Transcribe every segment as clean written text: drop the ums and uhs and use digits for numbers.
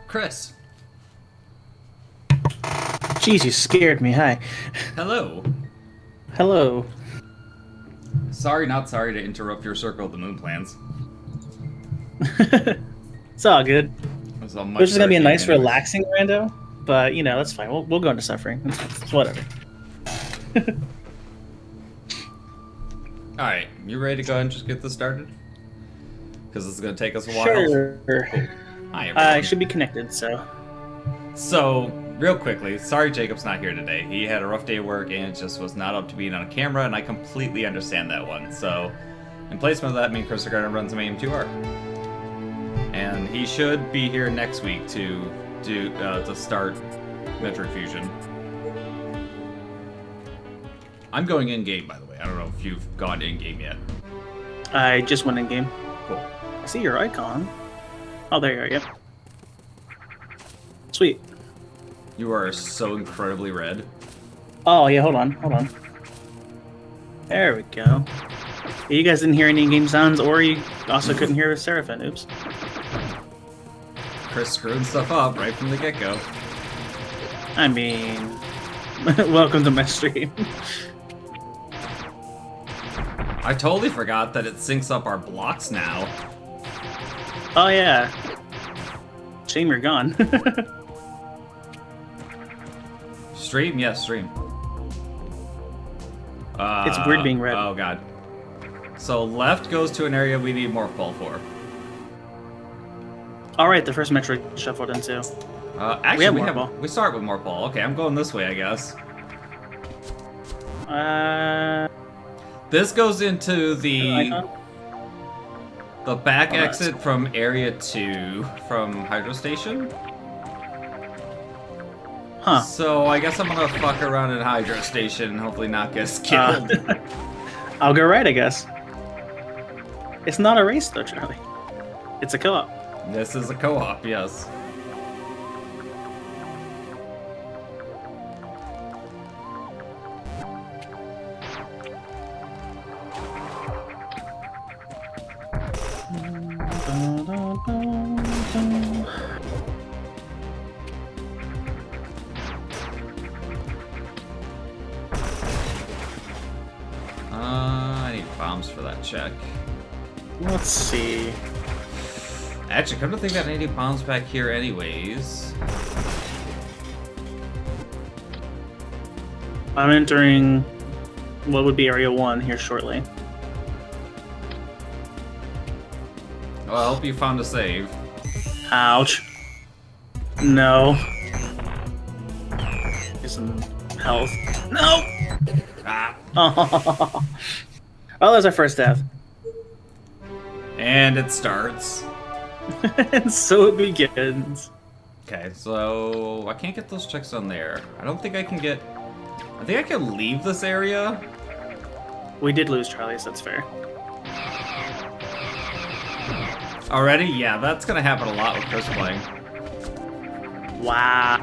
Chris. Jeez, you scared me. Hi. Hello. Hello. Sorry, not sorry to interrupt your Circle of the Moon plans. It's all good. It was a much Which is gonna be a better nice, game anyways. relaxing rando, but you know that's fine. We'll go into suffering. It's whatever. Alright, you ready to go ahead and just get this started? Because this is going to take us a while. Sure. Cool. Hi, everyone. I should be connected, so. So, real quickly, sorry Jacob's not here today. He had a rough day at work and just was not up to being on camera, and I completely understand that one. So, in placement of that, me and Chris are going to run some AM2R. And he should be here next week to start Metroid Fusion. I'm going in-game, by the way. I don't know if you've gone in-game yet. I just went in game. Cool. I see your icon. Oh, there you are. Yep. Sweet. You are so incredibly red. Oh yeah, hold on. There we go. You guys didn't hear any in-game sounds, or you also couldn't hear Seraphim. Oops. Chris screwing stuff up right from the get-go. I mean, welcome to my stream. I totally forgot that it syncs up our blocks now. Oh yeah. Shame you're gone. Stream? Yes, stream. It's weird being red. Oh god. So left goes to an area we need morph ball for. Alright, the first Metroid shuffled into. Actually, Morph Ball. we start with morph ball. Okay, I'm going this way, I guess. This goes into the back exit from Area 2 from Hydro Station. Huh. So I guess I'm gonna fuck around in Hydro Station and hopefully not get killed. I'll go right, I guess. It's not a race though, Charlie. It's a co-op. This is a co-op, yes. I need bombs for that check. Let's see. Actually, come to think that I need bombs back here anyways. I'm entering what would be Area 1 here shortly. Well, I hope you found a save. Ouch. No. Get some health. No! Ah. Oh, that's our first death. And it starts. And so it begins. Okay, so I can't get those checks on there. I don't think I can get... I think I can leave this area. We did lose Charlie, so that's fair. Already? Yeah, that's gonna happen a lot with Chris playing. Wow.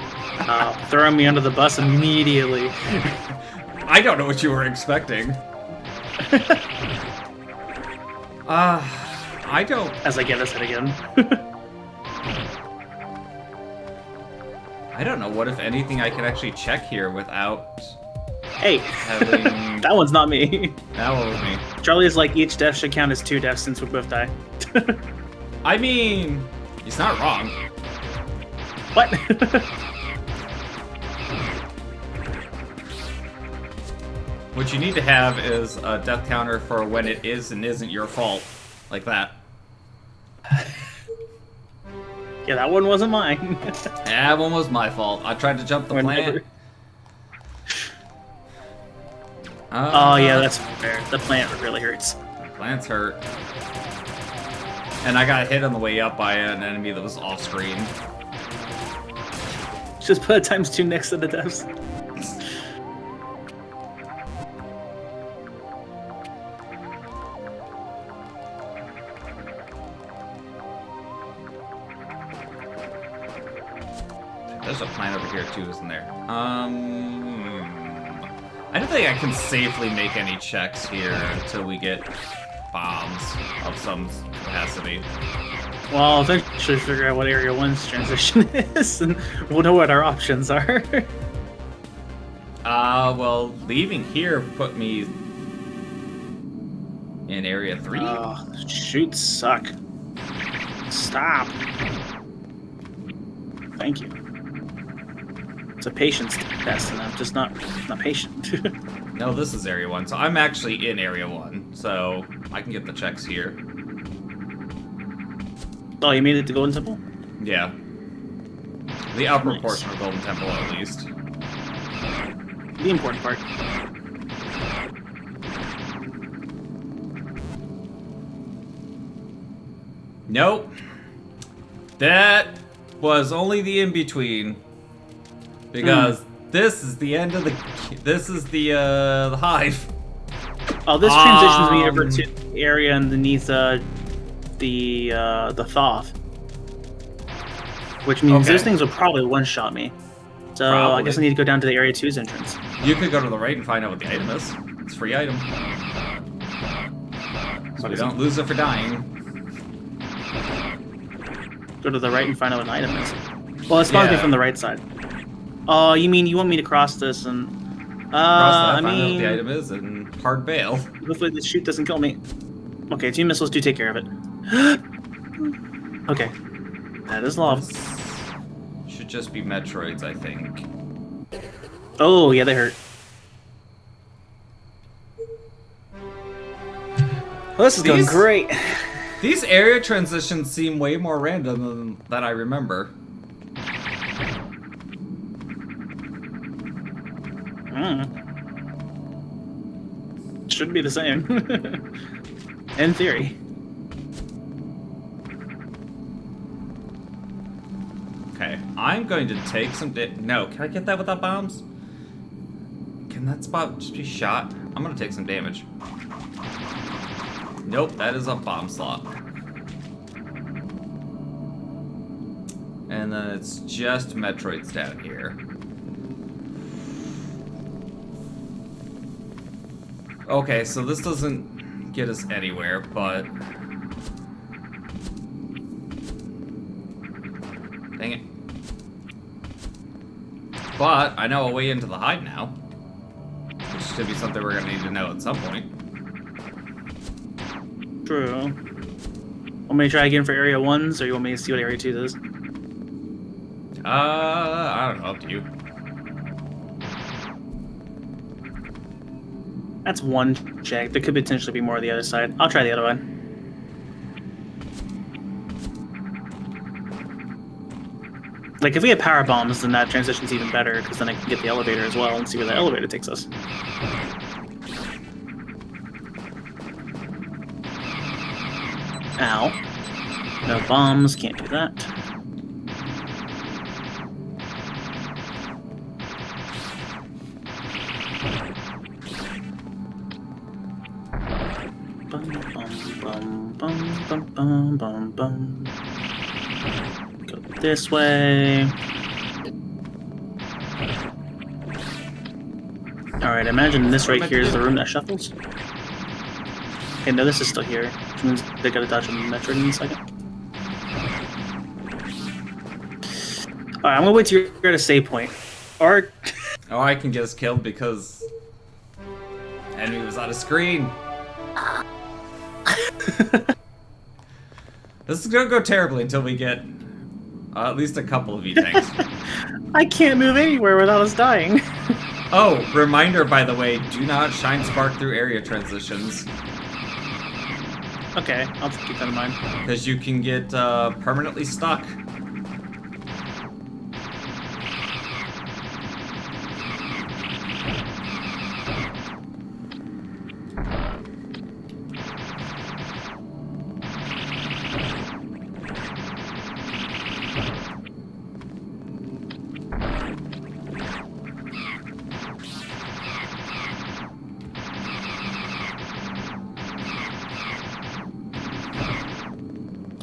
Throwing me under the bus immediately. I don't know what you were expecting. I don't... As I get us hit again. I don't know what, if anything, I can actually check here without Hey, having... that one's not me. That one was me. Charlie is like, each death should count as 2 deaths since we both die. I mean, he's not wrong. What? What you need to have is a death counter for when it is and isn't your fault. Like that. Yeah, that one wasn't mine. Yeah, that one was my fault. I tried to jump the plant. Oh yeah, that's fair. The plant really hurts. Plants hurt. And I got hit on the way up by an enemy that was off screen. Just put a ×2 next to the deaths. There's a plant over here too, isn't there? I don't think I can safely make any checks here until we get bombs of some capacity. Well, I'll eventually figure out what Area 1's transition is, and we'll know what our options are. Well, leaving here put me in Area 3? Oh, shoots suck. Stop. Thank you. It's a patience test, and I'm just not patient. No, this is Area 1, so I'm actually in Area 1, so I can get the checks here. Oh, you made it to Golden Temple? Yeah. The upper Nice. portion of Golden Temple, at least. The important part. Nope. That was only the in-between. Because this is the end of the... This is the hive. Oh, this transitions me over to the area underneath the Thoth. Which means Okay. those things will probably one-shot me. So I guess I need to go down to the Area 2's entrance. You could go to the right and find out what the item is. It's a free item. So we don't lose it for dying. Go to the right and find out what an item is. Well, it spawns me Yeah. from the right side. Oh, you mean you want me to cross this and... Cross that, I find out what mean... the item is, and hard bail. Hopefully the shoot doesn't kill me. Okay, 2 missiles do take care of it. Okay. That is love. Should just be Metroids, I think. Oh, yeah, they hurt. Well, this is going These- great. These area transitions seem way more random than I remember. Should be the same. In theory. Okay, I'm going to take some no, can I get that without bombs? Can that spot just be shot? I'm gonna take some damage. Nope, that is a bomb slot. And then it's just Metroids down here. Okay, so this doesn't get us anywhere, but... Dang it. But I know a way into the hide now. Which should be something we're gonna need to know at some point. True. Want me to try again for Area 1s, or you want me to see what Area 2 is? I don't know, up to you. That's one check. There could potentially be more on the other side. I'll try the other one. Like, if we have power bombs, then that transition's even better, because then I can get the elevator as well and see where the elevator takes us. Ow. No bombs, can't do that. Bum, bum, bum, bum, bum, bum, bum. Go this way. Alright, imagine this right here is the room that shuffles. Okay, no, this is still here, which means they gotta dodge a Metroid in a second. Alright, I'm gonna wait till you're at a save point. Or... Oh, I can get us killed because... enemy was on a screen. This is gonna go terribly until we get at least a couple of E-tanks. I can't move anywhere without us dying. Oh, reminder, by the way, do not shine spark through area transitions. Okay, I'll keep that in mind. Because you can get permanently stuck.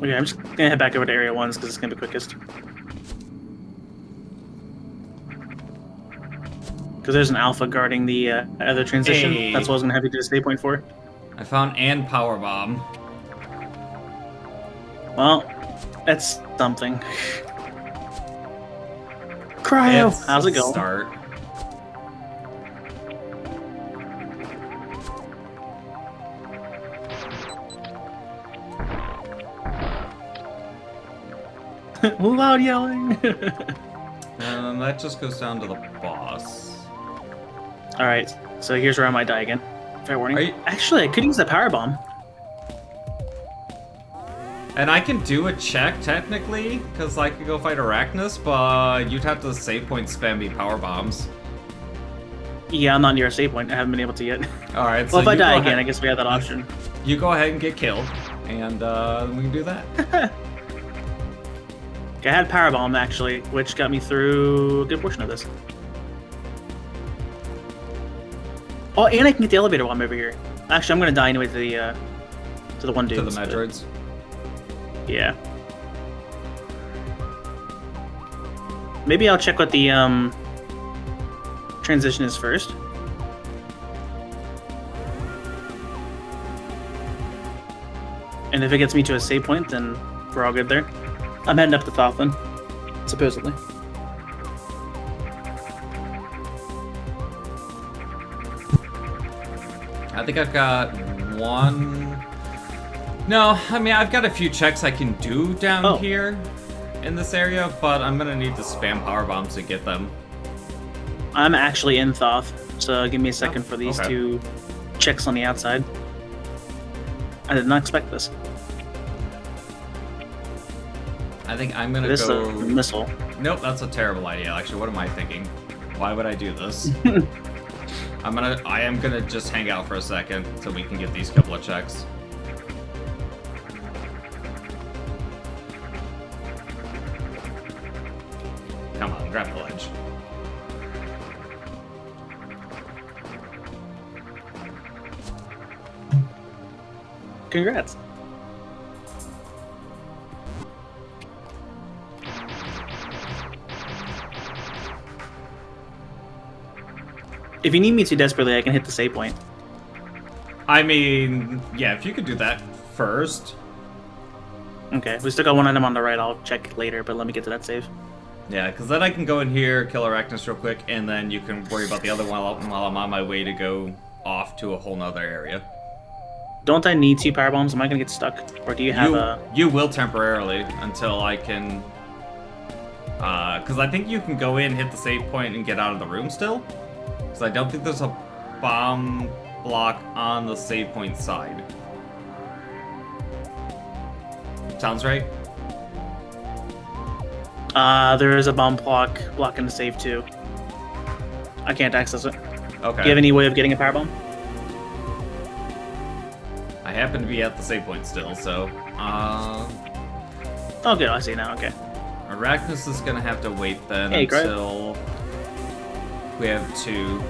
Okay, I'm just gonna head back over to Area 1s because it's gonna be quickest. Because there's an alpha guarding the other transition. Hey. That's what I was gonna have you do a stay point for. I found and power bomb. Well, That's something. Cryo! It's How's it going? Start. Loud yelling! That just goes down to the boss. Alright, so here's where I might die again. Fair warning. Are you- Actually, I could use the power bomb. And I can do a check, technically, because I could go fight Arachnus, but you'd have to save point spam me power bombs. Yeah, I'm not near a save point. I haven't been able to yet. Alright, so Well, if I you die go again, ahead- I guess we have that option. You go ahead and get killed, and we can do that. Okay, I had power bomb actually, which got me through a good portion of this. Oh, and I can get the elevator while I'm over here. Actually, I'm gonna die anyway to the one dude. To the Metroids. Yeah. Maybe I'll check what the transition is first. And if it gets me to a save point, then we're all good there. I'm heading up to Thothan, supposedly. I think I've got one... No, I mean, I've got a few checks I can do down here in this area, but I'm gonna need to spam power bombs to get them. I'm actually in Thoth, so give me a second for these two checks on the outside. I did not expect this. I think I'm gonna This go... is a missile. Nope, that's a terrible idea. Actually, what am I thinking? Why would I do this? I am gonna just hang out for a second so we can get these couple of checks. Come on, grab the ledge. Congrats. If you need me to desperately, I can hit the save point. I mean, yeah, if you could do that first. Okay, we still got one item on the right. I'll check later, but let me get to that save. Yeah, because then I can go in here, kill Arachnus real quick, and then you can worry about the other one while I'm on my way to go off to a whole nother area. Don't I need 2 power bombs? Am I gonna get stuck? Or do you have You will temporarily until I can... Because I think you can go in, hit the save point, and get out of the room still. Because I don't think there's a bomb block on the save point side. Sounds right? there is a bomb block blocking the save too. I can't access it. Okay. Do you have any way of getting a power bomb? I happen to be at the save point still, so... Oh, good. I see now. Okay. Arachnus is gonna have to wait then Hey, great. until we have 2.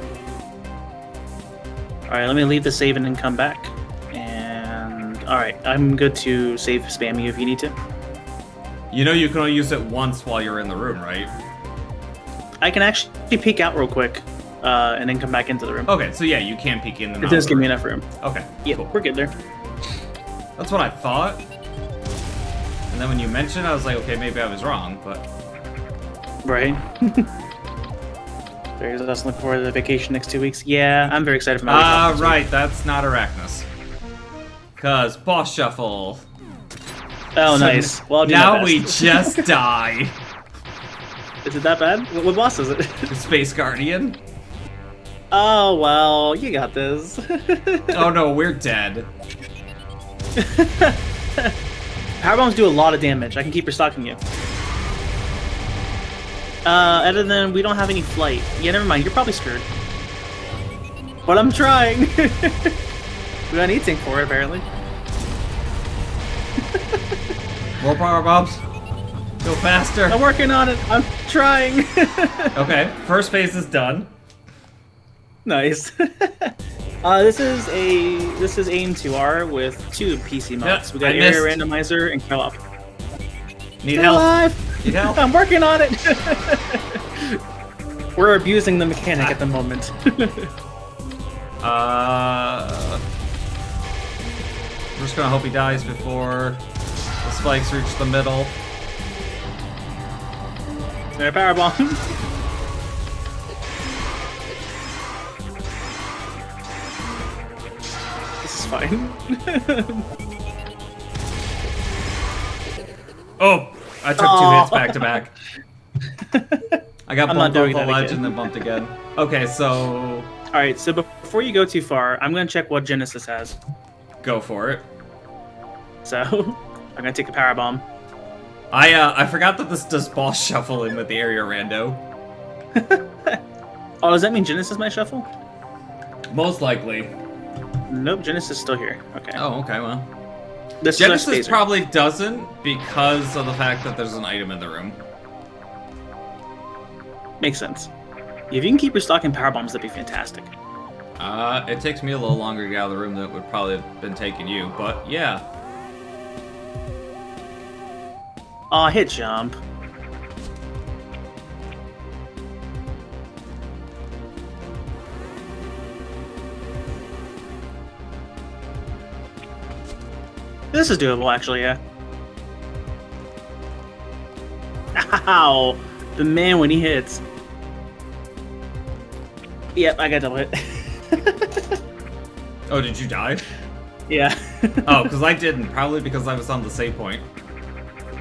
All right. Let me leave the save and then come back. And all right, I'm good to save spam you if you need to. You know you can only use it once while you're in the room, right? I can actually peek out real quick, and then come back into the room. Okay, so yeah, you can peek in and It out does of give the me room. enough room. Okay, Yeah, cool. we're good there. That's what I thought. And then when you mentioned, I was like, okay, maybe I was wrong, but... Right. There's us looking forward to the vacation next 2 weeks. Yeah, I'm very excited for my week off next week. right, that's not Arachnus. Cause boss shuffle. Oh, So nice. Well, I'll do my now best. we just die. Is it that bad? What boss is it? The Space Guardian. Oh, well, you got this. Oh no, we're dead. Power bombs do a lot of damage. I can keep restocking you. Other than we don't have any flight. Yeah, never mind. You're probably screwed. But I'm trying. We got an E-Tank for it, apparently. More power bombs. Go faster. I'm working on it. I'm trying. Okay, first phase is done. Nice. This is aim 2R with 2 PC mods. Yeah, We got I area missed. randomizer and co-op. Need Still help. alive. Need help. I'm working on it. We're abusing the mechanic at the moment. We're just gonna hope he dies before this spikes reach the middle. There, power bomb. This is fine. Oh, I took 2 hits back to back. I got I'm not bumped off doing the that ledge again. and then bumped again. Okay, so All right, so before you go too far, I'm gonna check what Genesis has. go for it. So I'm gonna take a power bomb. I forgot that this does boss shuffle in with the area rando. Oh, does that mean Genesis might shuffle? Most likely. Nope, Genesis is still here. Okay. Oh, okay, well. This is our Genesis spacer. probably doesn't because of the fact that there's an item in the room. Makes sense. If you can keep restocking power bombs, that'd be fantastic. It takes me a little longer to get out of the room than it would probably have been taking you, but yeah. Oh, hit jump. This is doable, actually, yeah. Ow! The man when he hits. Yep, I got double hit. Oh, did you die? Yeah. Oh, because I didn't. Probably because I was on the save point.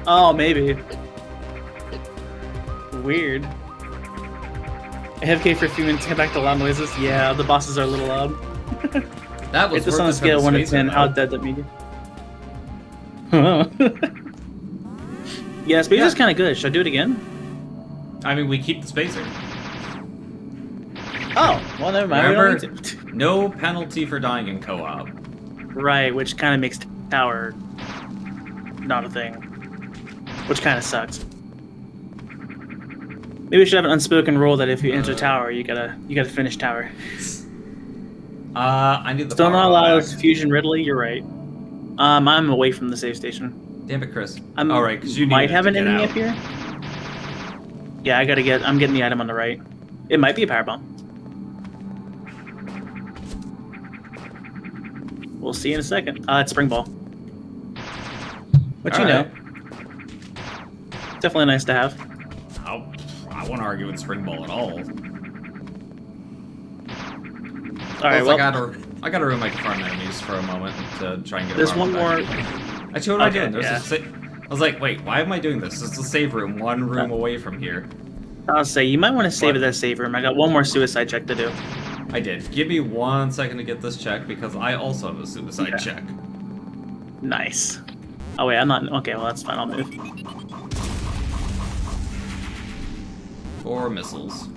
Oh, maybe. Weird. AFK for a few minutes, head back to loud noises. Yeah, the bosses are a little loud. That was It's just worth on a it for scale the 1 to spacer, 10, how though. dead that made you. Yeah, spacer's Yeah. kind of good. Should I do it again? I mean, we keep the spacer. Oh, well, never mind. Remember, We don't need to. no penalty for dying in co-op. Right, which kind of makes tower not a thing. Which kind of sucks. Maybe we should have an unspoken rule that if you enter tower, you gotta finish tower. I need the Still power not bomb allowed back. fusion Ridley. You're right. I'm away from the save station. Damn it, Chris. I All right, because you might needed have to an get enemy out. up here. Yeah, I'm getting the item on the right. It might be a power bomb. We'll see in a second. It's spring ball. But you know, Alright. definitely nice to have. I won't argue with spring ball at all. All right, Plus, well, I got to room my farm enemies for a moment to try and get. there's a one more. Actually, what am I Okay, doing? There's yeah. I was like, wait, why am I doing this? It's a save room, one room away from here. I'll say you might want to save What? it as save room. I got one more suicide check to do. I did. Give me 1 second to get this check because I also have a suicide Okay. check. Nice. Oh wait, I'm not. Okay, well that's fine. I'll move. 4 missiles.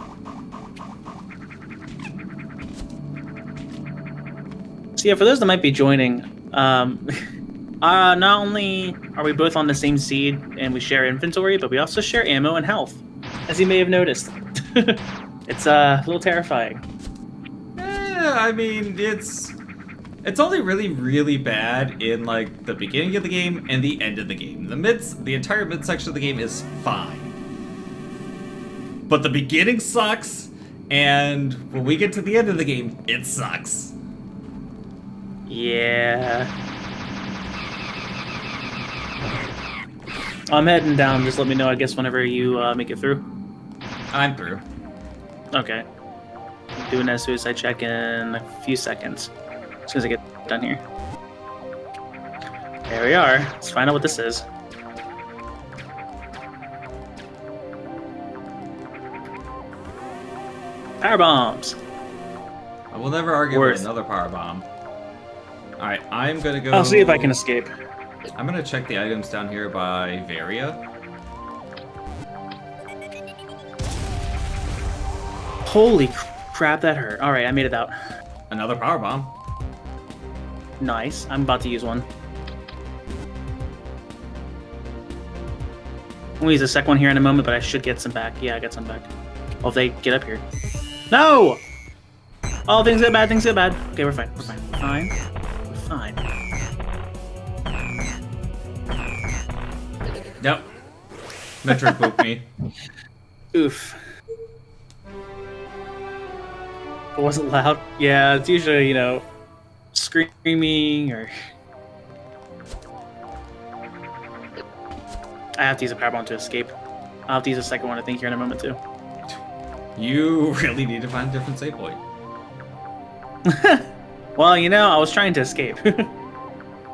So yeah, for those that might be joining, not only are we both on the same seed and we share inventory, but we also share ammo and health, as you may have noticed. It's a little terrifying. I mean, it's only really bad in like the beginning of the game and the end of the game. The entire mid section of the game is fine. But the beginning sucks, and when we get to the end of the game, it sucks. Yeah. I'm heading down. Just let me know, I guess, whenever you make it through. I'm through. Okay. Doing that suicide check in a few seconds. As soon as I get done here. There we are. Let's find out what this is. Power bombs. I will never argue Worth. with another power bomb. Alright, I'm gonna go. I'll see if I can escape. I'm gonna check the items down here by Varia. Holy crap, that hurt. All right, I made it out. Another power bomb. Nice. I'm about to use one. We'll use a second one here in a moment, but I should get some back. Yeah, I got some back. Well, if they get up here. No! Oh, things get bad, things get bad. Okay, we're fine. We're fine. We're fine. We're fine. Yep. Metroid booped me. Oof. It wasn't loud. Yeah, it's usually, screaming or... I have to use a power bomb to escape. I'll have to use a second one, I think, here in a moment, too. You really need to find a different save point. Well, you know, I was trying to escape.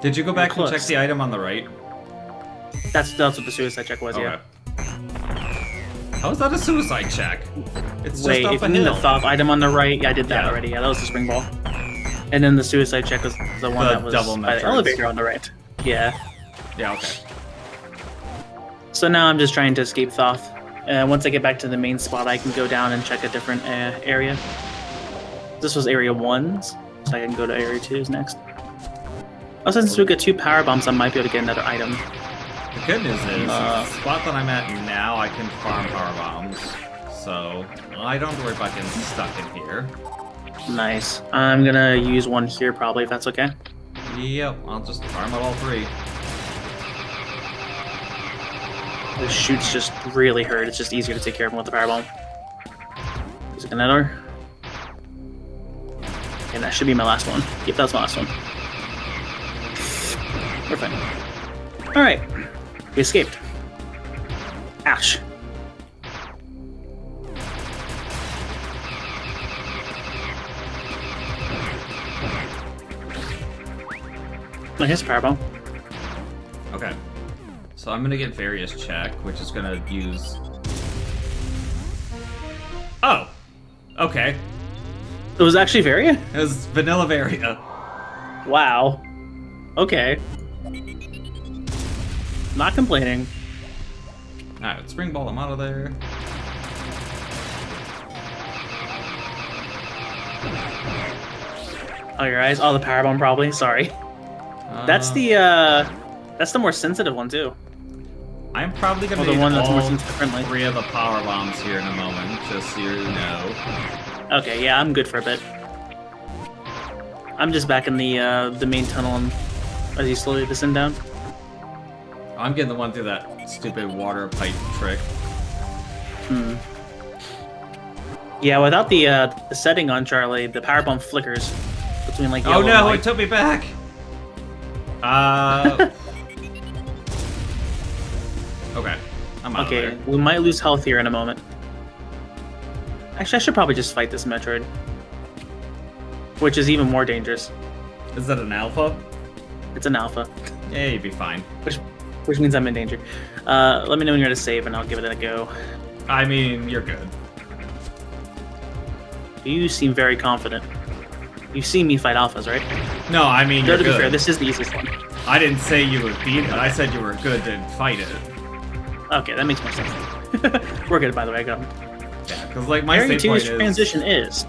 Did you go back and close. check the item on the right? That's what the suicide check was, yeah. How is that a suicide check? It's Wait, just if up you a mean hill. the Thoth item on the right, yeah, I did that Yeah. already. Yeah, that was the spring ball. And then the suicide check was the one The that was double by the Metroids. elevator on the right. Yeah. Yeah, okay. So now I'm just trying to escape Thoth. Once I get back to the main spot, I can go down and check a different area. This was area 1, so I can go to area 2 next. Also, since we got 2 power bombs, I might be able to get another item. The good news is, the spot that I'm at now, I can farm power bombs. So, I don't have to worry about getting stuck in here. Nice. I'm gonna use one here probably, if that's okay. Yep, I'll just farm out all 3. The shoots just really hurt. It's just easier to take care of them with the power bomb. Is it another? Okay, that should be my last one. Yep, that's my last one. We're fine. Alright. We escaped. Ouch. I guess power bomb. Okay. So I'm gonna get various check, which is gonna use... Oh! Okay. It was actually Varia? It was Vanilla Varia. Wow. Okay. Not complaining. Alright, spring ball, I'm out of there. Oh, your eyes? Oh, the power bomb probably. Sorry. That's the more sensitive one too. I'm probably gonna Oh, the need one that's more all sensitive friendly. 3 of the power bombs here in a moment, just so you know. Okay, yeah, I'm good for a bit. I'm just back in the main tunnel and as you slowly descend down. I'm getting the one through that stupid water pipe trick. Hmm. Yeah, without the setting on Charlie, the power bomb flickers between like yellow Oh and no, white. it took me back! Okay. I'm out Okay, of there. we might lose health here in a moment. Actually, I should probably just fight this Metroid. Which is even more dangerous. Is that an alpha? It's an alpha, Yeah, you'd be fine. which means I'm in danger. Let me know when you're ready to save and I'll give it a go. I mean, you're good. You seem very confident. You've seen me fight alphas, right? No, I mean, Though you're to be good. fair, this is the easiest one. I didn't say you would beat it. I said you were good to fight it. Okay, that makes more sense. We're good, by the way. I got him. Yeah, because like my Area save point 2's is transition is.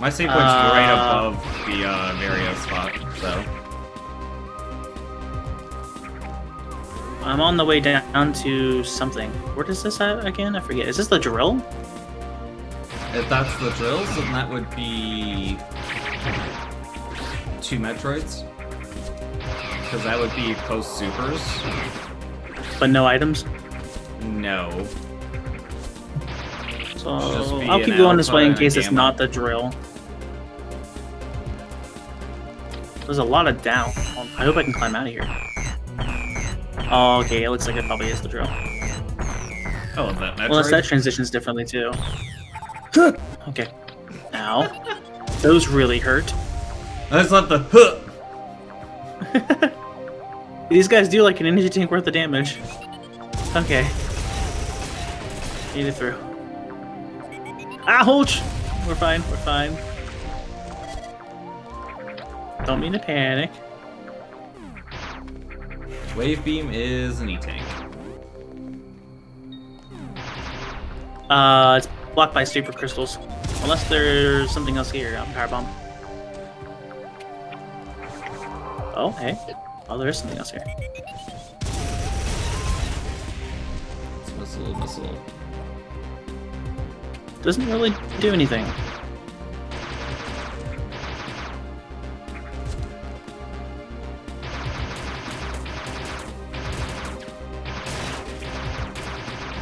my save point's right above the Varia spot. So I'm on the way down to something. Where does this at again? I forget. Is this the drill? if that's the drills, then that would be 2 Metroids. Because that would be post supers. But no items? No. Just So be I'll an keep going this alpha way in and a case it's gamma. not the drill. There's a lot of down. I hope I can climb out of here. Oh, okay. It looks like it probably is the drill. I love that Metroid. Unless that transitions differently too. Okay. Ow. Those really hurt. I just love the huh. These guys do like an energy tank worth of damage. Okay. Made it through. Ouch! We're fine, we're fine. Don't mean to panic. Wave beam is an E-tank. It's blocked by super crystals. Unless there's something else here. Power bomb. Oh, hey. Oh, there is something else here. It's missile. Doesn't really do anything.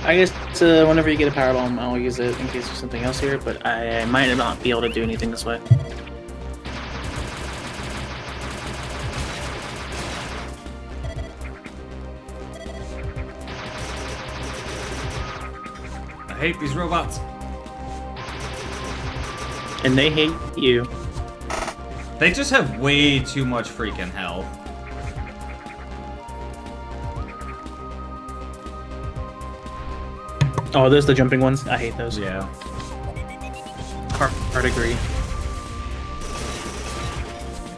I guess whenever you get a power bomb, I'll use it in case there's something else here, but I might not be able to do anything this way. hate these robots. And they hate you. They just have way too much freaking health. Oh, those the jumping ones? I hate those. Yeah. Hard agree.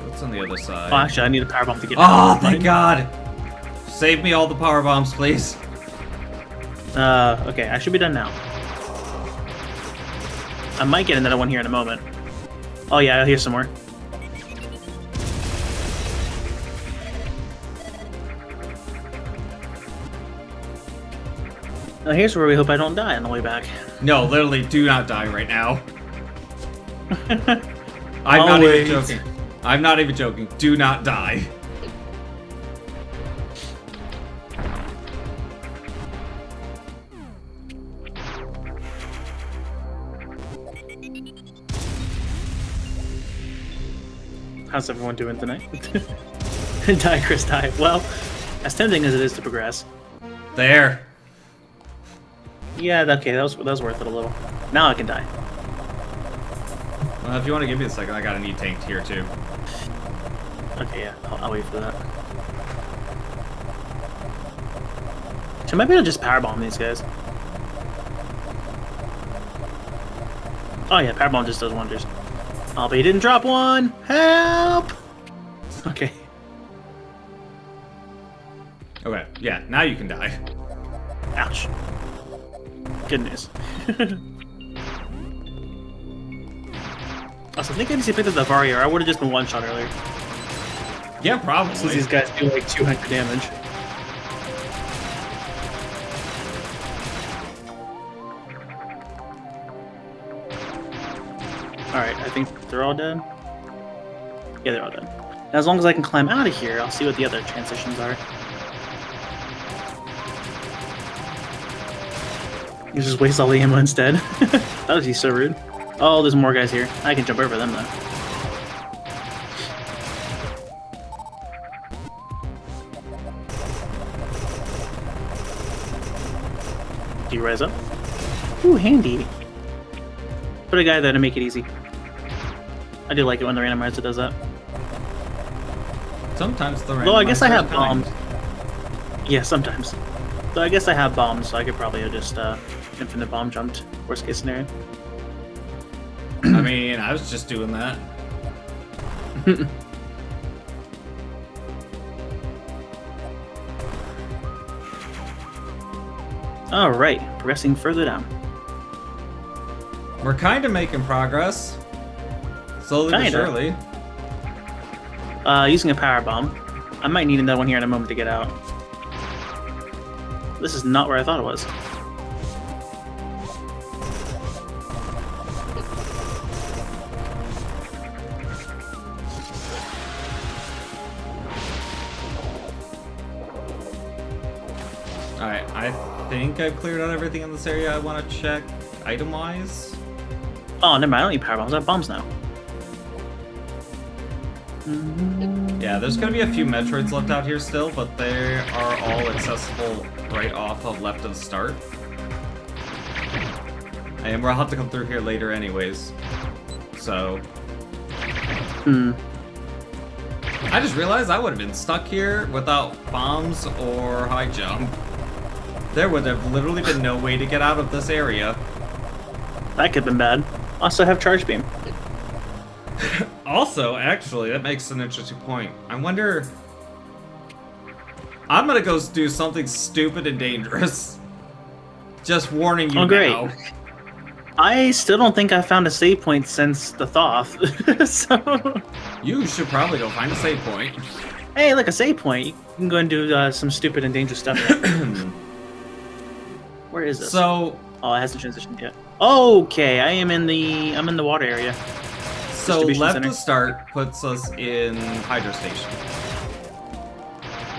What's on the other side? Oh, actually, I need a powerbomb to get Oh, out. thank God! Save me all the power bombs, please. Okay, I should be done now. I might get another one here in a moment. Oh yeah, here's some more. Now here's where we hope I don't die on the way back. No, literally, do not die right now. I'm not even joking. I'm not even joking. Do not die. How's everyone doing tonight? Die, Chris, die. Well, as tempting as it is to progress. There. Yeah, okay, that was worth it a little. Now I can die. Well, if you want to give me a second, I got an E-tanked here, too. Okay, yeah, I'll wait for that. So I might be able to just powerbomb these guys. Oh yeah, powerbomb just does wonders. Oh, but he didn't drop one! Help! Okay. Okay, yeah, now you can die. Ouch. Good news. Also, I think I need to pick up the Vario. I would have just been one-shot earlier. Yeah, probably. Since these guys do like 200 damage. Alright, I think they're all dead. Yeah, they're all dead. Now, as long as I can climb out of here, I'll see what the other transitions are. You just waste all the ammo instead. That would be so rude. Oh, there's more guys here. I can jump over them, though. Do you rise up? Ooh, handy. Put a guy there to make it easy. I do like it when the randomizer does that. Sometimes the randomizer. Though I guess I have is kind. bombs. Yeah, sometimes. Though I guess I have bombs, so I could probably have just infinite bomb jumped. Worst case scenario. I mean, I was just doing that. Alright, progressing further down. We're kind of making progress. Slowly but Kinda. surely. Using a power bomb. I might need another one here in a moment to get out. This is not where I thought it was. Alright, I think I've cleared out everything in this area I want to check item-wise. Oh, never mind. I don't need power bombs. I have bombs now. Yeah, there's going to be a few Metroids left out here still, but they are all accessible right off of left of the start. And we'll have to come through here later anyways. So... I just realized I would have been stuck here without bombs or high jump. There would have literally been no way to get out of this area. That could have been bad. Also have charge beam. Also, actually, that makes an interesting point. I wonder... I'm gonna go do something stupid and dangerous. Just warning you now. I still don't think I found a save point since the Thoth. So... You should probably go find a save point. Hey, look, a save point. You can go and do some stupid and dangerous stuff. Where is this? So... Oh, it hasn't transitioned yet. Okay, I'm in the water area. So left to start puts us in Hydro Station.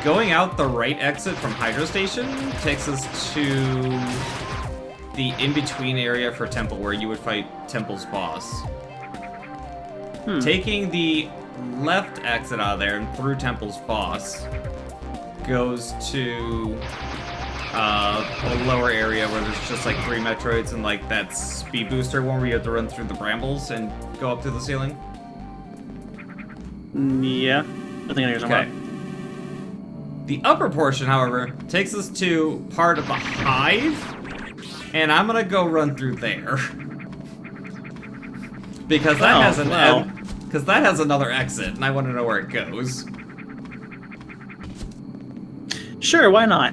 Going out the right exit from Hydro Station takes us to the in-between area for Temple, where you would fight Temple's boss. Taking the left exit out of there and through Temple's boss goes to a lower area where there's just like 3 Metroids and like that speed booster one where you have to run through the brambles and go up to the ceiling? Yeah, I think I know what you're talking about. The upper portion, however, takes us to part of the hive, and I'm gonna go run through there because that has another exit, and I want to know where it goes. Sure, why not?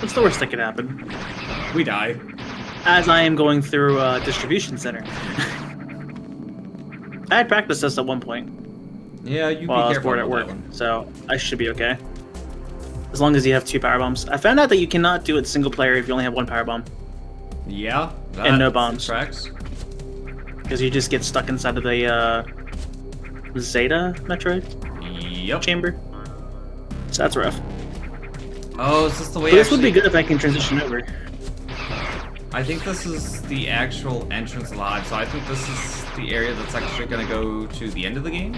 What's the worst that could happen? We die. As I am going through a distribution center. I had practiced this at one point. Yeah, you while I be was careful bored at about work, that one. so I should be okay. As long as you have 2 power bombs. I found out that you cannot do it single player if you only have 1 power bomb. Yeah, And no bombs. Tracks. Because you just get stuck inside of the Zeta Metroid Yep. chamber. So that's rough. Oh, is this the way? But this would be good if I can transition over. I think this is the actual entrance live, so I think this is the area that's actually going to go to the end of the game.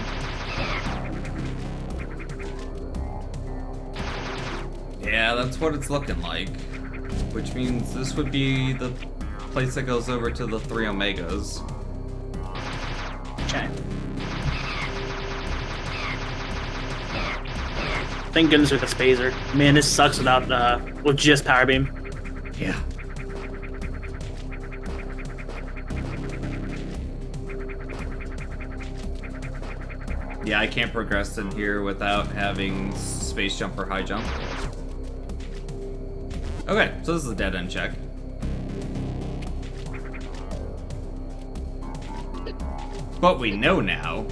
Yeah, that's what it's looking like. Which means this would be the place that goes over to the 3 Omegas. Okay. Thank goodness with the Spazer. Man, this sucks without with just power beam. Yeah. Yeah, I can't progress in here without having space jump or high jump. Okay, so this is a dead end check. But we know now.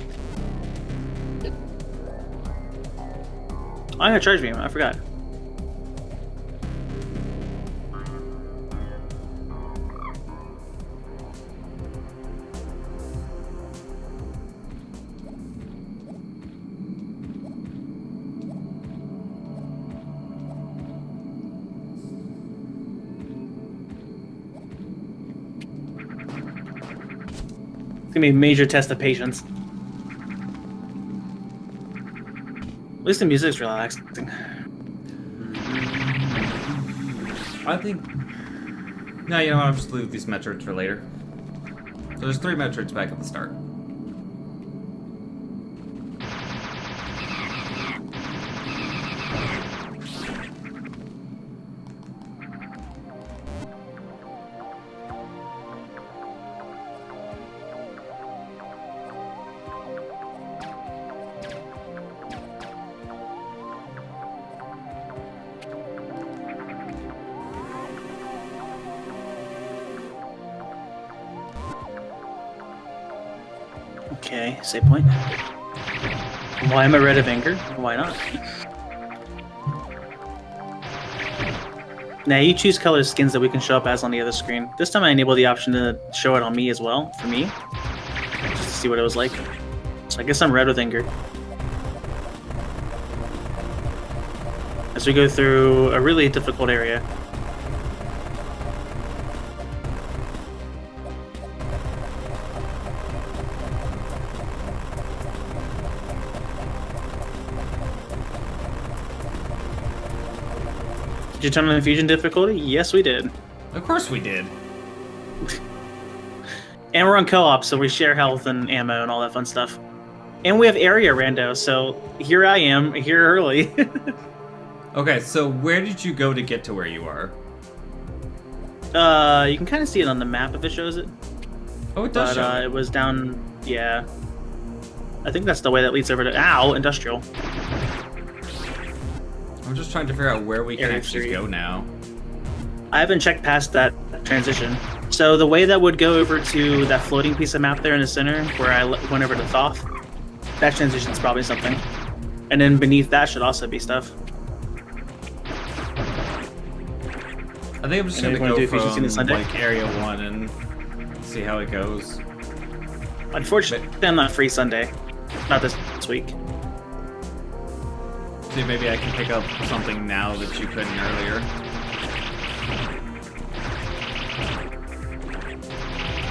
I got charge beam. I forgot. It's gonna be a major test of patience. At least the music's relaxing. I think... No, you know what? I'll just leave these Metroids for later. So there's 3 Metroids back at the start. Okay, save point. Why am I red of anger? Why not? Now you choose color skins that we can show up as on the other screen. This time I enable the option to show it on me as well, for me. Just to see what it was like. So I guess I'm red with anger. As we go through a really difficult area. Did you turn on the fusion difficulty? Yes, we did. Of course we did. And we're on co-op, so we share health and ammo and all that fun stuff. And we have area rando, so here I am, here early. Okay, so where did you go to get to where you are? You can kind of see it on the map if it shows it. Oh, it does show it. It was down, yeah. I think that's the way that leads over to, ow, industrial. I'm just trying to figure out where we can Area actually 3. go now. I haven't checked past that transition. So the way that would go over to that floating piece of map there in the center, where I went over to Thoth, that transition's probably something. And then beneath that should also be stuff. I think I'm just And gonna everyone do go efficiency this from Sunday? like area 1 and see how it goes. Unfortunately, I'm not free Sunday. Not this week. See, maybe I can pick up something now that you couldn't earlier.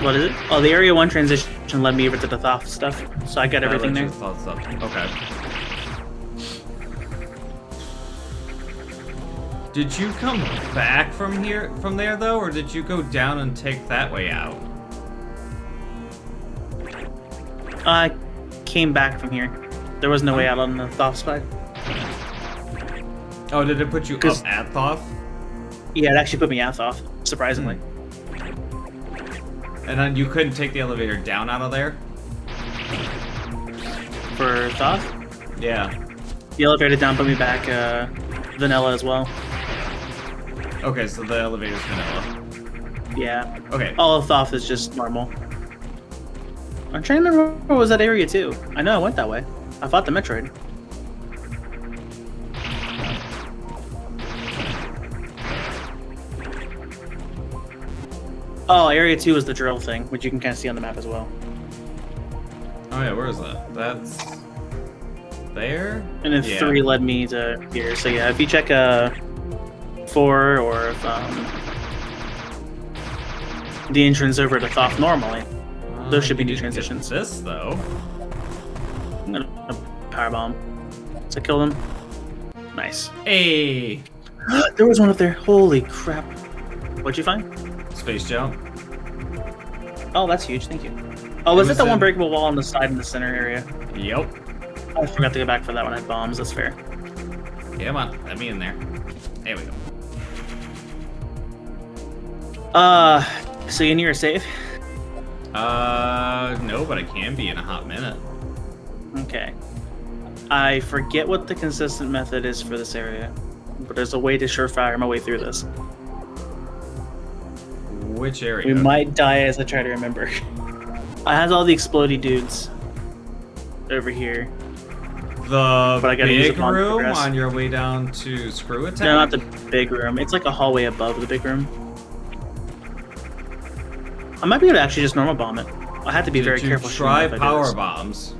What is it? Oh, the Area 1 transition led me over to the Thoth stuff, so I got everything there. Okay. Did you come back from there though, or did you go down and take that way out? I came back from here. There was no way out on the Thoth side. Oh, did it put you up at Thoth? Yeah, it actually put me at Thoth, surprisingly. And then you couldn't take the elevator down out of there? For Thoth? Yeah. The elevator down put me back vanilla as well. Okay, so the elevator's vanilla. Yeah. Okay. All of Thoth is just normal. I'm trying to remember what was that area too. I know I went that way. I fought the Metroid. Oh, area 2 is the drill thing, which you can kind of see on the map as well. Oh yeah, where is that? That's there? And then 3 led me to here. So yeah, if you check 4 or if, the entrance over to Thoth normally, those should be new transitions. This though. I'm gonna powerbomb. So kill them. Nice. Hey! There was one up there. Holy crap. What'd you find? Space jump. Oh, that's huge. Thank you. Oh, was it the one breakable wall on the side in the center area? Yep. I forgot to go back for that one. I had bombs. That's fair. Yeah, come on. Let me in there. There we go. So you near a safe? No, but I can be in a hot minute. Okay. I forget what the consistent method is for this area, but there's a way to surefire my way through this. Which area? We might die as I try to remember. I had all the explodey dudes over here. The but I gotta use big a bomb to room progress. on your way down to Screw Attack? No, not the big room. It's like a hallway above the big room. I might be able to actually just normal bomb it. I have to be very careful. Try power bombs.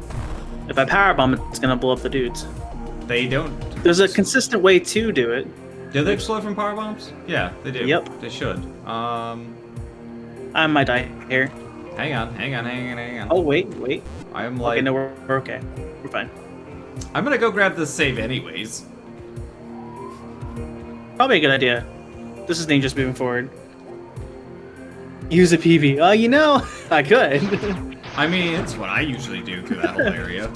If I power bomb it, it's gonna blow up the dudes. They don't. There's a consistent way to do it. Do they explode from power bombs? Yeah, they do. Yep. They should. I might die here. Hang on. Oh wait. I'm like. Okay, no, we're okay. We're fine. I'm gonna go grab this save anyways. Probably a good idea. This is dangerous moving forward. Use a PV. Oh, you know, I could. I mean, it's what I usually do through that whole area.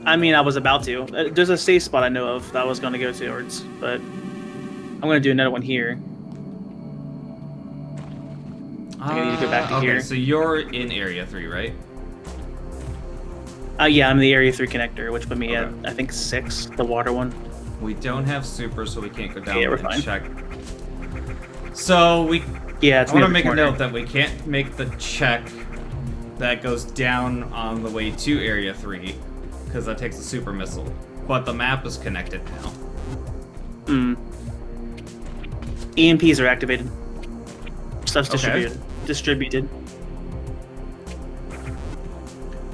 I mean, I was about to. There's a safe spot I know of that I was going to go towards, but I'm going to do another one here. I need to go back to here. Okay, so you're in Area 3, right? Yeah, I'm the Area 3 connector, which put me at, I think, 6, the water one. We don't have super, so we can't go down we're and fine. check. So we... Yeah, it's I want to near the make a corner. note that we can't make the check that goes down on the way to Area 3, because that takes a super missile. But the map is connected now. EMPs are activated. Stuff's Okay. Distributed.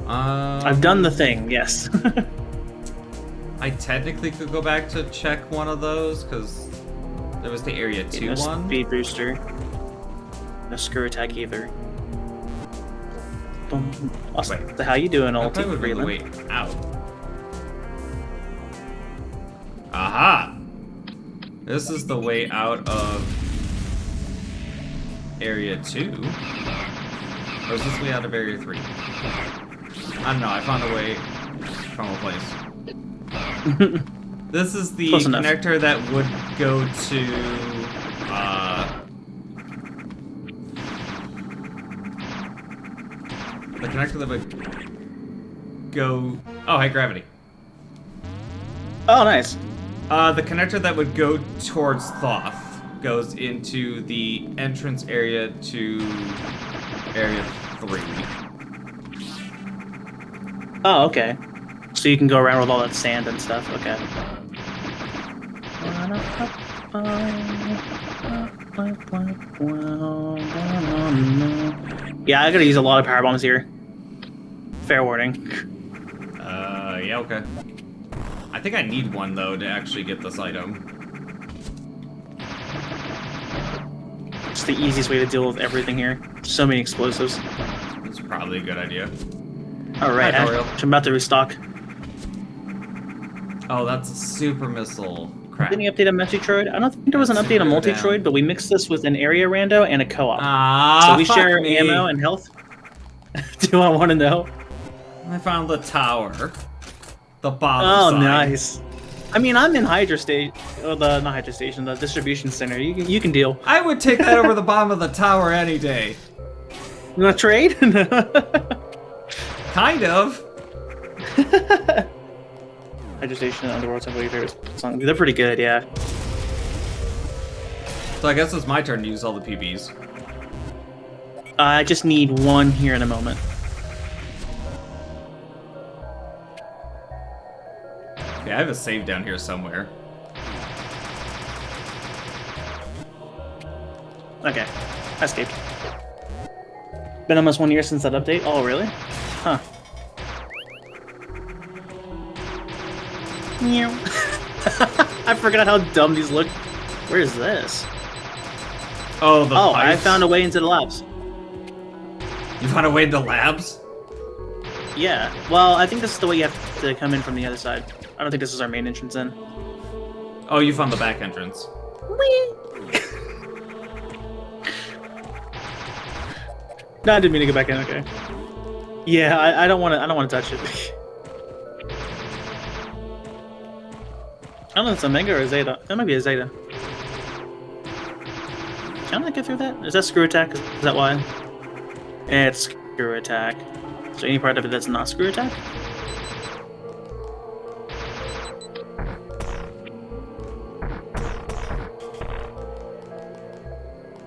I've done the thing, yes. I technically could go back to check one of those, because there was the Area 2 no one. Speed booster. No screw attack either. Boom. Awesome. Wait. So how you doing, That old probably would be the Freeland? way out. Aha! This is the way out of Area 2. Or is this way out of Area 3? I don't know, I found a way from a place. This is the Close enough. connector that would go to... the connector that would go... Oh, hey, gravity. Oh, nice. The connector that would go towards Thoth goes into the entrance area to Area 3. Oh, okay. So you can go around with all that sand and stuff. Okay. Yeah, I gotta use a lot of power bombs here. Fair warning. Yeah, okay. I think I need one, though, to actually get this item. It's the easiest way to deal with everything here. So many explosives. It's probably a good idea. Alright, Hi, Toriel. I'm about to restock. Oh, that's a super missile. crap. Didn't he update on Metroid? I don't think there was an update on Multitroid, but we mixed this with an area rando and a co-op. So we share ammo and health. Do I want to know? I found the tower. The bottom Oh, side. nice. I mean, I'm in Hydra Station, not Hydra Station, the distribution center. You can deal. I would take that over the bottom of the tower any day. You want to trade? Kind of. Hydra Station and Underworld, some of your favorite songs. They're pretty good, yeah. So I guess it's my turn to use all the PBs. I just need one here in a moment. Yeah, I have a save down here somewhere. Okay, I escaped. Been almost 1 year since that update. Oh, really? Huh. I forgot how dumb these look. Where is this? Oh, the I pipes. found a way into the labs. You found a way into labs? Yeah. Well, I think this is the way you have to come in from the other side. I don't think this is our main entrance in. Oh, you found the back entrance. No, I didn't mean to go back in. Okay. Yeah, I don't want to. I don't want to touch it. I don't know if it's a Mega or a Zeta. That might be a Zeta. Can I get through that? Is that screw attack? Is that why? It's screw attack. So any part of it that's not screw attack?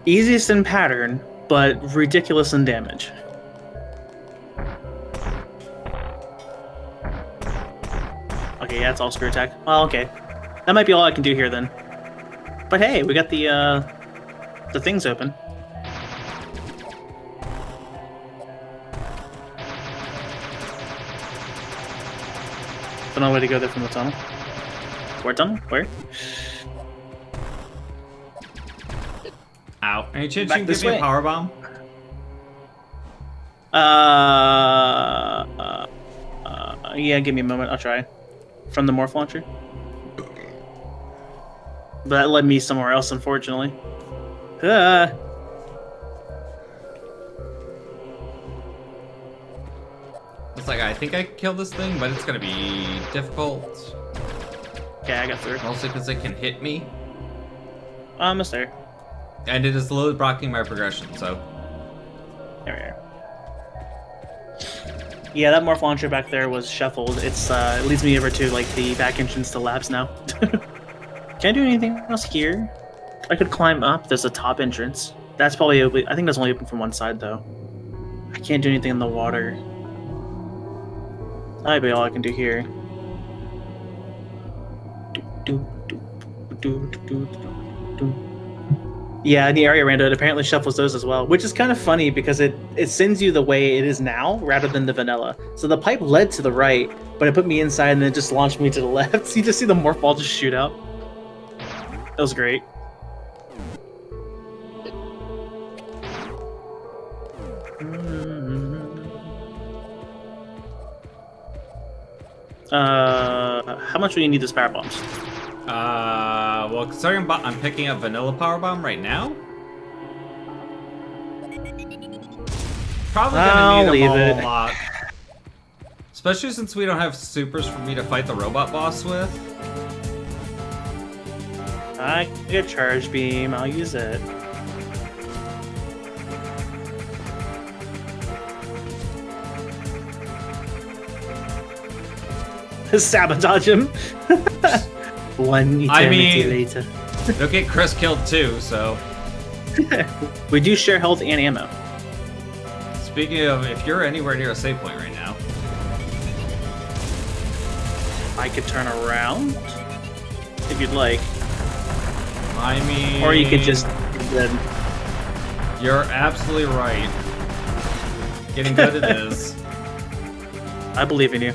Easiest in pattern, but ridiculous in damage. Okay, yeah, it's all screw attack. Well, okay. That might be all I can do here then. But hey, we got the things open. Don't know where to go there from the tunnel. Where tunnel? Where? Ow. Any chance Back you can this give me way. a power bomb? Yeah, give me a moment. I'll try. From the morph launcher. But that led me somewhere else, unfortunately. It's like, I think I can kill this thing, but it's gonna be difficult. Okay, I got through. Mostly because it can hit me. Almost there. And it is slowly blocking my progression, so. There we are. Yeah, that morph launcher back there was shuffled. It's it leads me over to like the back entrance to labs now. Can I do anything else here? I could climb up. There's a top entrance. That's probably open. I think that's only open from one side though. I can't do anything in the water. That might be all I can do here. Yeah, the area rando, it apparently shuffles those as well, which is kind of funny because it sends you the way it is now rather than the vanilla. So the pipe led to the right, but it put me inside and then it just launched me to the left. So you just see the morph ball just shoot out. That was great. How much do you need this power bombs? Well, considering I'm picking up vanilla power bomb right now. Probably gonna need them all a lot. Especially since we don't have supers for me to fight the robot boss with. I get charge beam, I'll use it. Sabotage him. One eternity later. They'll get Chris killed too, so. We do share health and ammo. Speaking of, if you're anywhere near a save point right now, I could turn around if you'd like. I mean, or you could just. You're absolutely right. Getting good at this. I believe in you.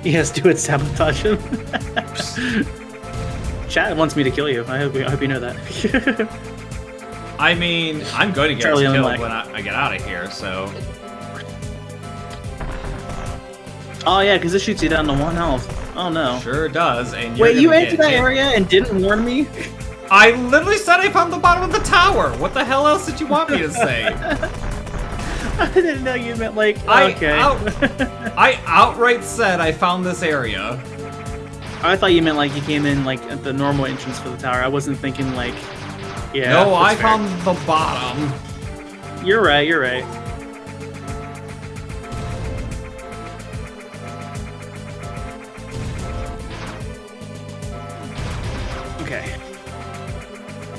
Yes, do it, sabotage him. Chat wants me to kill you. I hope you know that. I mean, I'm going to get Charlie killed Unlike. when I get out of here, so. Oh yeah, because it shoots you down to 1 health. Oh no. Sure does, and you're Wait, you gonna entered get that hit. area and didn't warn me? I literally said I found the bottom of the tower. What the hell else did you want me to say? I didn't know you meant like. Okay. I outright said I found this area. I thought you meant like you came in like at the normal entrance for the tower. I wasn't thinking like. Yeah. No, I that's fair. found the bottom. You're right. You're right. Okay.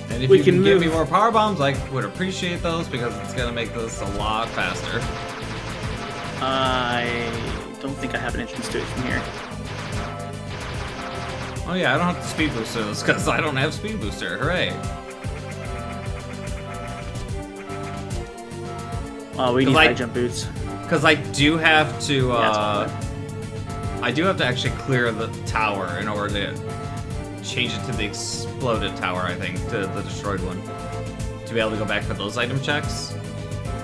And if We you can can give me move. more power bombs, I would appreciate those because it's gonna make this a lot faster. I don't think I have an entrance to it from here. Oh yeah, I don't have to speed booster this because I don't have speed booster. Hooray! Oh, we need 'Cause I- high jump boots. Because I do have to. Yeah, I do have to actually clear the tower in order to change it to the exploded tower. I think to the destroyed one to be able to go back for those item checks.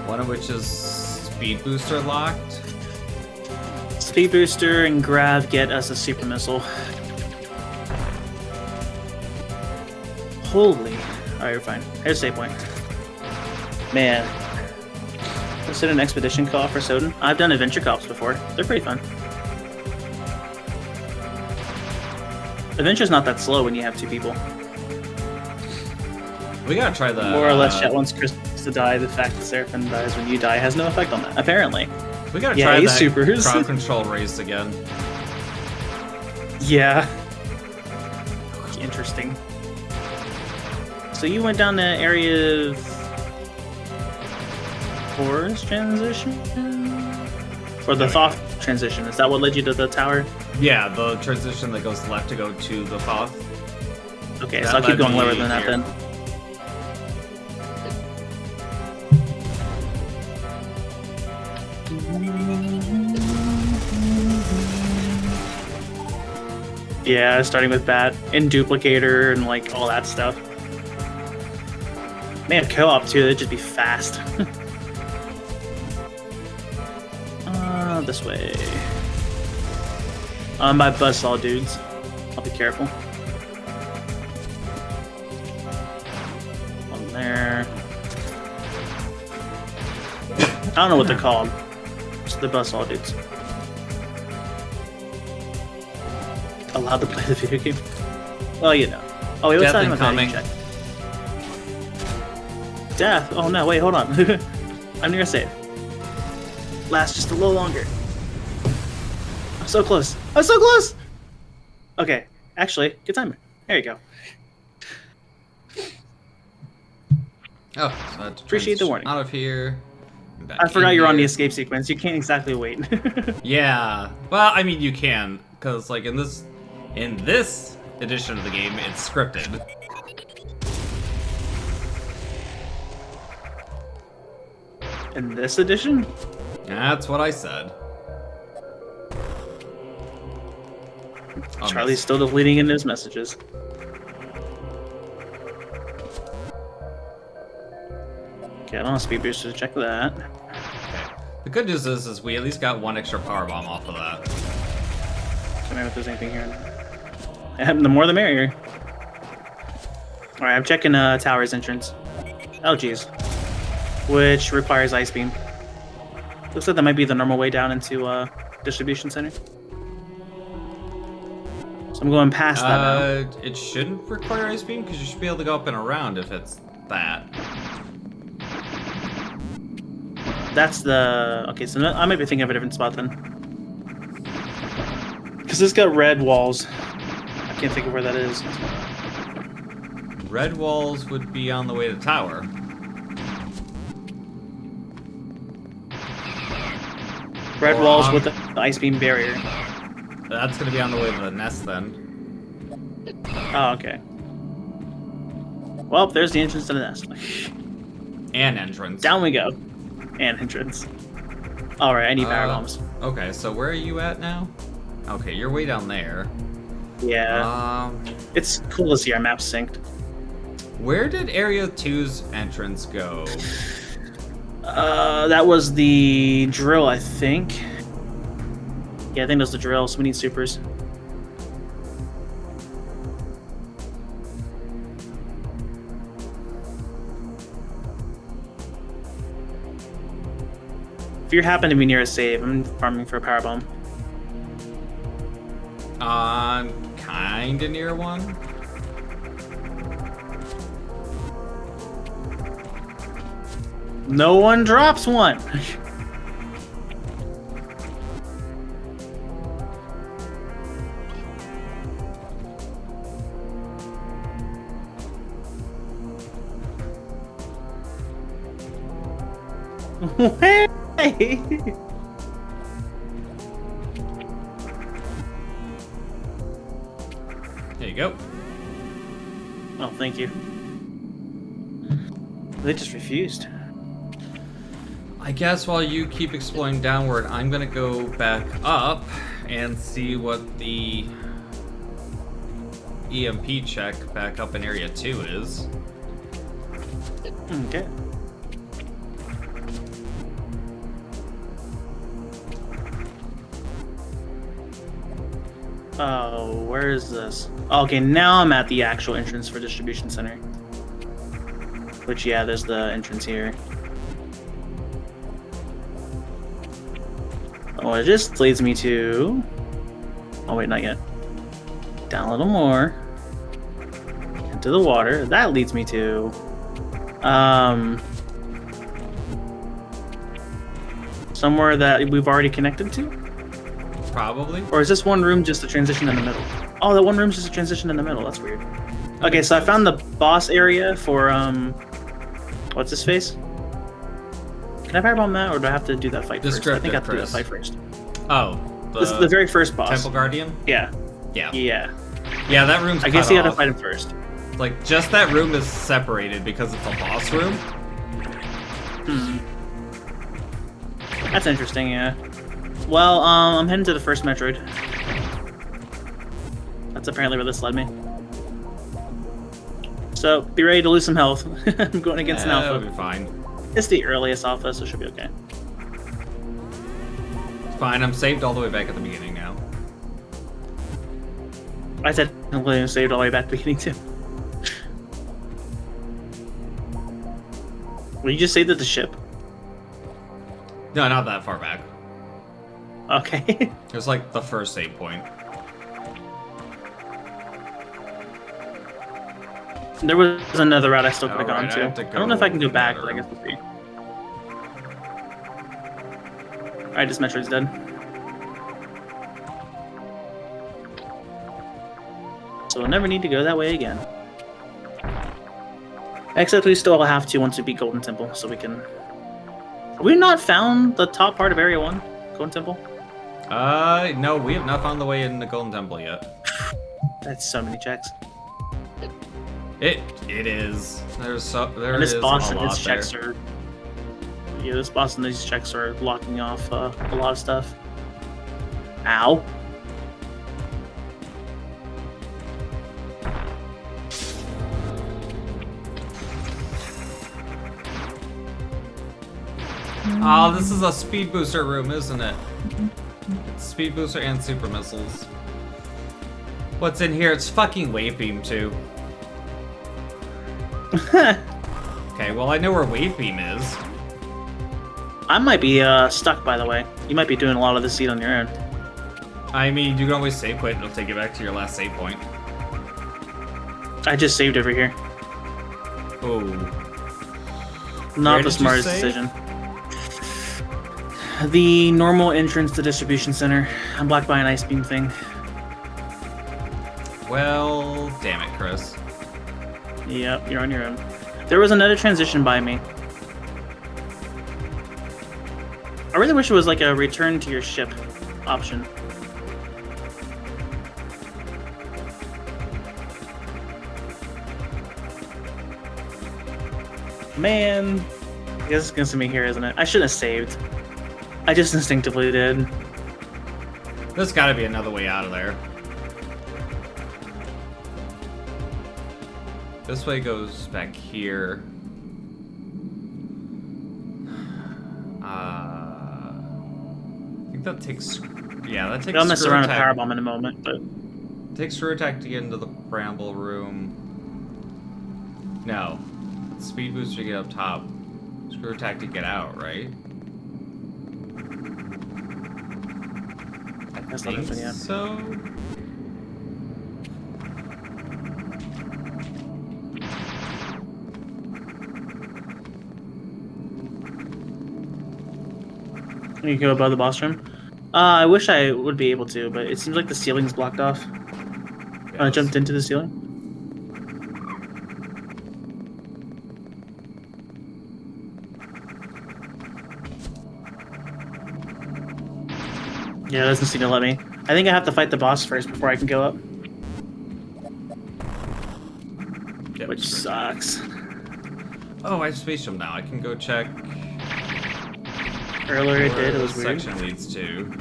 One of which is speed booster locked. Speed booster and grav get us a super missile. Holy. Alright, you're fine. Here's save point. Man. Is it an expedition co-op for Soden? I've done adventure co-ops before. They're pretty fun. Adventure's not that slow when you have 2 people. We gotta try the. More or less, Chet wants Chris to die. The fact that Seraphim dies when you die has no effect on that, apparently. We gotta Yeah, try he's that supers. crowd control race again. Yeah. Interesting. So you went down the area of Forest transition? Or the Thoth transition. Is that what led you to the tower? Yeah, the transition that goes left to go to the Thoth. Okay, That so I'll keep led going me lower than that here. then. Yeah, starting with Bat and Duplicator and like all that stuff. Man, co-op too, that'd just be fast. This way. My buzzsaw dudes. I'll be careful. One there. I don't know what they're called. Just the buzzsaw dudes. Allowed to play the video game? Well, you know. Oh, wait, what's that Death in my incoming. check? Death? Oh no, wait, hold on. I'm near a save. Last just a little longer. I'm so close. I'm so close! Okay, actually, good timer. There you go. Oh, so I have to Appreciate the transition warning. Out of here. and back I forgot in you're on the here. escape sequence. You can't exactly wait. Yeah. Well, I mean, you can, because like in this edition of the game, it's scripted. In this edition? That's what I said. Oh, Charlie's still deleting in his messages. Okay, I don't have speed booster to check that. Okay. The good news is we at least got one extra power bomb off of that. I don't know if there's anything here. The more the merrier. Alright, I'm checking tower's entrance. Oh geez. Which requires ice beam. Looks like that might be the normal way down into distribution center. So I'm going past that now. It shouldn't require ice beam because you should be able to go up and around if it's that. That's the... Okay, so I might be thinking of a different spot then. Because it's got red walls. I can't think of where that is. Red walls would be on the way to tower. Red Or walls on- with the ice beam barrier. That's gonna be on the way to the nest then. Oh, okay. Well, there's the entrance to the nest. And entrance. Down we go. And entrance. Alright, I need power bombs. Okay, so where are you at now? Okay, you're way down there. Yeah. It's cool to see our maps synced. Where did Area 2's entrance go? That was the drill, I think. Yeah, I think that's the drill, so we need supers. If you happen to be near a save, I'm farming for a power bomb. I'm kinda near one. No one drops one. Hey! There you go. Oh, thank you. They just refused. I guess while you keep exploring downward, I'm gonna go back up and see what the EMP check back up in Area 2 is. Okay. Oh, where is this? Okay, now I'm at the actual entrance for distribution center. Which, yeah, there's the entrance here. Oh, it just leads me to... Oh, wait, not yet. Down a little more. Into the water. That leads me to... somewhere that we've already connected to? Probably. Or is this one room just a transition in the middle? Oh, that one room's just a transition in the middle. That's weird. Okay, so I found the boss area for, what's his face? Can I firebomb that, or do I have to do that fight first? I think I have to do that fight first. Oh. This is the very first boss. Temple Guardian? Yeah. Yeah. Yeah. Yeah, that room's I guess cut you gotta off. fight him first. Like, just that room is separated because it's a boss room. Hmm. That's interesting, yeah. Well, I'm heading to the first Metroid. That's apparently where this led me. So, be ready to lose some health. I'm going against an alpha. That'll be fine. It's the earliest alpha, so it should be okay. It's fine, I'm saved all the way back at the beginning now. I said I'm saved all the way back to the beginning, too. Well, you just saved at the ship? No, not that far back. Okay. It was like the first save point. There was another route I still could have gone Alright, I to. have to I don't know if I can go go back, better. but I guess we'll see. Alright, this Metroid's dead. So we'll never need to go that way again. Except we still have to once we beat Golden Temple, so we can... Have we not found the top part of Area 1? Golden Temple? No, we have not found the way in the Golden Temple yet. That's so many checks. It is. There And this is boss a and lot its checks are... Yeah, this boss and these checks are locking off a lot of stuff. Ow. Oh, this is a speed booster room, isn't it? It's speed booster and super missiles. What's in here? It's fucking wave beam too. Okay, well I know where wave beam is. I might be stuck, by the way. You might be doing a lot of this seed on your own. I mean, you can always save quit and it'll take you back to your last save point. I just saved over here. Oh. Not Where the did you smartest save? decision. The normal entrance to distribution center. I'm blocked by an ice beam thing. Well, damn it, Chris. Yep, you're on your own. There was another transition by me. I really wish it was like a return to your ship option. Man, I guess it's gonna send me here, isn't it? I should have saved. I just instinctively did. There's gotta be another way out of there. This way goes back here. I think that takes... Yeah, that takes I'll mess screw around with attack. power bomb in a moment, but Takes screw attack to get into the bramble room. No. Speed booster to get up top. Screw attack to get out, right? that's not open yet. So. Can you go above the boss room? I wish I would be able to, but it seems like the ceiling's blocked off. Yeah, I jumped into the ceiling. Yeah, it doesn't seem to let me. I think I have to fight the boss first before I can go up. Yep, Which sucks. Oh, I have space jump now. I can go check Earlier it where did, it the was weird. section leads to.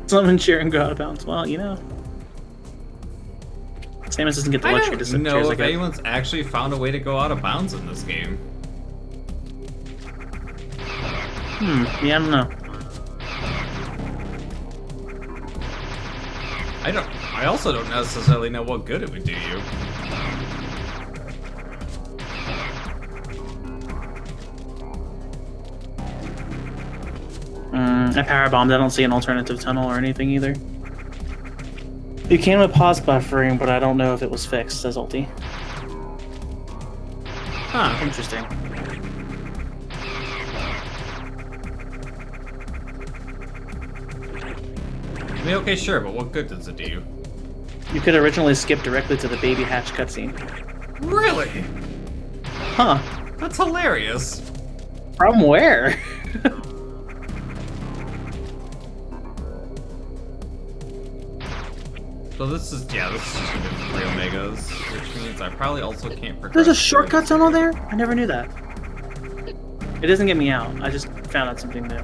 Summon cheer and go out of bounds. Well, you know. Samus doesn't get the I luxury to don't sit know chairs, I if guess. anyone's actually found a way to go out of bounds in this game. Yeah, I don't know. I also don't necessarily know what good it would do you. I power bombed. I don't see an alternative tunnel or anything either. You can with pause buffering, but I don't know if it was fixed, says Ulti. Huh. Interesting. I mean, okay, sure, but what good does it do you? You could originally skip directly to the baby hatch cutscene. Really? Huh. That's hilarious. From where? So this is just gonna be 3 Omegas, which means I probably also can't progress. There's a through shortcut it. tunnel there? I never knew that. It doesn't get me out. I just found out something new.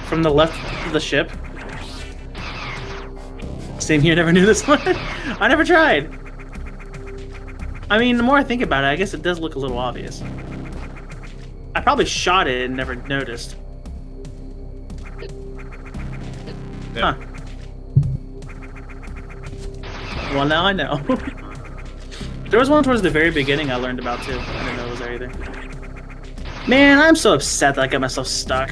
From the left of the ship. Same here, never knew this one. I never tried. I mean, the more I think about it, I guess it does look a little obvious. I probably shot it and never noticed. Yeah. Huh. Well, now I know. There was one towards the very beginning I learned about too. I didn't know it was there either. Man, I'm so upset that I got myself stuck.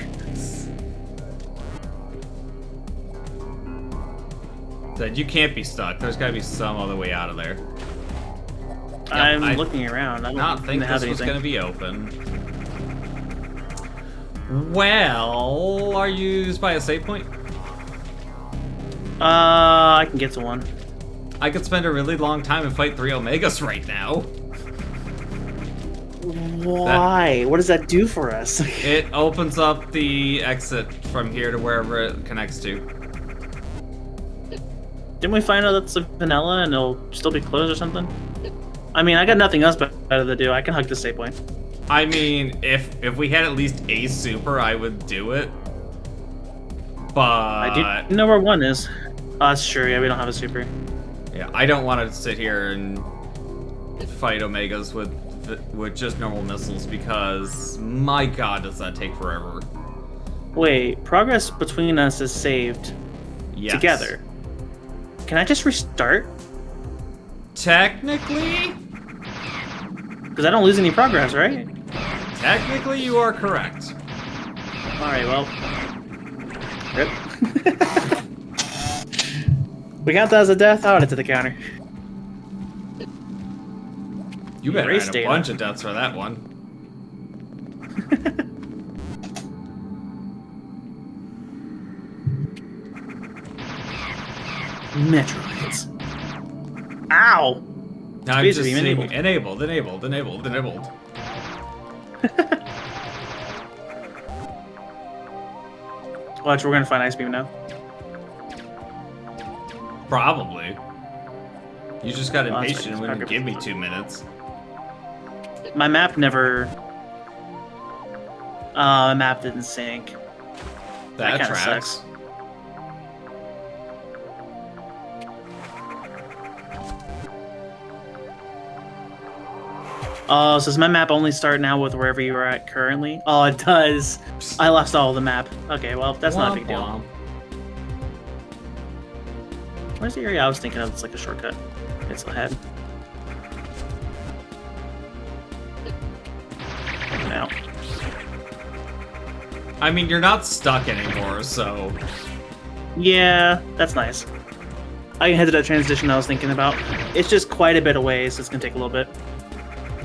Said you can't be stuck. There's gotta be some other way out of there. I'm I looking around. I don't Not think have this was anything. gonna be open. Well, are you used by a save point? I can get to one. I could spend a really long time and fight 3 Omegas right now. Why? What does that do for us? It opens up the exit from here to wherever it connects to. Didn't we find out that's a vanilla and it'll still be closed or something? I mean, I got nothing else better to do. I can hug the save point. I mean, if we had at least a super, I would do it. But I do know where one is. Oh, that's true. Yeah, we don't have a super. yeah, I don't want to sit here and fight Omegas with just normal missiles because my god, does that take forever. Wait, progress between us is saved Yes. together. Can I just restart? Technically, Because I don't lose any progress, right? technically you are correct. Alright, well. Rip. We count that as a death. I'll add it to the counter. You better Erase add a data. bunch of deaths for that one. Metroids. Ow! Now I'm Space just beam seeing enabled. enabled. Watch, we're gonna find Ice Beam now. Probably. You just got Well, that's impatient and fine. wouldn't give me 2 minutes. My map never. My map didn't sync. That kinda tracks. sucks. Oh, so does my map only start now with wherever you are at currently? Oh, it does. I lost all of the map. Okay, well, that's not a big deal. Womp Where's the area I was thinking of? It's like a shortcut. It's ahead. Now. womp. I mean, you're not stuck anymore, so... Yeah, that's nice. I can head to that transition I was thinking about. It's just quite a bit away, so it's gonna take a little bit.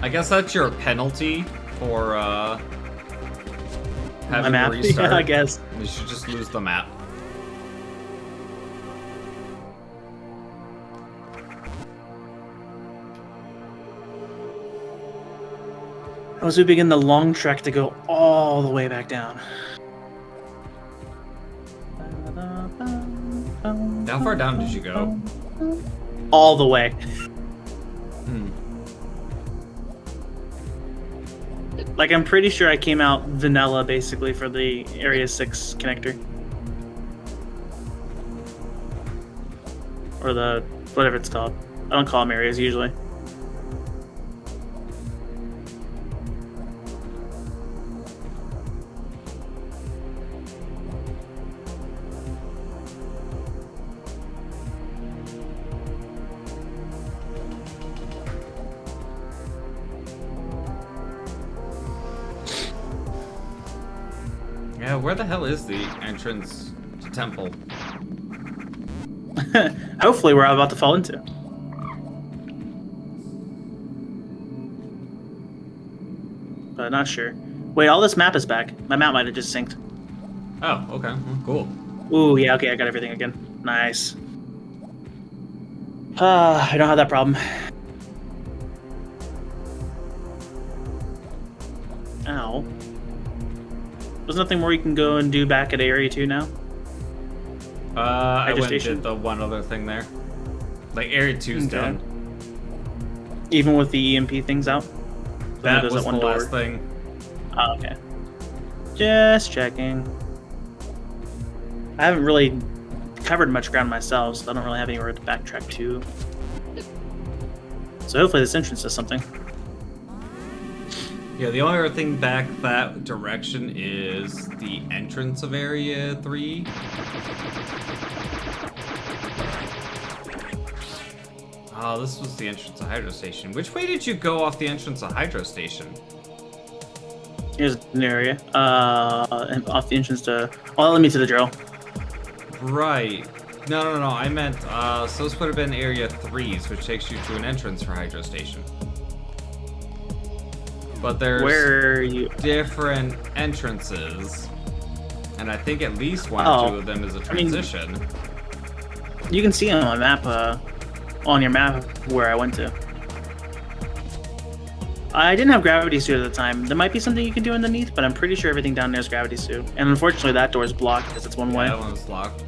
I guess that's your penalty for, My having map? to restart. Yeah, I guess. You should just lose the map. As we begin the long trek to go all the way back down. How far down did you go? All the way. Hmm. Like, I'm pretty sure I came out vanilla, basically, for the Area 6 connector. Or the... whatever it's called. I don't call them areas, usually. Yeah, where the hell is the entrance to temple? Hopefully we're about to fall into. But not sure. Wait, all this map is back. My map might have just synced. Oh, okay. Well, cool. Ooh, yeah, okay, I got everything again. Nice. I don't have that problem. Ow. There's nothing more you can go and do back at Area 2 now? I went and Station? did the one other thing there. Like, Area 2's Okay. done. Even with the EMP things out? That There's was that the one last door. thing. Oh, okay. Just checking. I haven't really covered much ground myself, so I don't really have anywhere to backtrack to. So hopefully this entrance does something. Yeah, the only other thing back that direction is the entrance of Area 3. Oh, this was the entrance of Hydro Station. Which way did you go off the entrance of Hydro Station? Here's an area. And off the entrance to... Oh, let me to the drill. Right. No. I meant, so this would have been Area 3's, which takes you to an entrance for Hydro Station. But there's Where are you? different entrances. And I think at least one Oh. or two of them is a transition. You can see on my map, on your map, where I went to. I didn't have gravity suit at the time. There might be something you can do underneath, but I'm pretty sure everything down there is gravity suit. And unfortunately, that door is blocked because it's one way. That one's locked.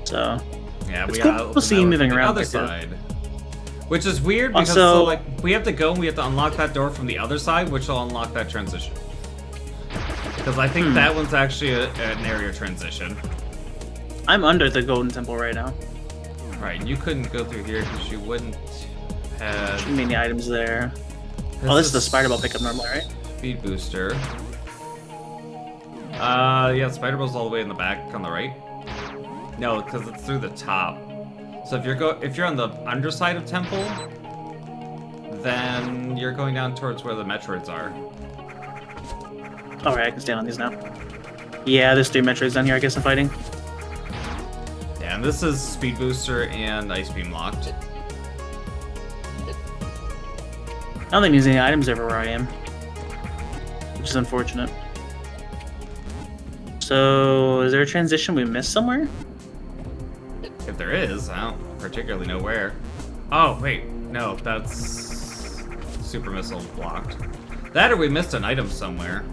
So Yeah, It's we cool gotta to open see that you one moving from the around other like that. side. Which is weird because Also- so, like, we have to go and we have to unlock that door from the other side, which will unlock that transition. Because I think that one's actually an area transition. I'm under the Golden Temple right now. Right, and you couldn't go through here because you wouldn't have... Too many items there. Oh, this is the spider ball pickup normally, right? Speed booster. Yeah, spider ball's all the way in the back on the right. No, because it's through the top. So if you're on the underside of Temple, then you're going down towards where the Metroids are. Alright, I can stand on these now. Yeah, there's 3 Metroids down here, I guess I'm fighting. Yeah, and this is speed booster and ice beam locked. I don't think there's any items over where I am. Which is unfortunate. So, is there a transition we missed somewhere? If there is, I don't particularly know where. Oh, wait, no, that's super missile blocked. That or we missed an item somewhere.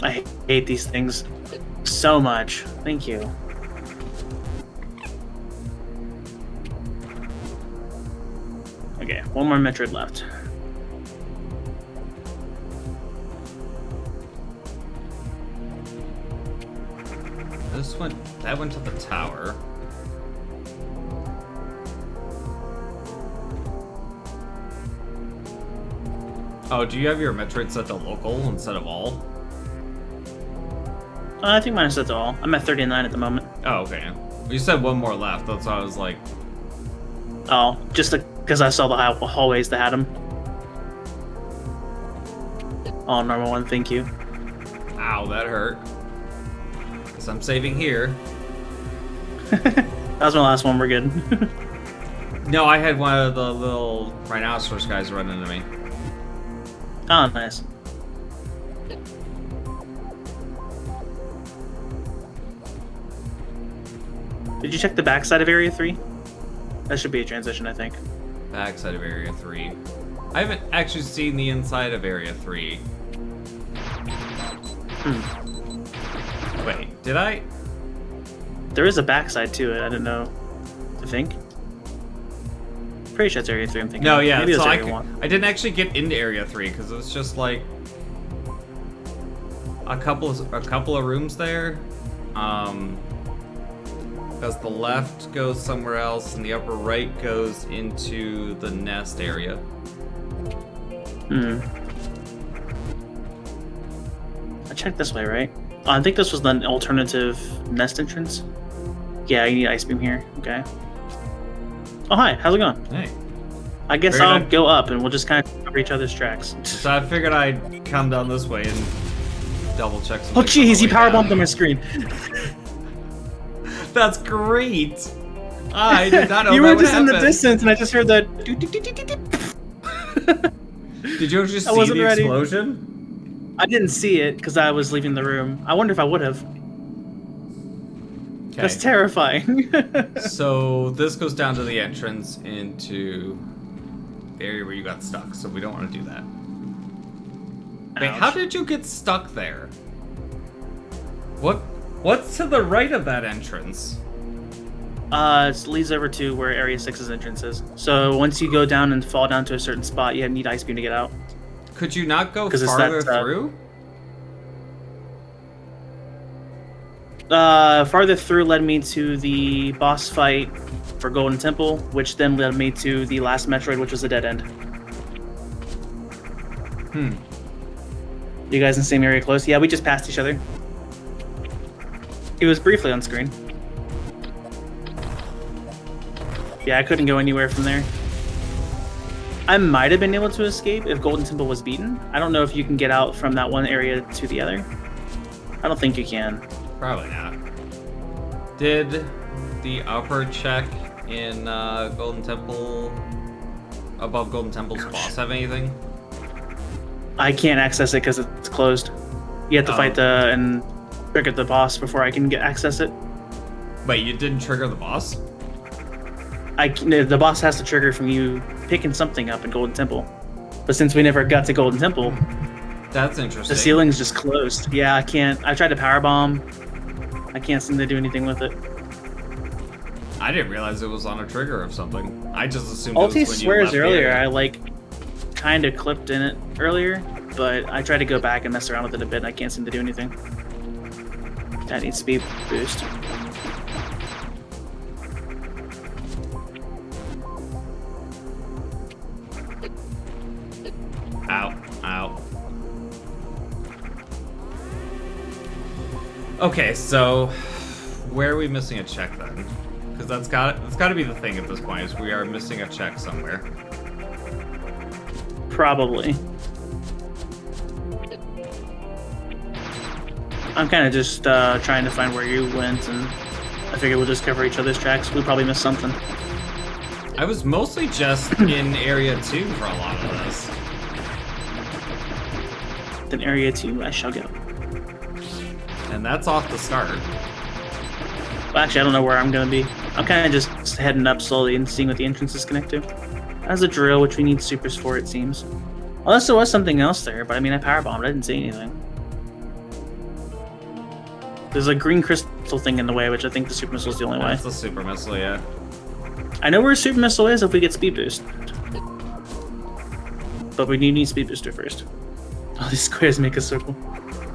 I hate these things so much. Thank you. Okay, one more Metroid left. That went to the tower. Oh, do you have your Metroid set to local instead of all? I think mine is set to all. I'm at 39 at the moment. Oh, okay. You said one more left. That's why I was like... Oh, just because I saw the hallways that had them. Oh, normal one, thank you. Ow, that hurt. Guess I'm saving here. That was my last one, we're good. No, I had one of the little rhinoceros guys run into me. Oh, nice. Did you check the backside of Area 3? That should be a transition, I think. Backside of Area 3. I haven't actually seen the inside of Area 3. Wait, did I? There is a backside to it, I don't know. I think. Pretty sure it's Area 3 I'm thinking. No, yeah, maybe so it's Area 1. I didn't actually get into Area 3 because it was just like a couple of rooms there. Because the left goes somewhere else and the upper right goes into the nest area. I checked this way, right? Oh, I think this was the alternative nest entrance. Yeah, you need ice beam here. Okay. Oh, hi. How's it going? Hey. I guess Figured I'll I'd- go up and we'll just kind of cover each other's tracks. So I figured I'd come down this way and double check some. Oh, jeez, he power bombed on my screen. That's great. I did not know You that were would just in the happen. distance, and I just heard that. Did you just I see wasn't the ready. explosion? I didn't see it because I was leaving the room. I wonder if I would have. That's Okay. terrifying. So this goes down to the entrance into the area where you got stuck. So we don't want to do that. Wait, how Ouch. did you get stuck there? What's to the right of that entrance? It leads over to where Area 6's entrance is. So once you go down and fall down to a certain spot, you need ice beam to get out. Could you not go 'Cause it's farther that, through? Farther through led me to the boss fight for Golden Temple, which then led me to the last Metroid, which was a dead end. You guys in the same area close? Yeah, we just passed each other. He was briefly on screen. Yeah, I couldn't go anywhere from there. I might have been able to escape if Golden Temple was beaten. I don't know if you can get out from that one area to the other. I don't think you can. Probably not. Did the upper check in Golden Temple, above Golden Temple's boss, have anything? I can't access it because it's closed. You have to fight and trigger the boss before I can access it. Wait, you didn't trigger the boss? The boss has to trigger from you picking something up in Golden Temple. But since we never got to Golden Temple, That's interesting. the ceiling's just closed. Yeah, I can't. I tried to power bomb. I can't seem to do anything with it. I didn't realize it was on a trigger of something. I just assumed it was Ulti when you swears left the earlier, area. I kind of clipped in it earlier, but I tried to go back and mess around with it a bit and I can't seem to do anything. That needs speed boost. Ow, ow. Okay, so where are we missing a check then? Because that's got to be the thing at this point, is we are missing a check somewhere. Probably. I'm kind of just trying to find where you went, and I figure we'll just cover each other's tracks. We probably missed something. I was mostly just in Area 2 for a lot of this. Then Area 2, I shall go. And that's off the start. Well, actually, I don't know where I'm going to be. I'm kind of just heading up slowly and seeing what the entrances connect to. As a drill, which we need supers for, it seems. Unless there was something else there, but I mean, I powerbombed. I didn't see anything. There's a green crystal thing in the way, which I think the super missile is the only way. That's the super missile, yeah. I know where a super missile is if we get speed boost. But we need speed booster first. All these squares make a circle.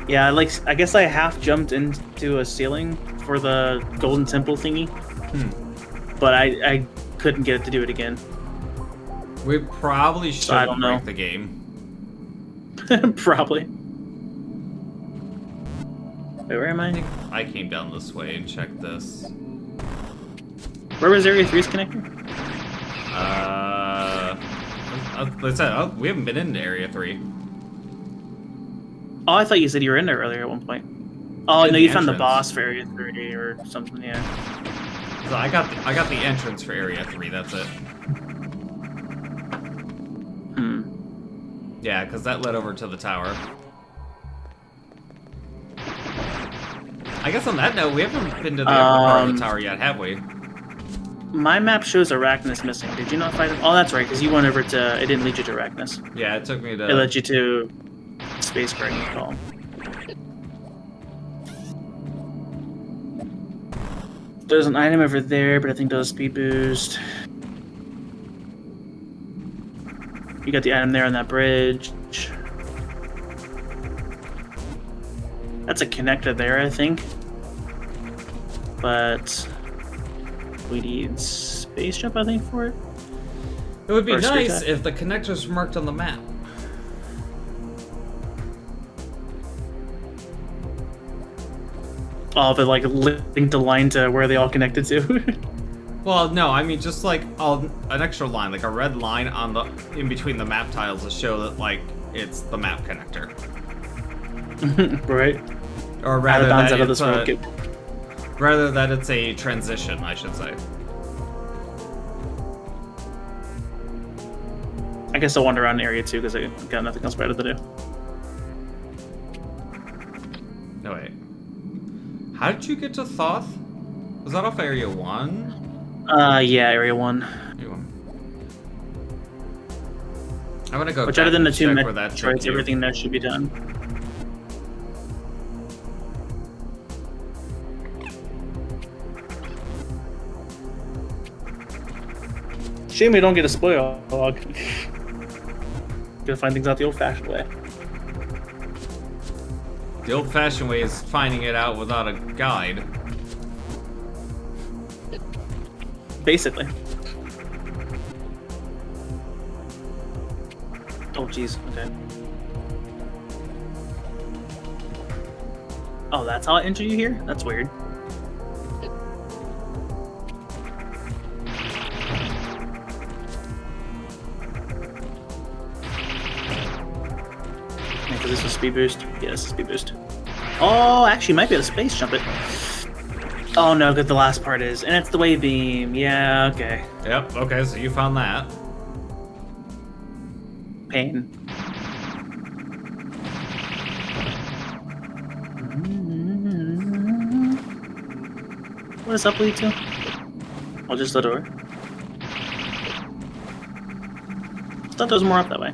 Yeah, I guess I half jumped into a ceiling for the golden temple thingy. But I couldn't get it to do it again. We probably should I don't know. break the game. Probably. Wait, where am I I? think I came down this way and checked this. Where was Area 3's connector? Let's say, we haven't been into Area 3. Oh, I thought you said you were in there earlier at one point. Oh, no, you found the entrance. boss for Area 3 or something, yeah. So I got the entrance for Area 3, that's it. Yeah, because that led over to the tower. I guess on that note, we haven't been to the upper part of the tower yet, have we? My map shows Arachnus missing. Did you not fight him? Oh, that's right, because you went over to... It didn't lead you to Arachnus. Yeah, it took me to... It led you to Space Guardian Call. There's an item over there, but I think does speed boost. You got the item there on that bridge. That's a connector there, I think. But we need space jump, I think, for it. It would be Or speed nice tap. if the connectors were marked on the map. Oh, but like linked a line to where they all connected to. Well, no, I mean just like an extra line, like a red line on the in between the map tiles to show that like it's the map connector, Right. or rather Out that of it's this world. rather that it's a transition, I should say. I guess I'll wander around area 2 because I got nothing else better to do. No wait, how did you get to Thoth? Was that off Area 1? Yeah, area 1. I'm gonna go. Which back other than the and two check where that took Metroids, you. everything there should be done. Shame we don't get a spoiler log. Gotta find things out the old-fashioned way. The old-fashioned way is finding it out without a guide. Basically. Oh, jeez. Okay. Oh, that's how I enter you here? That's weird. Yeah, because this was speed boost. Yeah, this is speed boost. Oh, actually, might be able to space jump it. Oh no, because the last part is, and it's the wave beam. Yeah, okay. Yep. Okay, so you found that. Pain. What does up lead to? Oh, just the door. I thought there was more up that way.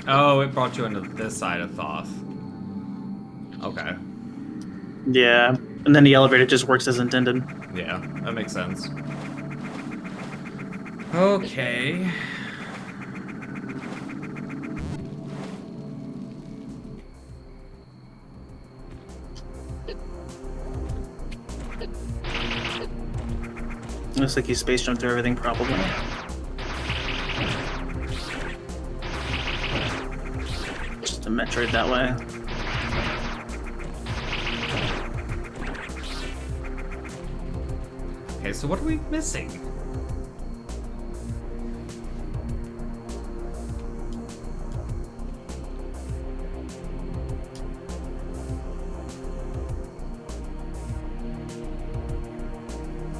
Oh, it brought you into this side of Thoth. Okay. Yeah, and then the elevator just works as intended. Yeah, that makes sense. Okay. Looks like he space jumped through everything, probably. Just a Metroid that way. Okay, so what are we missing?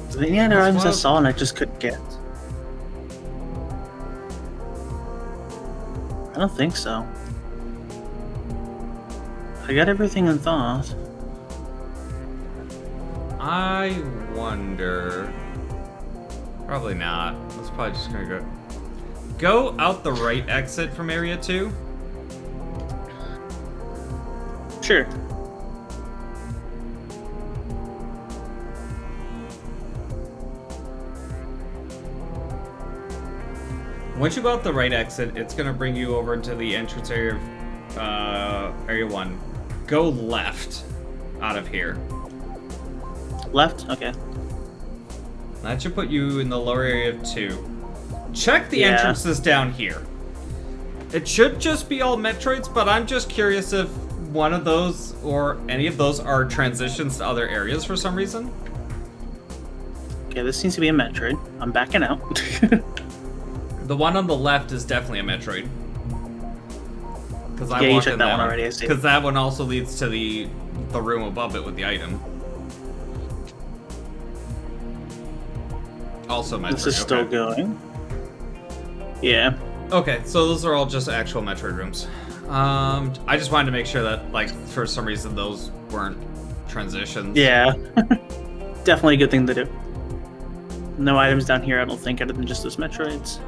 Is there any other That's items I wild. saw and I just couldn't get? I don't think so. I got everything in Thoth. I wonder. Probably not. That's probably just gonna go out the right exit from Area 2. Sure. Once you go out the right exit, it's gonna bring you over into the entrance area of Area 1. Go left out of here. Left? Okay. That should put you in the lower area of 2. Check the entrances down here. It should just be all Metroids, but I'm just curious if one of those or any of those are transitions to other areas for some reason. Okay, this seems to be a Metroid. I'm backing out. The one on the left is definitely a Metroid. Because you checked that one already, I see. Because that one also leads to the room above it with the item. Also Metroid. This is still going. Yeah. Okay, so those are all just actual Metroid rooms. I just wanted to make sure that, like, for some reason those weren't transitions. Yeah. Definitely a good thing to do. No items down here, I don't think, other than just those Metroids.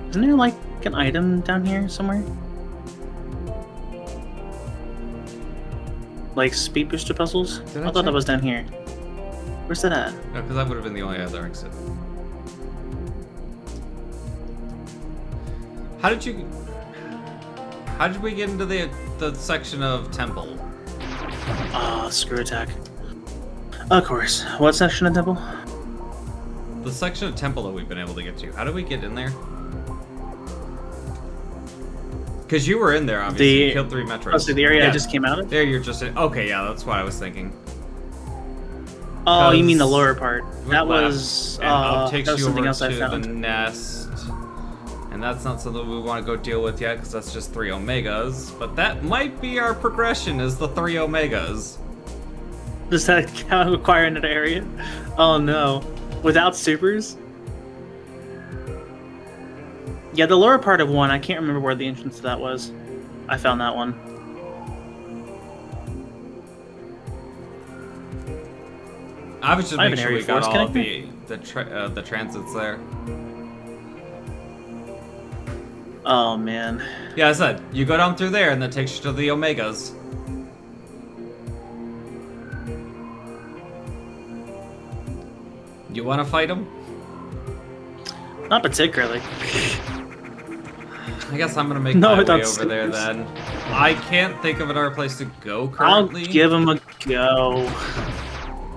Isn't there, like, an item down here somewhere? Like, speed booster puzzles? I thought that was down here. Where's that at? No, because that would have been the only other exit. How did we get into the section of temple? Ah, screw attack. Of course. What section of temple? The section of temple that we've been able to get to. How did we get in there? Because you were in there, obviously. You killed 3 Metroids. Oh, so the area I just came out of? There, you're just in. Okay, yeah, that's what I was thinking. Oh, you mean the lower part? That was takes you something over else I to found. the nest, and that's not something we want to go deal with yet because that's just 3 Omegas. But that might be our progression: is the 3 Omegas. Does that require another area? Oh no, without supers? Yeah, the lower part of 1. I can't remember where the entrance to that was. I found that one. I was just making sure we got all the transits there. Oh man. Yeah, I said you go down through there, and that takes you to the Omegas. You want to fight them? Not particularly. I guess I'm gonna make my way over there then. I can't think of another place to go currently. I'll give him a go.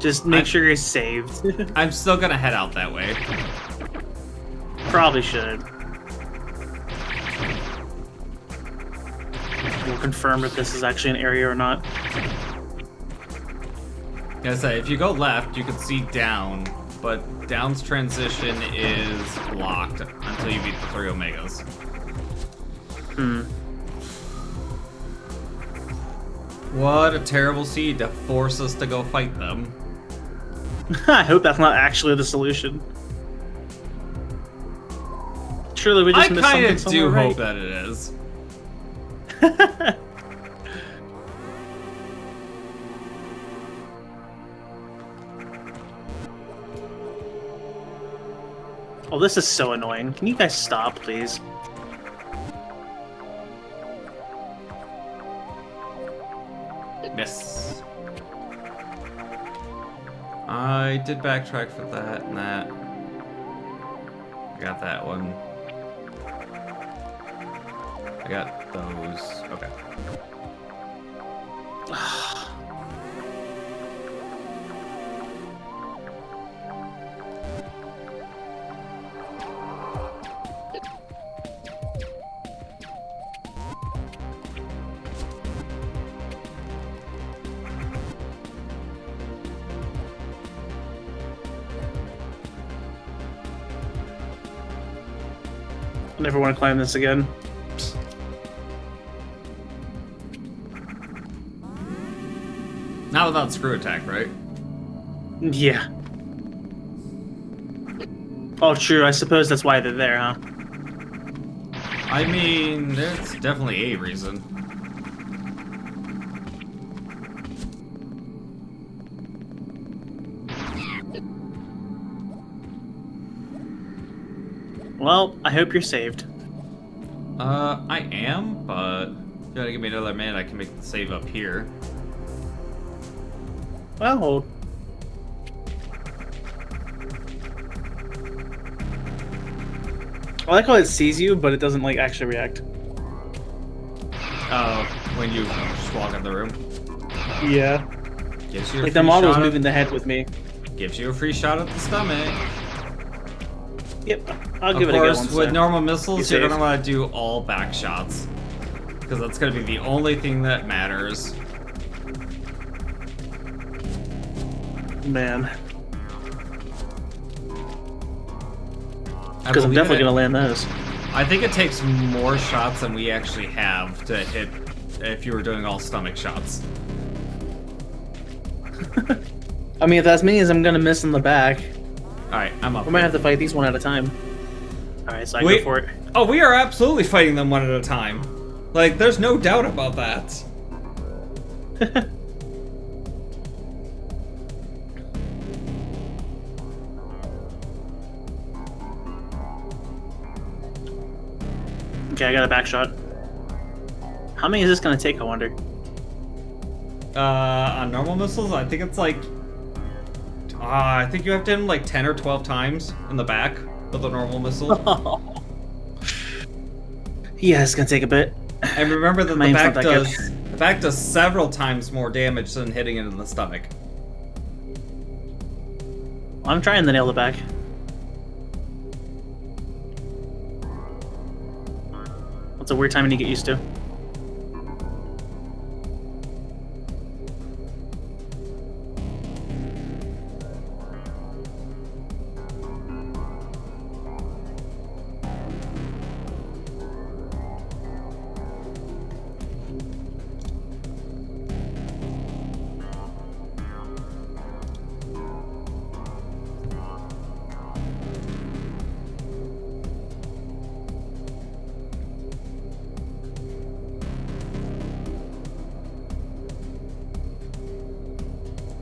Just make sure you're saved. I'm still gonna head out that way. Probably should. We'll confirm if this is actually an area or not. Like I say, if you go left, you can see down, but down's transition is blocked until you beat the 3 Omegas. What a terrible seed to force us to go fight them. I hope that's not actually the solution. Surely we just missed something. I kind of do right. hope that it is. Oh, this is so annoying. Can you guys stop, please? Miss. I did backtrack for that and that. I got that one. I got those. Okay. I never want to climb this again. Not without screw attack, right? Yeah. Oh, true. I suppose that's why they're there, huh? I mean, there's definitely a reason. Well, I hope you're saved. I am, but if you gotta give me another minute, I can make the save up here. Well, I like how it sees you, but it doesn't like actually react. Oh, when you just walk in the room. Yeah. Gives you a Like free the model's shot moving the head with me. Gives you a free shot at the stomach. Yep, I'll give it a go. Of course, with normal missiles, you're safe. gonna want to do all back shots. Because that's gonna be the only thing that matters. Man. Because I'm definitely gonna land those. I think it takes more shots than we actually have to hit if you were doing all stomach shots. I mean, if that's me, I'm gonna miss in the back. Alright, I'm up. We might have to fight these one at a time. Alright, so I go for it. Oh, we are absolutely fighting them one at a time. Like, there's no doubt about that. Okay, I got a back shot. How many is this gonna take, I wonder? On normal missiles, I think it's like... I think you have to hit them like 10 or 12 times in the back with the normal missile. Yeah, it's gonna take a bit. And remember that the back does several times more damage than hitting it in the stomach. I'm trying to nail the back. What's a weird timing to get used to?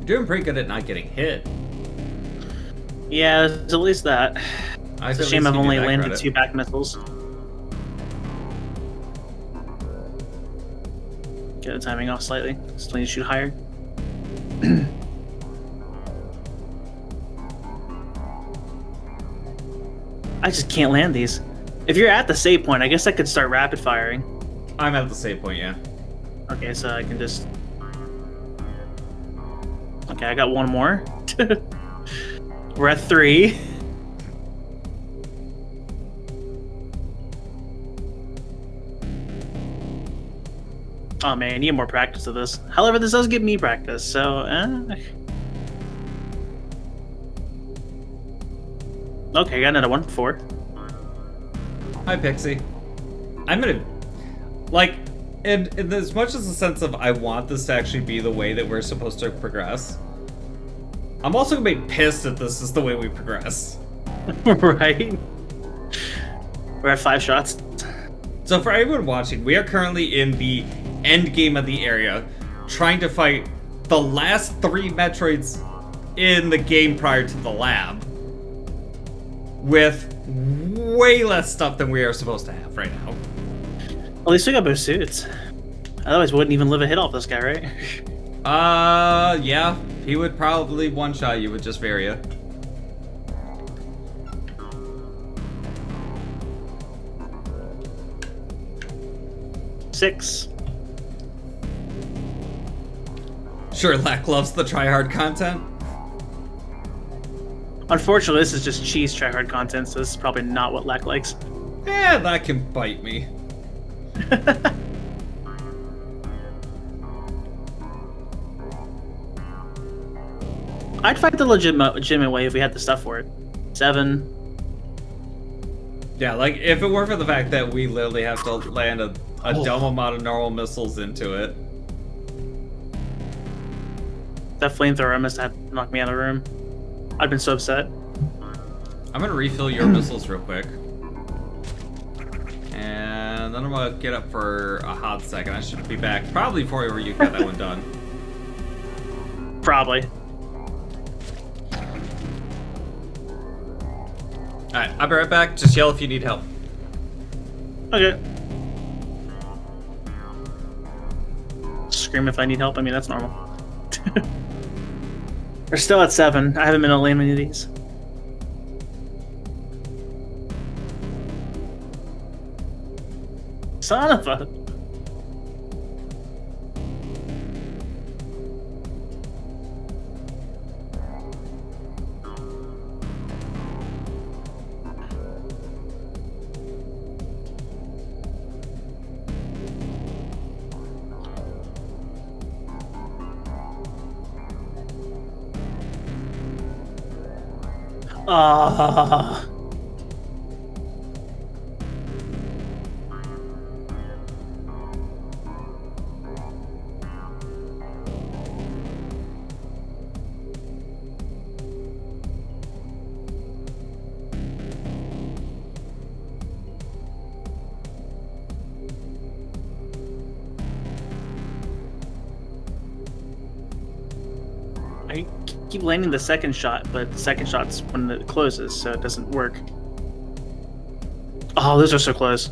You're doing pretty good at not getting hit. Yeah, it's at least that. It's a shame I've only landed 2 back missiles. Get the timing off slightly. Still need to shoot higher. I just can't land these. If you're at the save point, I guess I could start rapid firing. I'm at the save point, yeah. Okay, so I can just... Okay, I got one more. We're at 3. Oh man, I need more practice of this. However, this does give me practice, so... Okay, got another one. 4. Hi, Pixie. I'm gonna... Like, in as much as the sense of I want this to actually be the way that we're supposed to progress, I'm also gonna be pissed if this is the way we progress. Right? We're at 5 shots. So for everyone watching, we are currently in the end game of the area, trying to fight the last 3 Metroids in the game prior to the lab, with way less stuff than we are supposed to have right now. At least we got both suits. Otherwise, we wouldn't even live a hit off this guy, right? Yeah. He would probably one-shot you with just Varia. Six. Sure, Lack loves the tryhard content. Unfortunately, this is just cheese tryhard content, so this is probably not what Lack likes. Yeah, that can bite me. I'd fight the legitimate way if we had the stuff for it. 7. Yeah, like, if it weren't for the fact that we literally have to land a dumb amount of normal missiles into it. That flamethrower must have knocked me out of the room. I'd been so upset. I'm gonna refill your missiles real quick. And then I'm gonna get up for a hot second. I should be back probably before you got that one done. Probably. Alright, I'll be right back. Just yell if you need help. Okay. Scream if I need help. I mean, that's normal. We're still at 7. I haven't been able to land many of these. Son of a... Ah. I keep landing the second shot, but the second shot's when it closes, so it doesn't work. Oh, those are so close.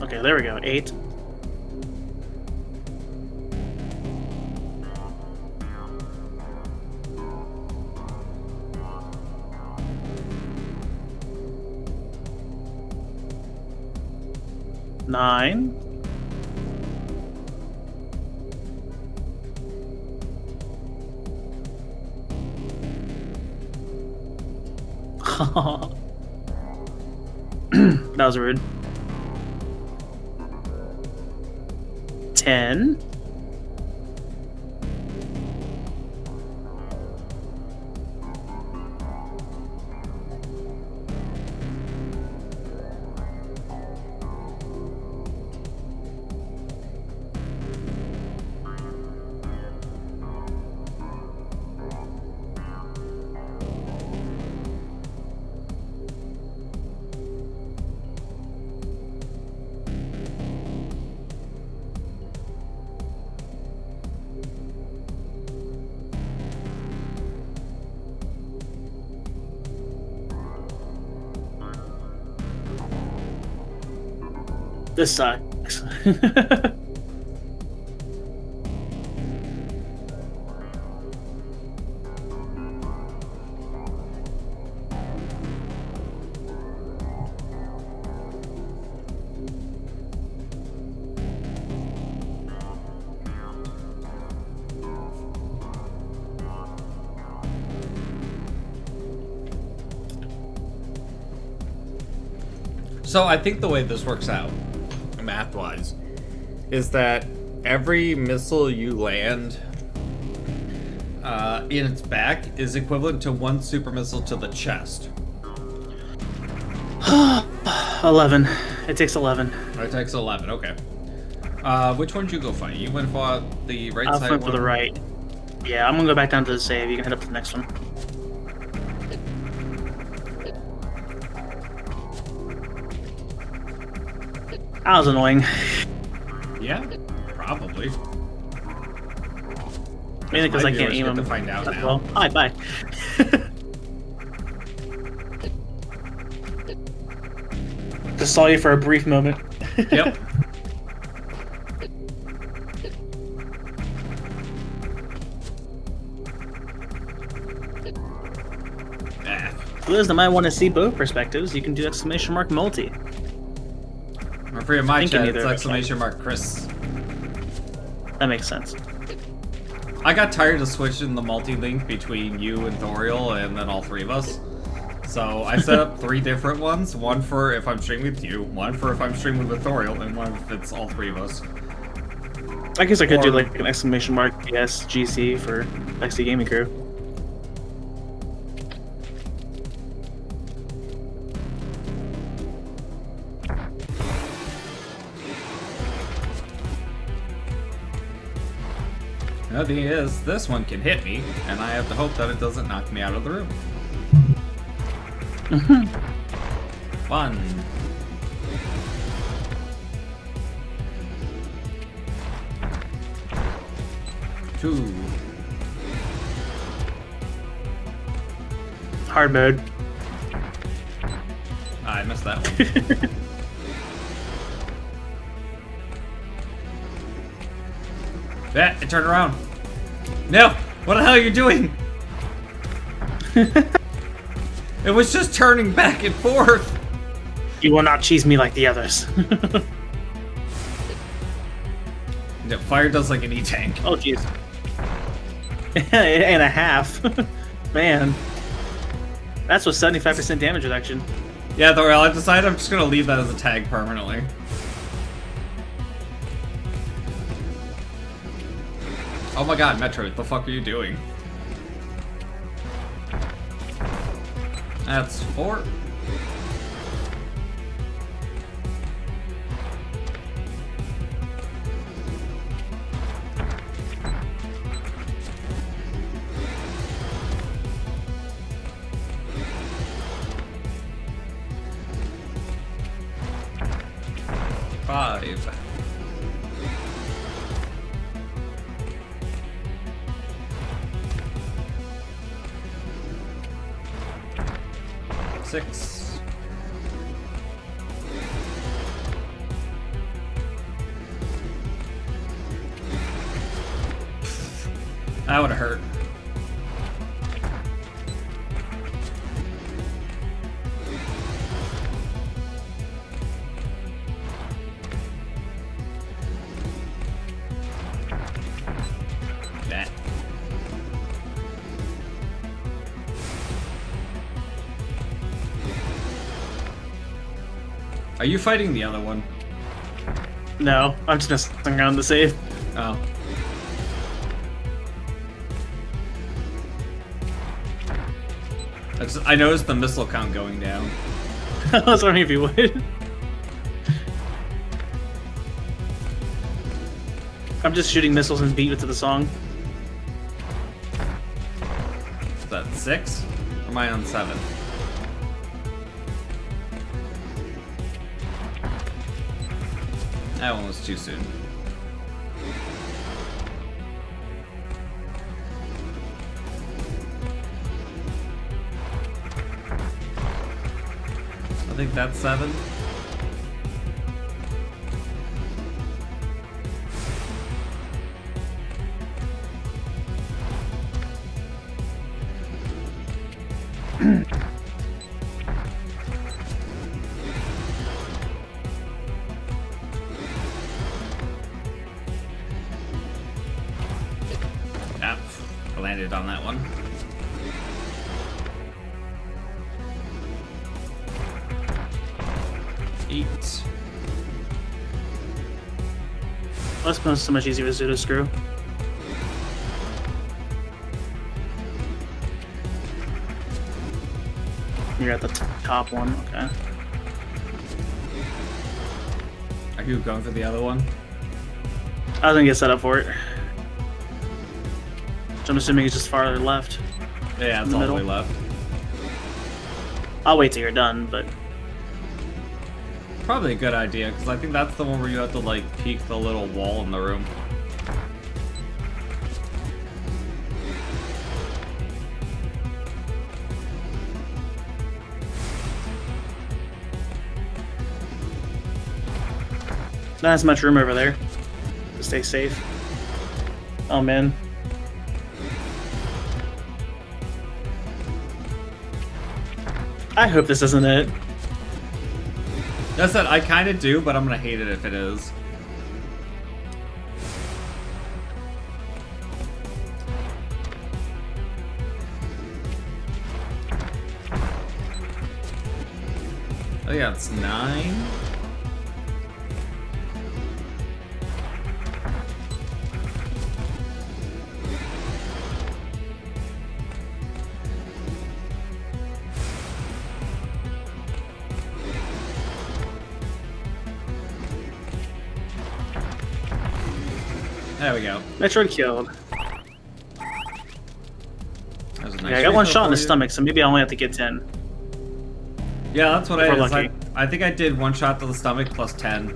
Okay, there we go. 8. Nine. That was rude. 10. This sucks. So I think the way this works out, math-wise, is that every missile you land in its back is equivalent to 1 super missile to the chest. 11. It takes 11. It takes 11, okay. Which one did you go fight? You went for the right I'll side flip one? for the right. Yeah, I'm gonna go back down to the save. You can head up to the next one. That was annoying. Yeah, probably. Mainly because I can't aim get him. to find out now. Well, hi, bye. Just saw you for a brief moment. Yep. For those that might want to see both perspectives, you can do exclamation mark multi. Or for my Thinking chat, either it's of us. exclamation mark Chris. That makes sense. I got tired of switching the multi-link between you and Thoriel and then all 3 of us. So I set up 3 different ones. One for if I'm streaming with you, one for if I'm streaming with Thoriel, and one if it's all 3 of us. I guess I could do like an exclamation mark yes GC for XD Gaming Crew. The thing is, this one can hit me, and I have to hope that it doesn't knock me out of the room. Fun. Two. Hard mode. I missed that one. It turned around. No! What the hell are you doing? It was just turning back and forth. You will not cheese me like the others. Yeah, fire does like an E-tank. Oh, jeez. And a half. Man. That's with 75% damage reduction. Yeah, though I decided I'm just gonna leave that as a tag permanently. Oh my god, Metroid, what the fuck are you doing? That's 4. Five. Six. That would have hurt. That. Are you fighting the other one? No, I'm just messing around to save. Oh. I noticed the missile count going down. I was wondering if you would. I'm just shooting missiles and beat it to the song. Is that 6? Or am I on 7? That one was too soon. I think that's 7. Yeah, I landed on that one. Eight. This one's so much easier to pseudo screw. You're at the top one, okay. Are you going for the other one? I was gonna get set up for it. So I'm assuming it's just farther left. Yeah, it's the all the middle. way left. I'll wait till you're done, but Probably a good idea, because I think that's the one where you have to, like, peek the little wall in the room. not as much room over there. To stay safe. Oh man. I hope this isn't it. That's it, I kind of do, but I'm gonna hate it if it is. Oh yeah, it's 9. There we go. Metroid killed. That was a nice Yeah, I got one refill shot in for the you. stomach, so maybe I only have to get 10. Yeah, that's what If I we're is. lucky. I think I did 1 shot to the stomach plus 10.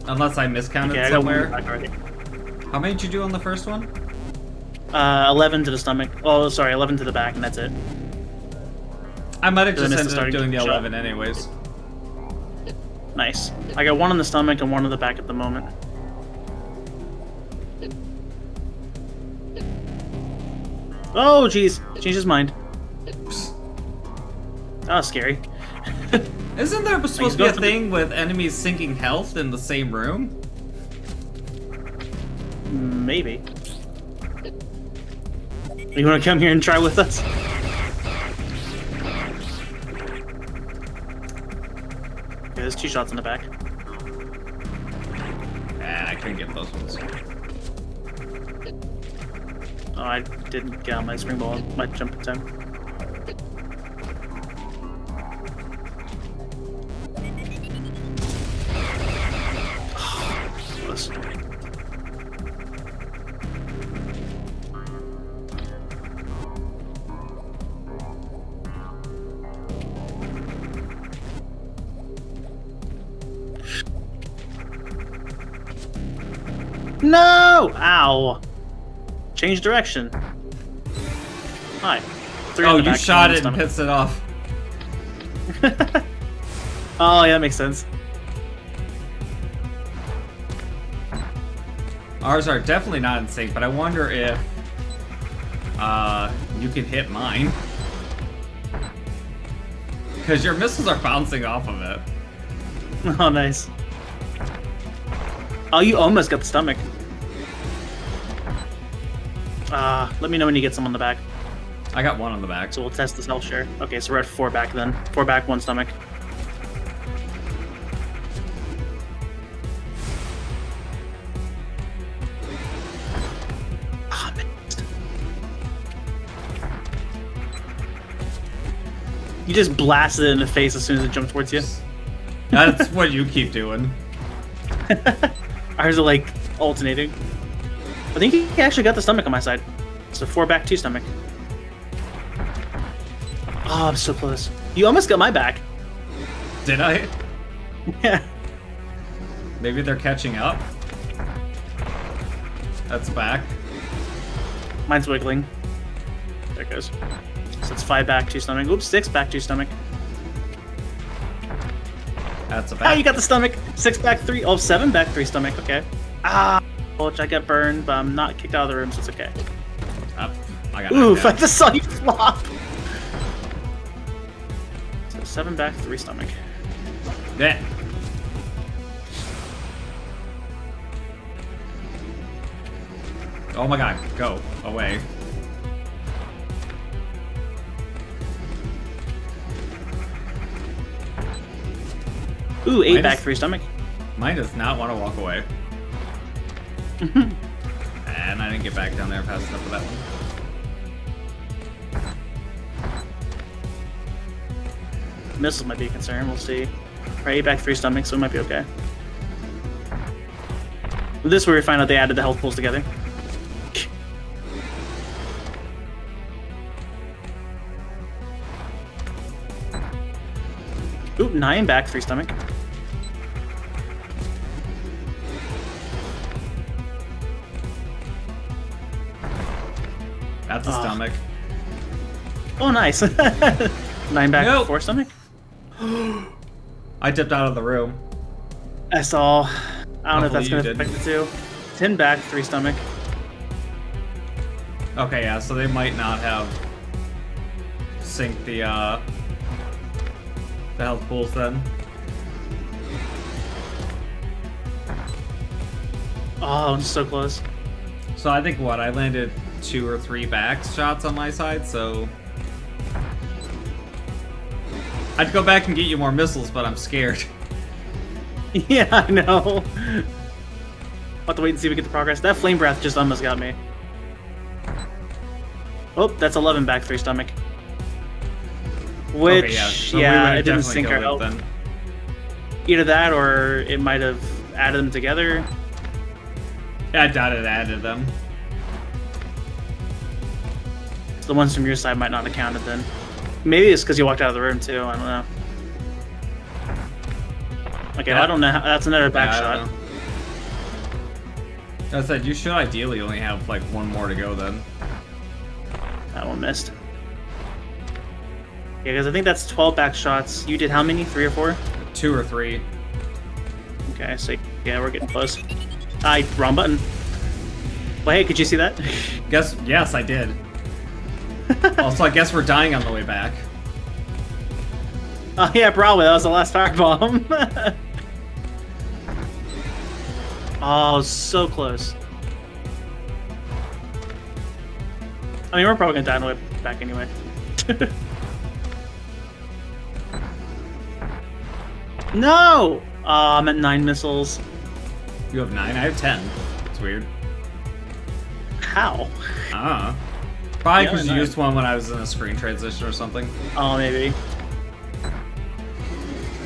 Unless I miscounted Okay, I got one somewhere. back already. How many did you do on the first one? 11 to the stomach. Oh, sorry, 11 to the back, and that's it. I might have Did I just miss the ended up starting doing the shot? 11 anyways. Nice. I got one in the stomach and one in the back at the moment. Oh, jeez. Changed his mind. That was scary. Isn't there supposed to be a thing with enemies sinking health in the same room? Maybe. You want to come here and try with us? Okay, there's 2 shots in the back. I couldn't get those ones. Oh, I didn't get on my spring ball. My jump time. Close. No! Ow! Change direction. Hi. 3 Oh, on the you back, shot 1 it and stomach. pissed it off. Oh, yeah, that makes sense. Ours are definitely not in sync, but I wonder if you can hit mine. Because your missiles are bouncing off of it. Oh, nice. Oh, you almost got the stomach. Let me know when you get some on the back. I got 1 on the back. So we'll test this health share. Okay, so we're at 4 back then. 4 back, 1 stomach. Ah, missed. You just blasted it in the face as soon as it jumped towards you. That's what you keep doing. Ours are like alternating. I think he actually got the stomach on my side. So 4 back, 2 stomach. Oh, I'm so close. You almost got my back. Did I? Yeah. Maybe they're catching up. That's back. Mine's wiggling. There it goes. So it's 5 back, 2 stomach. Oops, 6 back, 2 stomach. That's a Ah, back. you got the stomach. 6 back, 3. Oh, 7 back, 3 stomach. Okay. Ah, which I got burned, but I'm not kicked out of the room, so it's okay. Up. I got Oof, knocked I down. just saw you flop. So 7 back, 3 stomach. Yeah. Oh my god, go away. Ooh, 8 Mine back, is- 3 stomach. Mine does not want to walk away. And I didn't get back down there fast enough for that one. Missiles might be a concern. We'll see. Right, 8 back, 3 stomach, so it might be okay. With this, where we find out they added the health pools together. Oop, 9 back, 3 stomach. That's a Ah. stomach. Oh, nice. 9 back, Nope. 4 stomach. I dipped out of the room. I saw. I don't know if that's Hopefully going to you affect it too. 10 back, 3 stomach. Okay, yeah, so they might not have synced the health pools then. Oh, I'm so close. So I think what, I landed 2 or 3 back shots on my side, so I'd go back and get you more missiles, but I'm scared. Yeah, I know. I'll have to wait and see if we get the progress. That flame breath just almost got me. Oh, that's 11 back, 3 stomach. Which, Okay, yeah, so yeah, we it would've didn't definitely sync our killed health. it then. Either that, or it might have added them together. Yeah, I doubt it added them. The ones from your side might not have counted then. Maybe it's because you walked out of the room too. I don't know. Okay, Yeah. I don't know. That's another back Yeah, I shot. don't know. I said, you should ideally only have like 1 more to go then. That one missed. Yeah, because I think that's 12 back shots. You did how many? 3 or 4? 2 or 3. Okay, so yeah, we're getting close. Wrong button. Well, hey, could you see that? Yes, I did. Also, I guess we're dying on the way back. Oh yeah, probably. That was the last firebomb. Oh, so close. I mean, we're probably gonna die on the way back anyway. No! I'm at 9 missiles. You have 9, I have 10. It's weird. How? Probably Yeah, because you 9. used one when I was in a screen transition or something. Oh, maybe.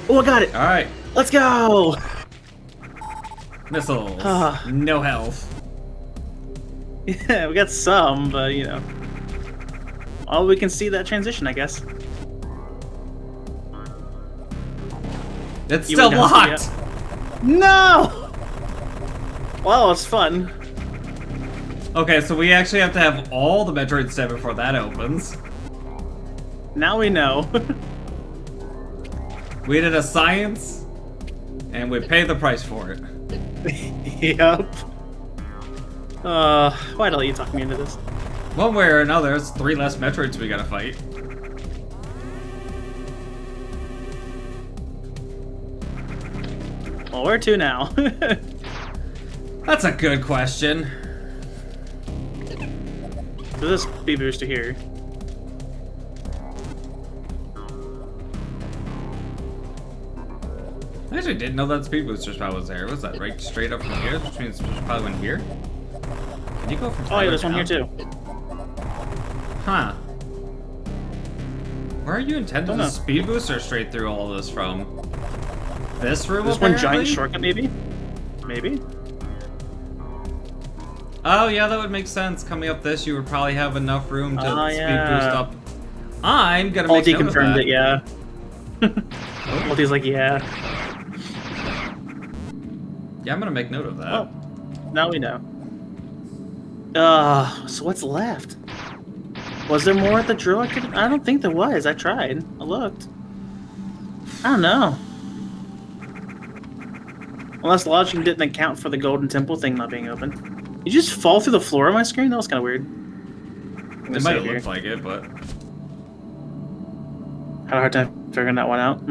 Oh, I got it! Alright. Let's go! Missiles. No health. Yeah, we got some, but you know. Oh, we can see that transition, I guess. It's You still would know, locked! yeah. No! Well, it's fun. Okay, so we actually have to have all the Metroid 7 before that opens. Now we know. We did a science, and we pay the price for it. Yep. Why'd I let you talk me into this? One way or another, it's 3 less Metroids we gotta fight. Well, where to now? That's a good question. There's a speed booster here. I actually didn't know that speed booster spot was there. Was that right straight up from here? Which means we probably went here? Can you go from Oh yeah, there's one here too. Huh. Where are you intending Don't the know. speed booster straight through all of this from? This room, There's one apparently? giant shortcut, maybe? Maybe? Oh yeah, that would make sense. Coming up this, you would probably have enough room to Oh, speed yeah. boost up. I'm gonna make Ulti note of confirmed that. it, yeah. Ulti's like, yeah. Yeah, I'm gonna make note of that. Well, now we know. So what's left? Was there more at the drill? I don't think there was. I tried. I looked. I don't know. Unless logic didn't account for the golden temple thing not being open. You just fall through the floor on my screen? That was kind of weird. It might have looked like it, but... Had a hard time figuring that one out.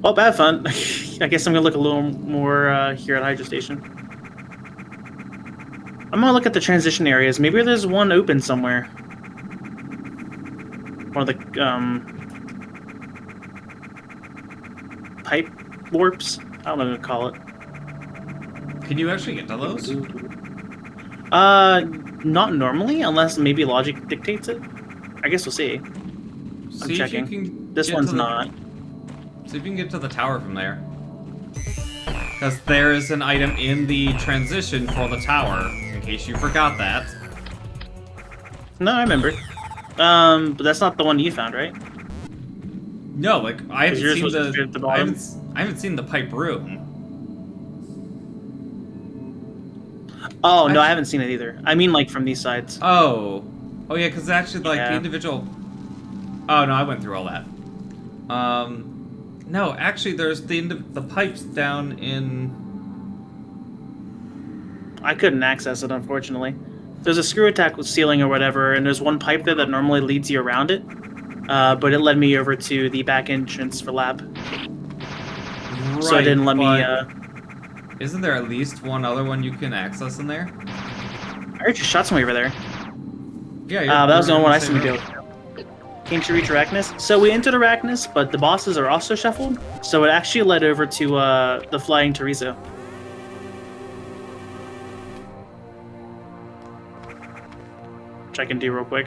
Well, bad fun. I guess I'm gonna look a little more here at Hydro Station. I'm gonna look at the transition areas. Maybe there's one open somewhere. One of the pipe warps. I don't know what to call it. Can you actually get to those? Not normally, unless maybe logic dictates it. I guess we'll see. See checking. if you can This get one's to the- not. See if you can get to the tower from there. Because there is an item in the transition for the tower, in case you forgot that. No, I remember. But that's not the one you found, right? No, like I haven't yours seen was straight at the I bottom? haven't seen the pipe room. Oh, no, I haven't seen it either. I mean, like, from these sides. Oh yeah, because actually like the Yeah. individual. Oh no, I went through all that. No, actually, there's the pipes down in. I couldn't access it, unfortunately. There's a screw attack with ceiling or whatever, and there's one pipe there that normally leads you around it. But it led me over to the back entrance for lab. So it didn't let me, but Isn't there at least one other one you can access in there? I heard you shot somebody over there. Yeah, That was the only one I seen seen me do. Can't you reach Arachnus? So we entered Arachnus, but the bosses are also shuffled. So it actually led over to the Flying Teresa. Which I can do real quick.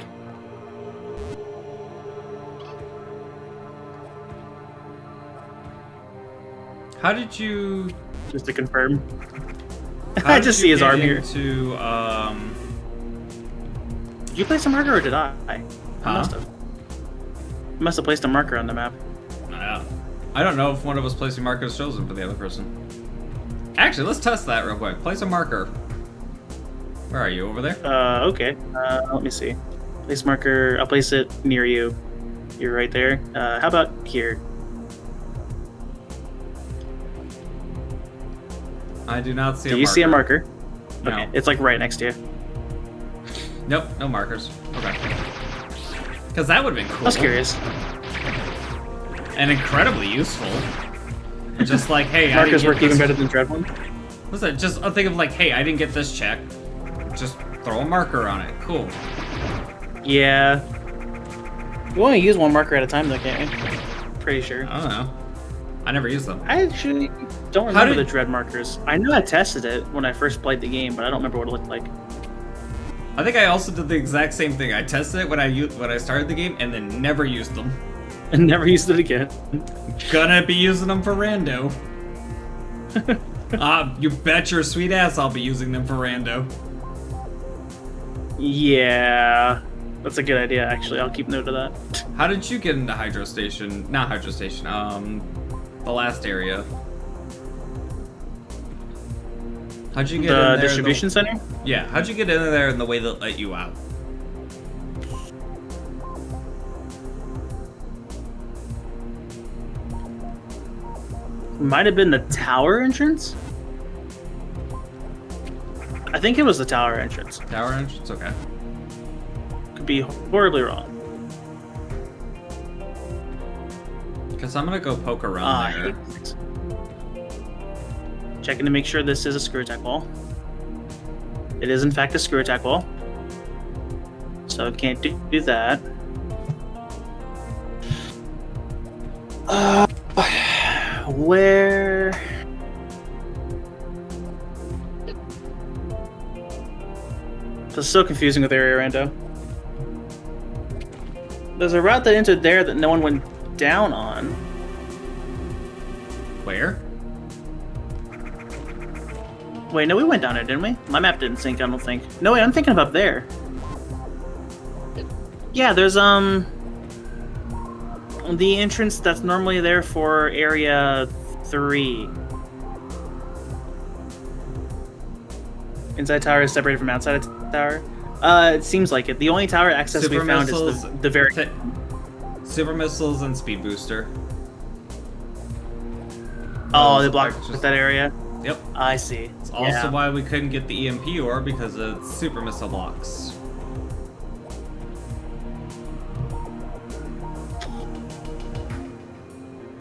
How did you? Just to confirm. How I did just you see his get arm here. into, Did you place a marker or did I? I Huh? must have. Must have placed a marker on the map. I don't know if one of us placing markers shows it for the other person. Actually, let's test that real quick. Place a marker. Where are you? Over there? Okay. Let me see. Place marker. I'll place it near you. You're right there. How about here? I do not see Do a you marker. see a marker? No. Okay. It's like right next to you. Nope, no markers. Okay. Because that would have been cool. I was curious. And incredibly useful. Just like, hey, Markers I work didn't even get better than Dread one. What's that? Just a thing of like, hey, I didn't get this check. Just throw a marker on it. Cool. Yeah. You only use one marker at a time, though, can't you? Pretty sure. I don't know. I never used them. I actually don't remember the Dread markers. I know I tested it when I first played the game, but I don't remember what it looked like. I think I also did the exact same thing. I tested it when I started the game and then never used them. And never used it again. Gonna be using them for rando. You bet your sweet ass I'll be using them for rando. Yeah. That's a good idea, actually. I'll keep note of that. How did you get into Hydro Station? Not Hydro Station, the last area. How'd you get in there? The distribution center? Yeah, how'd you get in there in the way that let you out? Might have been the tower entrance? I think it was the tower entrance. Tower entrance? Okay. Could be horribly wrong. Because I'm gonna go poke around there. Checking to make sure this is a screw attack wall. It is in fact a screw attack wall. So can't do that. Where? This is so confusing with area rando. There's a route that entered there that no one went down on. Where? Wait, no, we went down there, didn't we? My map didn't sync, I don't think. No, wait, I'm thinking of up there. Yeah, there's, the entrance that's normally there for Area 3. Inside tower is separated from outside tower. It seems like it. The only tower access Super we found missiles, is the very... Super missiles and speed booster. Oh, they blocked that area? Yep. I see. It's also why we couldn't get the EMP ore, because it's super missile blocks.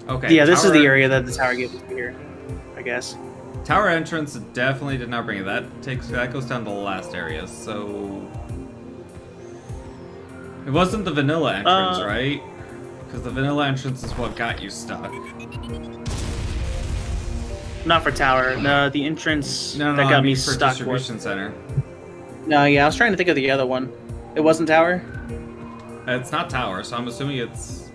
Okay. Yeah, this is the area that the tower gave us here, I guess. Tower entrance definitely did not bring it. That goes down to the last area, so it wasn't the vanilla entrance, right? Because the vanilla entrance is what got you stuck. Not for tower. No, the entrance that got me for stuck distribution center. No, yeah, I was trying to think of the other one. It wasn't tower? It's not tower, so I'm assuming it's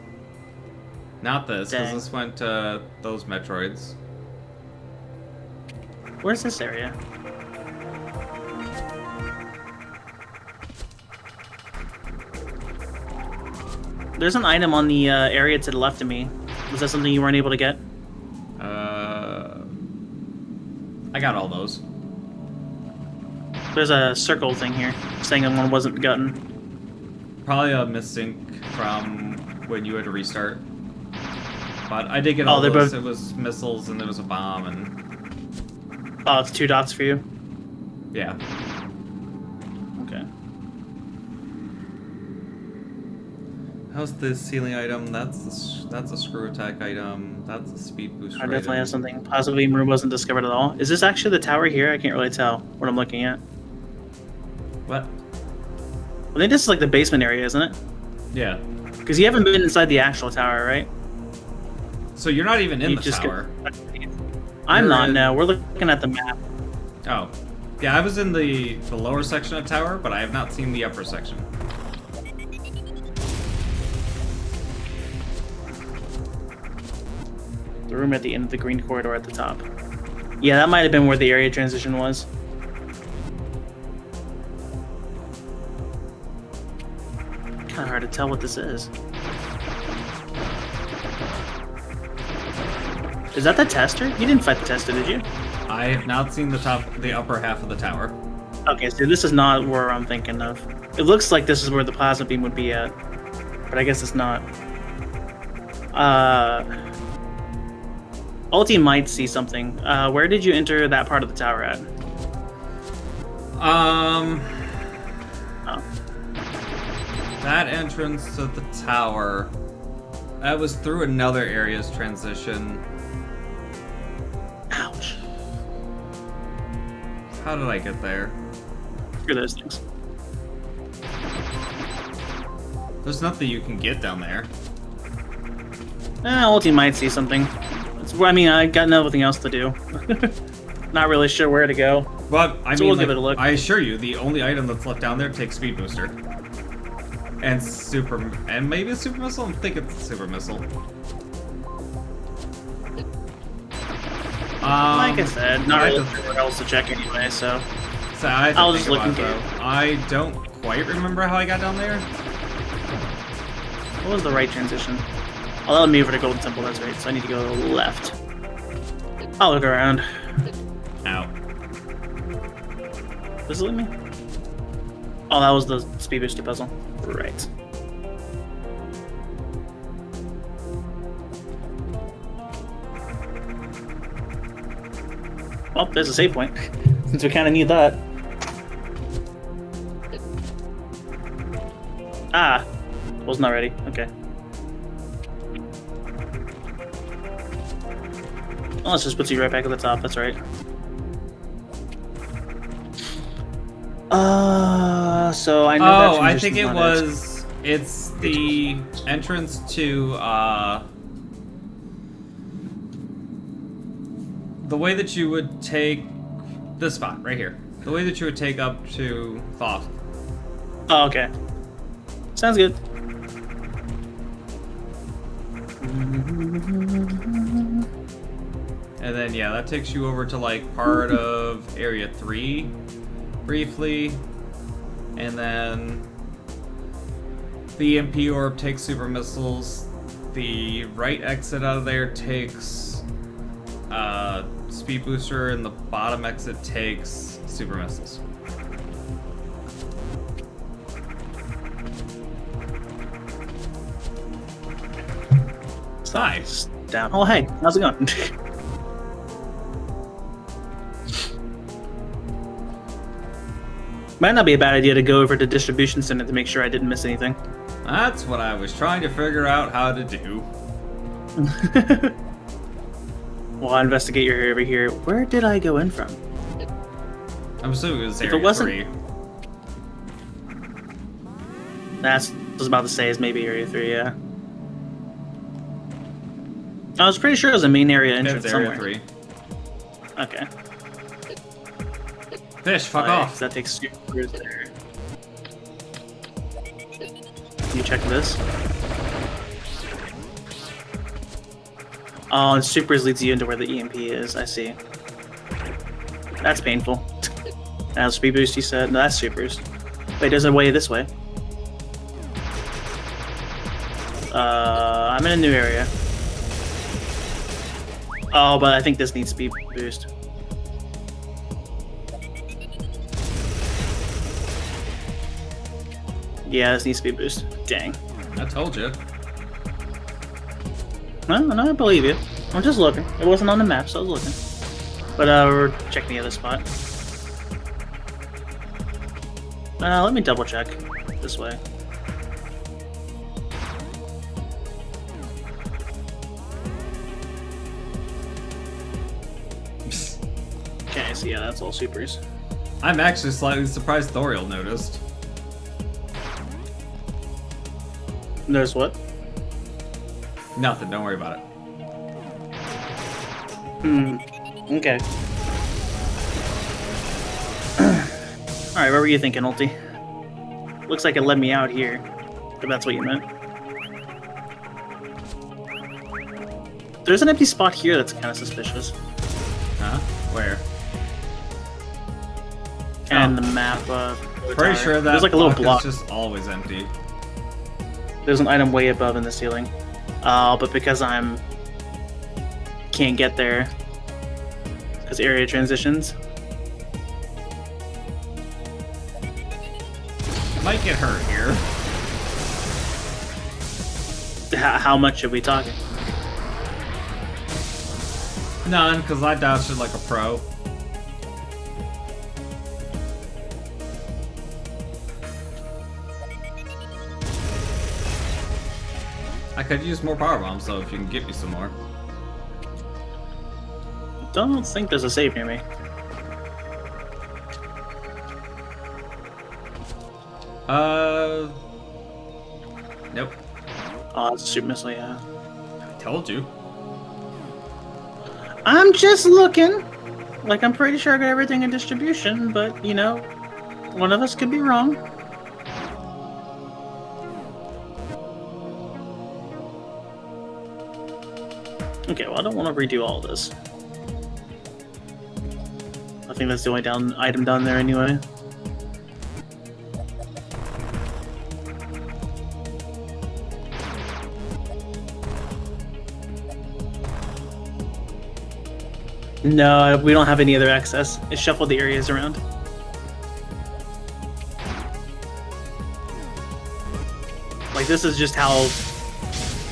not this, because this went to those Metroids. Where's this area? There's an item on the area to the left of me. Was that something you weren't able to get? I got all those. There's a circle thing here, saying that one wasn't gotten. Probably a missync from when you had to restart. But I did get all those. It was missiles and there was a bomb and... Oh, it's 2 dots for you? Yeah. Okay. How's the ceiling item? That's a screw attack item. That's a speed booster I definitely have something. Possibly room wasn't discovered at all. Is this actually the tower here? I can't really tell what I'm looking at. What? I think this is like the basement area, isn't it? Yeah. Because you haven't been inside the actual tower, right? So you're not even in the tower. I'm not, no. We're looking at the map. Oh. Yeah, I was in the lower section of tower, but I have not seen the upper section. The room at the end of the green corridor at the top. Yeah, that might have been where the area transition was. Kind of hard to tell what this is. Is that the tester? You didn't fight the tester, did you? I have not seen the upper half of the tower. Okay, so this is not where I'm thinking of. It looks like this is where the plasma beam would be at, but I guess it's not. Ulti might see something. Where did you enter that part of the tower at? Oh. that entrance to the tower, that was through another area's transition. Ouch. How did I get there? Screw those things. There's nothing you can get down there. Ulti might see something. I mean, I got nothing else to do. Not really sure where to go. But I So mean, we'll like, give it a look. I assure you, the only item that's left down there takes speed booster. And maybe a super missile? I think it's a super missile. Like I said, not really sure where else to check anyway, so I'll just look and go. I don't quite remember how I got down there. What was the right transition? Oh, that led me over to Golden Temple, that's right, so I need to go left. I'll look around. Ow. Does it let me? Oh, that was the speed booster puzzle. Right. Well, there's a save point, since we kind of need that. Ah, was not ready. Okay. Well, let's just put you right back at the top. That's right. So I know that. Oh, I think it was. It's the entrance to the way that you would take this spot right here. The way that you would take up to Thoth. Oh, okay. Sounds good. And then yeah, that takes you over to like part of Area 3 briefly. And then the EMP orb takes super missiles. The right exit out of there takes speed booster, and the bottom exit takes super missiles. Nice. Down. Oh, hey, how's it going? Might not be a bad idea to go over to distribution center to make sure I didn't miss anything. That's what I was trying to figure out how to do. Well, I'll investigate your area over here. Where did I go in from? I'm assuming it was If Area it wasn't- 3. That's what I was about to say is maybe Area 3, yeah. I was pretty sure it was a main area entrance It's Area somewhere. 3. Okay. Fish, fuck Like, off. That takes supers there. Can you check this? Oh, and supers leads you into where the EMP is. I see. That's painful. That's speed boost, you said? No, that's supers. Wait, there's a way this way. I'm in a new area. Oh, but I think this needs speed boost. Yeah, this needs speed boost. Dang. I told you. No, I believe you. I'm just looking. It wasn't on the map, so I was looking. But we're checking the other spot. Let me double check this way. Okay, so yeah, that's all supers. I'm actually slightly surprised Thoriel noticed. There's what? Nothing, don't worry about it. Okay. Alright, what were you thinking, Ulti? Looks like it led me out here, if that's what you meant. There's an empty spot here that's kind of suspicious. Huh? Where? And Oh. the map, Pretty sure that there's like a little block. is just always empty. There's an item way above in the ceiling. But because can't get there, because area transitions. Might get hurt here. How much are we talking? None, because I dodged it like a pro. I could use more power bombs, so if you can get me some more. Don't think there's a save near me. Nope. Oh, it's a super missile, yeah. I told you. I'm just looking. Like, I'm pretty sure I got everything in distribution, but, you know, one of us could be wrong. Okay, well, I don't want to redo all this. I think that's the only item down there anyway. No, we don't have any other access. It shuffled the areas around. Like, this is just how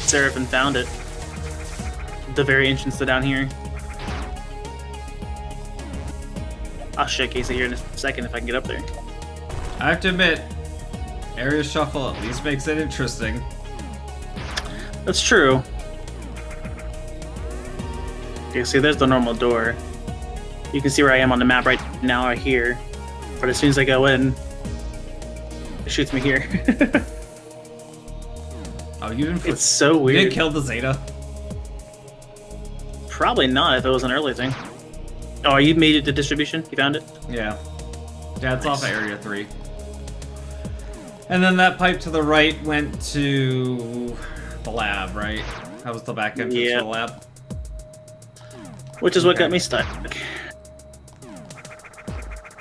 Seraphim found it. The very entrance to down here. I'll showcase it here in a second if I can get up there. I have to admit, area shuffle at least makes it interesting. That's true. Okay, see, there's the normal door. You can see where I am on the map right now, right here. But as soon as I go in, it shoots me here. Oh, you didn't. It's so You weird. didn't kill the Zeta. Probably not if it was an early thing. Oh, you made it to distribution? You found it? Yeah. Yeah, it's off of Area 3. And then that pipe to the right went to the lab, right? That was the back entrance to the lab. Which is what got me stuck.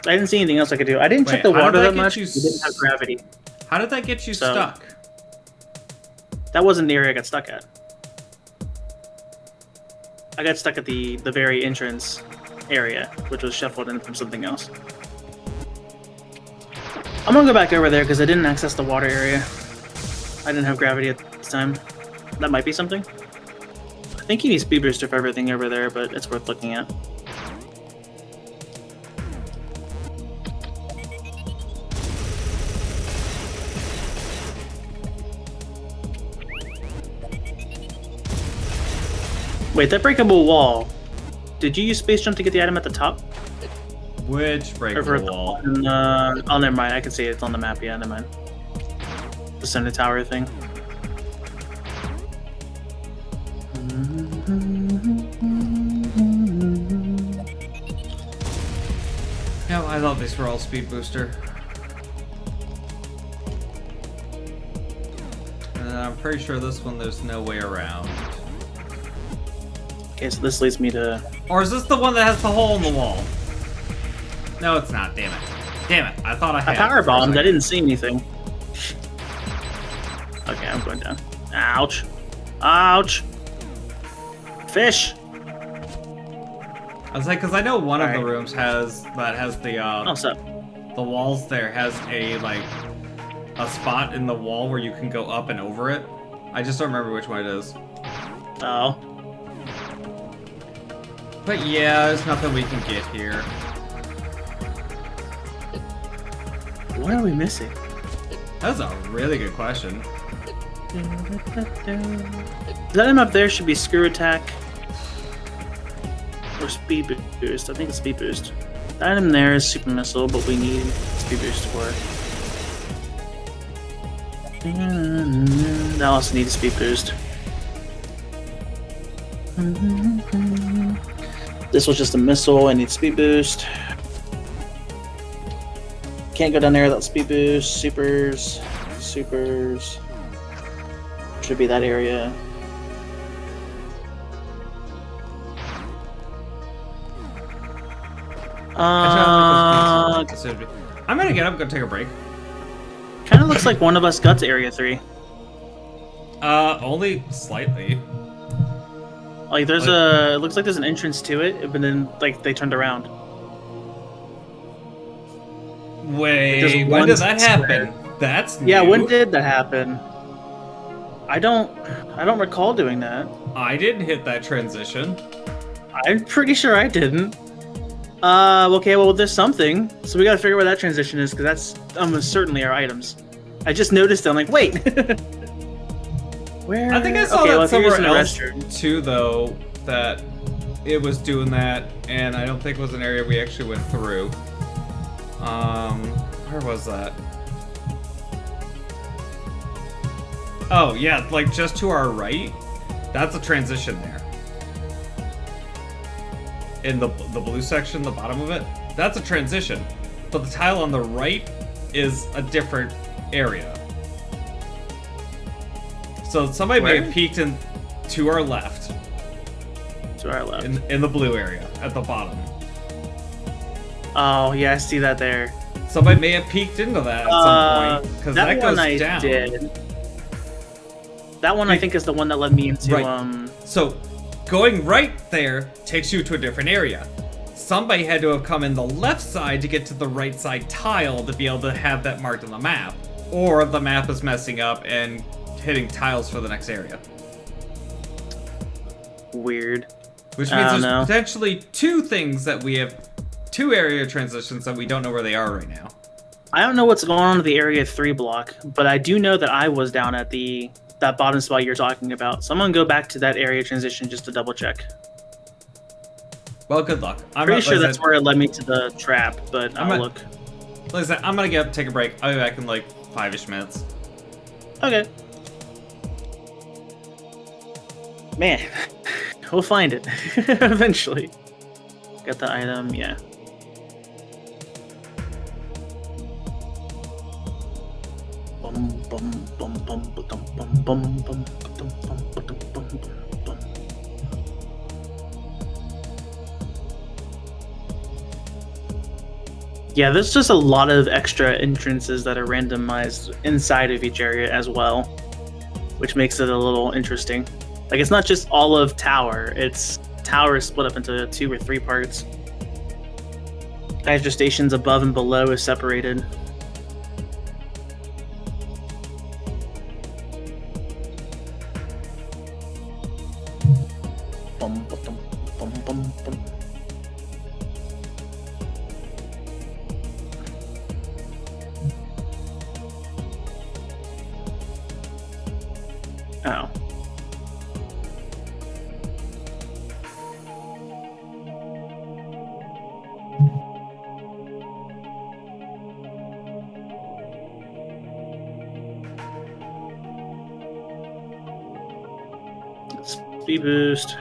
I didn't see anything else I could do. I didn't check the water that much. We didn't have gravity. How did that get you stuck? That wasn't the area I got stuck at. I got stuck at the very entrance area, which was shuffled in from something else. I'm gonna go back over there because I didn't access the water area. I didn't have gravity at this time. That might be something. I think you need speed booster for everything over there, but it's worth looking at. Wait, that breakable wall. Did you use space jump to get the item at the top? Which breakable wall? Oh, never mind. I can see it. It's on the map. Yeah, never mind. The center tower thing. No, I thought these were all speed booster. And I'm pretty sure this one there's no way around. Okay, so this leads me to... Or is this the one that has the hole in the wall? No, it's not. Damn it. Damn it. I thought I had I power bombed. I didn't see anything. Okay, I'm going down. Ouch. Ouch. Fish. I was like, because I know one of the rooms has the What's up? the walls there has a a spot in the wall where you can go up and over it. I just don't remember which one it is. Oh. But yeah, there's nothing we can get here. What are we missing? That's a really good question. That item up there should be screw attack or speed boost. I think it's speed boost. That item there is super missile, but we need speed boost for it. That also needs speed boost. This was just a missile. I need speed boost. Can't go down there without speed boost. Supers. Should be that area. I'm gonna get up, go take a break. Kind of looks like one of us got to Area 3. Only slightly. Like there's it looks like there's an entrance to it, but then like they turned around. Wait, when did that happen? That's new. Yeah, when did that happen? I don't recall doing that. I didn't hit that transition. I'm pretty sure I didn't. Okay, well there's something. So we gotta figure out where that transition is, because that's almost certainly our items. I just noticed it, I'm like, wait! Where? I think I saw Okay, well, that if you're somewhere using the else restroom. too, though, that it was doing that, and I don't think it was an area we actually went through. Where was that? Oh, yeah, like just to our right. That's a transition there. In the blue section, the bottom of it, that's a transition. But the tile on the right is a different area. So somebody may have peeked in to our left. To our left. In the blue area at the bottom. Oh yeah, I see that there. Somebody may have peeked into that at some point because that goes down. Did. That one I think is the one that led me into So going right there takes you to a different area. Somebody had to have come in the left side to get to the right side tile to be able to have that marked on the map. Or the map is messing up and hitting tiles for the next area. Weird. Which means there's potentially two things that we have, two area transitions that we don't know where they are right now. I don't know what's going on with the Area 3 block, but I do know that I was down at that bottom spot you're talking about. So I'm gonna go back to that area transition just to double check. Well, good luck. I'm pretty sure that's where it led me to the trap, but I'll look. Like I said, I'm gonna get up, take a break. I'll be back in like 5-ish minutes. Okay. Man, we'll find it eventually. Got the item, yeah. Bum bum bum bum bum bum bum bum bum bum. Yeah, there's just a lot of extra entrances that are randomized inside of each area as well, which makes it a little interesting. Like, it's not just all of Tower, it's Tower is split up into 2 or 3 parts. Hydro stations above and below is separated. Bum, bum, bum, bum, bum. Oh. Speed boost.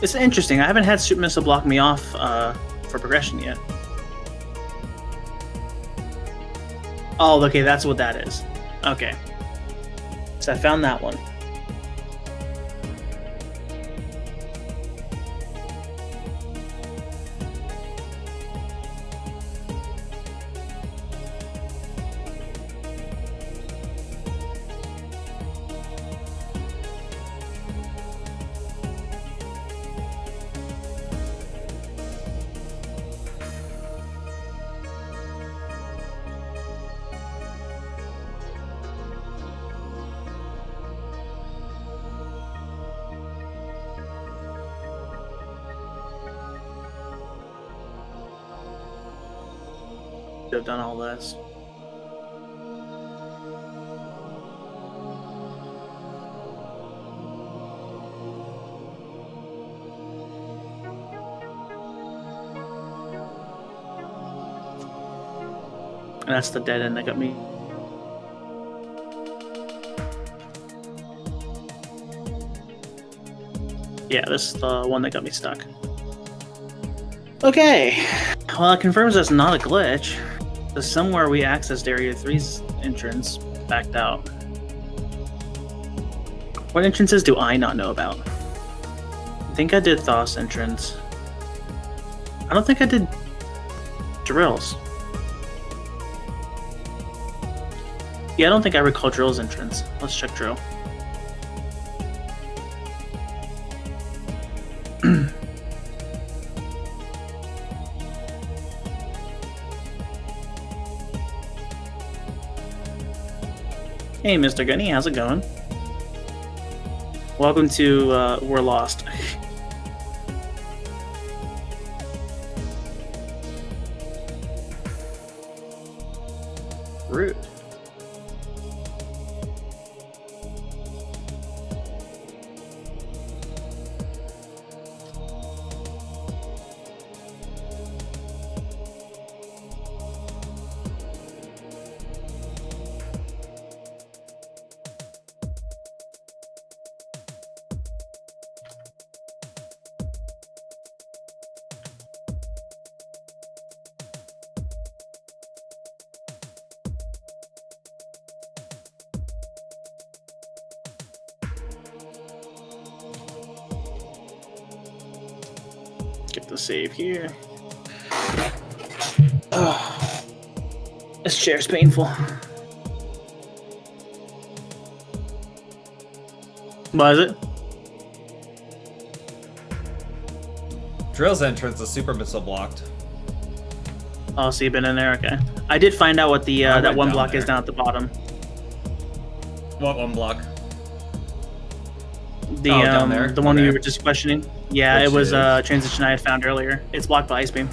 It's interesting. I haven't had Super Missile block me off for progression yet. Oh, okay, that's what that is. Okay. So I found that one. Have done all this. And that's the dead end that got me. Yeah, this is the one that got me stuck. Okay. Well, it confirms that's not a glitch. So somewhere we accessed Area 3's entrance, backed out. What entrances do I not know about? I think I did Thoth's entrance. I don't think I did Drill's. Yeah, I don't think I recall Drill's entrance. Let's check Drill. Hey, Mr. Gunny, how's it going? Welcome to We're Lost. rude. Get the save here. Oh, this chair's painful. What is it? Drill's entrance is super missile blocked. Oh, so you've been in there? Okay. I did find out what the that one block is down at the bottom. What one block? The down there? the one Okay. you were just questioning. Yeah, Which it was a is? transition I had found earlier. It's blocked by ice beam.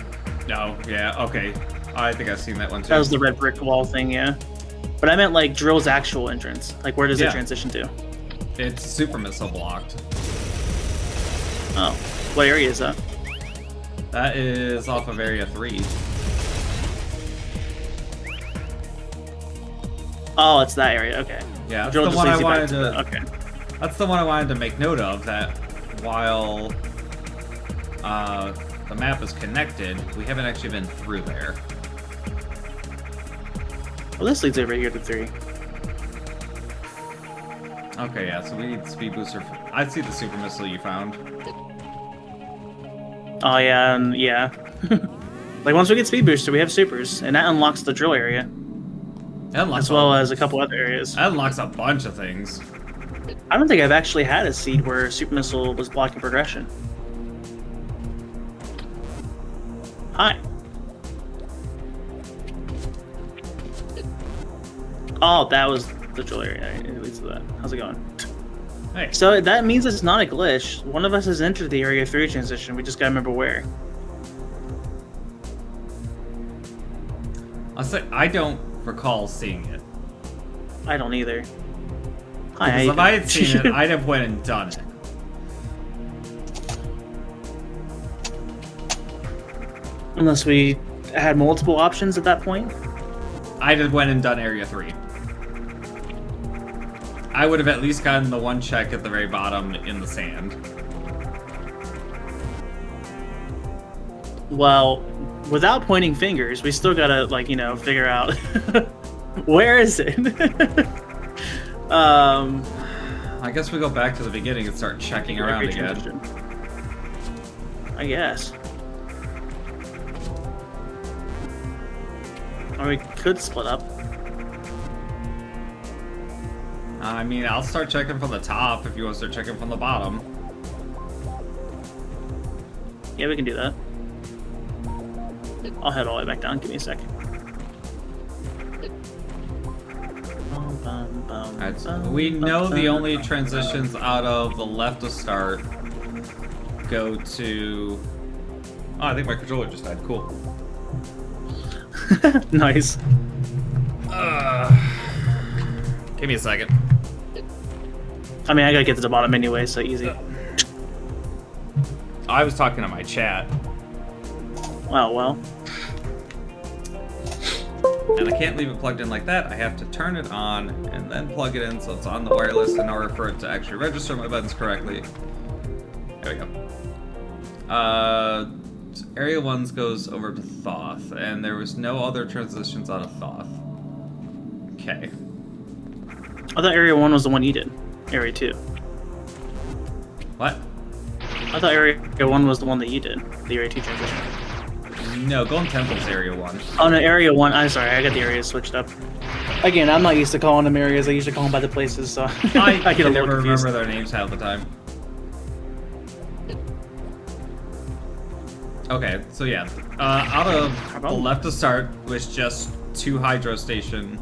No, yeah, okay. I think I've seen that one too. That was the red brick wall thing, yeah. But I meant like Drill's actual entrance. Like, where does it Yeah. transition to? It's super missile blocked. Oh, what area is that? That is off of Area 3. Oh, it's that area. Okay. Yeah, that's Drill the just one I leads you back wanted to to. the- Okay. That's the one I wanted to make note of. That while the map is connected, we haven't actually been through there. Well, this leads over here to 3. Okay, yeah. So we need speed booster. I see the super missile you found. Oh yeah, and yeah. Like once we get speed booster, we have supers, and that unlocks the drill area That unlocks as well as a couple other areas. That unlocks a bunch of things. I don't think I've actually had a seed where super missile was blocking progression. Hi. Oh, that was the drill area. It leads to that. How's it going? Hey, So that means it's not a glitch. One of us has entered the Area 3 transition. We just gotta remember where. I'll say I don't recall seeing it. I don't either. Hi, how Because you if I doing? had seen it, I'd have went and done it. Unless we had multiple options at that point. I'd have went and done Area 3. I would have at least gotten the one check at the very bottom in the sand. Well, without pointing fingers, we still gotta, like, you know, figure out where is it. I guess we go back to the beginning and start checking around Great again. transition. I guess. Or we could split up. I mean, I'll start checking from the top if you want to start checking from the bottom. Yeah, we can do that. I'll head all the way back down. Give me a sec. Alright, so we know the only transitions out of the left to start go to... Oh, I think my controller just died. Cool. Nice. Give me a second. I mean, I gotta get to the bottom anyway, so easy. I was talking to my chat, Wow, well. and I can't leave it plugged in like that. I have to turn it on and then plug it in so it's on the wireless in order for it to actually register my buttons correctly. There we go. Area 1 goes over to Thoth, and there was no other transitions out of Thoth. Okay. I thought Area 1 was the one you did. Area 2. What? I thought Area 1 was the one that you did. The Area 2 transition. No, Golden Temple's Area 1. Oh no, Area 1. I'm sorry, I got the areas switched up. Again, I'm not used to calling them areas. I usually call them by the places, so I I get a can little never confused. remember their names half the time. Okay, so yeah, out of the left to start was just 2 Hydro Station,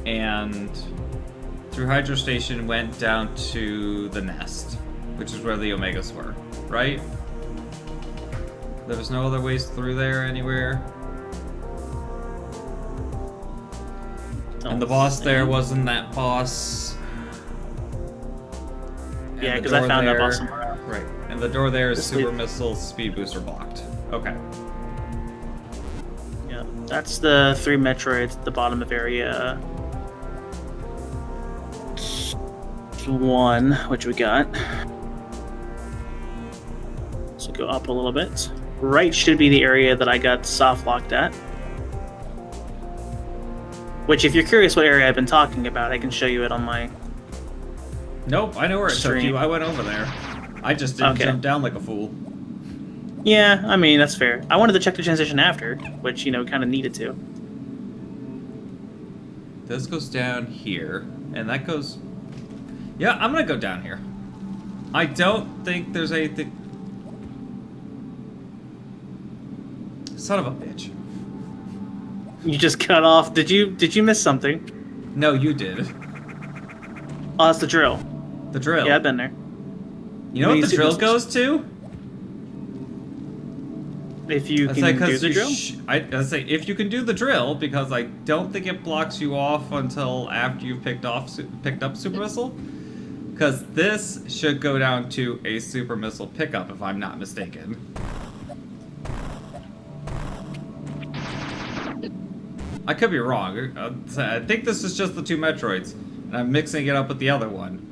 and through Hydro Station went down to the Nest, which is where the Omegas were, right? There was no other ways through there anywhere. And the boss there wasn't that boss. And Yeah, the because I door found that there- boss somewhere else. Right. And the door there is This super lead- missile speed booster blocked. Okay. Yeah, that's the 3 Metroids at the bottom of area 1, which we got. So go up a little bit. Right should be the area that I got soft locked at. Which, if you're curious what area I've been talking about, I can show you it on my... Nope, I know where it took Stream. you. I went over there. I just didn't Okay. jump down like a fool. Yeah, I mean, that's fair. I wanted to check the transition after, which, you know, kind of needed to. This goes down here, and that goes... Yeah, I'm gonna go down here. I don't think there's anything... Son of a bitch. You just cut off. Did you miss something? No, you did. Oh, that's the drill. The drill. Yeah, I've been there. You know what the Easy drill business. goes to? If you can do the drill. I say if you can do the drill, because I don't think it blocks you off until after you've picked up super missile. Because this should go down to a super missile pickup, if I'm not mistaken. I could be wrong. I think this is just the 2 Metroids, and I'm mixing it up with the other one.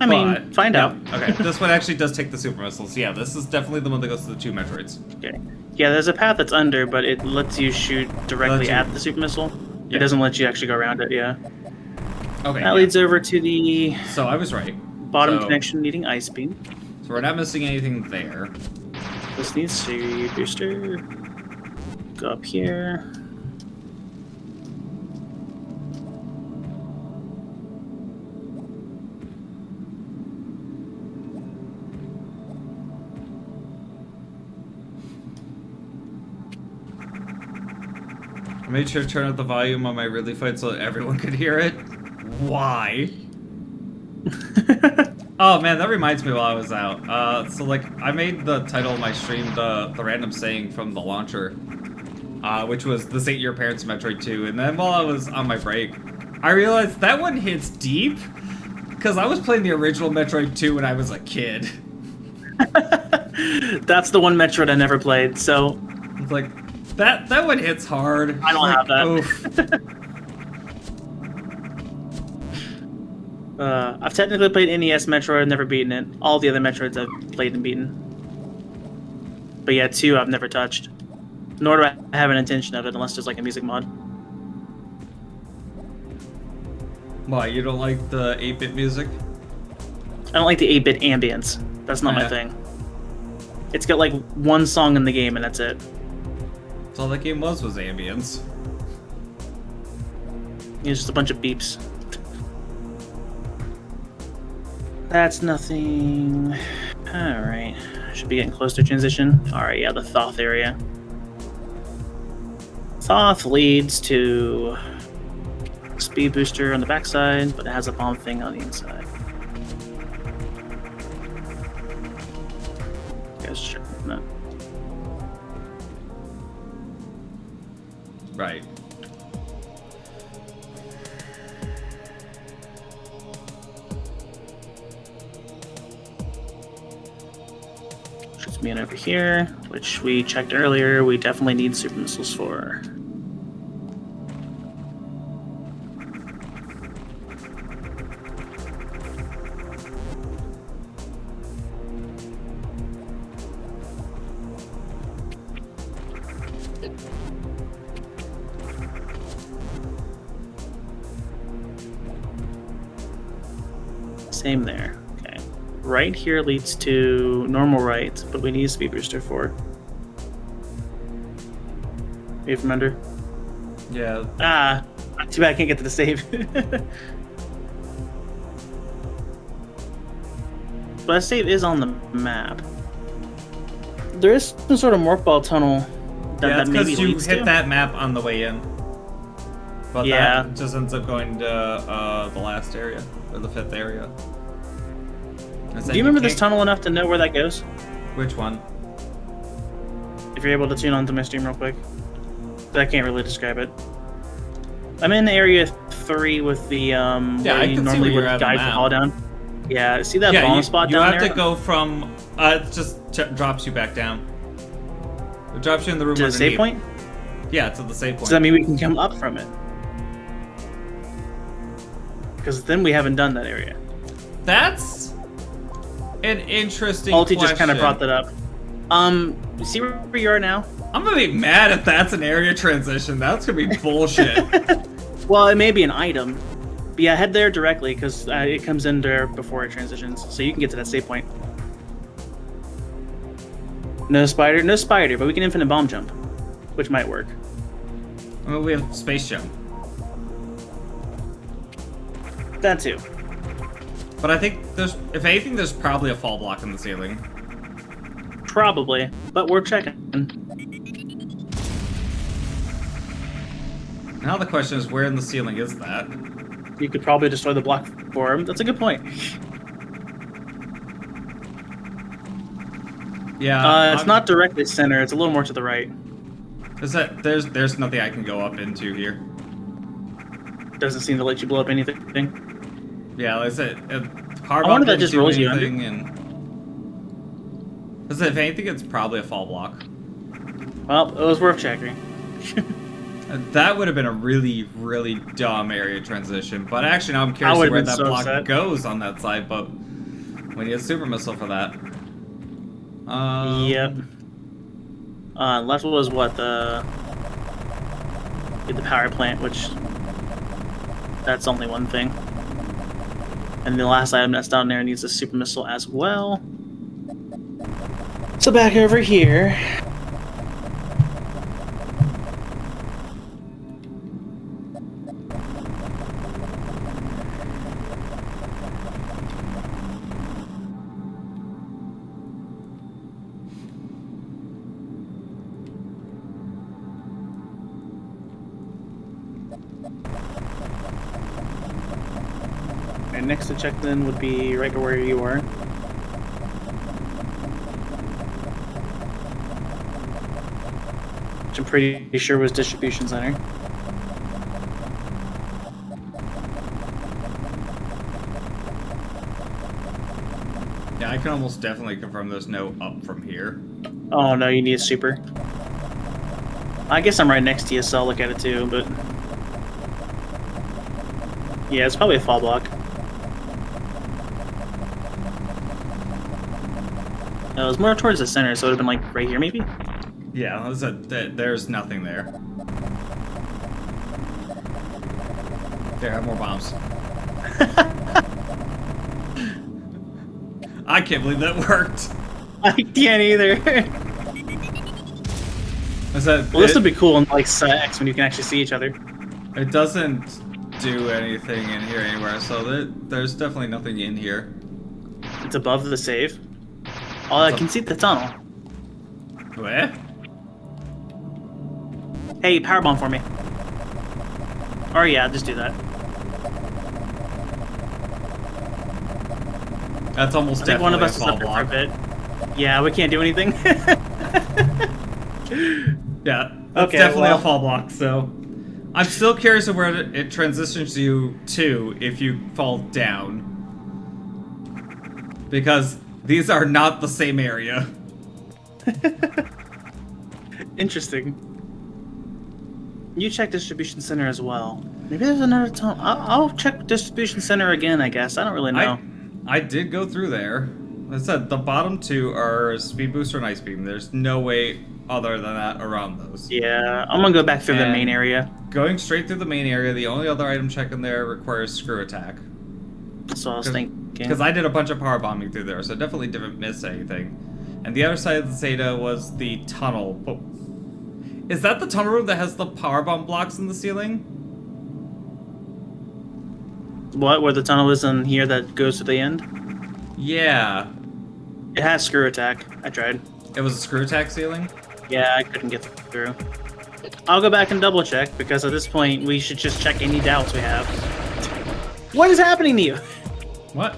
I mean, find out. Okay, this one actually does take the super missiles. Yeah, this is definitely the one that goes to the 2 Metroids. Okay. Yeah, there's a path that's under, but it lets you shoot directly at the super missile. Yeah. It doesn't let you actually go around it, yeah. Okay. That leads over to the So I was right. bottom So- connection needing ice beam. So we're not missing anything there. This needs to booster. Go up here. I made sure to turn up the volume on my Ridley fight so that everyone could hear it. Why? Oh man, that reminds me while I was out. So like, I made the title of my stream the random saying from the launcher, which was "This ain't your parents' Metroid 2." And then while I was on my break, I realized that one hits deep, because I was playing the original Metroid 2 when I was a kid. That's the one Metroid I never played, so It's like, that one hits hard. I don't Like, have that. oof. I've technically played NES Metroid, never beaten it. All the other Metroids I've played and beaten. But yeah, 2 I've never touched. Nor do I have an intention of it unless there's like a music mod. Why, you don't like the 8-bit music? I don't like the 8-bit ambience. That's not my Yeah. thing. It's got like one song in the game and that's it. That's all that game was ambience. It's just a bunch of beeps. That's nothing. Alright. Should be getting close to transition. Alright, yeah, the Thoth area. Thoth leads to speed booster on the backside, but it has a bomb thing on the inside. You guys check that. Right. Shoots me in over here, which we checked earlier. We definitely need super missiles for. Same there. Okay. Right here leads to normal right, but we need a speed booster for. You from under? Yeah. Ah, too bad I can't get to the save. But a save is on the map. There is some sort of morph ball tunnel that, Yeah, that it's maybe because you leads hit to. that map on the way in. But Yeah. that just ends up going to the last area, or the 5th area. Do you remember this tunnel enough to know where that goes? Which one? If you're able to tune onto my stream real quick. I can't really describe it. I'm in area 3 with the where I you can see normally where would you're at guide on the the hall map. down. Yeah, see that Yeah, bomb spot you down have there? to go from. It just drops you back down. It drops you in the room To the underneath. save point? Yeah, to the save point. Does that mean we can come up from it? Because then we haven't done that area. That's an interesting Alti question. just kind of brought that up. See where you are now? I'm gonna be mad if that's an area transition. That's gonna be bullshit. Well, it may be an item. But yeah, head there directly, because it comes in there before it transitions. So you can get to that save point. No spider, but we can infinite bomb jump. Which might work. I mean, we have space jump. That too. But I think if anything, there's probably a fall block in the ceiling. Probably, but we're checking. Now the question is, where in the ceiling is that? You could probably destroy the block for him. That's a good point. Yeah, it's not directly center. It's a little more to the right. There's nothing I can go up into here. Doesn't seem to let you blow up anything. Yeah, like I said, I wonder if that just rolls you under. If anything, it's probably a fall block. Well, it was worth checking. That would have been a really, really dumb area transition. But actually, now I'm curious where that block goes on that side. But we need a super missile for that. Yep. Left was what the power plant, which that's only one thing. And the last item that's down there needs a super missile as well. So back over here. And next to check then would be right where you are. Which I'm pretty sure was distribution center. Yeah, I can almost definitely confirm there's no up from here. Oh no, you need a super. I guess I'm right next to you, so I'll look at it too, but... Yeah, it's probably a fall block. No, it was more towards the center, so it would have been like right here maybe? Yeah, there's nothing there. There, have more bombs. I can't believe that worked. I can't either. Well, this would be cool in like X when you can actually see each other. It doesn't do anything in here anywhere, so there's definitely nothing in here. It's above the save. Oh, I can see the tunnel. Where? Hey, powerbomb for me. Or yeah, just do that. That's almost I think definitely one of us a is fall up there block. for a bit. Yeah, we can't do anything. Yeah, that's okay, definitely well. a fall block, so... I'm still curious of where it transitions you to if you fall down. Because these are not the same area. Interesting. You check distribution center as well. Maybe there's another tunnel. I'll check distribution center again, I guess. I don't really know. I did go through there. Like I said, the bottom two are Speed Booster and Ice Beam. There's no way other than that around those. Yeah, I'm gonna go back through the main area. Going straight through the main area, the only other item check in there requires Screw Attack. That's what I was thinking. Because I did a bunch of power bombing through there, so definitely didn't miss anything. And the other side of the Zeta was the tunnel. But is that the tunnel room that has the power bomb blocks in the ceiling? What? Where the tunnel is in here that goes to the end? Yeah. It has screw attack. I tried. It was a Screw Attack ceiling? Yeah, I couldn't get through. I'll go back and double check, because at this point, we should just check any doubts we have. What is happening to you? What?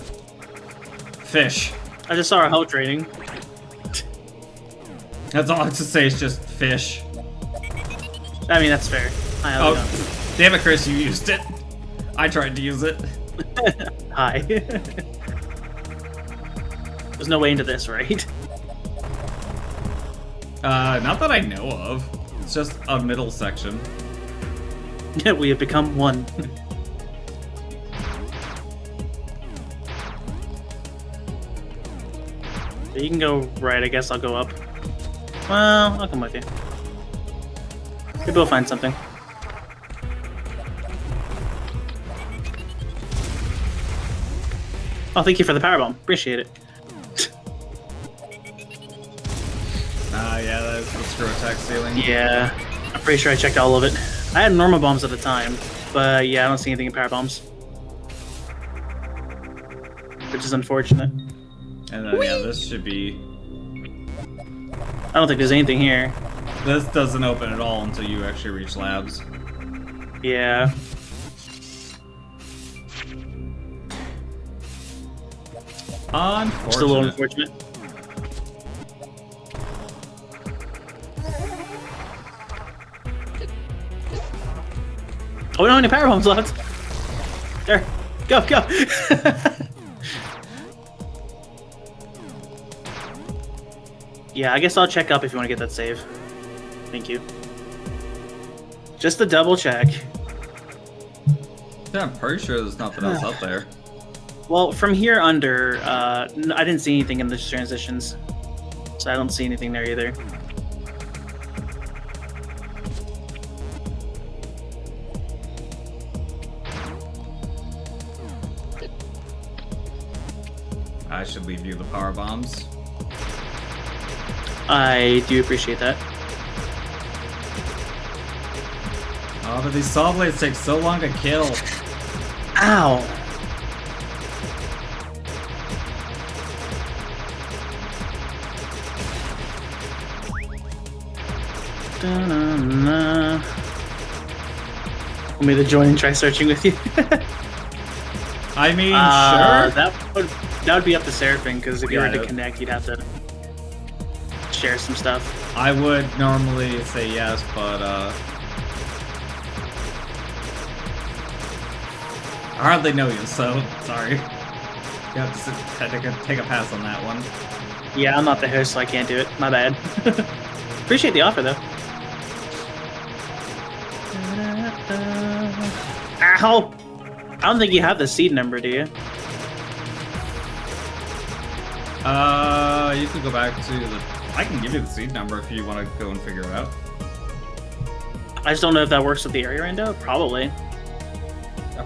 Fish. I just saw our health rating. That's all I have to say is just fish. I mean, that's fair. I Oh, Damn it, Chris, you used it. I tried to use it. Hi. There's no way into this, right? Not that I know of. It's just a middle section. We have become one. You can go right, I guess I'll go up. Well, I'll come with you. Maybe we'll find something. Oh, thank you for the powerbomb. Appreciate it. Yeah, that's the screw attack ceiling. Yeah, I'm pretty sure I checked all of it. I had normal bombs at the time, but yeah, I don't see anything in power bombs. Which is unfortunate. And then, yeah, this should be... I don't think there's anything here. This doesn't open at all until you actually reach labs. Yeah. Unfortunate. Just a little unfortunate. Oh, we don't have any power bombs left. There. Go, go. Yeah, I guess I'll check up if you want to get that save. Thank you. Just to double check. Yeah, I'm pretty sure there's nothing else up there. Well, from here under, I didn't see anything in the transitions. So I don't see anything there either. I should leave you the power bombs. I do appreciate that. Oh, but these saw blades take so long to kill. Ow! Da-na-na. Want me to join and try searching with you? I mean, sure. That would be up to Seraphim, because if you Yeah, were to connect, you'd have to share some stuff. I would normally say yes, but I hardly know you, so sorry. You have to take a pass on that one. Yeah, I'm not the host, so I can't do it. My bad. Appreciate the offer, though. Ow! I don't think you have the seed number, do you? You could go back to the... I can give you the seed number if you want to go and figure it out. I just don't know if that works with the area rando. Probably.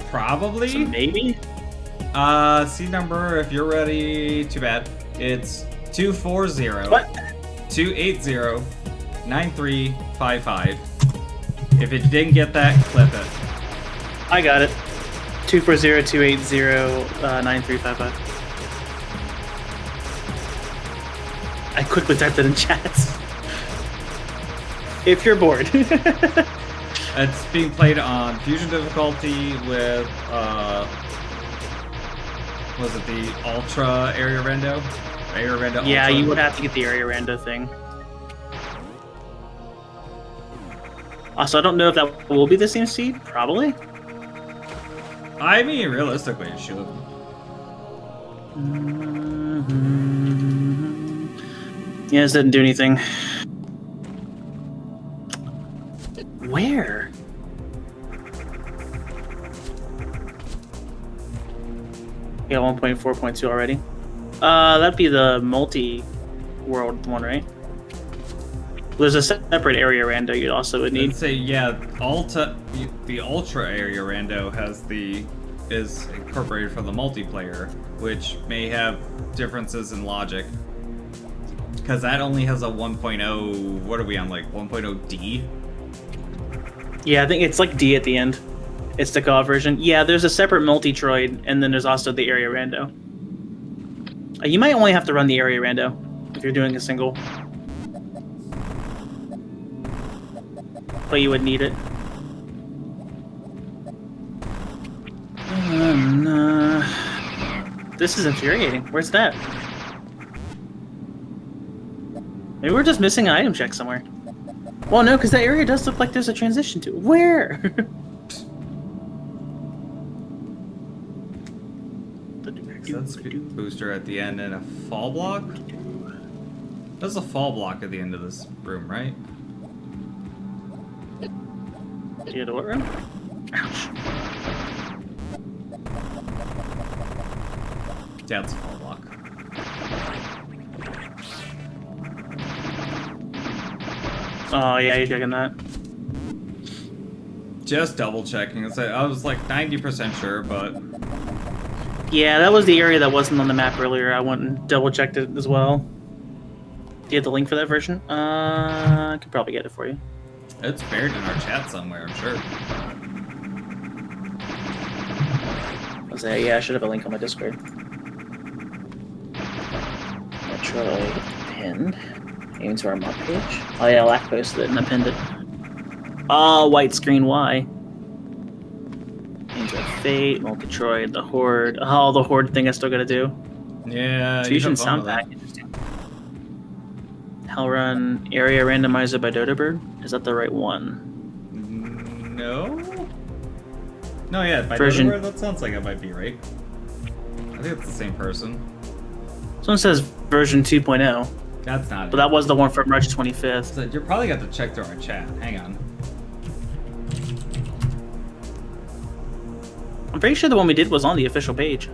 Probably? So maybe? Seed number, if you're ready, too bad. It's 240... What? 280-9355. If it didn't get that, clip it. I got it. 240-280-9355. I quickly typed it in chat. If you're bored. It's being played on Fusion difficulty with, was it the Ultra Area Rando? Area Rando Yeah, Ultra? you would have to get the area rando thing. Also, I don't know if that will be the same seed. Probably. I mean, realistically, it should. Yeah, this didn't do anything. Where? Yeah, 1.4.2 already. That'd be the multi-world one, right? There's a separate area rando you also would need. I'd say, yeah, the Ultra Area Rando is incorporated for the multiplayer, which may have differences in logic. Because that only has a 1.0, what are we on, like 1.0 D? Yeah, I think it's like D at the end. It's the co-op version. Yeah, there's a separate multi-troid, and then there's also the area rando. You might only have to run the area rando if you're doing a single. But you would need it. This is infuriating. Where's that? Maybe we're just missing an item check somewhere. Well, no, because that area does look like there's a transition to. Where? That's speed booster at the end and a fall block? There's a fall block at the end of this room, right? Yeah, the what room? Ouch. Yeah, it's a fall block. Oh yeah, you're checking that. Just double checking. I was like 90% sure, but Yeah, that was the area that wasn't on the map earlier. I went and double checked it as well. Do you have the link for that version? I could probably get it for you. it's buried in our chat somewhere, I'm sure. I'll say, yeah, I should have a link on my Discord. Metroid pinned. Aim to our mod page. Oh yeah, Lack posted it and I pinned it. Oh, white screen, why? Angel of Fate, Multitroid, the Horde. Oh, the Horde thing I still gotta do. Yeah, Fusion Sound Pack. Interesting. Hellrun Area Randomizer by Dodobird. Is that the right one? No? No, yeah, by Version- Delaware, that sounds like it might be right. I think it's the same person. Someone says version 2.0, That's not but that was the one from March 25th. So you're probably got to check through our chat. Hang on. I'm pretty sure the one we did was on the official page.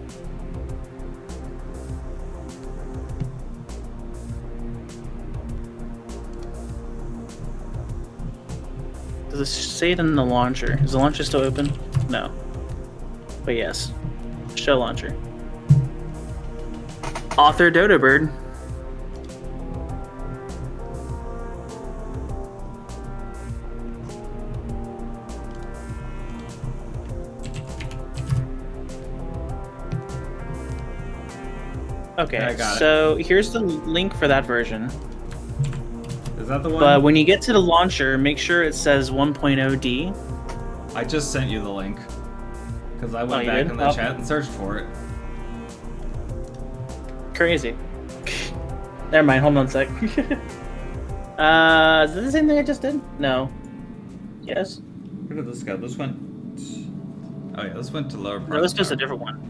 Does it say it in the launcher? Is the launcher still open? No. But yes. Show launcher. Author Dodobird. Okay, I got it. so here's the link for that version. Is that the one? But when you get to the launcher, make sure it says 1.0D. I just sent you the link. Because I Oh, went you back did? in the Oh. chat and searched for it. Crazy. Never mind, hold on a sec. Is that the same thing I just did? No. Yes? Where did this go? This went... Oh yeah, this went to lower part. No, that's just a different one.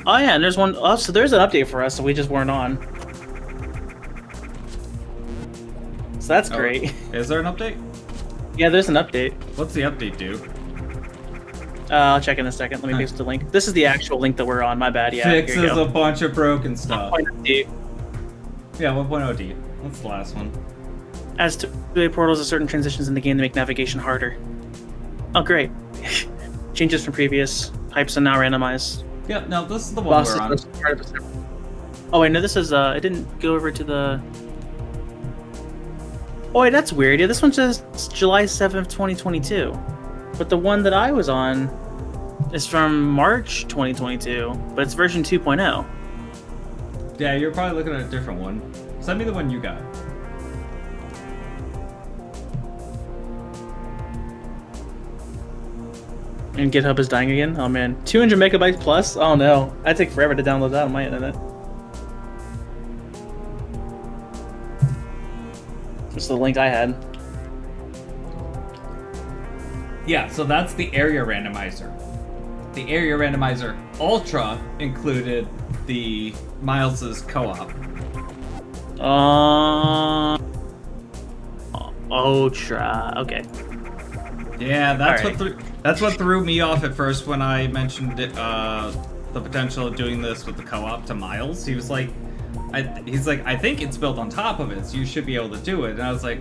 Oh yeah, and there's one. Oh, so there's an update for us, so we just weren't on. So that's great. Is there an update? Yeah, there's an update. What's the update do? I'll check in a second. Let me paste the link. This is the actual link that we're on. My bad. Yeah. here you Fixes go. a bunch of broken stuff. 1.0D. Yeah, 1.0D. That's the last one. As to portals of certain transitions in the game to make navigation harder. Oh, great. Changes from previous types are now randomized. Yeah, no, this is the one Bosses we're on. are part of a separate- Oh wait, no, this is it didn't go over to the. Oh wait, that's weird. Yeah, this one says July 7th, 2022. But the one that I was on is from March 2022, but it's version 2.0. Yeah, you're probably looking at a different one. Send me the one you got. And GitHub is dying again? Oh man. 200 megabytes plus? Oh no. I take forever to download that on my internet. That's the link I had. Yeah, so that's the area randomizer. The area randomizer Ultra included the Miles's co-op. Ultra. Okay. Yeah, that's Alright. that's what threw me off at first when I mentioned it, the potential of doing this with the co-op to Miles. He was like, I think it's built on top of it, so you should be able to do it. And I was like,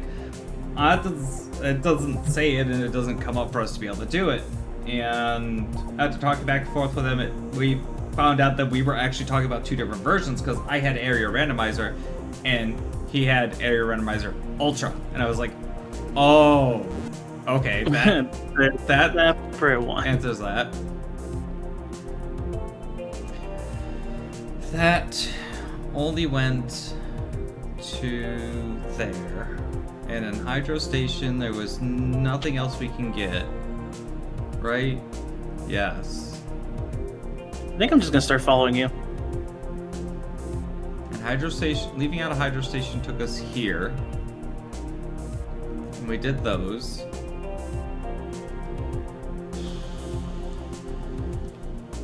it doesn't say it, and it doesn't come up for us to be able to do it. And after talking back and forth with him, we found out that we were actually talking about two different versions, because I had Area Randomizer, and he had Area Randomizer Ultra. And I was like, oh, okay, that for one. answers that. That only went to there. And in Hydro Station, there was nothing else we can get. Right? Yes. I think I'm just gonna start following you. And Hydro Station, leaving out of Hydro Station took us here. And we did those.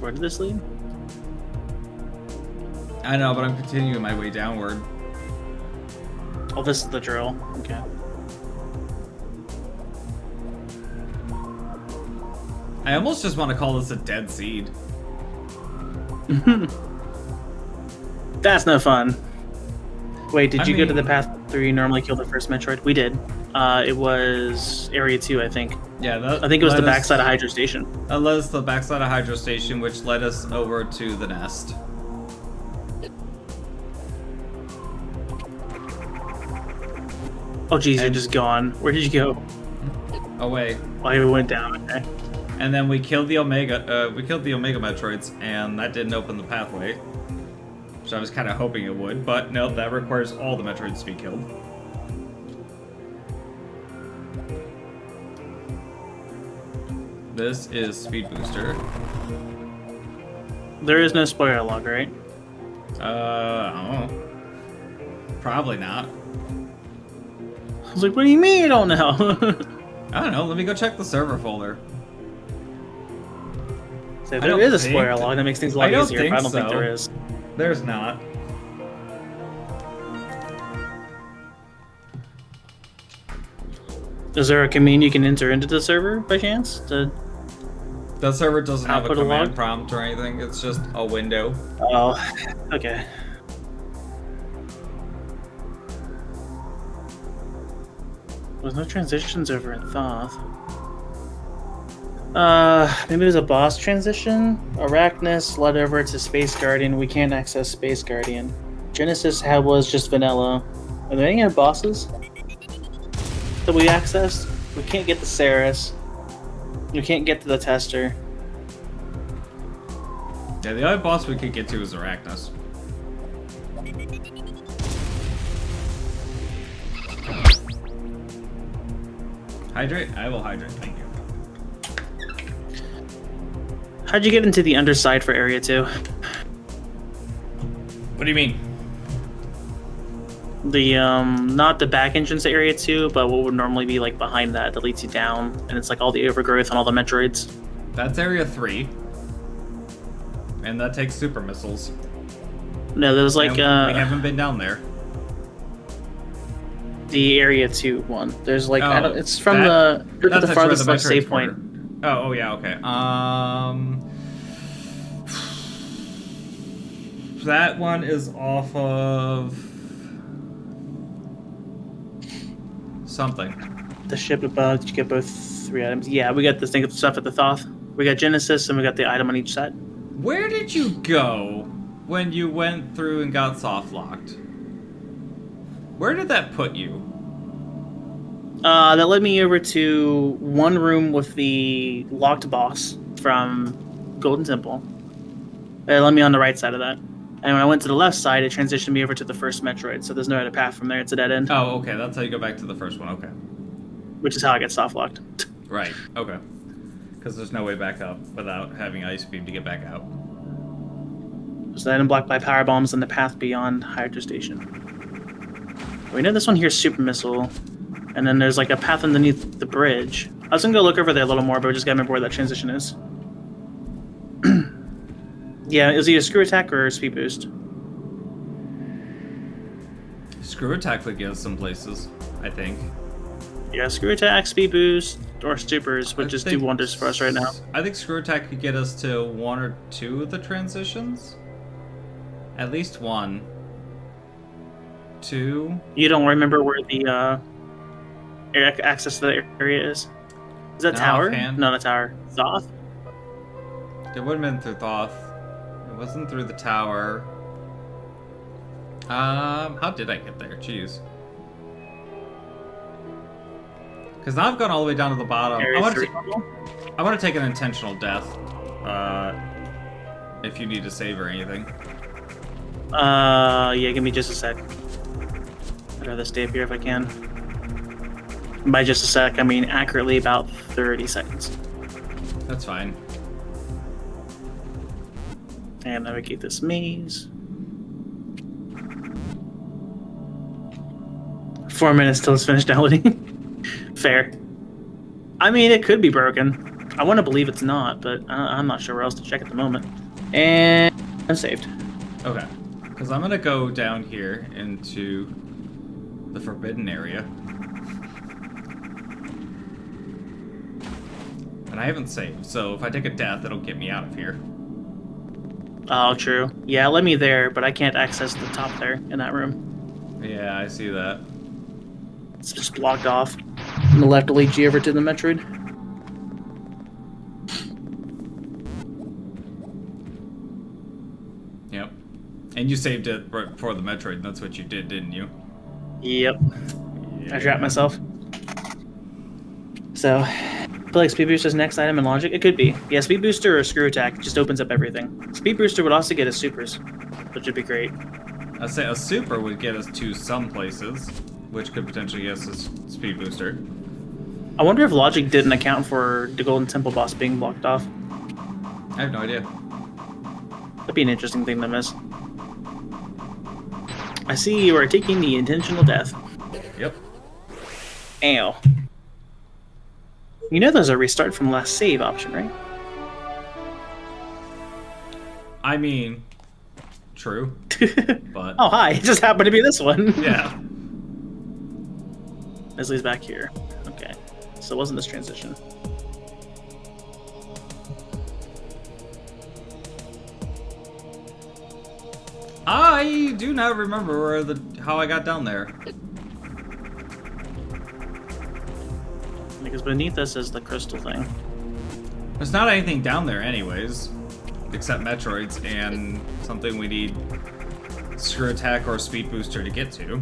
Where did this lead? I know, but I'm continuing my way downward. Oh, this is the drill. Okay. I almost just want to call this a dead seed. That's no fun. Wait, did I you go to mean- the path where you normally kill the first Metroid? We did. It was Area 2, I think. Yeah, that, I think it was the led us- backside of Hydro Station. That led us to the backside of Hydro Station, which led us over to the nest. Oh, geez, you're just gone. Where did you go? Away. Oh, you went down. Okay. And then we killed the Omega Metroids, and that didn't open the pathway. Which I was kind of hoping it would, but no, that requires all the Metroids to be killed. This is Speed Booster. There is no spoiler log, right? I don't know. Probably not. I was like, what do you mean you don't know? I don't know, let me go check the server folder. So if I there don't is a think spoiler that- log, that makes things a lot I don't easier, think but I don't think so. there is. There's not. Is there a command you can enter into the server by chance? The server doesn't have a Output a command log? prompt or anything, it's just a window. Oh, okay. There's no transitions over in Thoth. Maybe there's a boss transition. Arachnus led over to Space Guardian. We can't access Space Guardian. Genesis was just vanilla. Are there any other bosses that we accessed? We can't get the Ceres. We can't get to the Tester. Yeah, the other boss we could get to is Arachnus. Hydrate? I will hydrate, thank you. How'd you get into the underside for Area 2? What do you mean? The not the back entrance to Area 2, but what would normally be like behind that leads you down, and it's like all the overgrowth and all the Metroids. That's Area 3. And that takes super missiles. No, there's like And we haven't been down there. the Area 2 one. There's like I Oh, don't, it's from that's the actually farthest where left the save Metroids point. were. Oh, yeah, okay. That one is off of something. The ship above. Did you get both 3 items? Yeah, we got this thing of stuff at the Thoth. We got Genesis and we got the item on each side. Where did you go when you went through and got soft locked? Where did that put you? That led me over to one room with the locked boss from Golden Temple. It led me on the right side of that. And when I went to the left side, it transitioned me over to the first Metroid, so there's no other path from there. It's a dead end, Oh, okay, that's how you go back to the first one, okay. which is how I get soft locked. Right, okay. Because there's no way back up without having Ice Beam to get back out. So then blocked by power bombs and the path beyond Hydro Station. We know this one here is Super Missile, and then there's like a path underneath the bridge. I was gonna go look over there a little more, but we just gotta remember where that transition is. Yeah, is he a screw attack or a speed boost? Screw Attack would get us some places, I think. Yeah, screw attack, speed boost, or supers would I just do think wonders for us right now. I think Screw Attack could get us to 1 or 2 of the transitions. At least 1. 2. You don't remember where the access to the area is? Is that Not tower? offhand. No, not tower. Thoth? It would have been through Thoth. It wasn't through the tower. How did I get there? Jeez. Because now I've gone all the way down to the bottom. Area I 3. want to take an intentional death. If you need to save or anything. Yeah, give me just a sec. I'd rather stay up here if I can. By just a sec, I mean accurately about 30 seconds. That's fine. And navigate this maze. 4 minutes till it's finished downloading. Fair. I mean, it could be broken. I want to believe it's not, but I'm not sure where else to check at the moment. And I'm saved. Okay. Because I'm gonna go down here into the forbidden area. And I haven't saved, so if I take a death, it'll get me out of here. Oh, true. Yeah, let me there, but I can't access the top there in that room. Yeah, I see that. It's just blocked off. And the left will lead you over to the Metroid. Yep. And you saved it right before the Metroid, that's what you did, didn't you? Yep. Yeah. I trapped myself. So, I feel like Speed Booster's next item in Logic? It could be. Yeah, Speed Booster or Screw Attack just opens up everything. Speed Booster would also get us supers, which would be great. I'd say a super would get us to some places, which could potentially get us a Speed Booster. I wonder if Logic didn't account for the Golden Temple boss being blocked off. I have no idea. That'd be an interesting thing to miss. I see you are taking the intentional death. Yep. Ow. You know there's a restart from last save option, right? I mean, true. But Oh, hi. It just happened to be this one. yeah. Leslie's back here. Okay. So it wasn't this transition. I do not remember how I got down there. Because beneath us is the crystal thing. There's not anything down there anyways, except Metroids and something we need Screw Attack or Speed Booster to get to.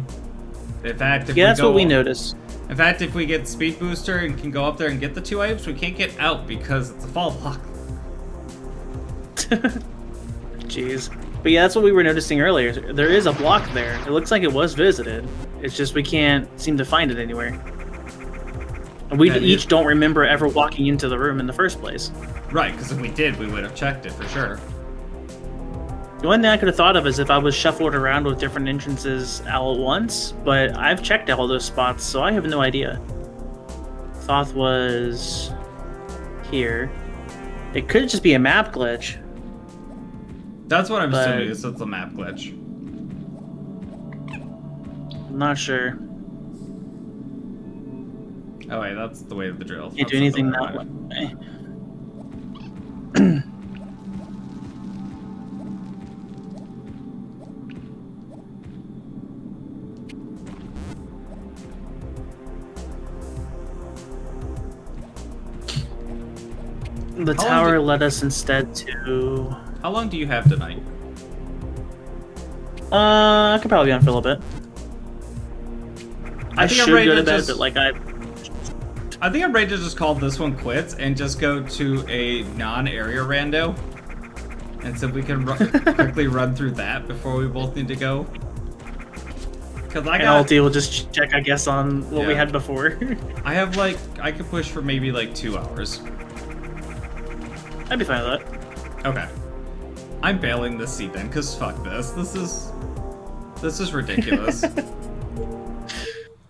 In fact, Yeah, that's what we noticed. In fact, if we get Speed Booster and can go up there and get the 2 items, we can't get out because it's a fall block. Jeez. But yeah, that's what we were noticing earlier. There is a block there. It looks like it was visited. It's just we can't seem to find it anywhere. And we each don't remember ever walking into the room in the first place. Right, because if we did, we would have checked it for sure. The one thing I could have thought of is if I was shuffled around with different entrances all at once, but I've checked all those spots, so I have no idea. Thoth was here. It could just be a map glitch. That's what I'm assuming, is it's a map glitch. I'm not sure. Oh wait, that's the way of the drill. Can't do anything that way. The tower led us instead to... How long do you have tonight? I could probably be on for a little bit. I should go to bed, but like I think I'm ready to just call this one quits and just go to a non-area rando. And so we can quickly run through that before we both need to go. Because I got... LT will just check, I guess, on what we had before. I have like... I could push for maybe like 2 hours. I'd be fine with that. Okay. I'm bailing this seat then, because fuck this. This is ridiculous.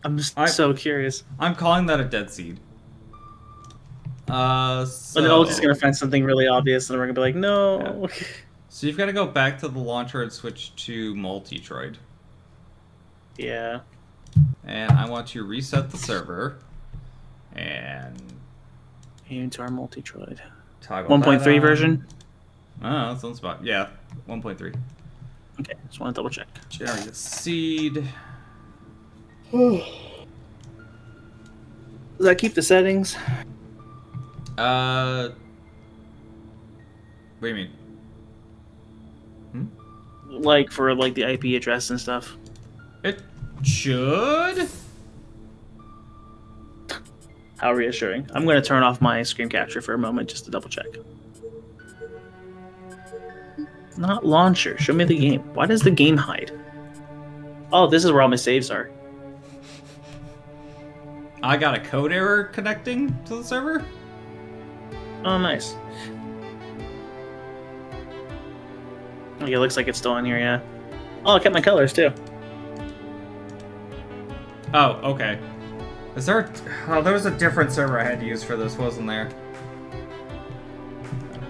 I'm so curious. I'm calling that a dead seed. But then LT's gonna find something really obvious, and we're gonna be like, no. Yeah. So you've got to go back to the launcher and switch to Multitroid. Yeah. And I want to reset the server. And... into our Multitroid. 1.3 version? Oh, that sounds about... Yeah, 1.3. Okay, just want to double check. Generate a seed. Does that keep the settings? What do you mean? Like for like the IP address and stuff? It should. How reassuring. I'm going to turn off my screen capture for a moment just to double check. Not launcher. Show me the game. Why does the game hide? Oh, this is where all my saves are. I got a code error connecting to the server. Oh, nice. Okay, it looks like it's still in here, yeah. Oh, I kept my colors too. Oh, okay. Is there... Oh, there was a different server I had to use for this, wasn't there?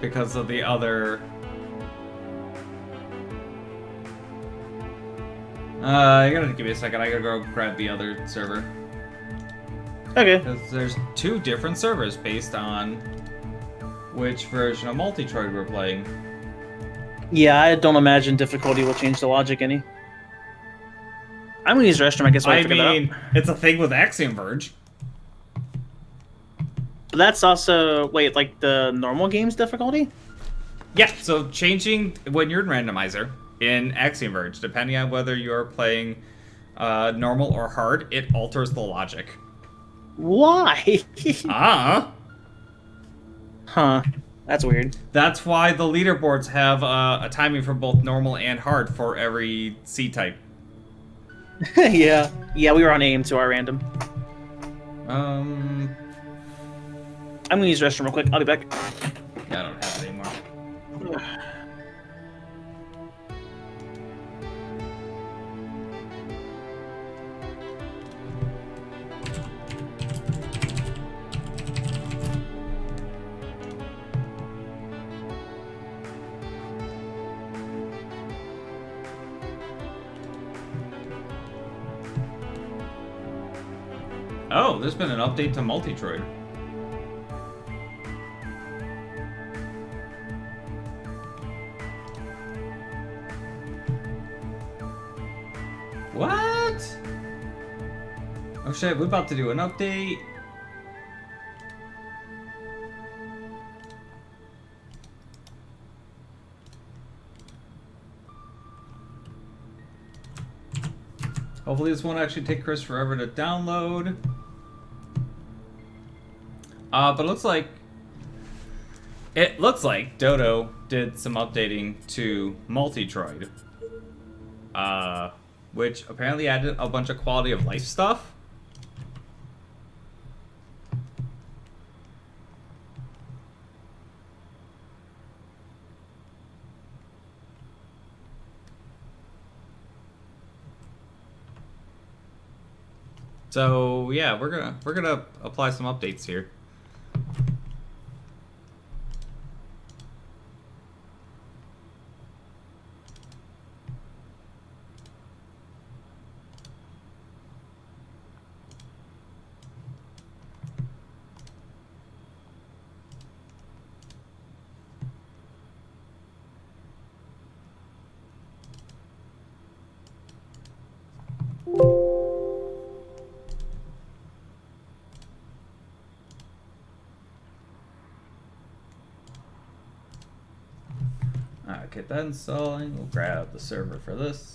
Because of the other... You're gonna give me a second. I gotta go grab the other server. Okay. Because there's 2 different servers based on which version of Metroid we're playing. Yeah, I don't imagine difficulty will change the logic any. I'm gonna use the restroom, I guess. I mean, it's a thing with Axiom Verge. But that's also like the normal game's difficulty. Yeah, so changing when you're in Randomizer in Axiom Verge, depending on whether you're playing normal or hard, it alters the logic. Why? Huh. That's weird. That's why the leaderboards have a timing for both normal and hard for every C type. Yeah, we were on aim to our random. I'm gonna use the restroom real quick. I'll be back. Yeah, I don't have it anymore. Oh, there's been an update to Metroid. What? Oh shit, we're about to do an update. Hopefully this won't actually take Chris forever to download. But it looks like Dodo did some updating to Metroid. Which apparently added a bunch of quality of life stuff. So yeah, we're gonna apply some updates here. Alright, get that installing. We'll grab the server for this.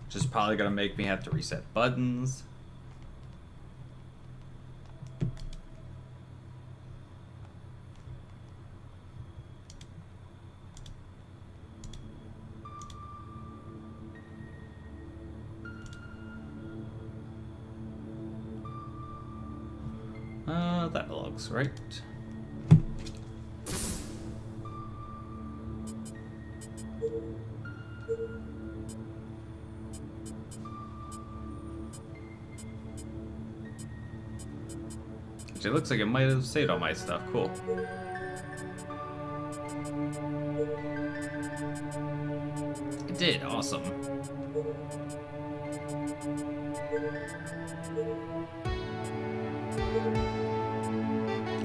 Which is probably gonna make me have to reset buttons. That looks right. It looks like it might have saved all my stuff. Cool. It did. Awesome.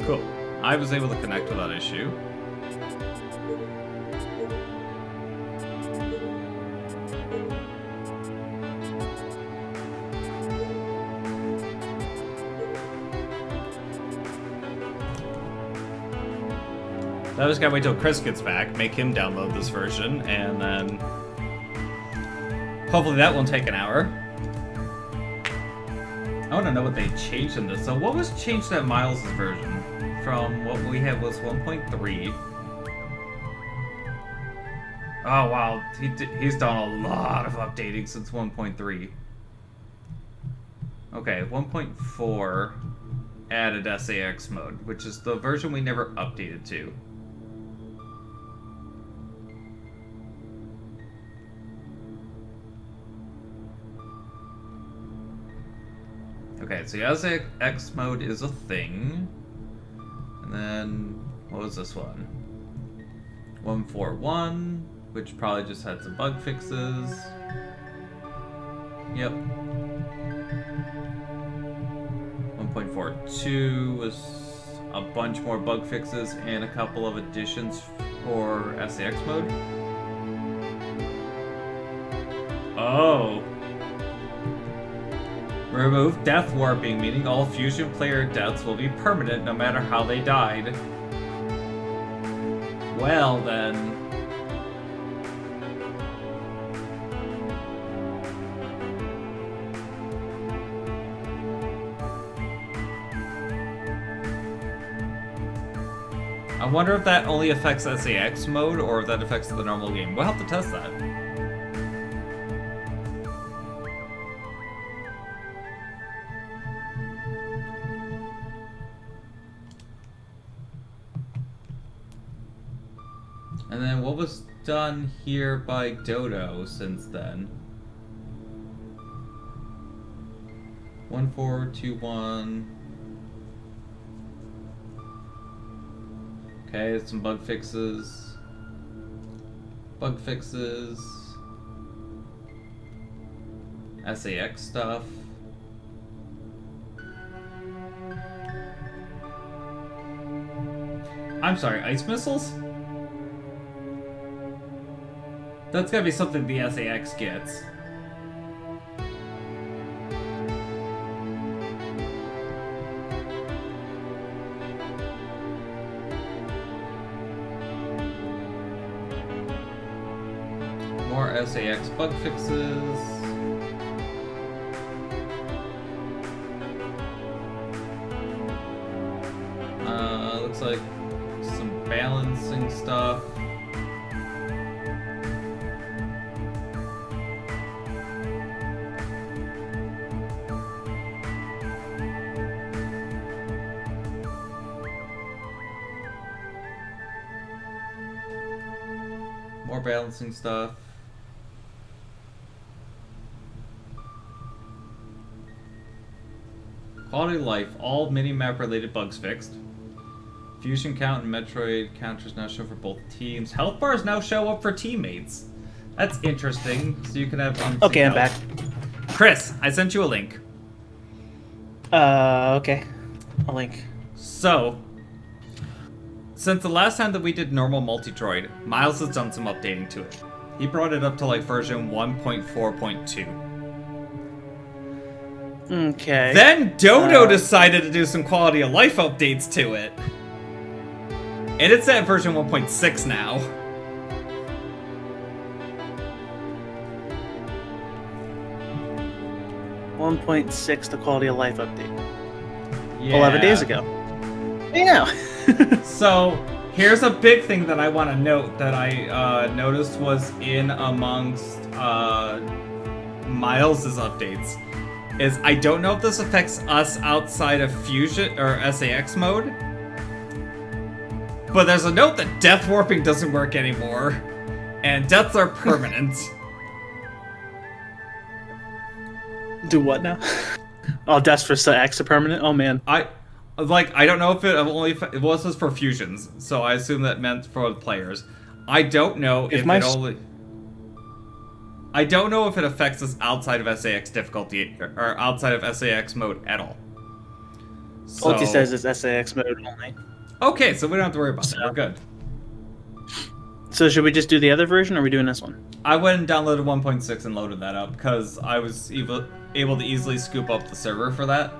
Cool. I was able to connect without issue. I just gotta wait till Chris gets back, make him download this version, and then hopefully that won't take an hour. I want to know what they changed in this. So what was changed at Miles' version from what we had was 1.3. Oh wow, he's done a lot of updating since 1.3. Okay, 1.4 added SAX mode, which is the version we never updated to. Okay, so SAX mode is a thing. And then, what was this one? 141, which probably just had some bug fixes. Yep. 1.42 was a bunch more bug fixes and a couple of additions for SAX mode. Oh. Remove death warping, meaning all Fusion player deaths will be permanent no matter how they died. Well then. I wonder if that only affects SAX mode or if that affects the normal game. We'll have to test that. And then what was done here by Dodo since then? 1421. Okay, some bug fixes. Bug fixes. SAX stuff. I'm sorry, ice missiles? That's gotta be something the SAX gets. More SAX bug fixes. Looks like some balancing stuff. More balancing stuff. Quality of life. All mini-map related bugs fixed. Fusion count and Metroid counters now show for both teams. Health bars now show up for teammates. That's interesting. So you can have Okay, I'm back. Chris, I sent you a link. Okay. A link. So, since the last time that we did normal Multitroid, Miles has done some updating to it. He brought it up to like version 1.4.2. Okay. Then Dodo decided to do some quality of life updates to it. And it's at version 1.6 now. One 1.6, the quality of life update. Yeah. 11 days ago. Yeah. So, here's a big thing that I want to note that I noticed was in amongst Miles's updates. Is I don't know if this affects us outside of Fusion or SAX mode. But there's a note that death warping doesn't work anymore. And deaths are permanent. Do what now? Oh, deaths for X are permanent? Oh, man. I don't know if it only it was for fusions, so I assume that meant for the players. I don't know if it only. I don't know if it affects us outside of SAX difficulty or outside of SAX mode at all. So, Ulti says it's SAX mode only. Okay, so we don't have to worry about that. We're good. So should we just do the other version, or are we doing this one? I went and downloaded 1.6 and loaded that up because I was able to easily scoop up the server for that.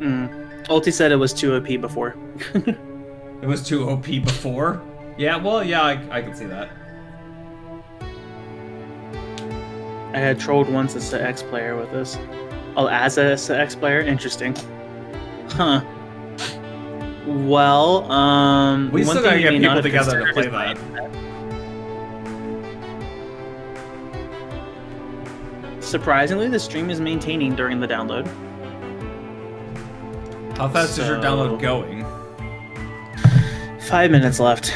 Ulti said it was too OP before. It was too OP before? Yeah, well, yeah, I can see that. I had trolled once as the X player with this. Oh, as a X player? Interesting. Huh. Well, we still gotta get people together to play Surprisingly, the stream is maintaining during the download. How fast is your download going? 5 minutes left.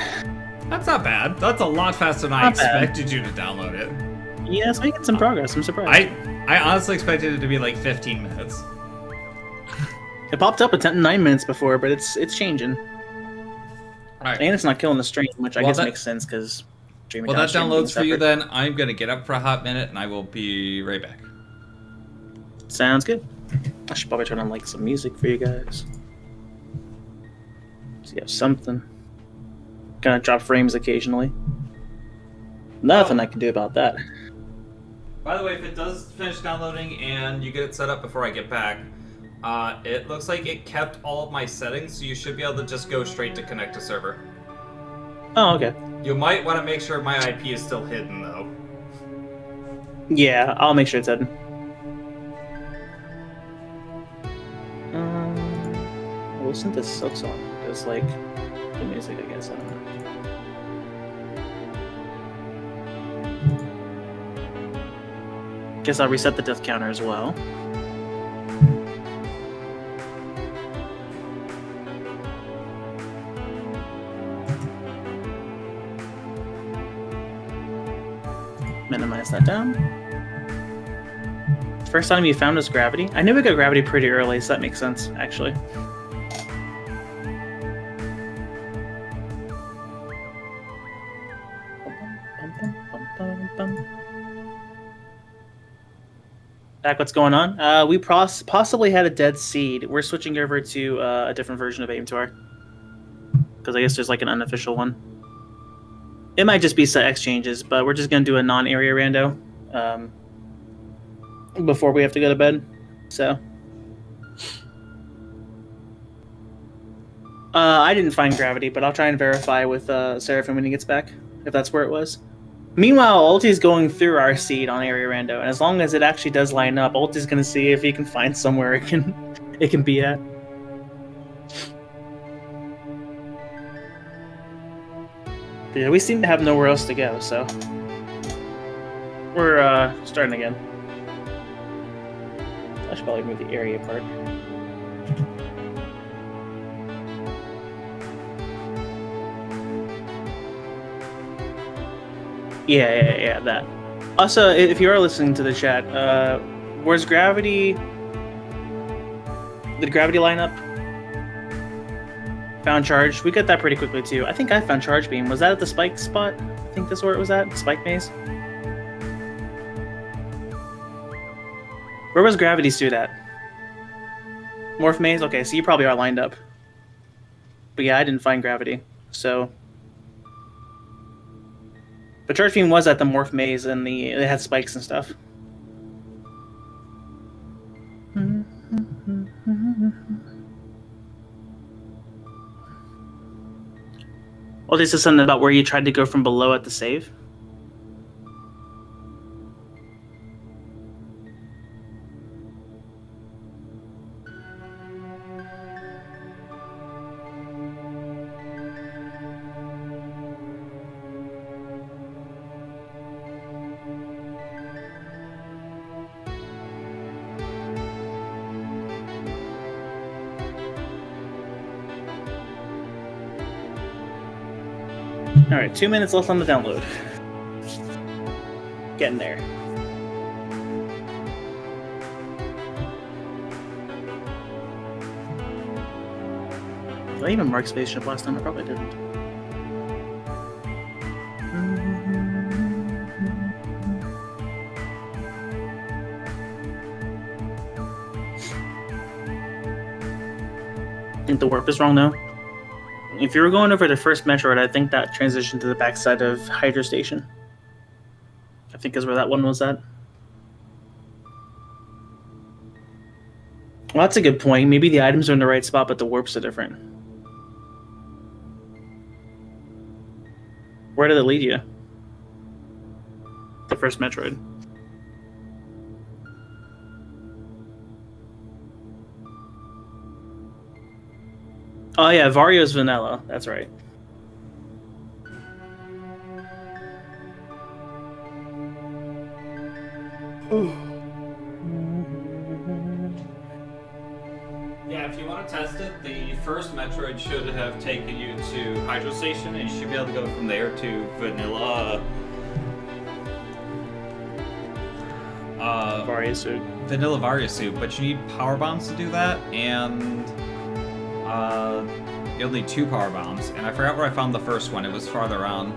That's not bad. That's a lot faster than I expected you to download it. Yeah, it's making some progress. I'm surprised. I honestly expected it to be like 15 minutes. It popped up at 9 minutes before, but it's changing. Alright. And it's not killing the stream, which I guess makes sense because well, that downloads for you then. I'm going to get up for a hot minute and I will be right back. Sounds good. I should probably turn on like some music for you guys. So you have something. Gonna drop frames occasionally. Nothing I can do about that. By the way, if it does finish downloading and you get it set up before I get back, it looks like it kept all of my settings, so you should be able to just go straight to connect to server. Oh, okay. You might want to make sure my IP is still hidden, though. Yeah, I'll make sure it's hidden. Listen to this silk song. It's like the music, I guess. I don't know. Guess I'll reset the death counter as well. Minimize that down. First time you found was gravity. I knew we got gravity pretty early, so that makes sense, actually. Back, what's going on? We possibly had a dead seed. We're switching over to a different version of Aim2R. Because I guess there's like an unofficial one. It might just be set exchanges, but we're just going to do a non-area rando before we have to go to bed. So I didn't find gravity, but I'll try and verify with Seraphim when he gets back, if that's where it was. Meanwhile, Ulti's going through our seed on area rando, and as long as it actually does line up, Ulti's going to see if he can find somewhere it can be at. But yeah, we seem to have nowhere else to go, so we're starting again. I should probably move the area part. Yeah, that. Also, if you are listening to the chat, where's gravity? Did gravity line up? Found charge. We got that pretty quickly too. I think I found charge beam. Was that at the spike spot? I think that's where it was at. Spike maze. Where was gravity suit at? Morph maze? Okay, so you probably are lined up. But yeah, I didn't find gravity. So but charge beam was at the morph maze and it had spikes and stuff. Well, this is something about where you tried to go from below at the save. Alright, 2 minutes left on the download. Getting there. Did I even mark spaceship last time? I probably didn't. I think the warp is wrong now. If you were going over the first Metroid, I think that transitioned to the backside of Hydro Station. I think is where that one was at. Well, that's a good point. Maybe the items are in the right spot, but the warps are different. Where did it lead you? The first Metroid. Oh yeah, Vario's vanilla. That's right. want to test it, the first Metroid should have taken you to Hydro Station, and you should be able to go from there to Vanilla. Varia suit. Vanilla Varia suit, but you need power bombs to do that, and you'll need 2 power bombs. And I forgot where I found the first one. It was farther on.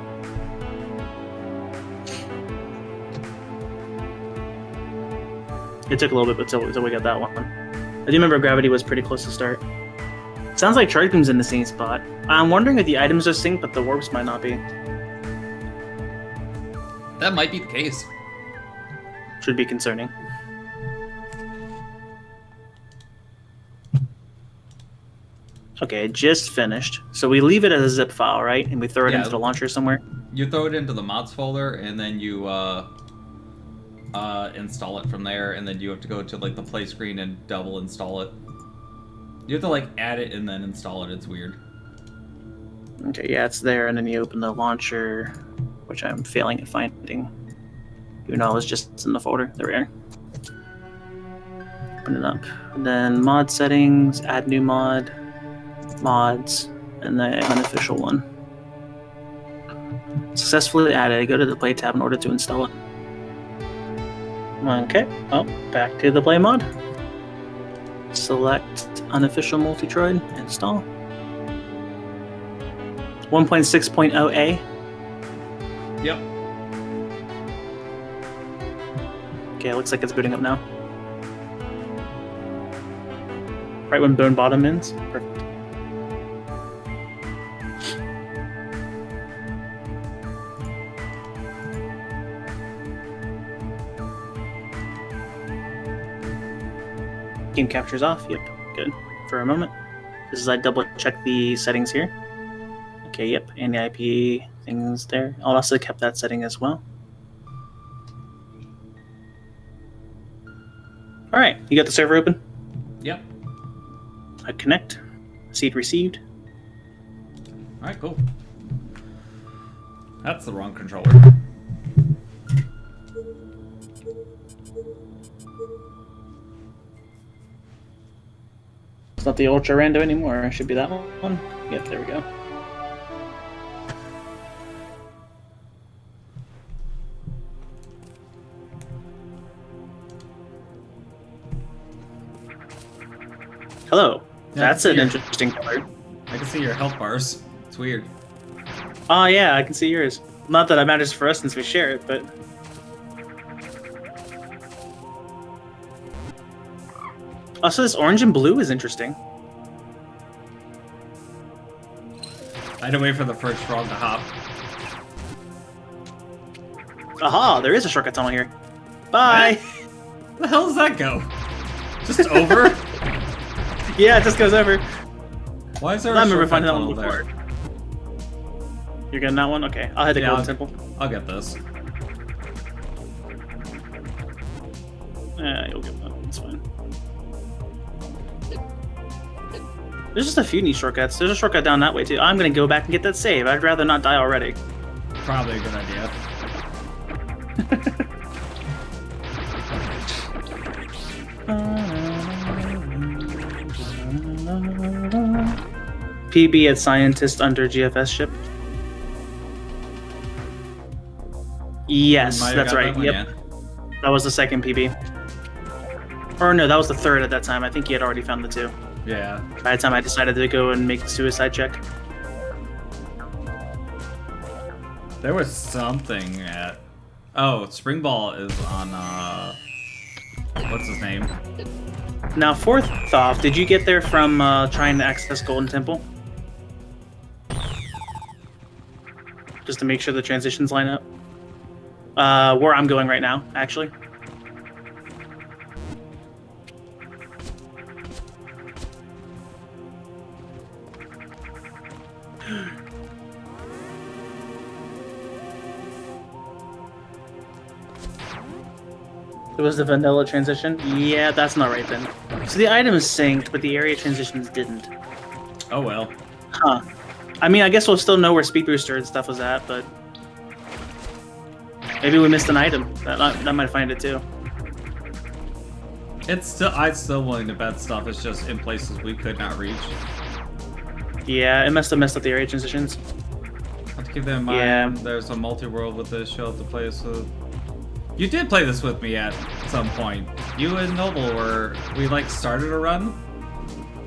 It took a little bit until we got that one. I do remember Gravity was pretty close to start. Sounds like Chargegrimm's in the same spot. I'm wondering if the items are synced, but the warps might not be. That might be the case. Should be concerning. Okay, just finished. So we leave it as a zip file, right? And we throw it into the launcher somewhere? You throw it into the mods folder, and then you install it from there, and then you have to go to like the play screen and double install it. You have to like add it and then install it. It's weird. Okay, yeah, it's there, and then you open the launcher, which I'm failing at finding. Even though it was just in the folder. There we are. Open it up. And then mod settings, add new mod, mods, and the unofficial one. Successfully added. Go to the play tab in order to install it. Okay, well, back to the play mod. Select unofficial Multitroid, install. 1.6.0a. Yep. Okay, it looks like it's booting up now. Right when Bone Bottom ends. Perfect. Game capture's off. Yep, good. For a moment. This is I double check the settings here. Okay, yep, and the IP things there. I'll also kept that setting as well. All right, you got the server open? Yep. I connect. Seed received. All right, cool. That's the wrong controller. It's not the Ultra Rando anymore. It should be that one. Yep, there we go. Hello. Yeah, That's an interesting color. I can see your health bars. It's weird. Oh yeah, I can see yours. Not that it matters for us since we share it, but... Also, this orange and blue is interesting. I had to wait for the first frog to hop. Aha, there is a shortcut tunnel here. Bye! Where the hell does that go? Just over? Yeah, it just goes over. Why is there I a remember shortcut finding that tunnel one before. there? You're getting that one? Okay, I'll head to Yeah, Golden Temple. I'll get this. Yeah, you'll get that. It's fine. There's just a few neat shortcuts. There's a shortcut down that way too. I'm gonna go back and get that save. I'd rather not die already. Probably a good idea. PB at scientist under GFS ship. Yes, that's right. That one, Yep, yeah. that was the second PB. Or no, that was the third at that time. I think he had already found the 2. Yeah. By the time I decided to go and make the suicide check. There was something at... Oh, Spring Ball is on, what's his name? Now, fourth off, did you get there from trying to access Golden Temple? Just to make sure the transitions line up. Where I'm going right now, actually. It was the vanilla transition? Yeah, that's not right then. So the item is synced, but the area transitions didn't. Oh well. Huh. I mean, I guess we'll still know where Speed Booster and stuff was at, but... Maybe we missed an item. That might find it too. I'm still willing to bet stuff is just in places we could not reach. Yeah, it must have messed up the area transitions. I have to keep that in mind. Yeah. There's a multi-world with this. You'll have to play this with. You did play this with me at some point. You and Noble we like started a run,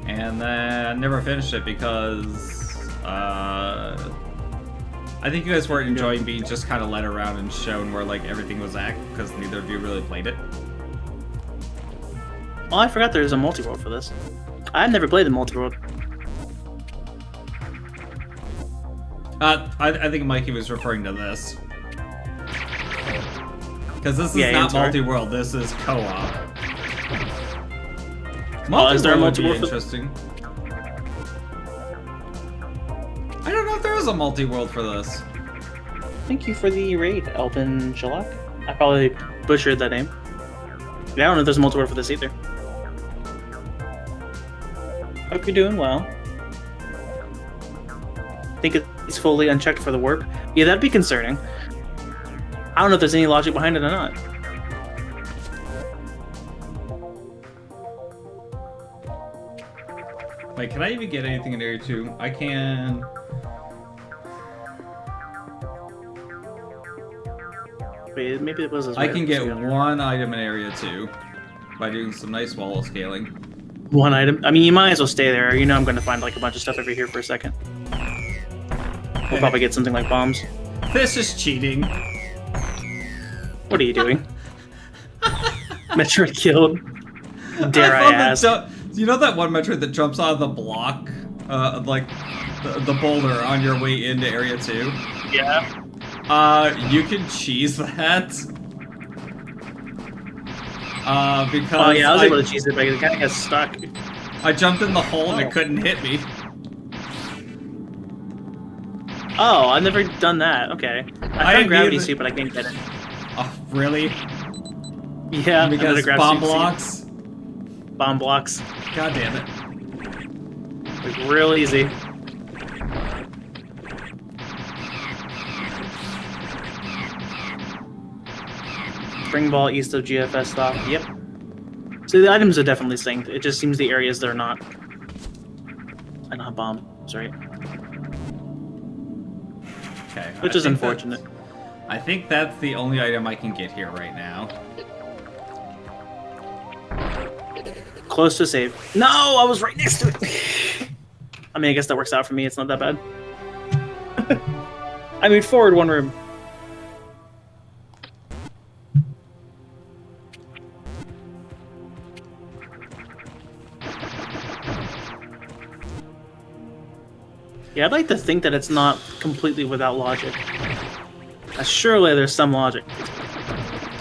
and then never finished it because I think you guys weren't enjoying being just kind of led around and shown where like everything was at because neither of you really played it. Oh, I forgot there's a multi-world for this. I've never played the multi-world. I think Mikey was referring to this. Because this is not multi-world, this is co-op. Is there a multi-world would be interesting. I don't know if there is a multi-world for this. Thank you for the raid, Elvin Shalak. I probably butchered that name. Yeah, I don't know if there's a multi-world for this either. Hope you're doing well. Think it's fully unchecked for the warp. Yeah, that'd be concerning. I don't know if there's any logic behind it or not. Wait, can I even get anything in Area 2? I can... Wait, maybe it was this I can get one item in Area 2 by doing some nice wall scaling. One item? I mean, you might as well stay there. You know I'm going to find like a bunch of stuff over here for a second. We'll probably get something like bombs. This is cheating. What are you doing? Metroid killed. Dare I ask? You know that one Metroid that jumps out of the block? Like, the boulder on your way into Area 2? Yeah. You can cheese that. Because oh yeah, I was able to cheese it, but it kind of got stuck. I jumped in the hole and it couldn't hit me. Oh, I've never done that. Okay. I found gravity suit, but I can't get it. Oh, really? Yeah, because bomb blocks? Suit. Bomb blocks. God damn it. Like, real easy. Spring ball east of GFS stop. Yep. So the items are definitely synced. It just seems the areas they're not. I don't have bombs, right? Okay. Which is unfortunate. I think that's the only item I can get here right now. Close to save. No, I was right next to it. I mean, I guess that works out for me. It's not that bad. I moved forward one room. Yeah, I'd like to think that it's not completely without logic. Surely there's some logic.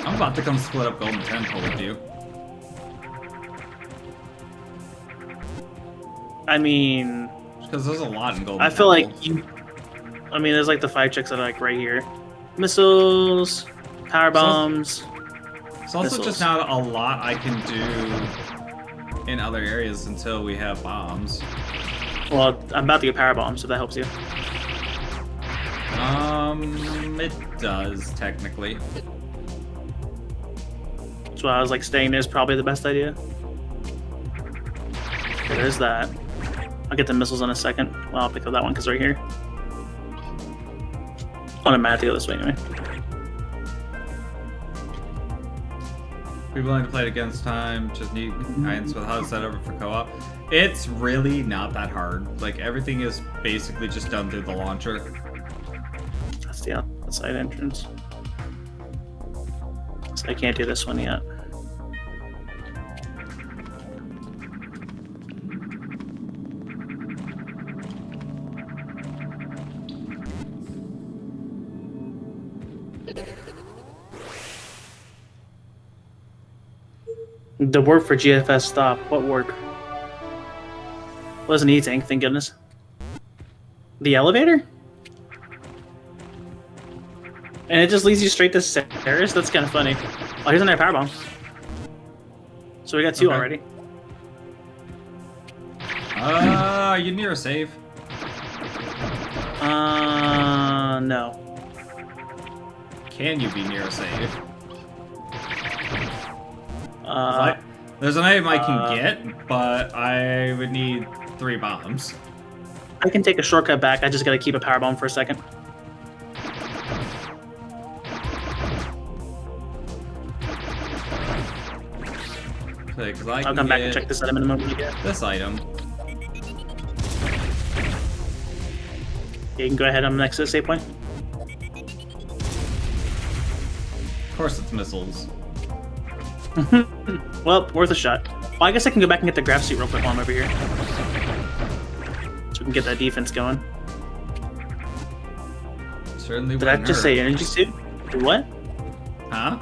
I'm about to come split up Golden Temple with you. I mean... Because there's a lot in Golden Temple. I feel like you... I mean, there's like the 5 chicks that are like right here. Missiles, power bombs. It's also just not a lot I can do in other areas until we have bombs. Well, I'm about to get power bombs, if that helps you. It does, technically. So I was like, staying there is probably the best idea. Okay, there's that. I'll get the missiles in a second. Well, I'll pick up that one because right here. Oh, I'm mad to go this way anyway. Be willing to play it against time, just need guidance with how to set over for co-op. It's really not that hard. Like, everything is basically just done through the launcher. That's the outside entrance. So I can't do this one yet. The warp for GFS stop. What warp? Wasn't E-Tank, thank goodness. The elevator? And it just leads you straight to stairs? That's kind of funny. Oh, here's another power bomb. So we got 2 already. You near a save? No. Can you be near a save? There's an item I can get, but I would need 3 bombs. I can take a shortcut back. I just gotta keep a power bomb for a second. Okay, I'll come back and check this item in a moment again. This item. Yeah, you can go ahead on the next save point. Of course it's missiles. Well, worth a shot. Well, I guess I can go back and get the grab suit real quick while I'm over here. So we can get that defense going. Certainly. Did I just say energy suit? What? Huh?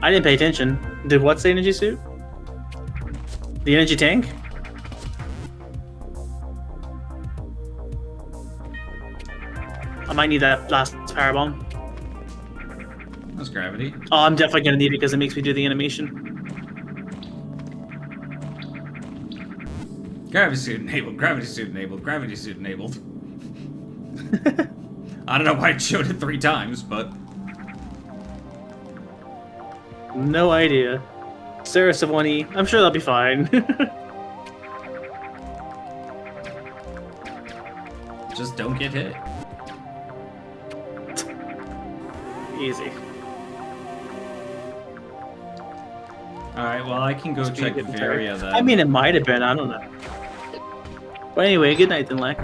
I didn't pay attention. Did what say energy suit? The energy tank? I might need that last power bomb. That's gravity. Oh, I'm definitely gonna need it because it makes me do the animation. Gravity suit enabled. Gravity suit enabled. Gravity suit enabled. I don't know why it showed it 3 times, but No idea. Sarah Savoni, I'm sure that'll be fine. just don't get hit. Easy. Alright, well I can go check Varia then. I mean, it might have been, I don't know. But anyway, good night then, Lack.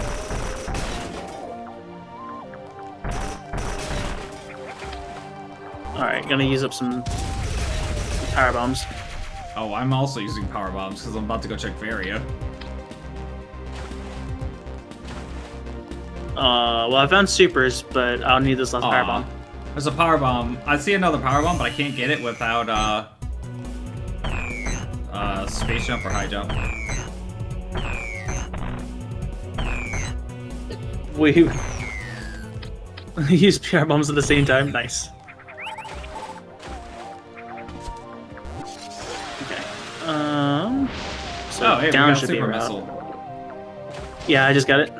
Alright, gonna use up some power bombs. Oh, I'm also using power bombs because I'm about to go check Varia. Well, I found supers, but I'll need this last power bomb. There's a power bomb. I see another power bomb, but I can't get it without space jump or high jump. We use power bombs at the same time. Nice. Okay. So hey, down we got should be super a route. missile. Yeah, I just got it.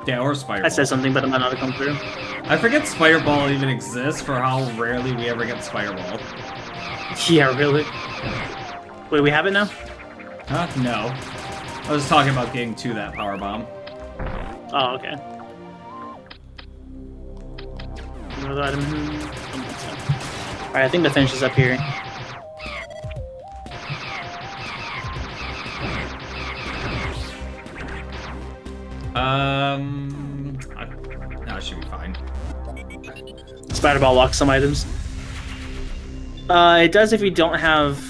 Yeah, or spider I ball. said something, but it might not have come through. I forget spider ball even exists for how rarely we ever get spider ball. Yeah, really. Wait, we have it now? Huh? No. I was talking about getting to that power bomb. Oh, okay. Another item. Alright, I think the finish is up here. No, it should be fine. Spider ball locks some items. It does if you don't have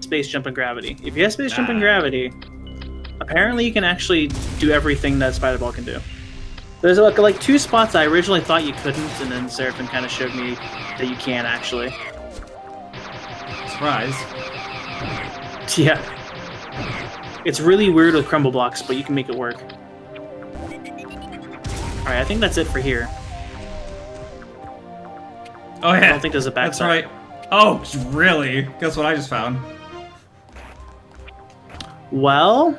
space jump and gravity. If you have space jump and gravity, apparently you can actually do everything that spider ball can do. There's like 2 spots I originally thought you couldn't, and then Seraphim kind of showed me that you can actually. Surprise. Yeah. It's really weird with crumble blocks, but you can make it work. Alright, I think that's it for here. Oh yeah. I don't think there's a backside. That's right. Oh, really? Guess what I just found? Well...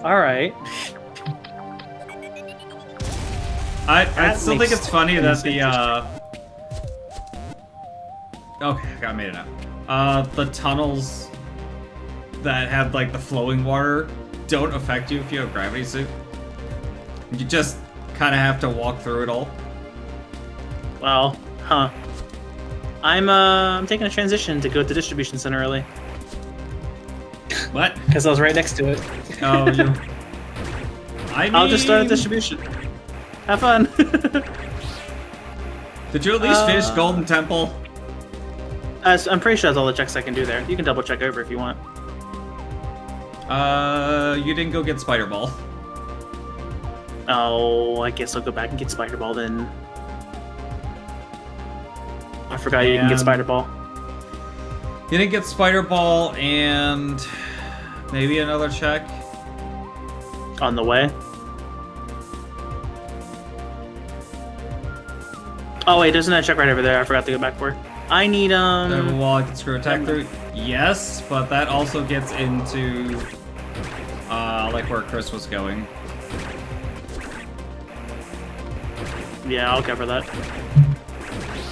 Alright. I still think it's funny that the okay, I made it out. The tunnels that have like the flowing water don't affect you if you have gravity suit. You just kind of have to walk through it all. Well, huh. I'm taking a transition to go to the distribution center early. What? Because I was right next to it. Oh, you. I'll just start at distribution. Have fun. Did you at least finish Golden Temple? I'm pretty sure that's all the checks I can do there. You can double check over if you want. You didn't go get Spider Ball. Oh, I guess I'll go back and get Spider Ball then. I forgot you didn't get Spider Ball. You didn't get Spider Ball and maybe another check. On the way. Oh wait, there's another check right over there. I forgot to go back for. I need Well, I can screw attack through. Yes, but that also gets into like where Chris was going. Yeah, I'll cover that.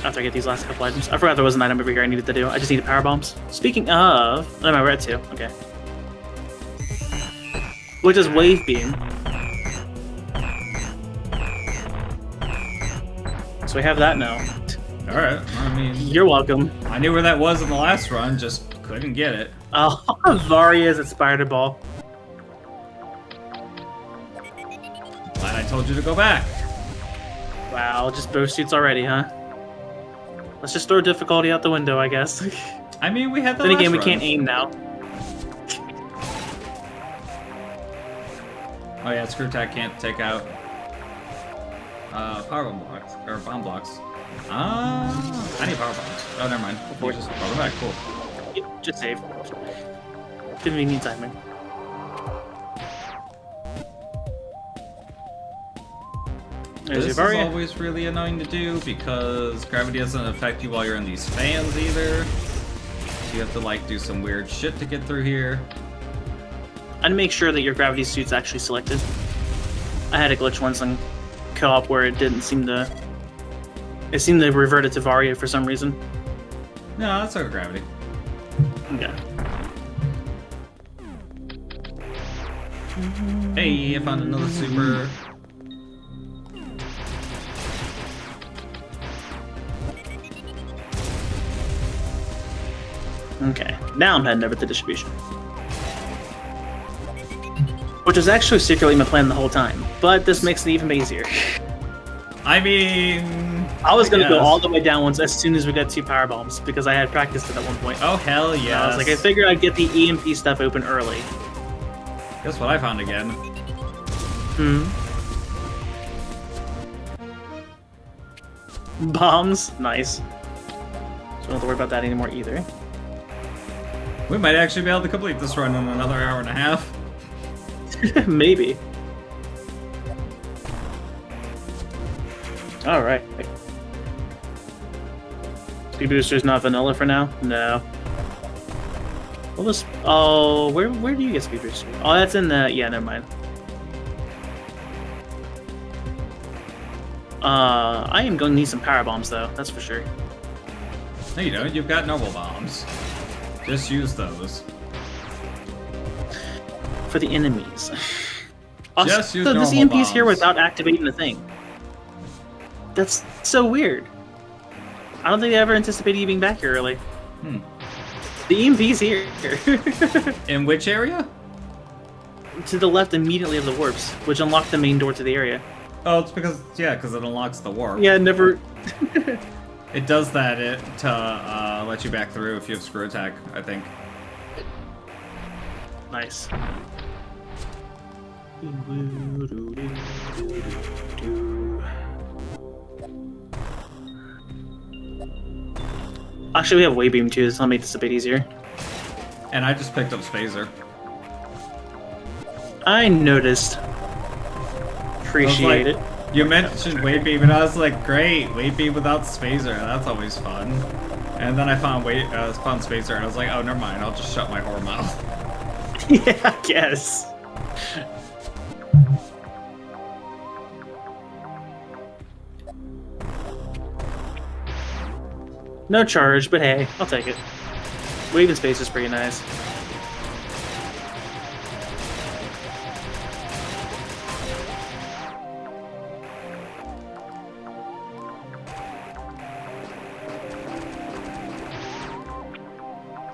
After I get these last couple items. I forgot there was an item over here I needed to do. I just needed power bombs. Speaking of... Oh, no, we're at 2. Okay. Which is Wave Beam. So we have that now. Alright, I mean... You're welcome. I knew where that was in the last run, just couldn't get it. Oh, Varia's at Spider Ball. Glad I told you to go back. Wow, just both suits already, huh? Let's just throw difficulty out the window, I guess. I mean, we had the Then last again, we run. can't aim now. Oh yeah, Screw Attack can't take out power bomb blocks or bomb blocks. I need power bombs. Oh, never mind. We'll just go back. Cool. Yeah, just save. Convenient timing. There's This is your Varia. always really annoying to do because gravity doesn't affect you while you're in these fans either. So you have to like do some weird shit to get through here. I'd make sure that your gravity suit's actually selected. I had a glitch once on co-op where it didn't seem to... It seemed to revert it to Varia for some reason. No, that's our gravity. Yeah. Hey, I found another super. Okay, now I'm heading over to distribution. Which was actually secretly my plan the whole time, but this makes it even easier. I mean... I was gonna go guess. all the way down once as soon as we got 2 power bombs because I had practiced it at one point. Oh, hell And yeah. I was like, I figured I'd get the EMP stuff open early. Guess what I found again? Bombs, nice. So don't have to worry about that anymore either. We might actually be able to complete this run in another hour and a half. Maybe. Alright. Speed booster's not vanilla for now? No. Well, this... Oh, where do you get speed booster? Oh, that's in the... Yeah, never mind. I am going to need some power bombs, though. That's for sure. No, you don't. You've got normal bombs. Just use those. For the enemies. Just use so this normal EMP's here bombs. without activating the thing. That's so weird. I don't think they ever anticipated you being back here early. The EMP's here. In which area? To the left immediately of the warps, which unlock the main door to the area. Oh, it's because it unlocks the warp. Yeah, never... It does that to let you back through if you have Screw Attack, I think. Nice. Actually, we have Wave Beam too, so that'll make this a bit easier. And I just picked up Spazer. I noticed. Appreciate it. You mentioned Wave Beam, and I was like, great, Wave Beam without Spazer, that's always fun. And then I found Spazer, and I was like, oh, never mind, I'll just shut my whore mouth. Yeah, I guess. No charge, but hey, I'll take it. Wave in space is pretty nice.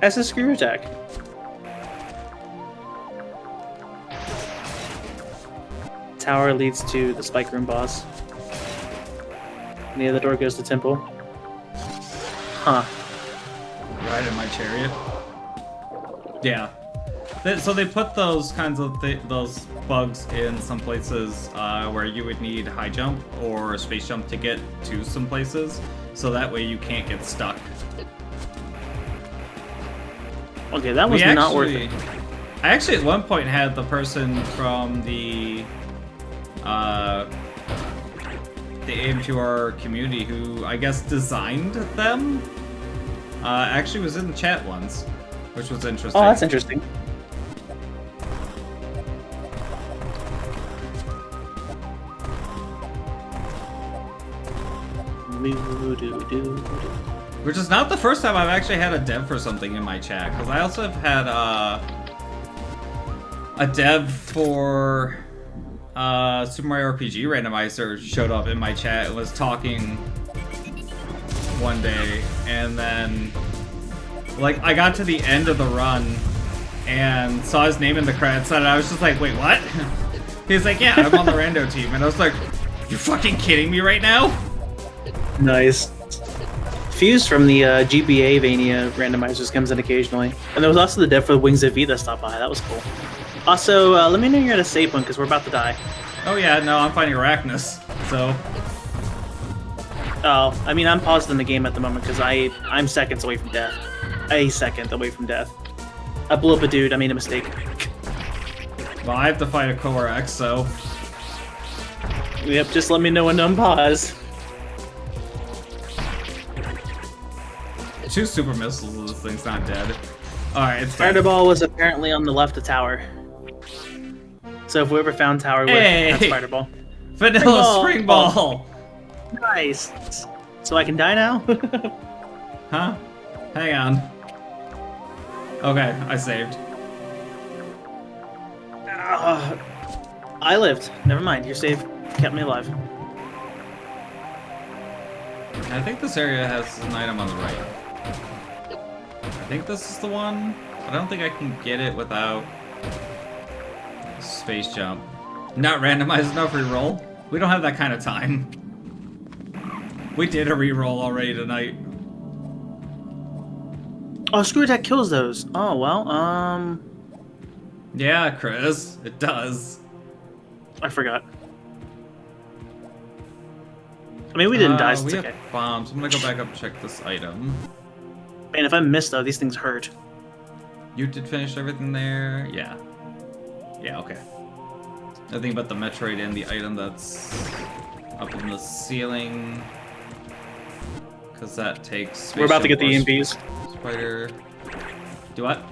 That's a Screw Attack. Tower leads to the Spike Room boss. And the other door goes to Temple. Huh. Right in my chariot. Yeah. So they put those kinds of those bugs in some places where you would need high jump or space jump to get to some places, so that way you can't get stuck. Okay, that was not worth it. I actually at one point had the person from the AM2R community who I guess designed them. Actually was in the chat once, which was interesting. Oh, that's interesting. Which is not the first time I've actually had a dev for something in my chat, because I also have had a dev for Super Mario RPG Randomizer showed up in my chat and was talking one day, and then like I got to the end of the run and saw his name in the credits, and I was just like, wait, what? He's like, yeah, I'm on the rando team, and I was like, you fucking kidding me right now? Nice. Fuse from the GBA Vania randomizers comes in occasionally. And there was also the dev for the Wings of V that stopped by. That was cool. Also, let me know you're at a save point, because we're about to die. Oh yeah, no, I'm fighting Arachnus, so... Oh, I mean, I'm paused in the game at the moment, because I'm seconds away from death. A second away from death. I blew up a dude, I made a mistake. Well, I have to fight a Core X, so... Yep, just let me know when to unpause. 2 super missiles and this thing's not dead. Alright, it's dead. Spider-Ball was apparently on the left of tower. So if we ever found tower, that's Spider-Ball. Vanilla Spring Ball! Nice! So I can die now? Huh? Hang on. Okay, I saved. I lived. Never mind, your save kept me alive. I think this area has an item on the right. I think this is the one. I don't think I can get it without space jump. Not randomized enough reroll. We don't have that kind of time. We did a reroll already tonight. Oh, screw attack kills those. Oh, well, Yeah, Chris, it does. I forgot. I mean, we didn't die, so we it's have okay. bombs. I'm gonna go back up and check this item. Man, if I miss, though, these things hurt. You did finish everything there? Yeah. Yeah, okay. Nothing but the Metroid and the item that's up in the ceiling. Because that takes... We're about to get the EMPs. Spider... Do what?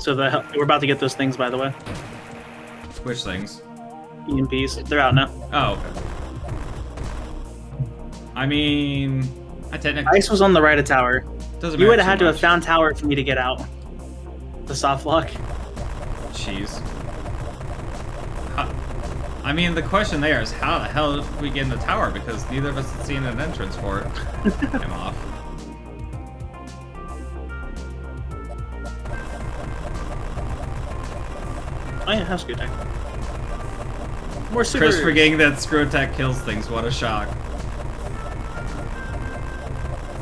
So we're about to get those things, by the way. Which things? EMPs. They're out now. Oh, okay. I mean... I technically... Ice was on the right of tower. Doesn't You would have matter had too to have much. found tower for me to get out. The soft lock. Jeez. I mean, the question there is how the hell did we get in the tower? Because neither of us had seen an entrance for it. I'm off. Oh yeah, that's good. More super. Chris forgetting that screw attack kills things. What a shock.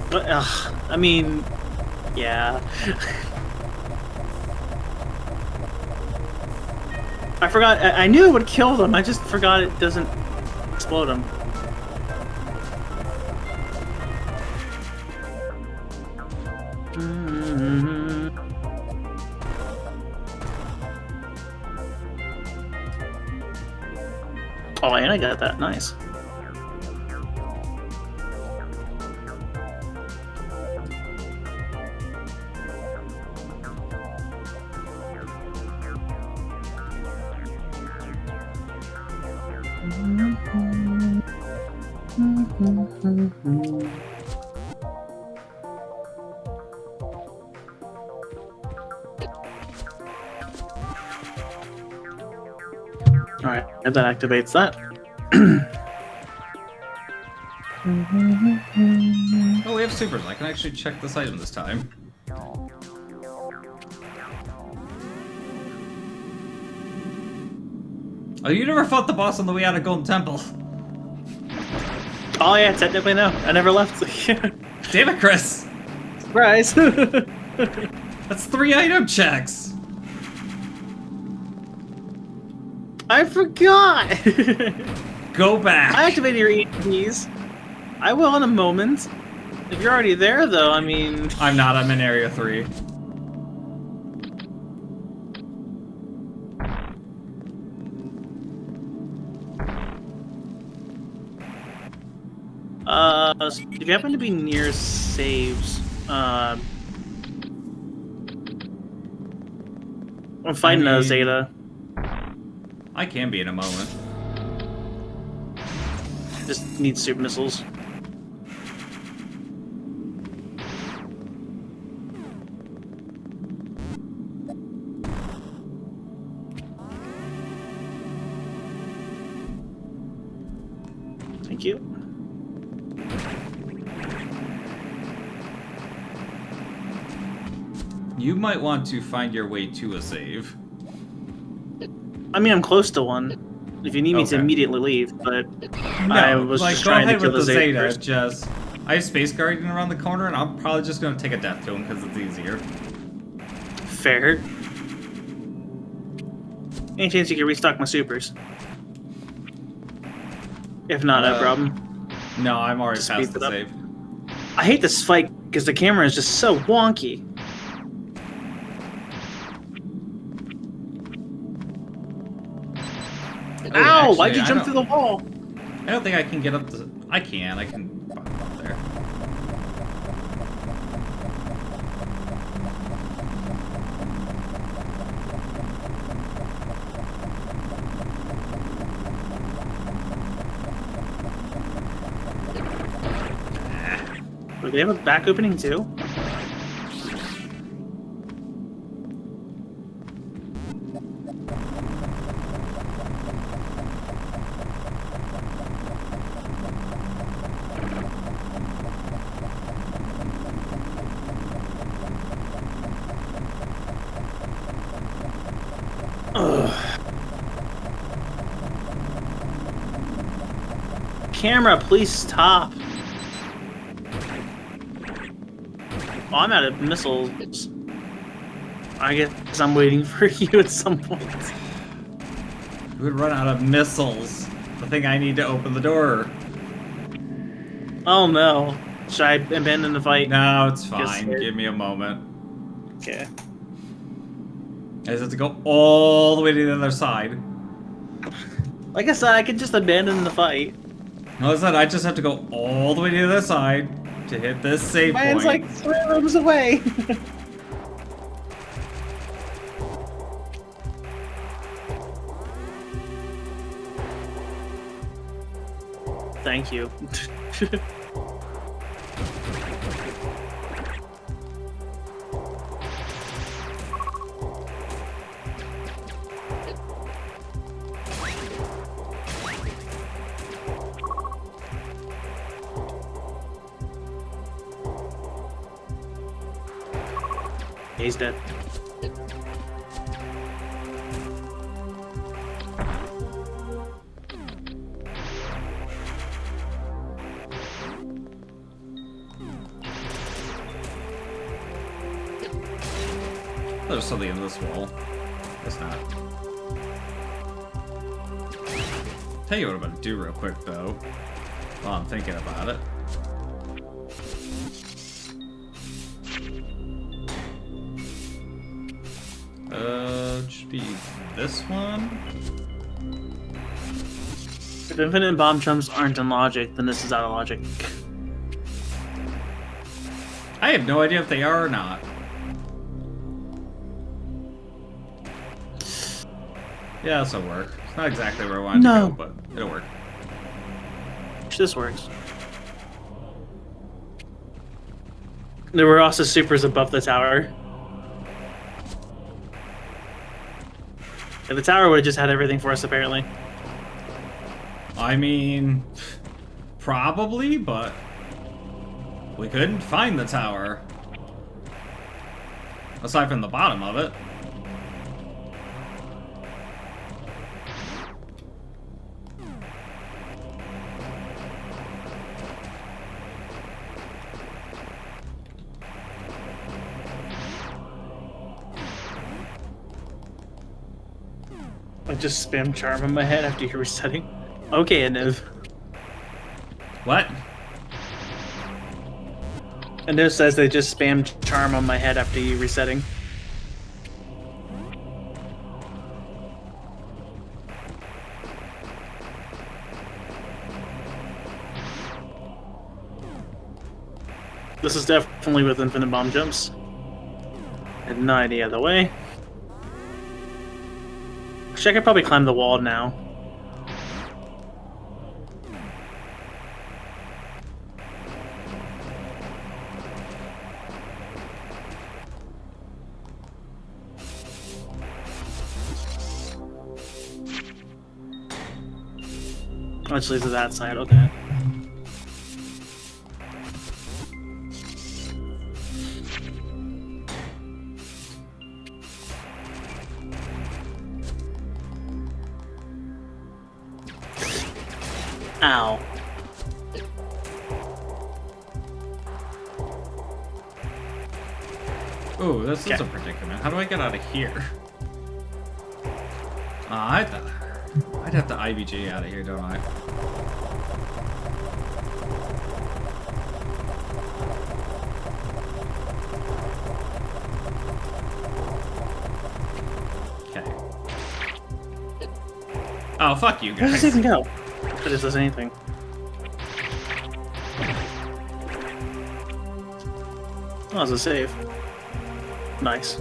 But, I mean, yeah. I forgot. I knew it would kill them. I just forgot it doesn't explode them. Oh, and I got that. Nice. Alright, if that activates that. Oh, we have supers. I can actually check this item this time. Oh, you never fought the boss on the way out of Golden Temple. Oh yeah, technically no. I never left. Damn it, Chris! Surprise! That's 3 item checks! I forgot! Go back! I activated your EMPs. I will in a moment. If you're already there, though, I mean... I'm not, I'm in Area 3. So if you happen to be near saves, I'm fighting a Zeta. I can be in a moment. Just need super missiles. You might want to find your way to a save. I mean, I'm close to one. If you need me to Okay. immediately leave, but No, I was like, just go trying to ahead kill with the the Zeta Zeta. first. Just, I have Space Guardian around the corner, and I'm probably just gonna take a death to him because it's easier. Fair. Any chance you can restock my supers? If not, no problem. No, I'm already Just past speed the it up. save. I hate this fight because the camera is just so wonky. Oh, Ow! actually, Why'd you I jump don't- through the wall? I don't think I can get up the. I can bump up there. Do they have a back opening too? Ugh. Camera, please stop. Oh, I'm out of missiles. I guess I'm waiting for you at some point. We would run out of missiles. The thing I need to open the door. Oh no. Should I abandon the fight? No, it's Guess fine. it- Give me a moment. Okay. I just have to go all the way to the other side. Like I said, I could just abandon the fight. No, I said I just have to go all the way to the other side to hit this save Mine's point. like 3 rooms away. Thank you. He's dead. There's something in this wall. Guess not. Tell you what I'm gonna do real quick though, while I'm thinking about it. It should be this one. If infinite bomb jumps aren't in logic, then this is out of logic. I have no idea if they are or not. Yeah, this'll work. It's not exactly where I wanted No. to go, but it'll work. This works. There were also supers above the tower. Yeah, the tower would have just had everything for us, apparently. I mean, probably, but we couldn't find the tower. Aside from the bottom of it. I just spam charm in my head after you're resetting. Okay, Aniv. What? Aniv says they just spammed charm on my head after you resetting. This is definitely with infinite bomb jumps. Had no idea the way. Actually, I could probably climb the wall now. Which leads to that side, okay. Ow. Ooh, this is a predicament. How do I get out of here? I'd have to IBJ out of here, don't I? Okay. Oh, fuck you Where does guys. this even go? If it just does anything. Oh, it's a save. Nice.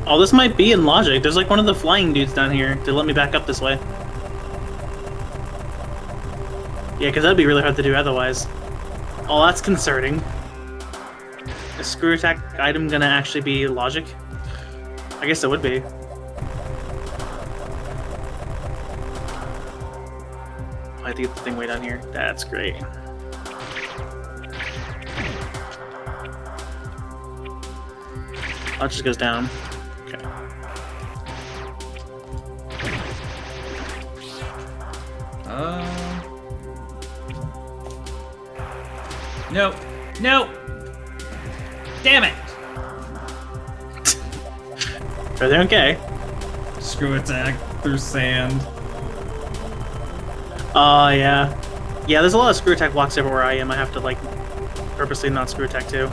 Oh, this might be in logic. There's like one of the flying dudes down here to let me back up this way. Yeah, because that'd be really hard to do otherwise. Oh, that's concerning. Is screw attack item gonna actually be logic? I guess it would be. I have to get the thing way down here. That's great. Oh, it just goes down. Okay. No. No! Damn it! Are they okay? Screw attack through sand. Oh, yeah. Yeah, there's a lot of screw attack blocks everywhere I am. I have to, like, purposely not screw attack too.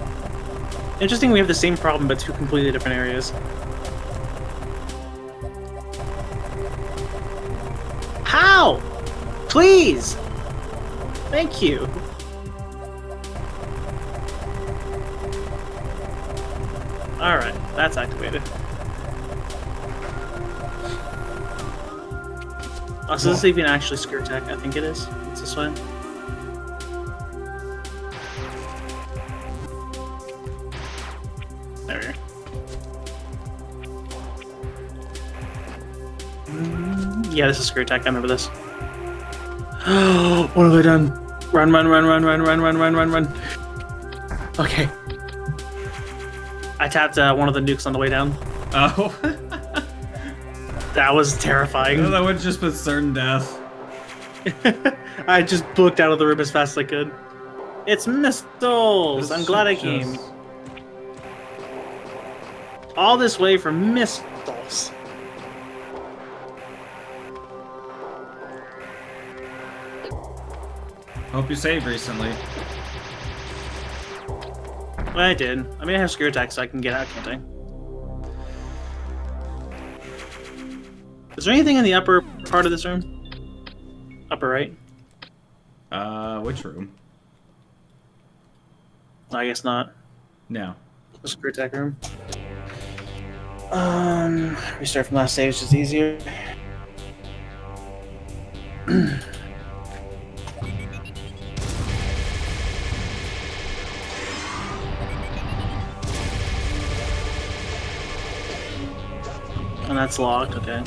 Interesting, we have the same problem, but two completely different areas. How? Please! Thank you. Alright, that's activated. Oh, so this is even actually screw attack. I think it is. It's this way. There we go. Yeah, this is screw attack. I remember this. What have I done? Run, run, run, run, run, run, run, run, run, run. Okay. I tapped one of the nukes on the way down. Oh. That was terrifying. That would have just been certain death. I just booked out of the room as fast as I could. It's missiles! I'm glad I came. All this way for missiles. Hope you saved recently. Well, I did. I mean, I have screw attack, so I can get out, can't I? Is there anything in the upper part of this room? Upper right? Which room? I guess not. No. The screw attack room. Restart from last save is just easier. And that's locked, okay.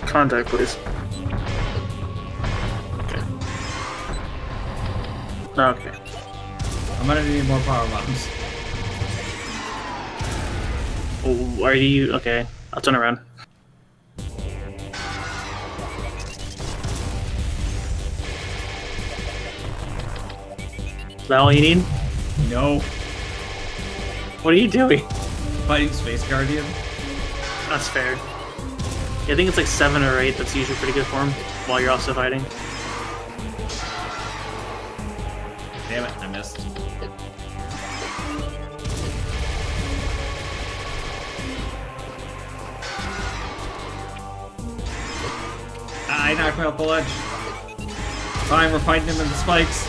Contact, please. Okay. Okay. I'm gonna need more power bombs. Oh, are you... Okay. I'll turn around. Is that all you need? No. What are you doing? Fighting Space Guardian? That's fair. Yeah, I think it's like 7 or 8. That's usually pretty good for him, while you're also fighting. Damn it, I missed. I knocked me off the ledge. Fine, we're fighting him in the spikes.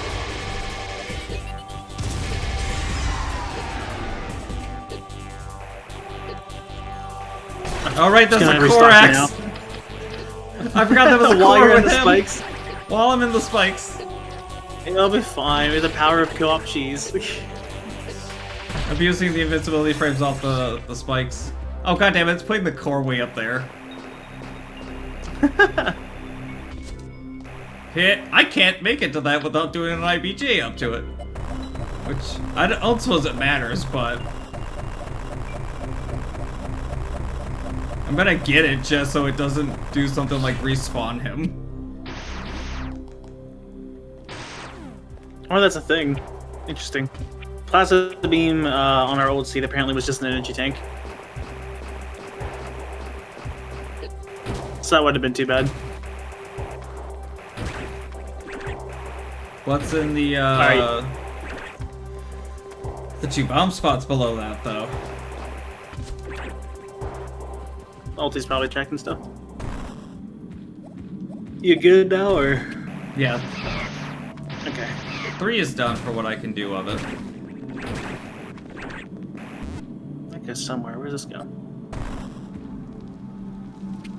Oh right, that's a Korax. I forgot that was a While core you're in with the him. spikes. While I'm in the spikes. It'll be fine with the power of co-op cheese. Abusing the invincibility frames off the spikes. Oh god damn it, it's putting the core way up there. I can't make it to that without doing an IBJ up to it. Which, I don't suppose it matters, but... I'm gonna get it just so it doesn't do something like respawn him. Oh, that's a thing. Interesting. Plasma beam on our old seat apparently was just an energy tank. So that wouldn't have been too bad. What's in the, the 2 bomb spots below that, though? Ulti's probably checking stuff. You good now, or? Yeah. Okay. 3 is done for what I can do of it. I guess somewhere. Where's this go?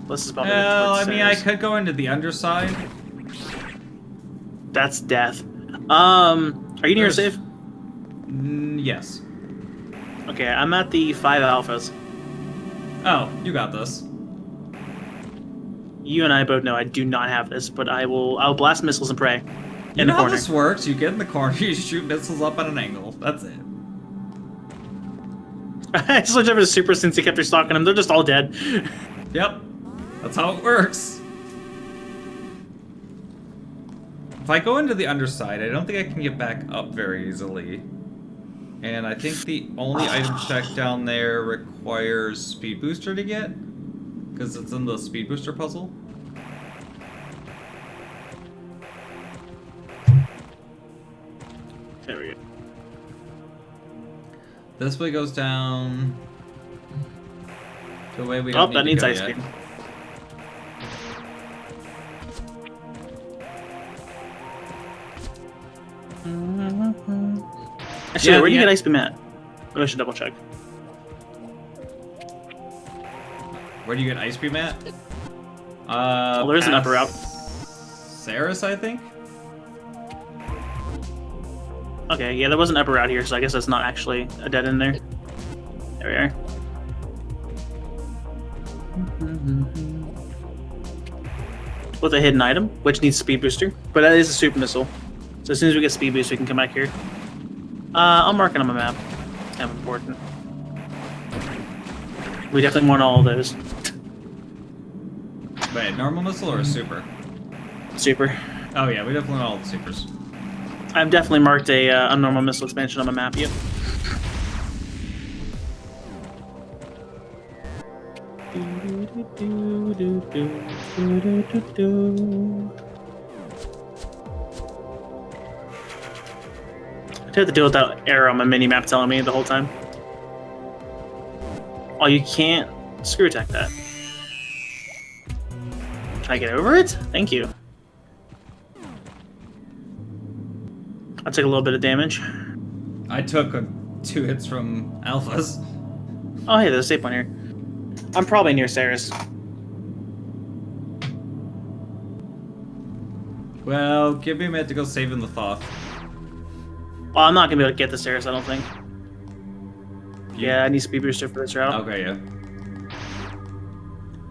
This is probably Well, I towards mean, I stairs. could go into the underside. That's death. Are you near a safe? Yes. Okay, I'm at the 5 alphas. Oh, you got this. You and I both know I do not have this, but I'll blast missiles and pray. You In know the how corner. this works? You get in the corner, you shoot missiles up at an angle. That's it. I switched over to Super since he kept restocking them. They're just all dead. Yep. That's how it works. If I go into the underside, I don't think I can get back up very easily. And I think the only item check down there requires Speed Booster to get. Because it's in the Speed Booster puzzle. There we go. This way goes down to a way we don't Oh, that need needs to go ice yet. beam. Actually, Yeah, where do you yeah. get ice beam at? Oh, I should double check. Where do you get Ice Beam at? Well, there is an upper route. Saris, I think? Okay, yeah, there was an upper route here, so I guess that's not actually a dead end there. There we are. With a hidden item, which needs speed booster, but that is a super missile. So as soon as we get speed boost, we can come back here. I'll mark it on my map. It's kind of important. We definitely want all of those. Wait, normal missile or a super? Super. Oh yeah, we definitely want all the supers. I've definitely marked a normal missile expansion on my map. Yep. I have to deal with that error on my mini map telling me the whole time. Oh, you can't screw attack that. Can I get over it? Thank you. I'll take a little bit of damage. I took 2 hits from alphas. Oh, hey, there's a safe one here. I'm probably near Saris. Well, give me a minute to go save in the Thoth. Well, I'm not gonna be able to get the Saris, I don't think. Yeah, I need speed booster for this route. Okay, yeah.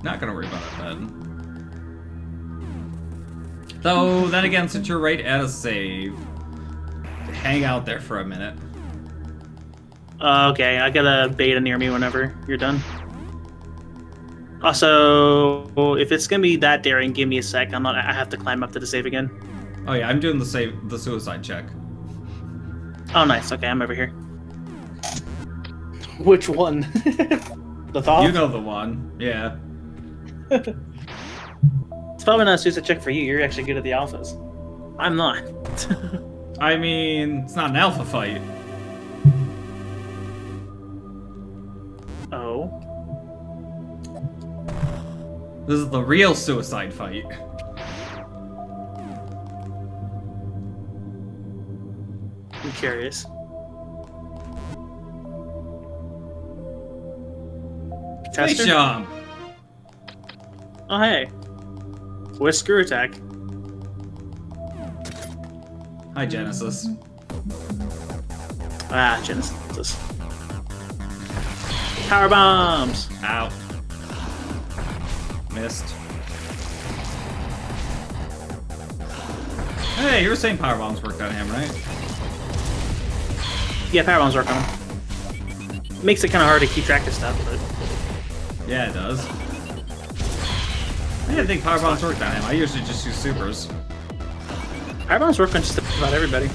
Not gonna worry about it then. Though, then again, since you're right at a save, hang out there for a minute. Okay, I got a beta near me whenever you're done. Also, if it's gonna be that daring, give me a sec. I have to climb up to the save again. Oh yeah, I'm doing the suicide check. Oh, nice. Okay, I'm over here. Which one? The Thoth? You know the one, yeah. It's probably not a suicide check for you. You're actually good at the alphas. I'm not. I mean, it's not an alpha fight. Oh. This is the real suicide fight. I'm curious. Space Tester? jump! Oh, hey. With screw attack. Hi, Genesis. Ah, Genesis. Power bombs! Ow. Missed. Hey, you were saying power bombs worked on him, right? Yeah, power bombs work on him. Makes it kind of hard to keep track of stuff, but... Yeah, it does. I didn't think power bombs worked on him. I usually just use supers. Power bombs work on just about everybody.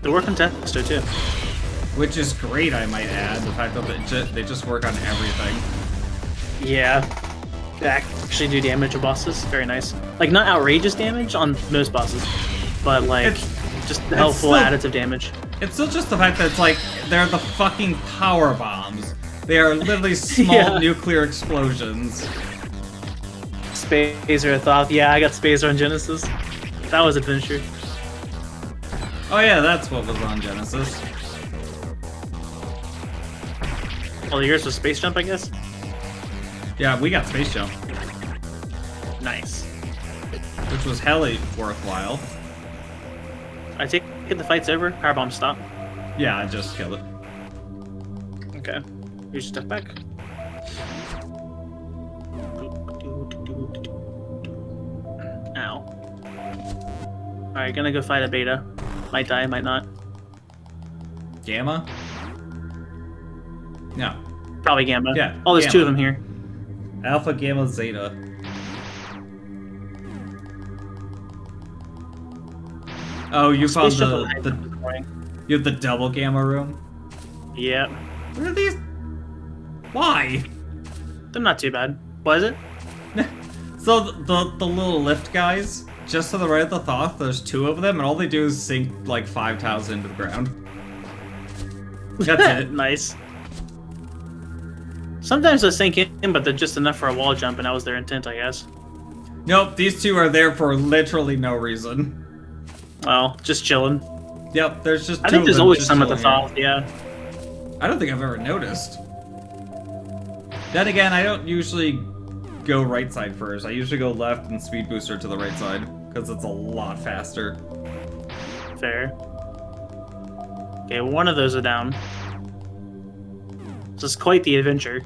They work on Testo, too. Which is great, I might add. The fact that they just work on everything. Yeah. They actually do damage to bosses. Very nice. Like, not outrageous damage on most bosses, but, like, just helpful additive damage. It's still just the fact that it's like, they're the fucking power bombs. They are literally small nuclear explosions. Spazer Thoth. Yeah, I got Spazer on Genesis. That was adventure. Oh yeah, that's what was on Genesis. Well, yours was Space Jump, I guess? Yeah, we got Space Jump. Nice. Which was hella worthwhile. I take it the fight's over. Powerbomb stop. Yeah, I just killed it. Okay. Here's your step back. Ow. Alright, gonna go fight a beta. Might die, might not. Gamma? No. Probably Gamma. Yeah. Oh, there's Gamma. two of them here. Alpha, Gamma, Zeta. Oh, you found you have the double Gamma room? Yep. What are these? Why? They're not too bad. What is it? So the little lift guys, just to the right of the Thoth, there's two of them, and all they do is sink like 5 tiles into the ground. That's it. Nice. Sometimes they sink in, but they're just enough for a wall jump, and that was their intent, I guess. Nope, these two are there for literally no reason. Well, just chilling. Yep, there's just two I think of there's them always just some at the chilling Thoth, here. yeah. I don't think I've ever noticed. Then again, I don't usually go right side first. I usually go left and speed booster to the right side, because it's a lot faster. Fair. Okay, one of those are down. This is quite the adventure.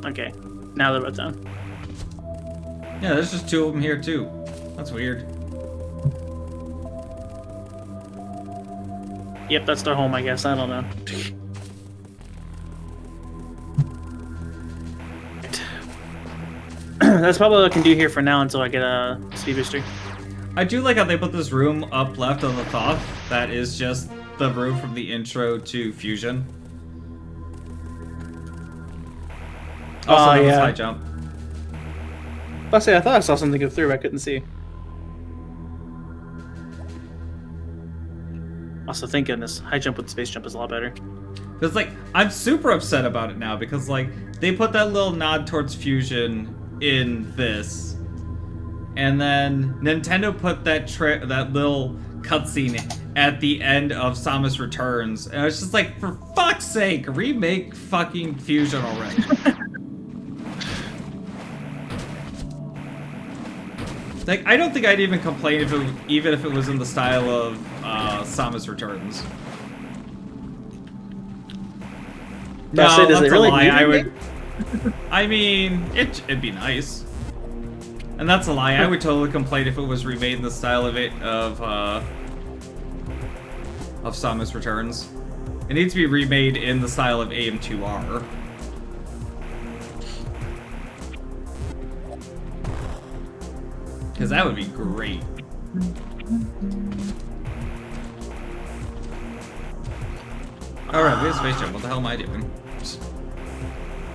Okay, now they're both down. Yeah, there's just two of them here too. That's weird. Yep, that's their home, I guess. I don't know. That's probably what I can do here for now until I get a speed booster. I do like how they put this room up left of the Thoth. That is just the room from the intro to Fusion. Also, that was high jump. I thought I saw something go through, but I couldn't see. Also, thank goodness, high jump with space jump is a lot better. Because, like, I'm super upset about it now because, like, they put that little nod towards Fusion in this. And then Nintendo put that little cutscene at the end of Samus Returns. And I was just like, for fuck's sake, remake fucking Fusion already. Like, I don't think I'd even complain even if it was in the style of Samus Returns. No, that's a lie. I would. I mean, it'd be nice. And that's a lie. I would totally complain if it was remade in the style of Samus Returns. It needs to be remade in the style of AM2R. Because that would be great. Alright, we have space jump. What the hell am I doing?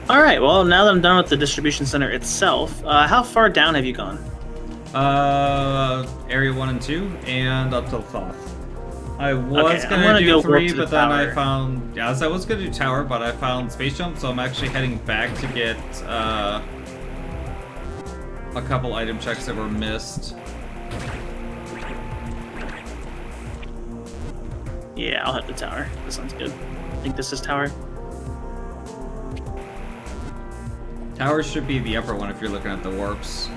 Alright, well, now that I'm done with the distribution center itself, how far down have you gone? Area 1 and 2, and up till Thoth. I was Okay, gonna do go 3, to but the then I tower. found... Yes, I was gonna do tower, but I found space jump, so I'm actually heading back to get, a couple item checks that were missed. Yeah, I'll hit the tower. That sounds good. I think this is tower. Tower should be the upper one if you're looking at the warps.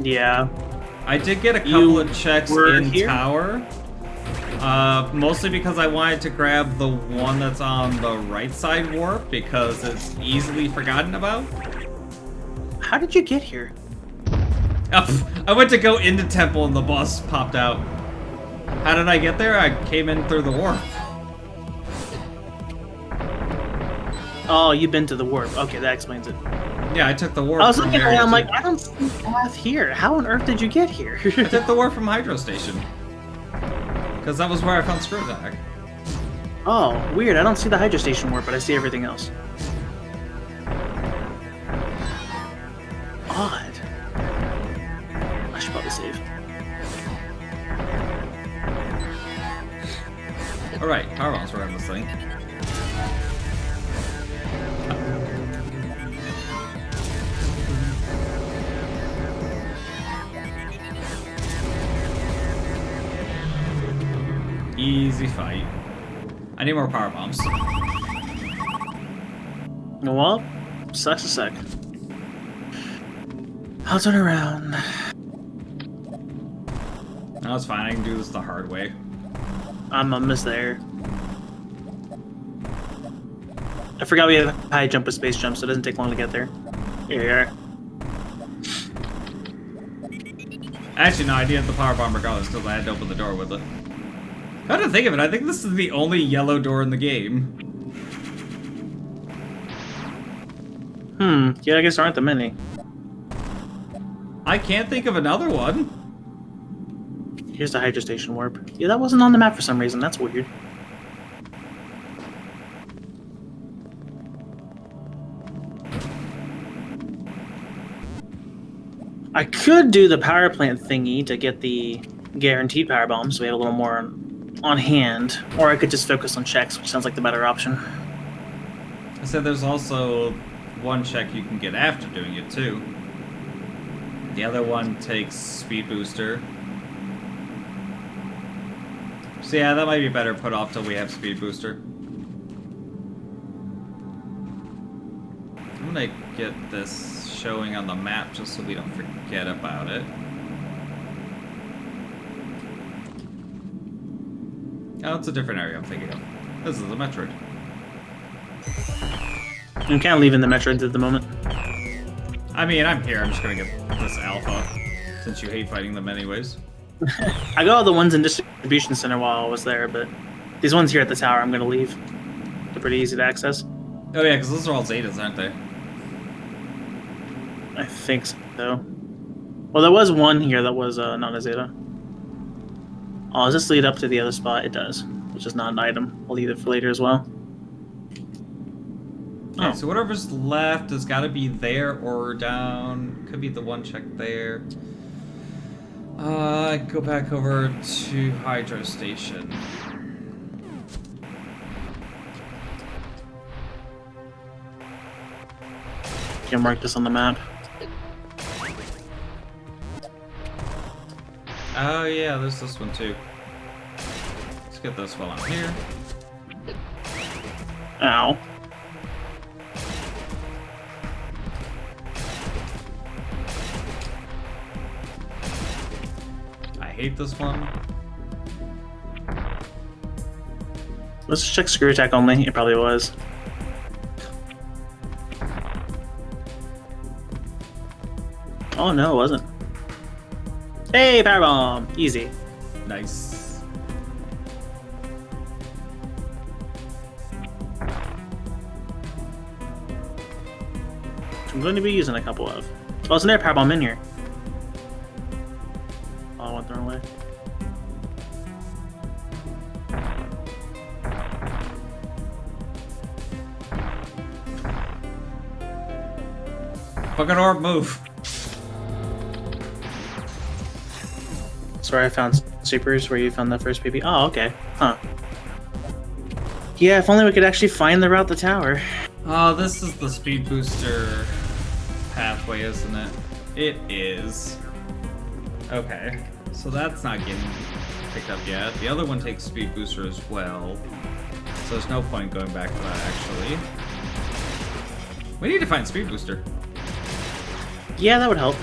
Yeah. I did get a couple of checks in here? tower. Mostly because I wanted to grab the one that's on the right side warp because it's easily forgotten about. How did you get here? I went to go into temple and the boss popped out. How did I get there? I came in through the warp. Oh, you've been to the warp. Okay, that explains it. Yeah, I took the warp. I was from looking at it, area I'm like, 2. I don't see a path here. How on earth did you get here? I took the warp from Hydro Station. Because that was where I found Screw Attack. Oh, weird. I don't see the Hydro Station warp, but I see everything else. Odd. I should probably save. Alright, power bombs were on this thing. Easy fight. I need more power bombs. Well, sucks a sec. I'll turn around. No, it's fine. I can do this the hard way. I'm almost there. I forgot we have high jump with space jump, so it doesn't take long to get there. Here you are. Actually, no, I needed the power bomb regardless because I had to open the door with it. Come to think of it, I think this is the only yellow door in the game. Yeah, I guess there aren't that many. I can't think of another one. Here's the Hydro Station warp. Yeah, that wasn't on the map for some reason. That's weird. I could do the power plant thingy to get the guaranteed power bombs, so we have a little more on hand, or I could just focus on checks, which sounds like the better option. I said there's also one check you can get after doing it too. The other one takes speed booster. So yeah, that might be better put off till we have speed booster. I'm gonna get this showing on the map just so we don't forget about it. Oh, it's a different area I'm thinking of. This is a Metroid. I'm kind of leaving the Metroids at the moment. I mean, I'm here. I'm just gonna get this alpha, since you hate fighting them anyways. I got all the ones in distribution center while I was there, but these ones here at the tower I'm gonna leave. They're pretty easy to access. Oh yeah, because those are all Zetas, aren't they? I think so. Well, there was one here that was not a Zeta. Oh, does this lead up to the other spot? It does, which is not an item. I'll leave it for later as well. Okay, Oh. so whatever's left has got to be there or down. Could be the one check there. Go back over to Hydro Station. Can mark this on the map. Oh yeah, there's this one too. Let's get this while I'm here. Ow. I hate this one. Let's check screw attack only. It probably was. Oh no, it wasn't. Hey, power bomb! Easy. Nice. I'm going to be using a couple of. Oh, isn't there a power bomb in here? Oh, I went the wrong way. Fucking orb, move. That's where I found supers, where you found the first baby. Oh, okay. Huh. Yeah, if only we could actually find the route to the tower. Oh, this is the speed booster pathway, isn't it? It is. Okay, so that's not getting picked up yet. The other one takes speed booster as well, so there's no point going back to that actually. We need to find Speed Booster. Yeah, that would help.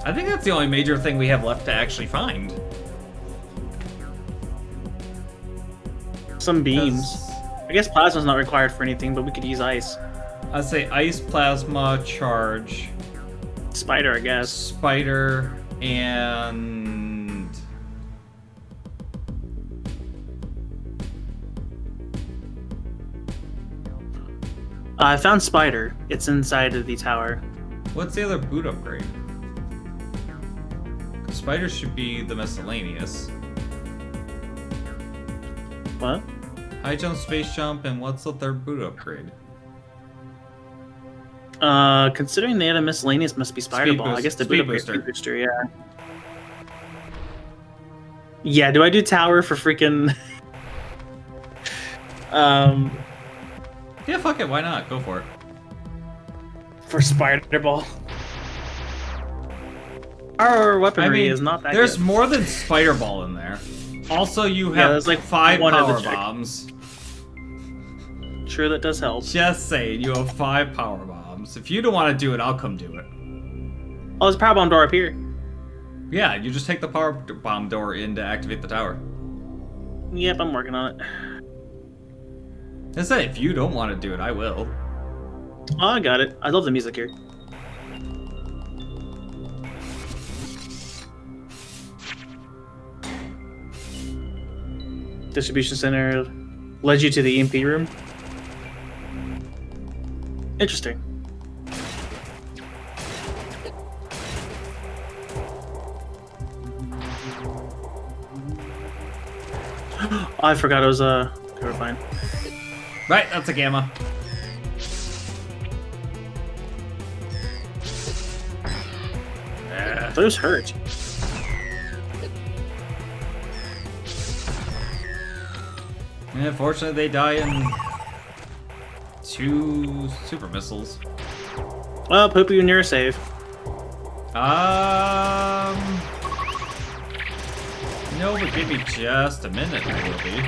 I think that's the only major thing we have left to actually find. Some beams. I guess plasma's not required for anything, but we could use ice. I'd say ice, plasma, charge, Spider, I guess. spider, and I found Spider. It's inside of the tower. what's the other boot upgrade? 'Cause spider should be the miscellaneous. What? High jump, space jump, and what's the third boot upgrade? Considering they had a miscellaneous, must be Spider Speed Ball. boost- I guess the speed boot upgrade booster. Speed Booster, yeah. Yeah, do I do tower for freaking... Yeah, fuck it, why not? Go for it. for Spider Ball? Our weaponry is not that there's good. more than Spider Ball in there. Also, you Yeah, have there's like 5 one other power check. bombs. Sure, that does help. Just saying, you have 5 power bombs. If you don't want to do it, I'll come do it. Oh, there's a power bomb door up here. Yeah, you just take the power bomb door in to activate the tower. Yep, I'm working on it. I say, if you don't want to do it, I will. Oh, I got it. I love the music here. Distribution center led you to the EMP room. Interesting. Oh, I forgot it was okay, we're fine. Right, that's a gamma. Those hurt. And unfortunately, they die in 2 super missiles. Well, Poopy, you're near a save. No, but give me just a minute, I will be.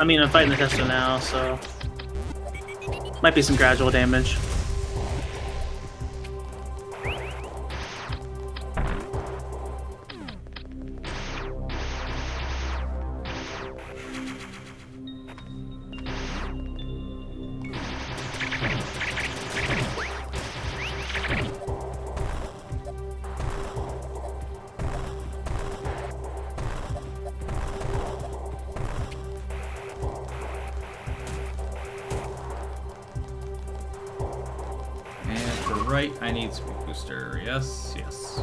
I mean, I'm fighting the Testo now, so... Might be some gradual damage. And for right, I need Speed Booster. Yes, yes.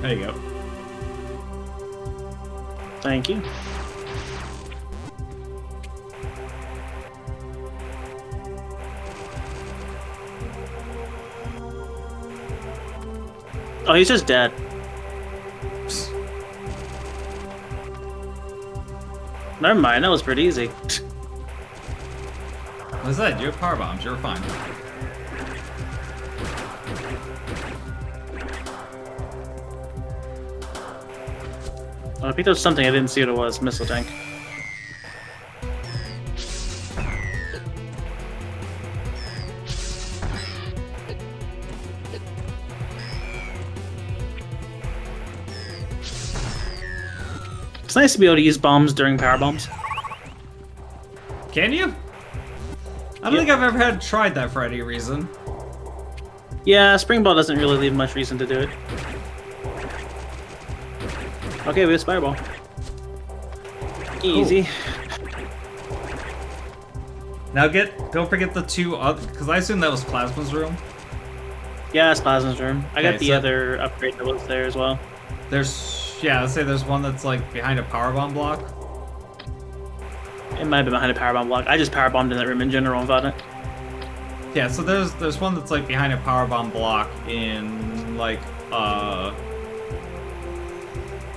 There you go. Thank you. Oh, he's just dead. Never mind, that was pretty easy. What is that? You have power bombs. You're fine. I picked up something, I didn't see what it was. Missile tank. It's nice to be able to use bombs during power bombs. Can you? I don't think I've ever had tried that for any reason. Yeah, spring ball doesn't really leave much reason to do it. Okay, we have Spireball. Easy. Now don't forget the 2 other, because I assume that was Plasma's room. Yeah, it's Plasma's room. I got Okay, the so- other upgrade that was there as well. Yeah, let's say there's one that's like behind a power bomb block. It might have been behind a power bomb block. I just power bombed in that room in general and found it. Yeah, so there's one that's like behind a power bomb block in like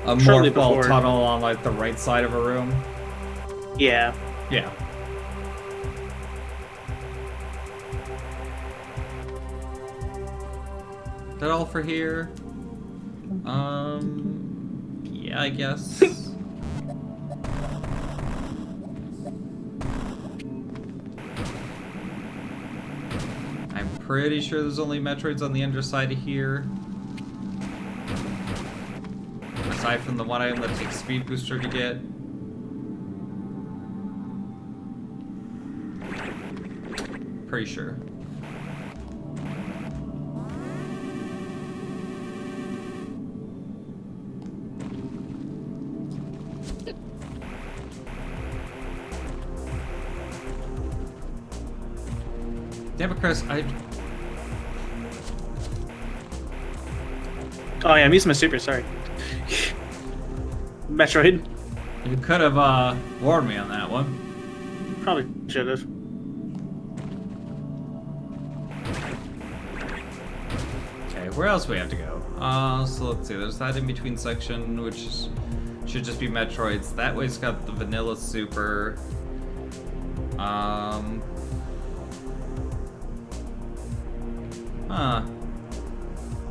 a shortly more full before. tunnel on like the right side of a room. Yeah. Yeah. Is that all for here? Yeah, I guess. I'm pretty sure there's only Metroids on the underside of here. Aside from the one item that takes speed booster to get. Pretty sure. Damn it, Chris, Oh yeah, I'm using my super, sorry. Metroid. you could have warned me on that one. Probably should have. Okay, where else do we have to go? So let's see, there's that in-between section, which should just be Metroids. That way's got the vanilla super.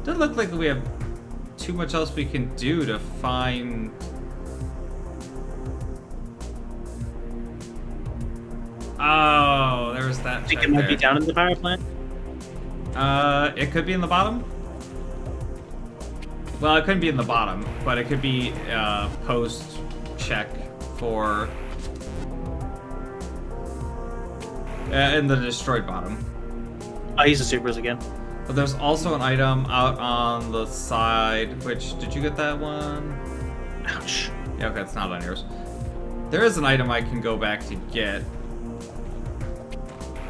Doesn't look like we have too much else we can do to find... Oh, there's that. I think it might be down in the power plant. It could be in the bottom. Well, it couldn't be in the bottom, but it could be post check for in the destroyed bottom. Oh, he's the supers again. But there's also an item out on the side, which, did you get that one? Ouch. Yeah, okay, it's not on yours. There is an item I can go back to get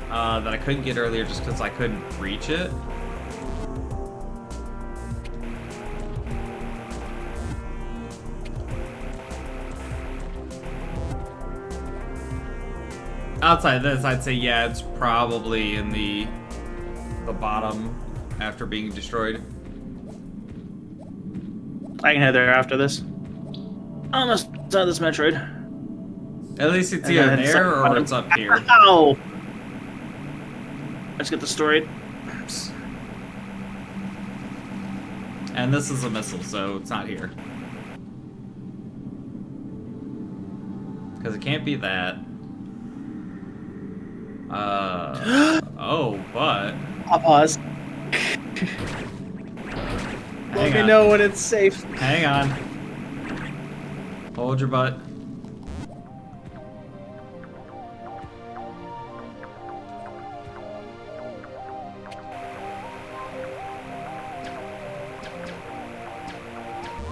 that I couldn't get earlier just because I couldn't reach it. Outside of this, I'd say, yeah, it's probably in the bottom after being destroyed. I can head there after this. Almost done this Metroid. At least it's And either then it's there like- or it's up here. Ow! Let's get destroyed. And this is a missile, so it's not here. Because it can't be that. Oh, but... I'll pause. Let me know when it's safe. Hang on. Hold your butt.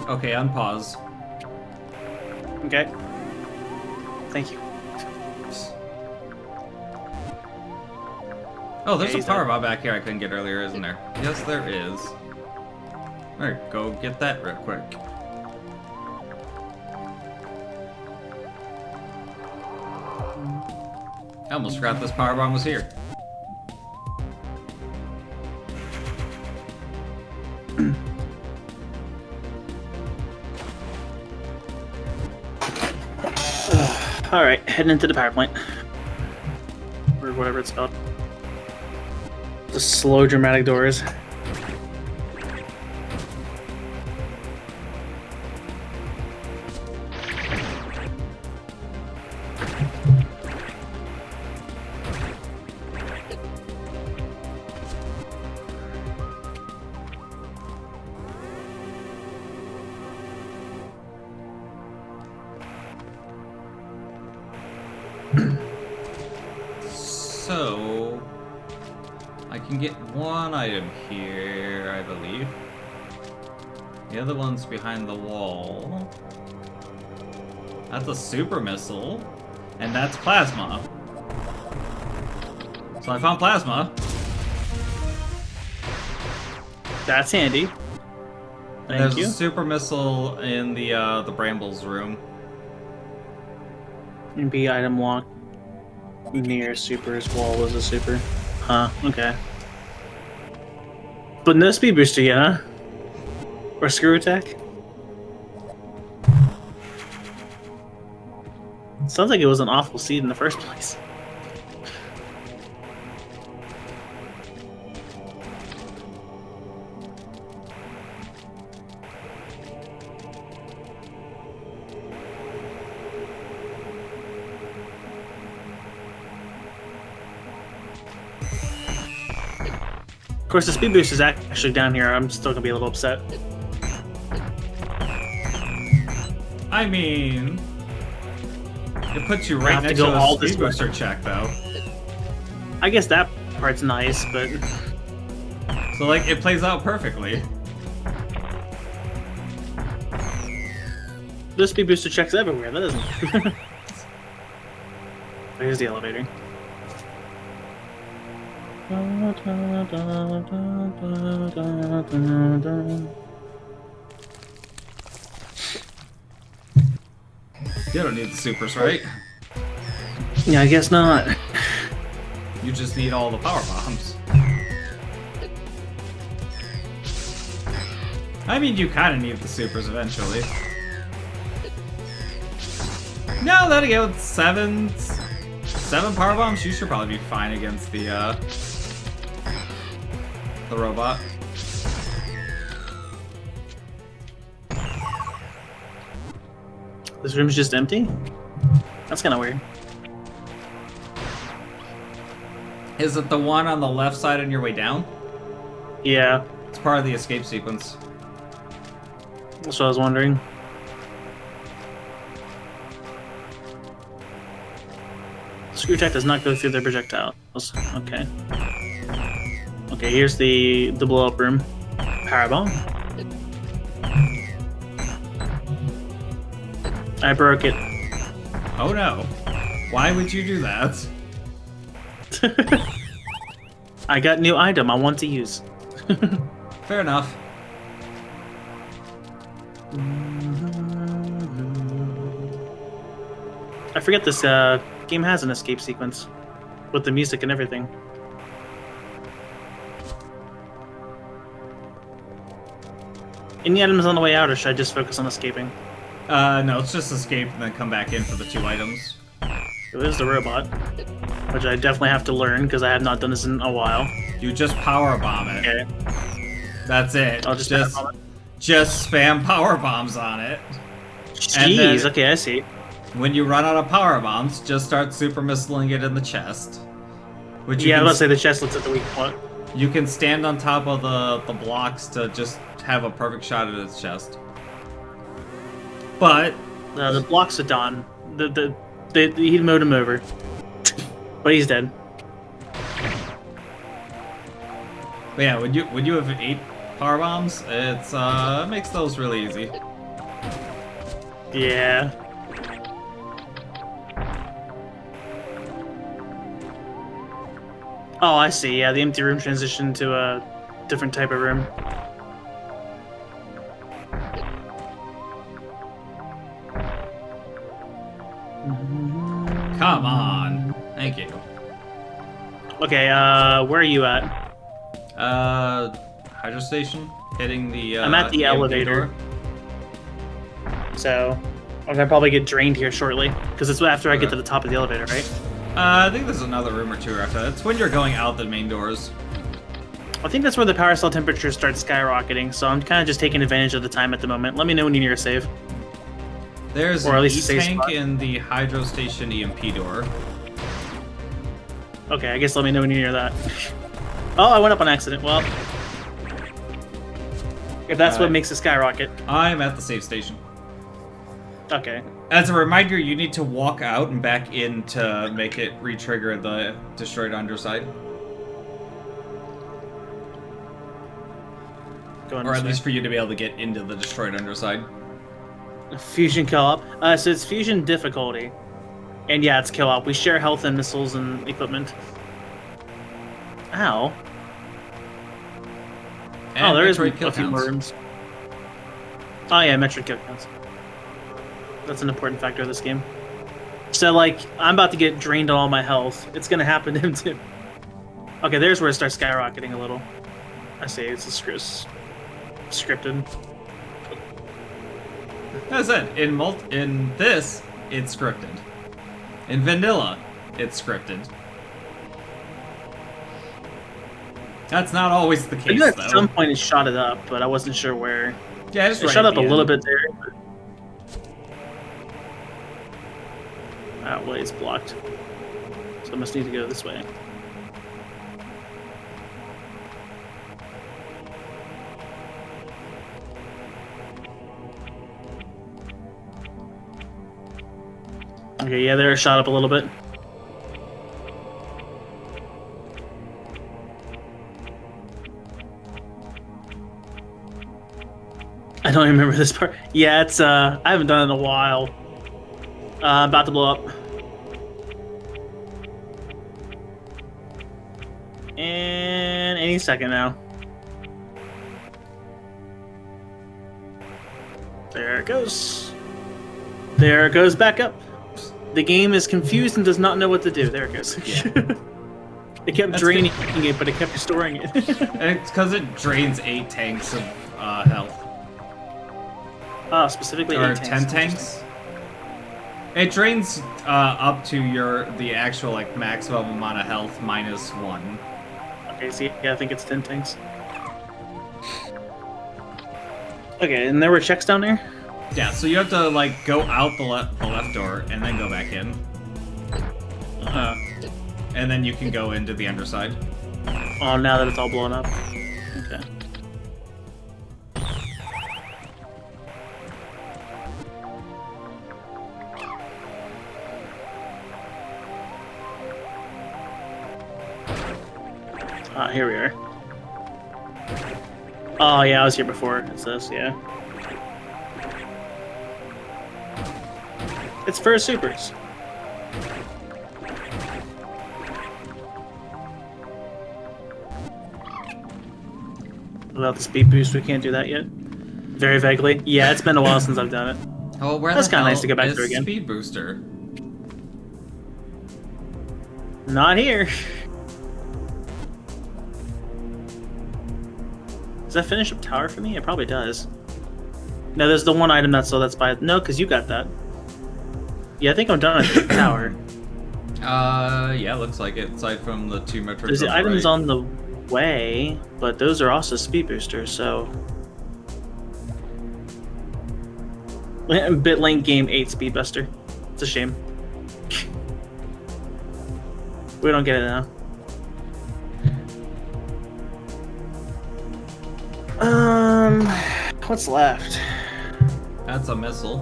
Okay, unpause. Okay. Thank you. Oh, there's Yeah, a he's power done. bomb back here I couldn't get earlier, isn't there? Yes, there is. Alright, go get that real quick. I almost forgot this power bomb was here. Alright, heading into the power plant. Or whatever it's called. The slow dramatic doors. So, I can get one item here, I believe. The other one's behind the wall. That's a super missile, and that's plasma. So I found plasma. That's handy. And there's Thank you. a super missile in the brambles room. And B item lock. Near super's wall was a super. Huh, okay. But no speed booster yet, huh? Or screw attack? Sounds like it was an awful seed in the first place. Of course, the speed boost is actually down here. I'm still gonna be a little upset. I mean, it puts you right next to the speed booster check, though. I guess that part's nice, but so like it plays out perfectly. There's speed booster checks everywhere. That doesn't. Here's the elevator. You don't need the supers, right? Yeah, I guess not. You just need all the power bombs. I mean, you kind of need the supers eventually. No, then again, with seven power bombs, you should probably be fine against the robot. This room's just empty? That's kind of weird. Is it the one on the left side on your way down? Yeah. It's part of the escape sequence. That's what I was wondering. Screw tech does not go through their projectiles. Okay. Okay, here's the blow up room. Power bomb. I broke it. Oh no. Why would you do that? I got new item I want to use. Fair enough. I forget this game has an escape sequence with the music and everything. Any items on the way out, or should I just focus on escaping? No, it's just escape and then come back in for the 2 items. It is the robot, which I definitely have to learn because I have not done this in a while. You just power bomb it. Okay. That's it. I'll just spam power bombs on it. Jeez, okay, I see. When you run out of power bombs, just start super missiling it in the chest. Which Yeah, I was about to say the chest looks at the weak point. You can stand on top of the blocks to just have a perfect shot at its chest. But the blocks are done. He mowed him over, but he's dead. But yeah, when you have 8 power bombs, it's makes those really easy. Yeah. Oh, I see. Yeah, the empty room transitioned to a different type of room. Come on. Thank you. Okay, where are you at? Hydro station, hitting the I'm at the elevator. So, I'm gonna probably get drained here shortly, because it's after I get to the top of the elevator, right? I think there's another room or 2 after that. It's when you're going out the main doors. I think that's where the power cell temperature starts skyrocketing, so I'm kind of just taking advantage of the time at the moment. Let me know when you need a save. There's or at least an a E-tank spot. in the hydro station EMP door. Okay, I guess let me know when you hear that. Oh, I went up on accident. Well, if that's what makes it skyrocket. I'm at the safe station. Okay. As a reminder, you need to walk out and back in to make it re-trigger the destroyed underside. Or at least for you to be able to get into the destroyed underside. Fusion co-op. So it's fusion difficulty. And yeah, it's co-op. We share health and missiles and equipment. Ow. And oh, there is Metroid kill a few counts. more rooms. Oh yeah, Metroid kill counts. That's an important factor of this game. So like, I'm about to get drained on all my health. It's gonna happen to him too. Okay, there's where it starts skyrocketing a little. I see, it's scripted. As I said, in this, it's scripted. In vanilla, it's scripted. That's not always the I case, knew at though. some point it shot it up, but I wasn't sure where. Yeah, just It right shot at up the a little end. bit there. But... well, it's blocked. So I must need to go this way. Okay, yeah, there, shot up a little bit. I don't even remember this part. Yeah, it's I haven't done it in a while. About to blow up. And any second now. There it goes. There it goes back up. The game is confused and does not know what to do. There it goes. Yeah. It kept That's draining it, but it kept restoring it. And it's because it drains 8 tanks of health. Oh, specifically Or 8 10 tanks. It drains up to the actual like maximum amount of health minus 1. Okay, see, yeah, I think it's 10 tanks. Okay, and there were checks down there? Yeah, so you have to like go out the left door and then go back in. And then you can go into the underside. Oh, now that it's all blown up. Okay. Ah, here we are. Oh, yeah, I was here before. It's this, yeah. It's for supers. Without the speed boost, we can't do that yet. Very vaguely. Yeah, it's been a while since I've done it. Oh, where That's the kinda hell nice to go back is through again. Speed booster? Not here. Does that finish up tower for me? It probably does. No, there's the one item that's by... No, because you got that. Yeah, I think I'm done at the tower. Yeah, looks like it. Aside from the 2 Metroid. There's the items on the way, but those are also speed boosters, so... BitLink game 8 speed buster. It's a shame. We don't get it now. What's left? That's a missile.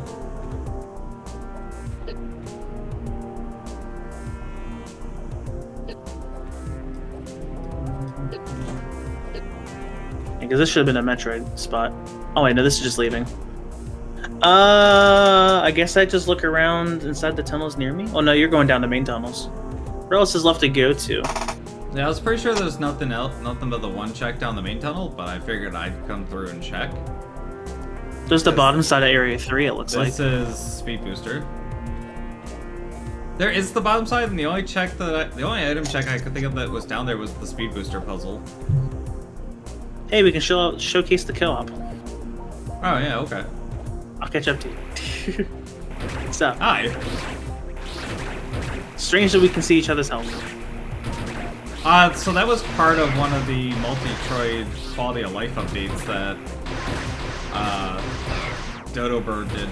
Because this should have been a Metroid spot. Oh wait, no, this is just leaving. I guess I just look around inside the tunnels near me. Oh no, you're going down the main tunnels. Where else is left to go to? Yeah, I was pretty sure there's nothing but the one check down the main tunnel, but I figured I'd come through and check. There's the bottom side of Area 3, it looks like. This is speed booster. There is the bottom side, and the only item check I could think of that was down there was the speed booster puzzle. Hey, we can showcase the co-op. Oh yeah, okay. I'll catch up to you. What's up? Hi. Strange that we can see each other's health. So that was part of one of the multi-Troid quality of life updates that Dodo Bird did.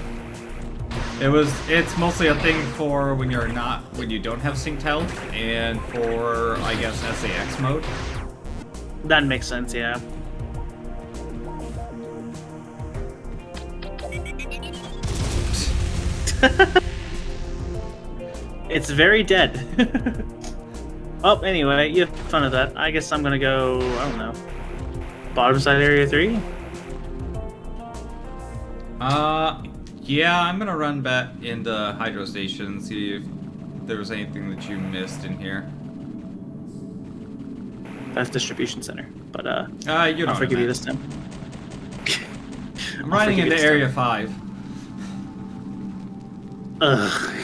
It's mostly a thing for when you don't have synced health, and for I guess SAX mode. That makes sense, yeah. It's very dead. Oh, anyway, you have fun of that. I guess I'm gonna go, I don't know, bottom side Area 3? Yeah, I'm gonna run back into Hydro Station and see if there was anything that you missed in here. That's Distribution Center, but you I'll forgive you this time. I'm riding into Area 5. Ugh.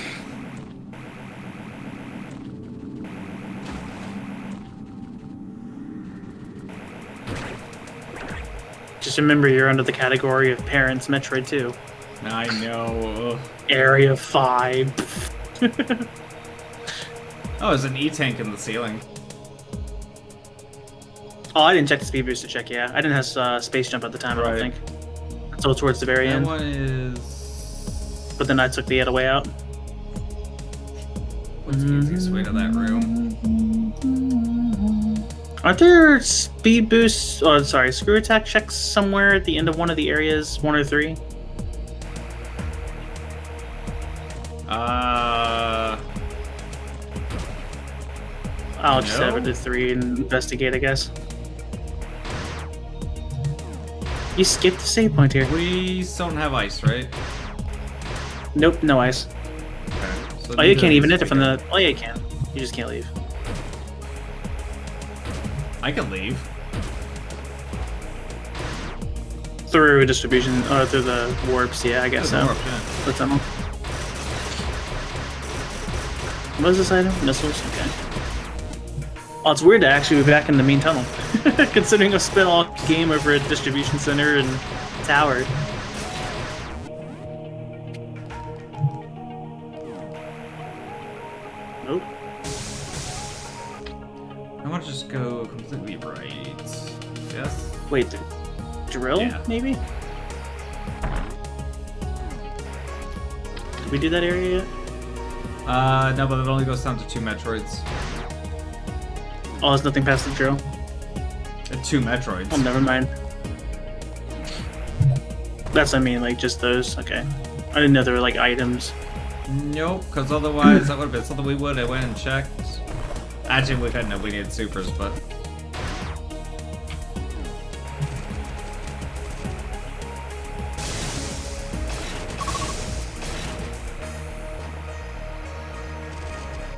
Just remember, you're under the category of Parents Metroid 2. I know. Area 5. Oh, there's an E-tank in the ceiling. Oh, I didn't check the speed booster check. Yeah, I didn't have space jump at the time. I don't think. Until towards the very That end. one is. But then I took the other way out. What's the easiest way to that room? Aren't there speed boosts? Oh, sorry, screw attack checks somewhere at the end of one of the areas, 1 or 3? I'll just have it to 3 and investigate, I guess. You skipped the save point here. We don't have ice, right? Nope, no ice. Okay. So Oh, you can't even enter from the. Oh, yeah, you can. You just can't leave. I can leave. Through distribution, or through the warps, yeah, I guess so. Warp, yeah. The tunnel. What is this item? Missiles? Okay. Oh, it's weird to actually be back in the main tunnel. Considering I've spent all game over at distribution center and tower. Nope. I want to just go completely right. Yes? Wait, the drill, Yeah. maybe? Did we do that area yet? No, but it only goes down to 2 Metroids. Oh, there's nothing past the drill. 2 Metroids. Oh, never mind. That's, I mean, like, just those. Okay. I didn't know there were, like, items. Nope, because otherwise that would have been something we would have went and checked. Actually, we couldn't have. We needed supers, but...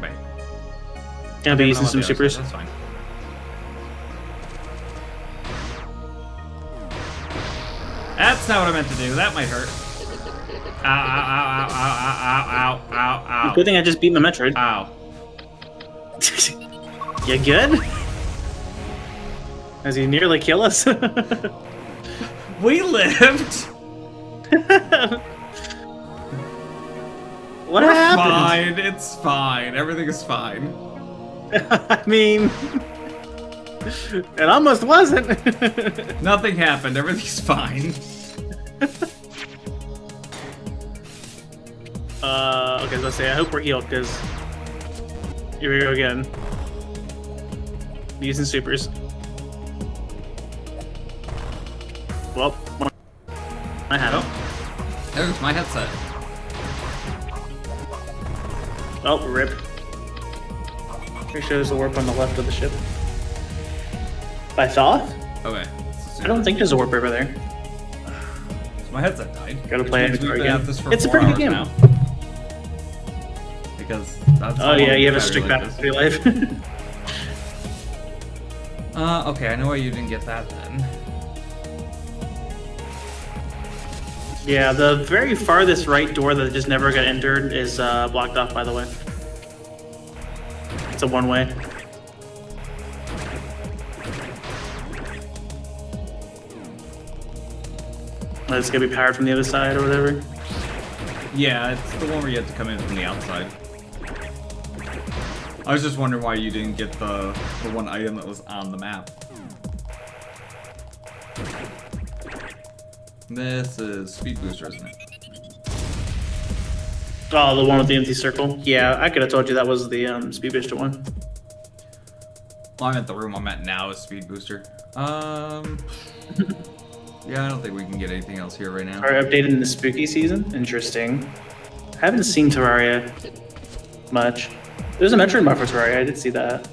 Wait. Gonna be using I'm on some the other supers. side, That's fine. That's not what I meant to do. That might hurt. Ow, ow, ow, ow, ow, ow, ow, ow, ow. Good thing I just beat my Metroid. Ow. You good? Does he nearly kill us? We lived! What We're happened? fine. It's fine. Everything is fine. I mean, it almost wasn't. Nothing happened. Everything's fine. Okay, let's say I hope we're healed because here we go again. Using supers. Well, I had it. Oh, there's my headset. Oh, rip. Pretty sure there's a warp on the left of the ship. By Thoth? Okay. I don't think there's a warp over there. So my headset died. Gotta Which play means it we've been again. at this for It's a 4 pretty good hours game. now. Because that's how Oh yeah, long you have a the strict battery life battery life. is. Okay, I know why you didn't get that then. Yeah, the very farthest right door that just never got entered is blocked off, by the way. It's a one-way. It's gonna be powered from the other side or whatever. Yeah, it's the one where you have to come in from the outside. I was just wondering why you didn't get the one item that was on the map. This is Speed Booster, isn't it? Oh, the one with the empty circle? Yeah, I could have told you that was the Speed Booster one. Well, I meant the room I'm at now is Speed Booster. Yeah, I don't think we can get anything else here right now. Are updated in the spooky season? Interesting. I haven't seen Terraria much. There's a Metroid mod for Terraria, I did see that.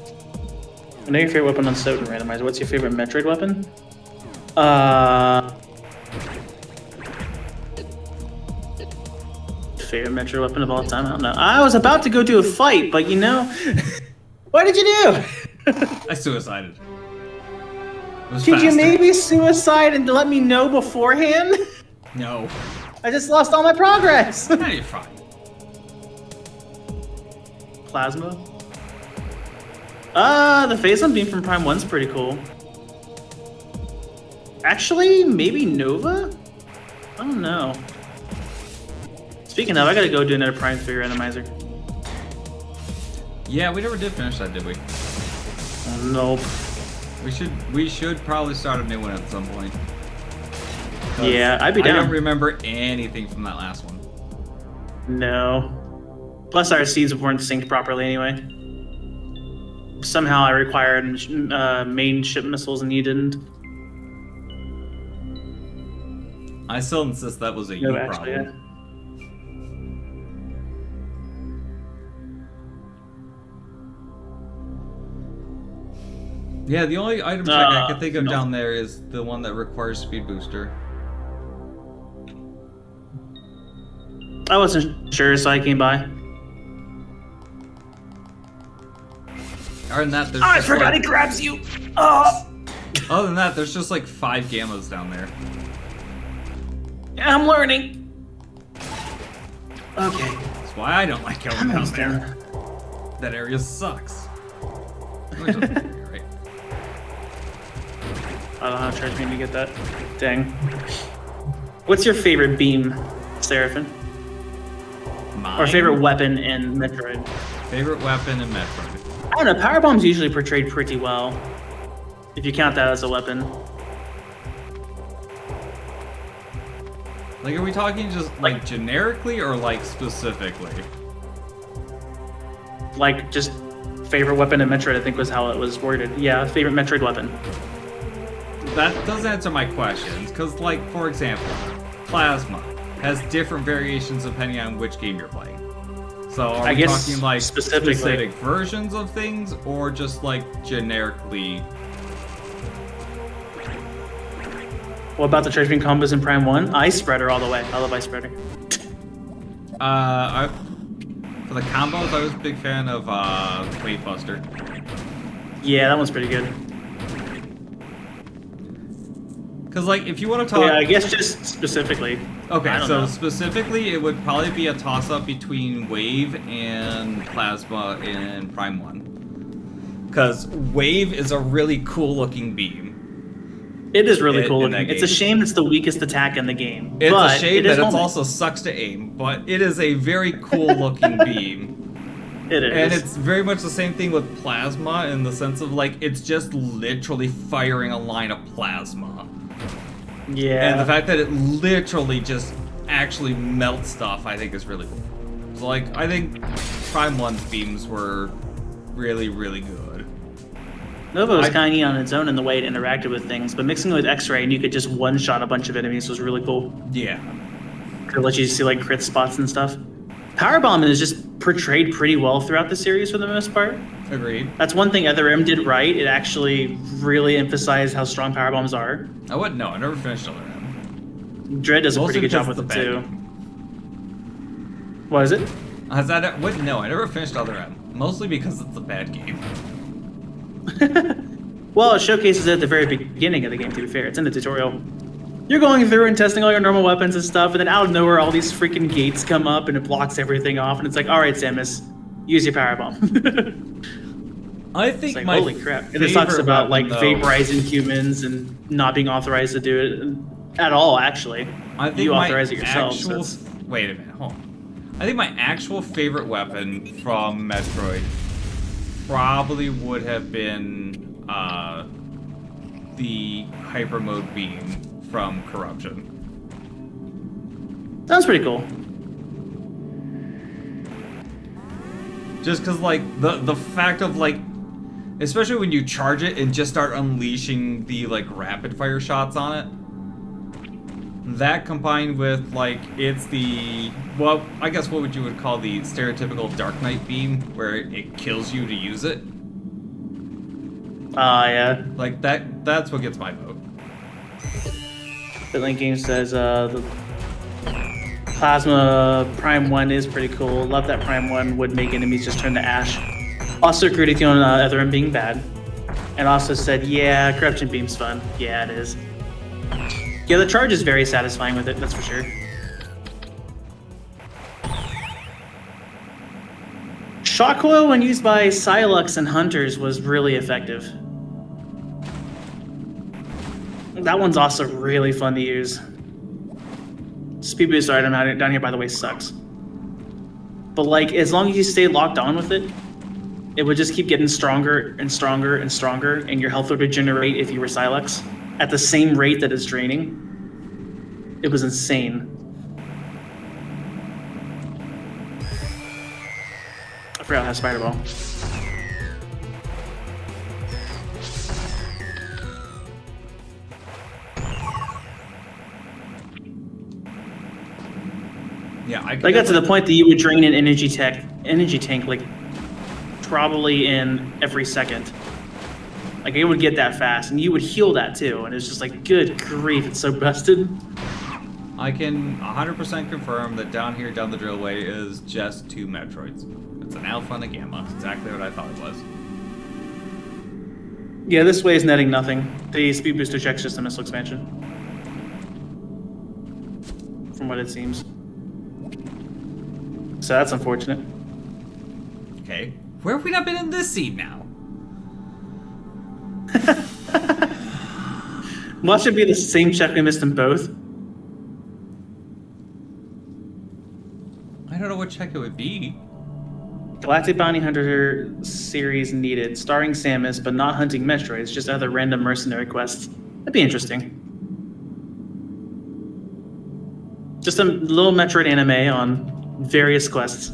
I know your favorite weapon on Soten Randomizer. What's your favorite Metroid weapon? Favorite Metroid weapon of all time? I don't know. I was about to go do a fight, but you know... What did you do? I suicided. It was Did you faster. maybe suicide and let me know beforehand? No. I just lost all my progress. No, you're fine. Plasma. The phase on beam from Prime 1's pretty cool. Actually, maybe Nova? I don't know. Speaking of, I gotta go do another Prime 3 randomizer. Yeah, we never did finish that, did we? Nope. We should probably start a new one at some point. Yeah, I'd be down. I don't remember anything from that last one. No. Plus, our seeds weren't synced properly anyway. Somehow I required main ship missiles and you didn't. I still insist that was a No, you actually, problem. yeah. Yeah, the only item check I can think of down there is the one that requires speed booster. I wasn't sure, so I came by. Other than that, there's I just forgot like, he grabs you! Oh! other than that, there's just like 5 gammas down there. Yeah, I'm learning. Okay. That's why I don't like going down there. That area sucks. Right. I don't know how to charge me to get that. Dang. What's your favorite beam, Seraphim? Mine? Or favorite weapon in Metroid? Favorite weapon in Metroid. I don't know, power bomb's usually portrayed pretty well. If you count that as a weapon. Like, are we talking just like generically or like specifically? Like, just favorite weapon in Metroid, I think was how it was worded. Yeah, favorite Metroid weapon. That doesn't answer my questions, because, like, for example, Plasma has different variations depending on which game you're playing. So, are we talking, like, specific versions of things, or just, like, generically? What about the charge beam combos in Prime 1? Ice Spreader all the way. I love Ice Spreader. For the combos, I was a big fan of Wave Buster. Yeah, that one's pretty good. Because, like, if you want to talk... Yeah, I guess just specifically. Okay, so specifically, it would probably be a toss-up between Wave and Plasma in Prime 1. Because Wave is a really cool-looking beam. It is really cool looking. It's a shame it's the weakest attack in the game. It's a shame that it also sucks to aim, but it is a very cool-looking beam. It is. And it's very much the same thing with Plasma in the sense of, like, it's just literally firing a line of plasma. Yeah. And the fact that it literally just actually melts stuff, I think is really cool. So, like, I think Prime 1's beams were really, really good. Nova was kind of neat on its own in the way it interacted with things, but mixing it with X-Ray and you could just one-shot a bunch of enemies was really cool. Yeah. Could let you see, like, crit spots and stuff. Power Bomb is just portrayed pretty well throughout the series for the most part. Agreed. That's one thing Other M did right. It actually really emphasized how strong Power Bombs are. I wouldn't know. I never finished Other M. Dread does a pretty good job with it, too. What is it? I wouldn't know. I never finished Other M. Mostly because it's a bad game. Well, it showcases it at the very beginning of the game, to be fair. It's in the tutorial. You're going through and testing all your normal weapons and stuff, and then out of nowhere, all these freaking gates come up and it blocks everything off, and it's like, all right, Samus, use your power bomb. I think like, holy crap. And it talks about, like, vaporizing humans and not being authorized to do it at all, actually. I think you authorize it yourself. Wait a minute, hold on. I think my actual favorite weapon from Metroid probably would have been the hyper mode beam from Corruption. Sounds pretty cool. Just because, like, the fact of, like, especially when you charge it and just start unleashing the, like, rapid fire shots on it. That combined with, like, it's the, well, I guess what would you would call the stereotypical Dark Knight beam, where it kills you to use it. Yeah. Like, that's what gets my vote. The Link Game says, the Plasma Prime 1 is pretty cool. Love that Prime 1 would make enemies just turn to ash. Also agreed with you on Other M being bad. And also said, yeah, Corruption Beam's fun. Yeah, it is. Yeah, the charge is very satisfying with it, that's for sure. Shock Coil, when used by Psylocke and Hunters, was really effective. That one's also really fun to use. Speed boost item down here, by the way, sucks. But, like, as long as you stay locked on with it, it would just keep getting stronger and stronger and stronger, and your health would regenerate if you were Silex at the same rate that it's draining. It was insane. I forgot how Spider Ball. Yeah, I got to the point that you would drain an energy tank like probably in every second. Like it would get that fast, and you would heal that too, and it's just like, good grief, it's so busted. I can 100% confirm that down here, down the drillway, is just 2 Metroids. It's an Alpha and a Gamma. It's exactly what I thought it was. Yeah, this way is netting nothing. The speed booster checks just a missile expansion. From what it seems. So that's unfortunate. Okay. Where have we not been in this seed now? Well, it should be the same check we missed in both. I don't know what check it would be. Galactic Bounty Hunter series needed, starring Samus, but not hunting Metroids, just other random mercenary quests. That'd be interesting. Just a little Metroid anime on various quests.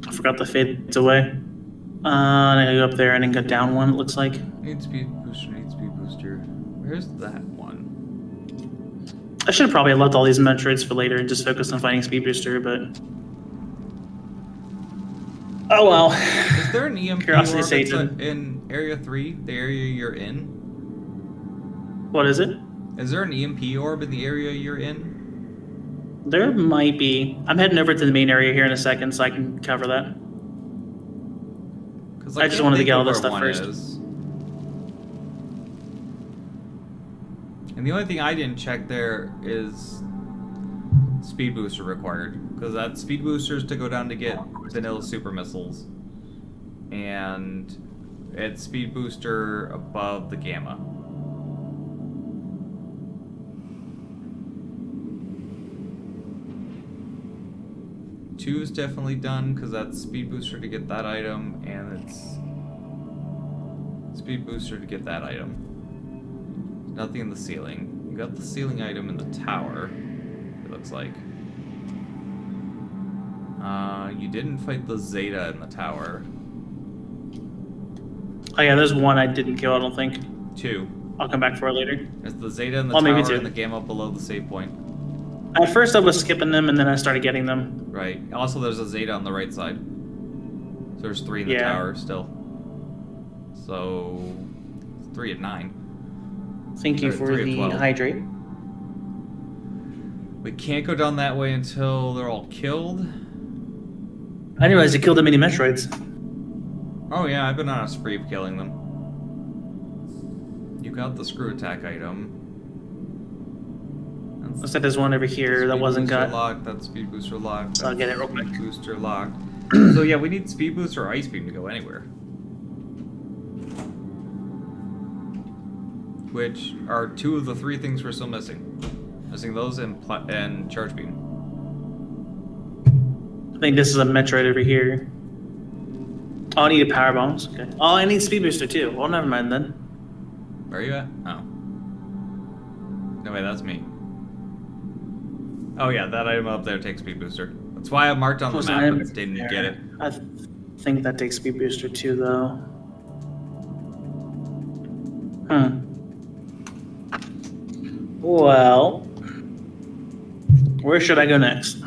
I forgot the fades away. And I gotta go up there and then go down one, it looks like. Need speed booster, need speed booster. Where's that one? I should have probably left all these Metroids for later and just focused on finding speed booster, but... Oh well. Is there an EMP Curiosity orb Satan. in Area 3, the area you're in? What is it? Is there an EMP orb in the area you're in? There might be. I'm heading over to the main area here in a second so I can cover that. I just wanted to get all this stuff first. And the only thing I didn't check there is speed booster required. Because that speed booster is to go down to get vanilla super missiles. And it's speed booster above the Gamma. Two is definitely done because that's speed booster to get that item, and it's speed booster to get that item. Nothing in the ceiling. You got the ceiling item in the tower, it looks like. You didn't fight the Zeta in the tower. Oh yeah, there's one I didn't kill, I don't think. 2. I'll come back for it later. There's the Zeta in the Well, maybe tower 2. and the Gamma below the save point. At first I was skipping them and then I started getting them. Right. Also, there's a Zeta on the right side. So there's 3 in the tower still. So 3 at 9. Thank you for the hydrate. We can't go down that way until they're all killed. I didn't realize you killed that many Metroids. Oh yeah, I've been on a spree of killing them. You got the screw attack item. Looks like there's one over here that wasn't got. Locked. That's speed booster locked. So I'll get it real quick. Booster locked. So yeah, we need speed booster or ice beam to go anywhere. Which are 2 of the 3 things we're still missing. Missing those and charge beam. I think this is a Metroid over here. Oh, I need a power bombs. Okay. Oh, I need speed booster too. Well, never mind then. Where are you at? Oh. No, wait, that's me. Oh yeah, that item up there takes speed booster. That's why I marked on the map but didn't get it. I think that takes speed booster too, though. Well, where should I go next?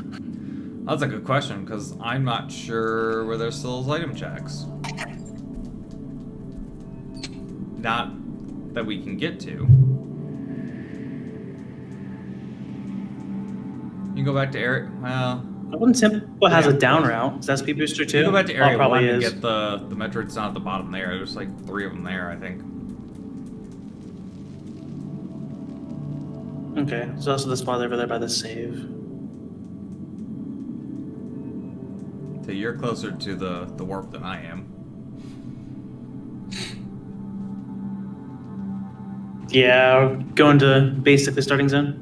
That's a good question, because I'm not sure where there's still those item checks. Not that we can get to. You can go back to area. Well, Golden Temple has Yeah. a down route. Is that speed booster too? you go back to Oh, area probably 1 and is. get the Metroids down at the bottom there. There's like 3 of them there, I think. Okay, there's also the spot over there by the save. So you're closer to the warp than I am. Yeah, going to basically starting zone.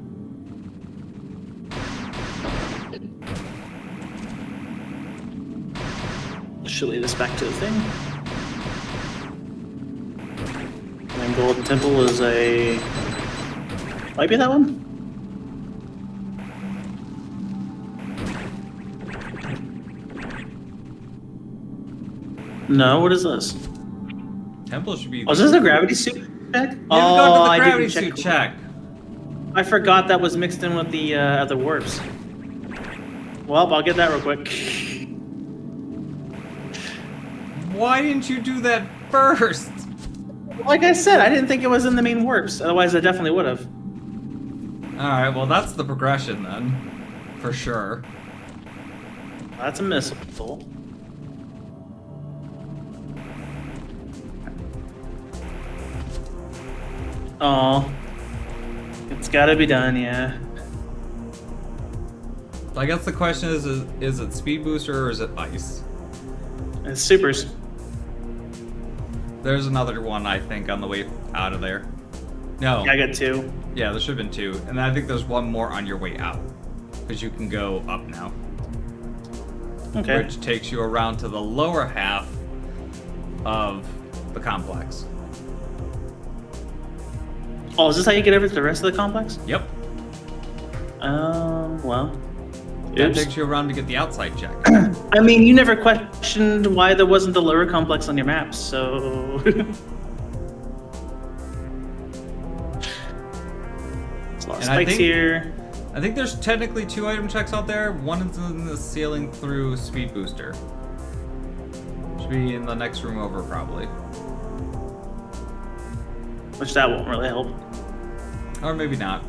Should lead us back to the thing. And Golden Temple is a... Might be that one? No, what is this? Temple should be. Oh, is this the gravity suit check? You haven't Oh, gone to the I gravity didn't suit check. I forgot that was mixed in with the other warps. Well, I'll get that real quick. Why didn't you do that first? Like I said, I didn't think it was in the main warps. Otherwise, I definitely would have. Alright, well that's the progression then. For sure. That's a missile. Oh, it's gotta be done, yeah. I guess the question is it speed booster or is it ice? It's supers. There's another one, I think, on the way out of there. No. Yeah, I got 2. Yeah, there should have been 2. And I think there's one more on your way out. Because you can go up now. Okay. Which takes you around to the lower half of the complex. Oh, is this how you get over to the rest of the complex? Yep. Well. That Oops. takes you around to get the outside check. I mean, you never questioned why there wasn't the lower complex on your maps, so... There's a lot of And I spikes think- here. I think there's technically 2 item checks out there. One is in the ceiling through speed booster. Should be in the next room over, probably. Which that won't really help. Or maybe not.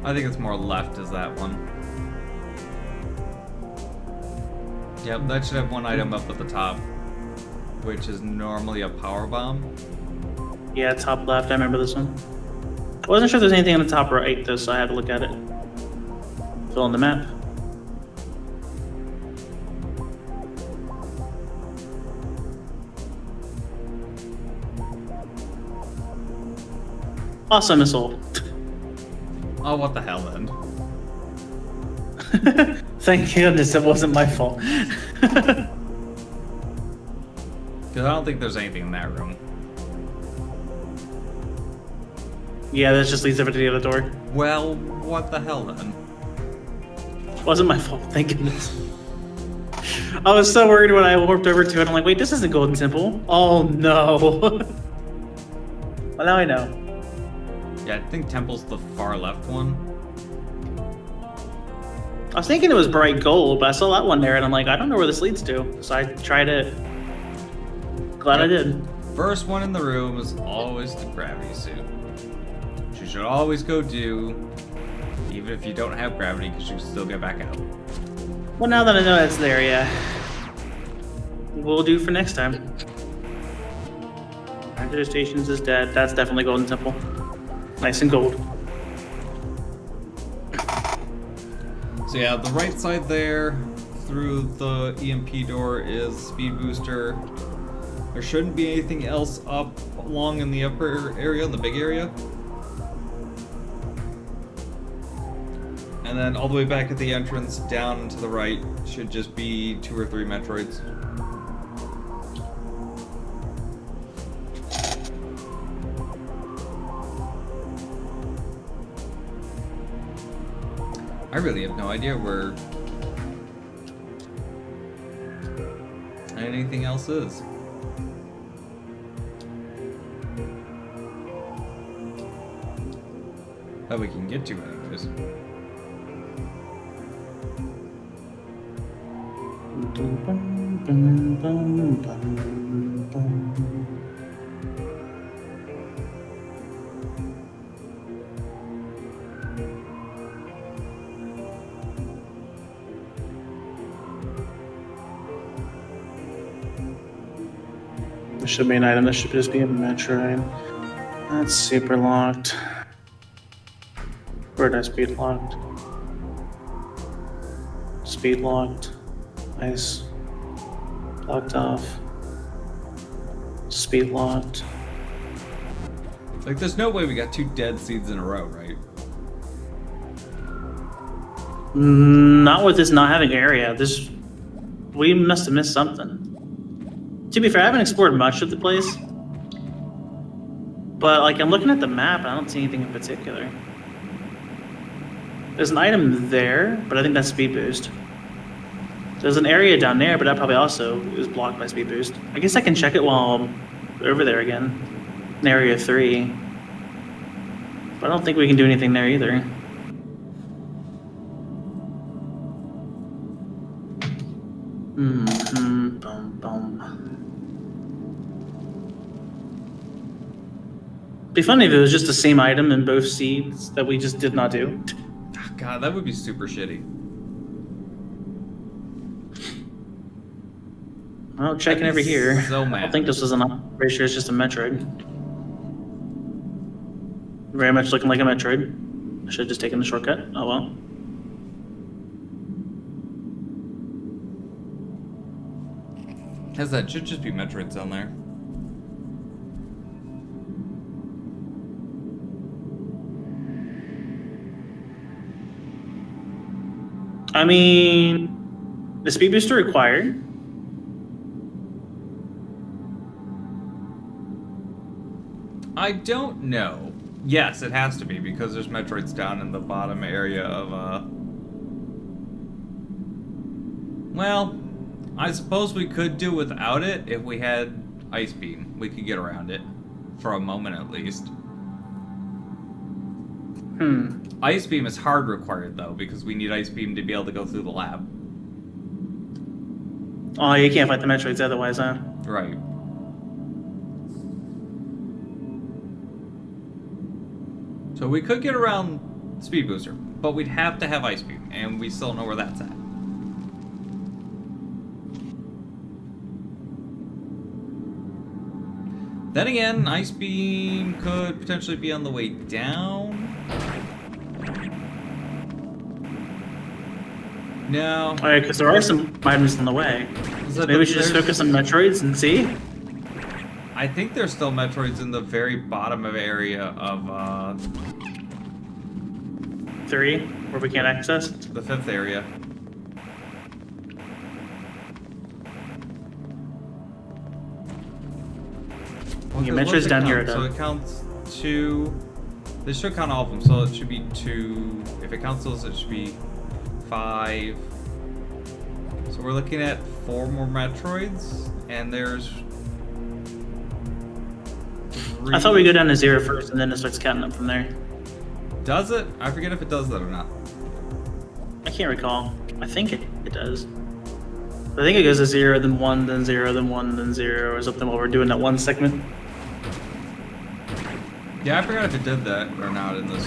I think it's more left is that one. Yep, that should have one item up at the top, which is normally a power bomb. Yeah, top left, I remember this one. I wasn't sure if there's anything on the top right, though, so I had to look at it. Fill in the map. Awesome missile. Oh, what the hell then? Thank goodness it wasn't my fault. Because I don't think there's anything in that room. Yeah, that just leads over to the other door. Well, what the hell then? Wasn't my fault, thank goodness. I was so worried when I warped over to it. I'm like, wait, this isn't Golden Temple. Oh no. Well, now I know. Yeah, I think Temple's the far left one. I was thinking it was bright gold, but I saw that one there, and I'm like, I don't know where this leads to. So I tried it. Glad I did. First one in the room is always the gravity suit. Which you should always go do, even if you don't have gravity, because you can still get back out. Well, now that I know it's there, yeah. We'll do for next time. Active Stations is dead. That's definitely Golden Temple. Nice and gold. So yeah, the right side there, through the EMP door, is speed booster. There shouldn't be anything else up along in the upper area, the big area. And then all the way back at the entrance, down and to the right, should just be 2 or 3 Metroids. I really have no idea where anything else is. That we can get to anyways. This should be an item. This should just be a Metroid. That's super locked. Where did I speed locked? Speed locked. Nice. Locked off. Speed locked. Like, there's no way we got 2 dead seeds in a row, right? Not with this not having area. This, we must have missed something. To be fair, I haven't explored much of the place. But, like, I'm looking at the map, and I don't see anything in particular. There's an item there, but I think that's speed boost. There's an area down there, but that probably also is blocked by speed boost. I guess I can check it while I'm over there again. In area 3. But I don't think we can do anything there either. Be funny if it was just the same item in both seeds that we just did not do. God, that would be super shitty. Well, checking over here. So mad. I don't think this was I'm pretty sure it's just a Metroid. Very much looking like a Metroid. I should have just taken the shortcut. Oh well. That should just be Metroids down there. I mean, the speed booster required. I don't know. Yes, it has to be, because there's Metroids down in the bottom area of, Well, I suppose we could do without it if we had Ice Beam. We could get around it. For a moment, at least. Ice Beam is hard required, though, because we need Ice Beam to be able to go through the lab. Oh, you can't fight the Metroids otherwise, huh? Right. So we could get around Speed Booster, but we'd have to have Ice Beam, and we still know where that's at. Then again, Ice Beam could potentially be on the way down. No. Alright, because there are some items in the way. Maybe we should just focus on Metroids and see? I think there's still Metroids in the very bottom of area of, 3, where we can't access? the 5th area. Yeah, Metroid's down here. So it counts 2. They should count all of them, so it should be 2. If it counts those, it should be 5. So we're looking at 4 more Metroids, and there's 3. I thought we go down to 0 first, and then it starts counting up from there. Does it? I forget if it does that or not. I can't recall. I think it does. I think it goes to 0, then 1, then 0, then 1, then 0, or something while we're doing that one segment. Yeah, I forgot if it did that or not in this.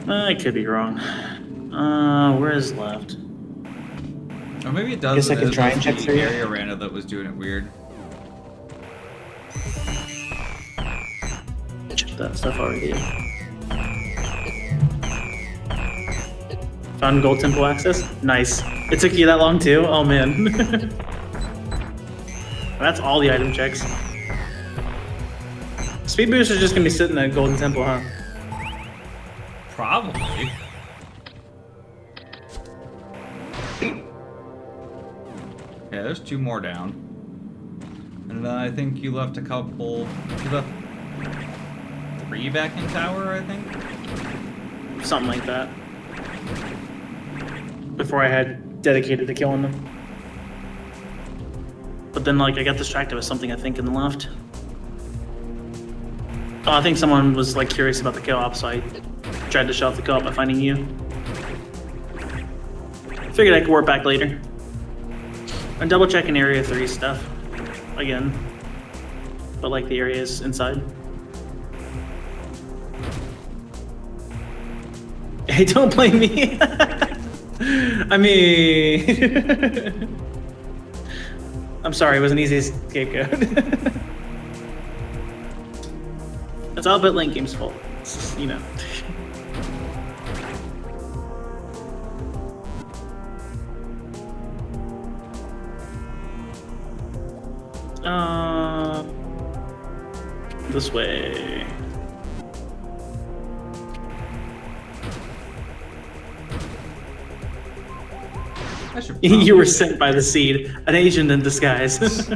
I could be wrong. Where is left? Or maybe it does. Guess I can try and check the through. area random that was doing it weird. Check that stuff already. Found Gold Temple access? Nice. It took you that long too? Oh man. That's all the item checks. Speed Boost is just gonna be sitting at Golden Temple, huh? Probably. Yeah, there's 2 more down. And I think you left a couple. You left 3 back in tower, I think? Something like that. Before I had dedicated to killing them. But then, like, I got distracted with something, I think, in the left. Oh, I think someone was, like, curious about the co-op, so I tried to shut off the co-op by finding you. Figured I could work back later. I'm double checking Area 3 stuff. Again. But, like, the areas inside. Hey, don't blame me! I mean... I'm sorry, it was an easy scapegoat. It's all but Link Game's fault. It's just, you know. This way. I should You were sent by the seed, an agent in disguise.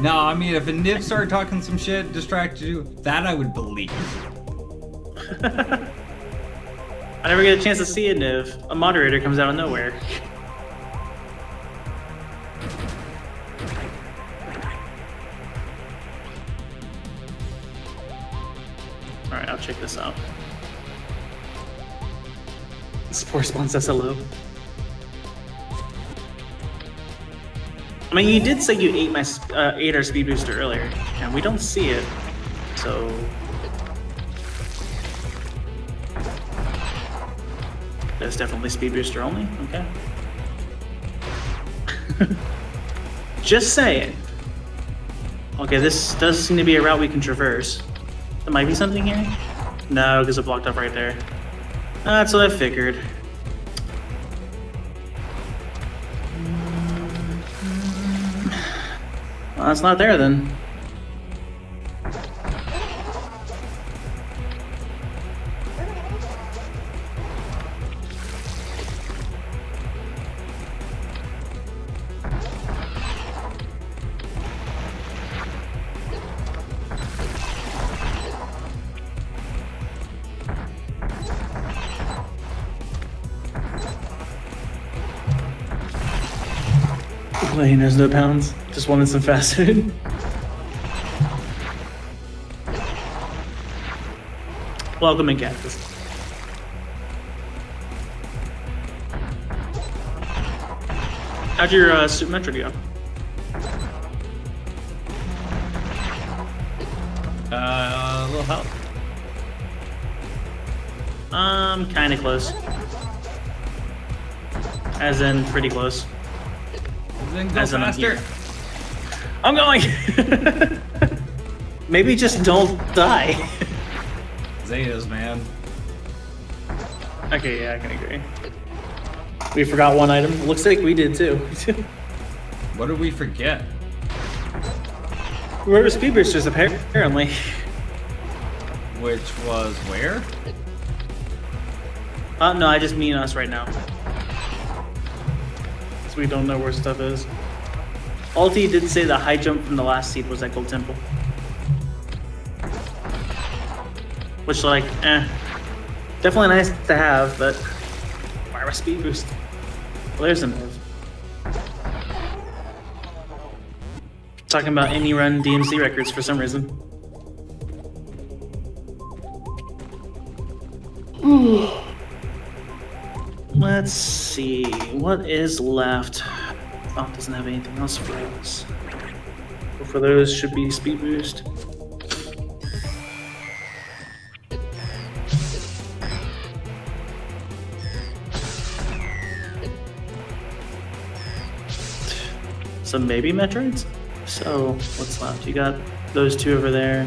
No, I mean, if a Niv started talking some shit, distracted you, that I would believe. I never get a chance to see a Niv. A moderator comes out of nowhere. Alright, I'll check this out. Spore Spawn says hello. I mean, you did say you ate our speed booster earlier, and we don't see it, so... That's definitely speed booster only, okay. Just saying. Okay, this does seem to be a route we can traverse. There might be something here? No, because it blocked up right there. That's what I figured. Well, it's not there then. Well, he knows no pounds. Just wanted some fast food. Welcome in, Cactus. How'd your Super Metroid go? A little help. Kinda close. As in, pretty close. Then go As in, I'm faster. here. I'm going! Maybe just don't die. Zetas, man. Okay, yeah, I can agree. We forgot one item. Looks like we did too. What did we forget? We were speed boosters apparently. Which was where? No, I just mean us right now. So we don't know where stuff is. Alti did say the high jump from the last seed was at Gold Temple. Which, like, definitely nice to have, but fire a speed boost. Well, there's a move. Talking about any run DMC records for some reason. Let's see, what is left? Oh, it doesn't have anything else for us. Well, for those should be speed boost. So maybe Metroids? So, what's left? You got those two over there.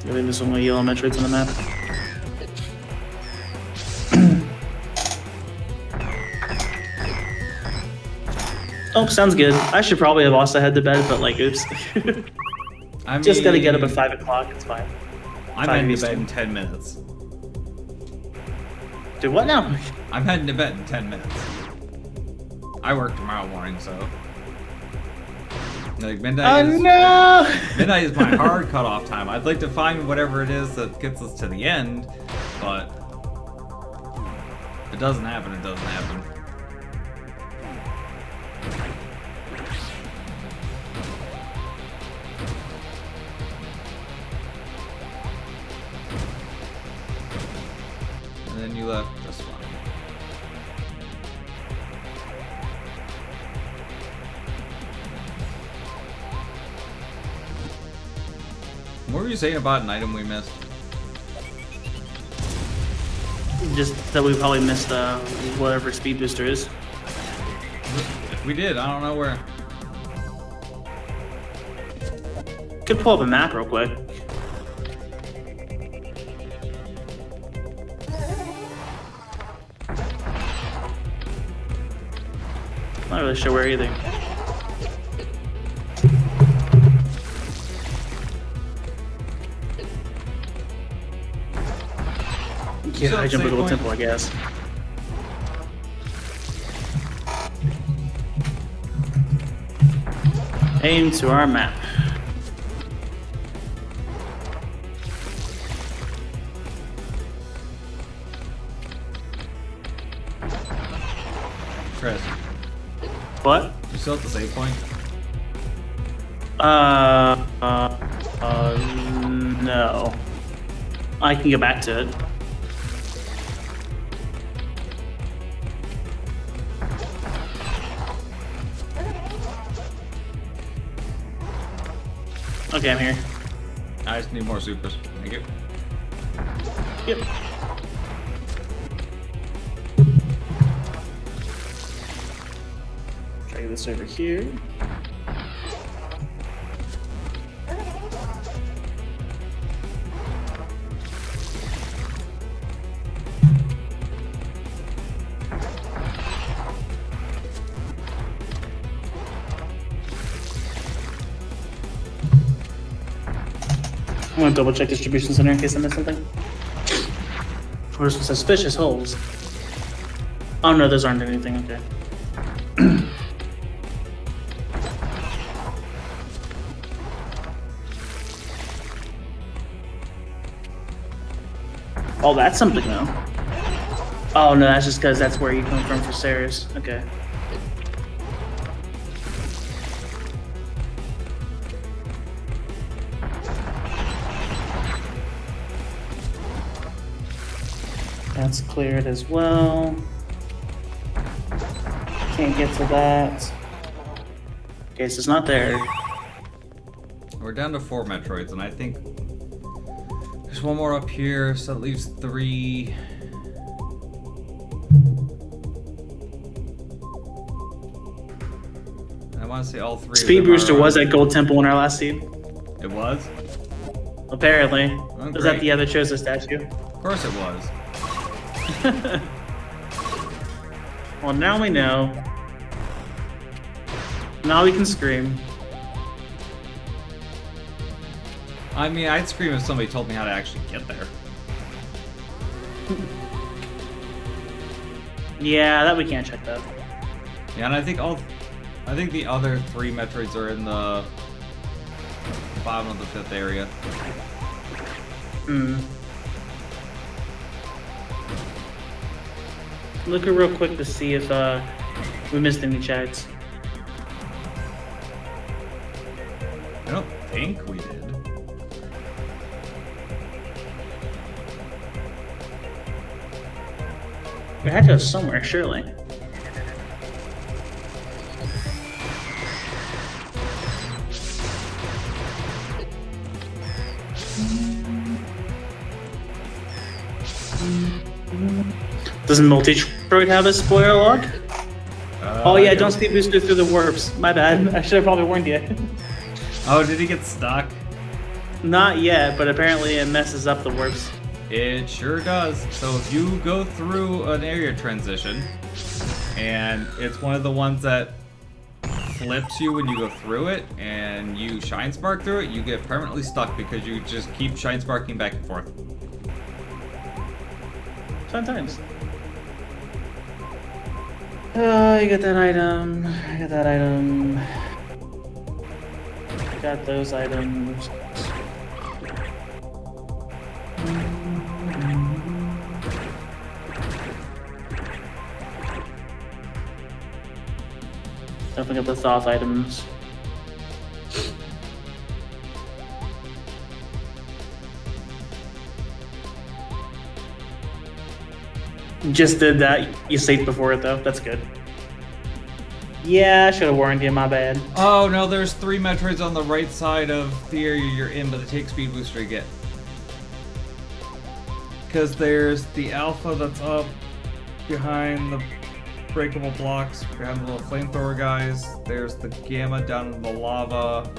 I think there's only yellow Metroids on the map. Oh, sounds good. I should probably have also head to bed, but like, oops. I Just gotta get up at 5 o'clock, it's fine. I'm heading to bed in 10 minutes. Do what now? I'm heading to bed in 10 minutes. I work tomorrow morning, so... Like, midnight is... no! Midnight is my hard cutoff time. I'd like to find whatever it is that gets us to the end, but... If it doesn't happen, it doesn't happen. And then you left this one. What were you saying about an item we missed? Just that we probably missed whatever speed booster is. If we did, I don't know where. Could pull up a map real quick. Not really sure where either. Yeah, I jump at the Gold Temple, I guess. Aim to our map. Chris. What? You still at the save point? No. I can go back to it. Okay, I'm here. I just need more supers. Thank you. Yep. Try this over here. I'm gonna double check distribution center in case I missed something. Or some suspicious holes. Oh no, those aren't anything, okay. Oh, that's something though. Oh no, that's just because that's where you come from for Ceres. Okay. That's cleared as well. Can't get to that. Okay, so it's not there. We're down to 4 Metroids, and I think there's one more up here, so that leaves 3. I want to say all 3. Speed Booster was at Gold Temple in our last seed. It was? Apparently. Oh, Was that the other Chosa statue? Of course it was. Well, now we know. Now we can scream. I mean, I'd scream if somebody told me how to actually get there. Yeah, that we can't check that. Yeah, and I think the other 3 Metroids are in the bottom of the 5th area. Hmm. Look at real quick to see if we missed any checks. I don't think we did. We had to go somewhere, surely. Doesn't Multi-Troid have a spoiler log? Oh yeah, don't speed booster through the warps. My bad. I should have probably warned you. Oh, did he get stuck? Not yet, but apparently it messes up the warps. It sure does. So if you go through an area transition, and it's one of the ones that flips you when you go through it, and you shine spark through it, you get permanently stuck because you just keep shine sparking back and forth. Sometimes. I got that item. I got that item. I got those items. Definitely got the Thoth items. Just did that. You saved before it though. That's good. Yeah, I should have warned you. My bad. Oh no, there's 3 Metroids on the right side of the area you're in, but it takes speed booster to get. Because there's the alpha that's up behind the breakable blocks, behind the little flamethrower guys. There's the gamma down in the lava.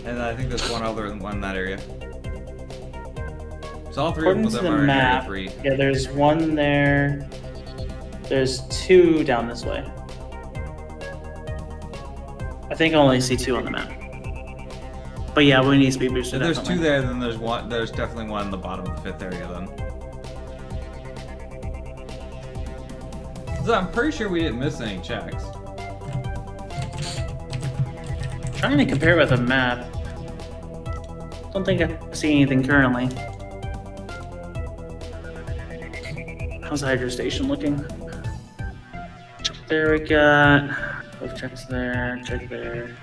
And I think there's one other one in that area. So all three of them are in area 3. Yeah, there's one there. There's 2 down this way. I think I only see 2 on the map. But yeah, we need speed booster. If there's 2 there, then there's one. There's definitely one in the bottom of the 5th area then. So I'm pretty sure we didn't miss any checks. Trying to compare with a map. Don't think I see anything currently. How's the hydro station looking? There we got both checks there, check there.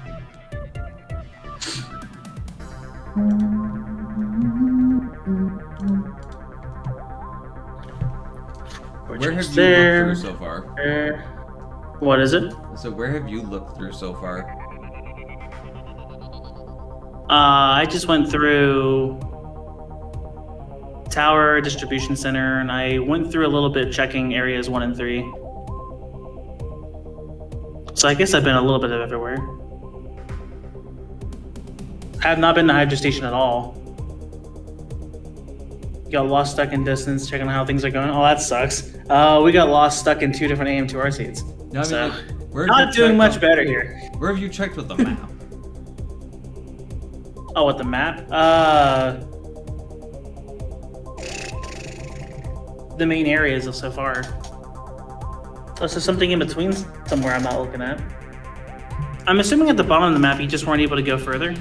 Where have you looked through so far? What is it? So where have you looked through so far? I just went through Tower, Distribution Center, and I went through a little bit checking areas 1 and 3. So I guess I've been a little bit of everywhere. I have not been to Hydro Station at all. Got lost stuck in distance, checking how things are going. Oh, that sucks. We got lost stuck in 2 different AM2R seats. No, I mean, so, like, not doing much better here. Where have you checked with the map? Oh, with the map? The main areas so far. Oh, so something in between somewhere I'm not looking at. I'm assuming at the bottom of the map you just weren't able to go further?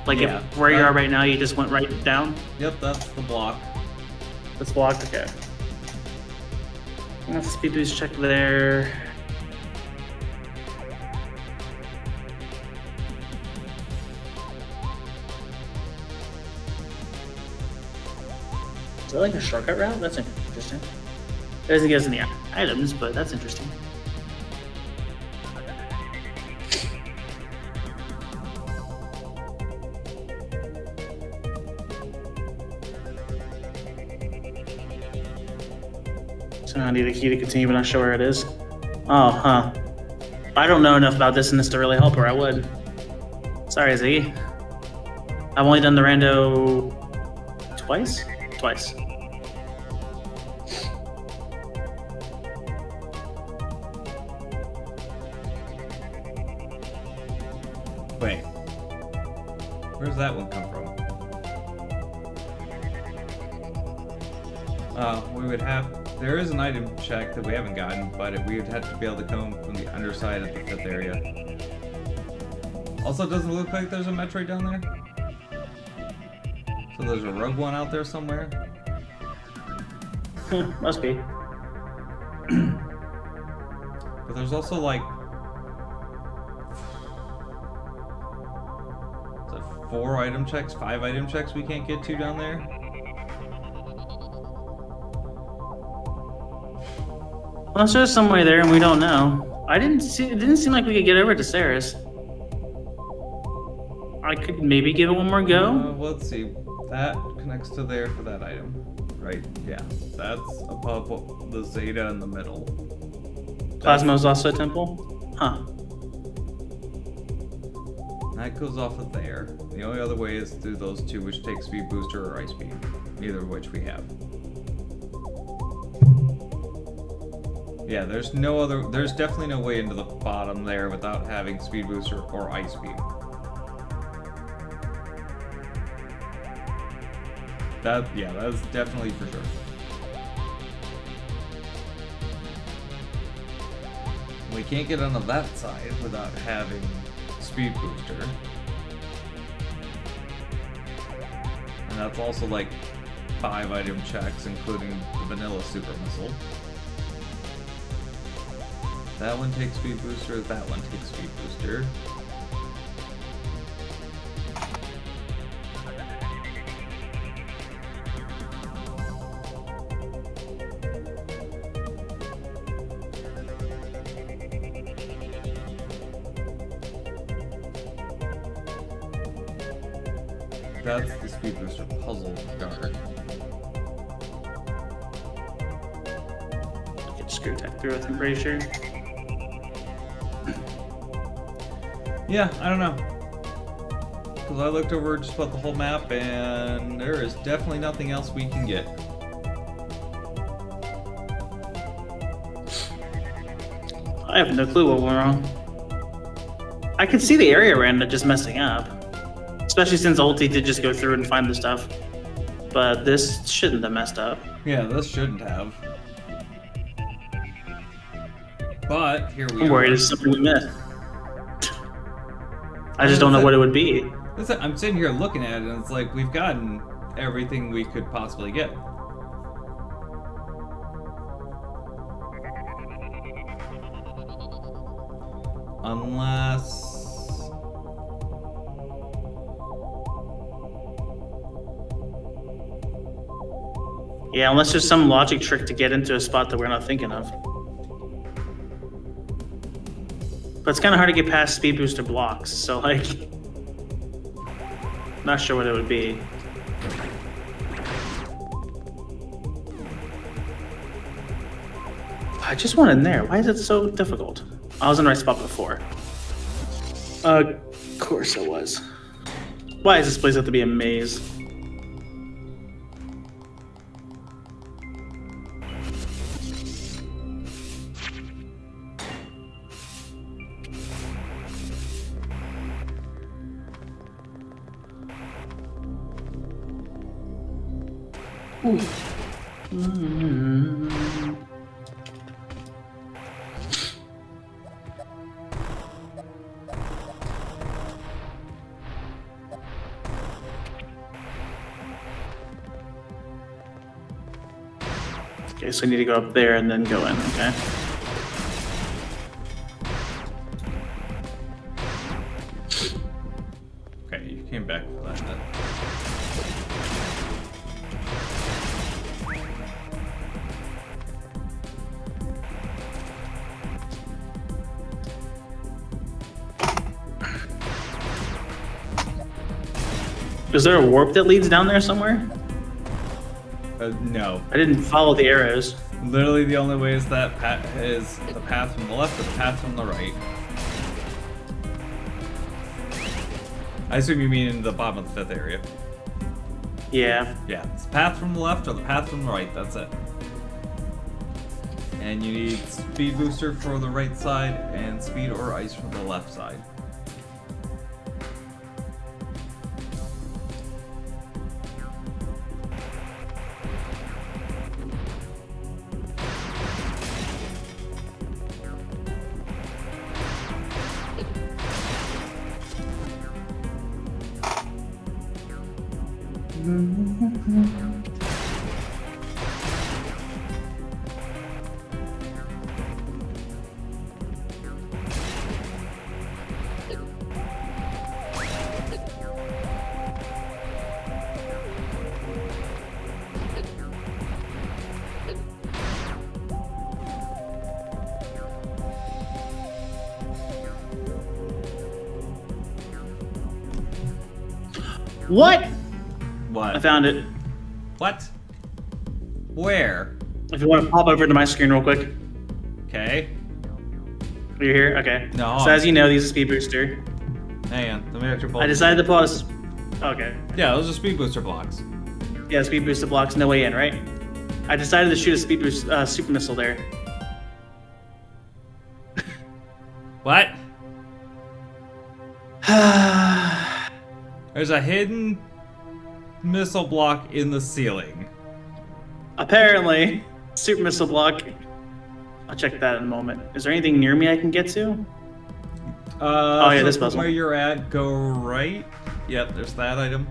Like Yeah, if where you are right now you just went right down? Yep, that's the block. That's blocked, okay. Let's speed boost check there. Is that like a shortcut route? That's interesting. It doesn't give us any items, but that's interesting. So I need a key to continue, but not sure where it is. Oh, huh. I don't know enough about this to really help her. I would. Sorry, Ziggy. I've only done the rando twice? Twice. Wait. Where's that one come from? We would have... There is an item check that we haven't gotten, but we would have to be able to come from the underside of the 5th area. Also, doesn't look like there's a Metroid down there. So there's a rogue one out there somewhere. Must be. But there's also like... Is it 4 item checks, 5 item checks we can't get to down there? Unless there's somewhere there and we don't know. It didn't seem like we could get over to Sarah's. I could maybe give it one more go. Let's see. That connects to there for that item. Right, yeah. That's above the Zeta in the middle. Plasma is also a temple? Huh. That goes off of there. The only other way is through those 2, which take speed booster or ice beam. Neither of which we have. Yeah, there's definitely no way into the bottom there without having speed booster or ice beam. That's definitely for sure. We can't get onto that side without having speed booster. And that's also like 5 item checks, including the vanilla super missile. That one takes speed booster, that one takes speed booster. That's the speed booster puzzle guard. Get screw tech through it, I'm pretty sure. Yeah, I don't know. Because I looked over just about the whole map, and there is definitely nothing else we can get. I have no clue what went wrong. I could see the area around it just messing up. Especially since ulti did just go through and find the stuff. But this shouldn't have messed up. Yeah, this shouldn't have. But here we I'm are. worried it's something we missed. I just don't know what it would be. I'm sitting here looking at it, and it's like we've gotten everything we could possibly get. Unless... Yeah, unless there's some logic trick to get into a spot that we're not thinking of. But it's kind of hard to get past speed booster blocks, so like... Not sure what it would be. I just went in there. Why is it so difficult? I was in the right spot before. Of course I was. Why does this place have to be a maze? Ooh. Okay, so I need to go up there and then go in, okay? Okay, you came back for that then. Is there a warp that leads down there somewhere? No. I didn't follow the arrows. Literally the only way is that is the path from the left or the path from the right. I assume you mean in the bottom of the 5th area. Yeah. Yeah, it's the path from the left or the path from the right, that's it. And you need speed booster for the right side and speed or ice for the left side. What? What? I found it. What? Where? If you want to pop over to my screen real quick. Okay. Are you here? Okay. No. So as you know, these are speed booster. Hang on, let me actually pull I decided to pause. Okay. Yeah, those are speed booster blocks. Yeah, speed booster blocks, no way in, right? I decided to shoot a speed boost super missile there. What? There's a hidden missile block in the ceiling. Apparently, super missile block. I'll check that in a moment. Is there anything near me I can get to? Oh yeah, so this from puzzle. where you're at, go right. Yep, there's that item.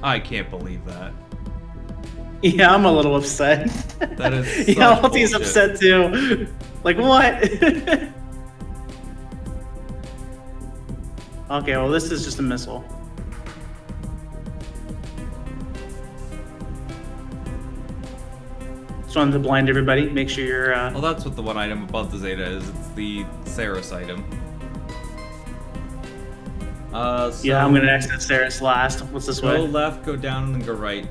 I can't believe that. Yeah, I'm a little upset. That is yeah, such Ulti's bullshit. upset too. Like what? Okay, well this is just a missile. Just wanted to blind everybody. Make sure you're. Well, that's what the one item above the Zeta is. It's the Ceres item. So Yeah, I'm gonna exit Ceres last. What's this go way? left, go down, and then go right.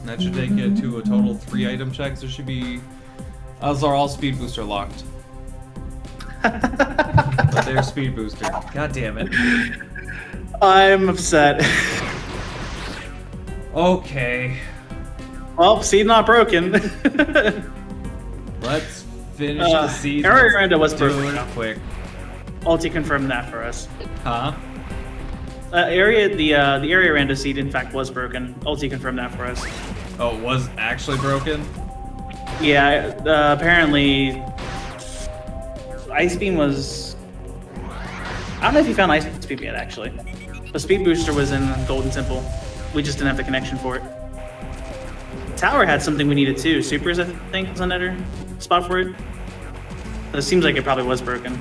That should take you to a total 3 item checks. There should be. Those are all speed booster locked. But they're speed booster. God damn it. I'm upset. Okay. Well, seed not broken. Let's finish the seed. Area Rando was Do broken. it quick. Ulti confirmed that for us. Huh? The area Rando seed in fact was broken. Ulti confirmed that for us. Oh, it was actually broken? Yeah, apparently Ice Beam was... I don't know if you found Ice Beam yet, actually. The Speed Booster was in Golden Temple. We just didn't have the connection for it. Tower had something we needed too. Supers, I think, was another spot for it. It seems like it probably was broken.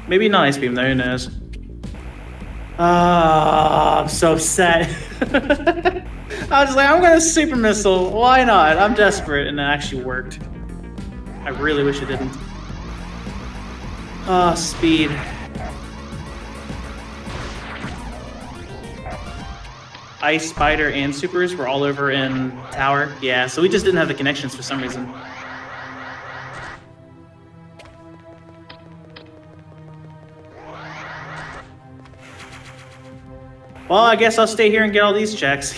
Maybe not Ice Beam, though, who knows? Ah, I'm so upset. I was like, I'm gonna Super Missile. Why not? I'm desperate, and it actually worked. I really wish it didn't. Ah, speed. Ice, Spider, and Supers were all over in Tower. Yeah, so we just didn't have the connections for some reason. Well, I guess I'll stay here and get all these checks.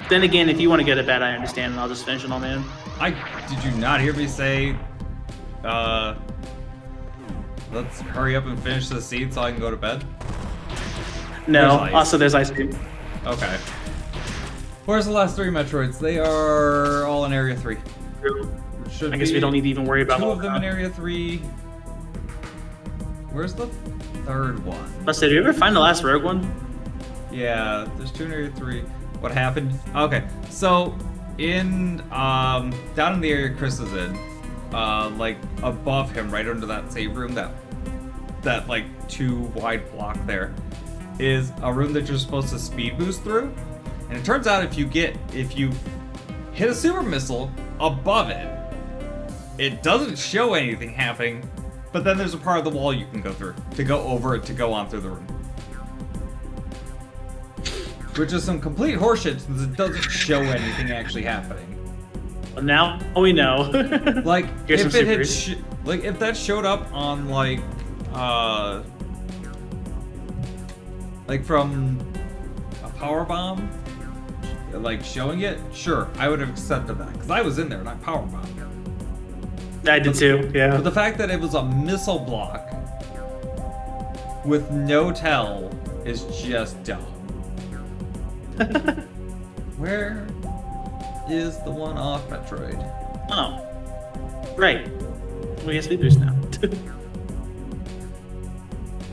Then again, if you want to go to bed, I understand, and I'll just finish it all, man. Did you not hear me say, let's hurry up and finish the seed so I can go to bed? No, There's ice. also there's Ice Cream. Okay. Where's the last 3 Metroids? They are all in Area 3. Should I guess we don't need to even worry about 2 all of them in Area 3. Where's the 3rd one? Let's say, did you ever find the last rogue one? Yeah, there's 2 in Area 3. What happened? Okay, so in down in the area Chris is in, like above him, right under that save room, that like 2 wide block there, is a room that you're supposed to speed boost through. And it turns out if you hit a super missile above it, it doesn't show anything happening, but then there's a part of the wall you can go through to go over it to go on through the room. Which is some complete horseshit since it doesn't show anything actually happening. Well, now we know. Like Here's if some it had supers. like if that showed up on like from a power bomb, like showing it, sure, I would have accepted that because I was in there and I power bombed. I did too, yeah. But the fact that it was a missile block with no tell is just dumb. Where is the one off Metroid? Oh. Right. We get speed boost now.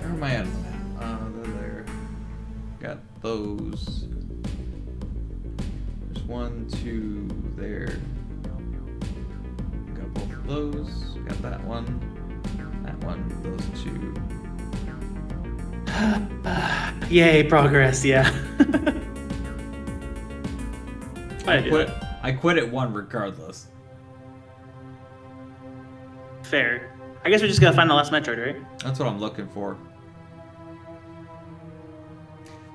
Where am I at? They're there. Got those. There's 1, 2 there. Got both of those. Got that one. That one. Those 2. Yay, progress, yeah. I quit at 1 regardless. Fair. I guess we just gotta find the last Metroid, right? That's what I'm looking for.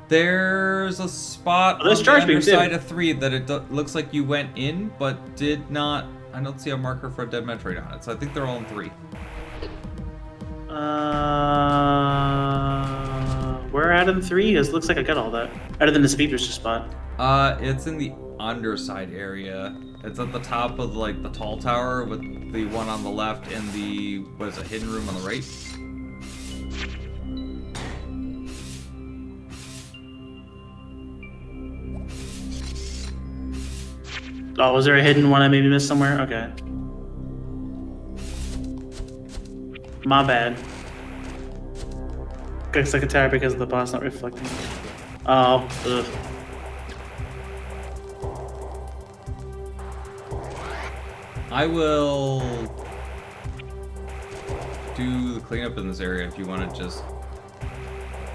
There's a spot there's on charge the beam, too. underside of 3 that it looks like you went in, but did not. I don't see a marker for a dead Metroid on it, so I think they're all in 3. We're at in 3? It looks like I got all that. Other than the speed booster spot. It's in the underside area. It's at the top of like the tall tower with the one on the left and the hidden room on the right. Oh, was there a hidden one I maybe missed somewhere? Okay. My bad. Looks like a tower because of the boss not reflecting. Oh, ugh. I will do the cleanup in this area if you want to just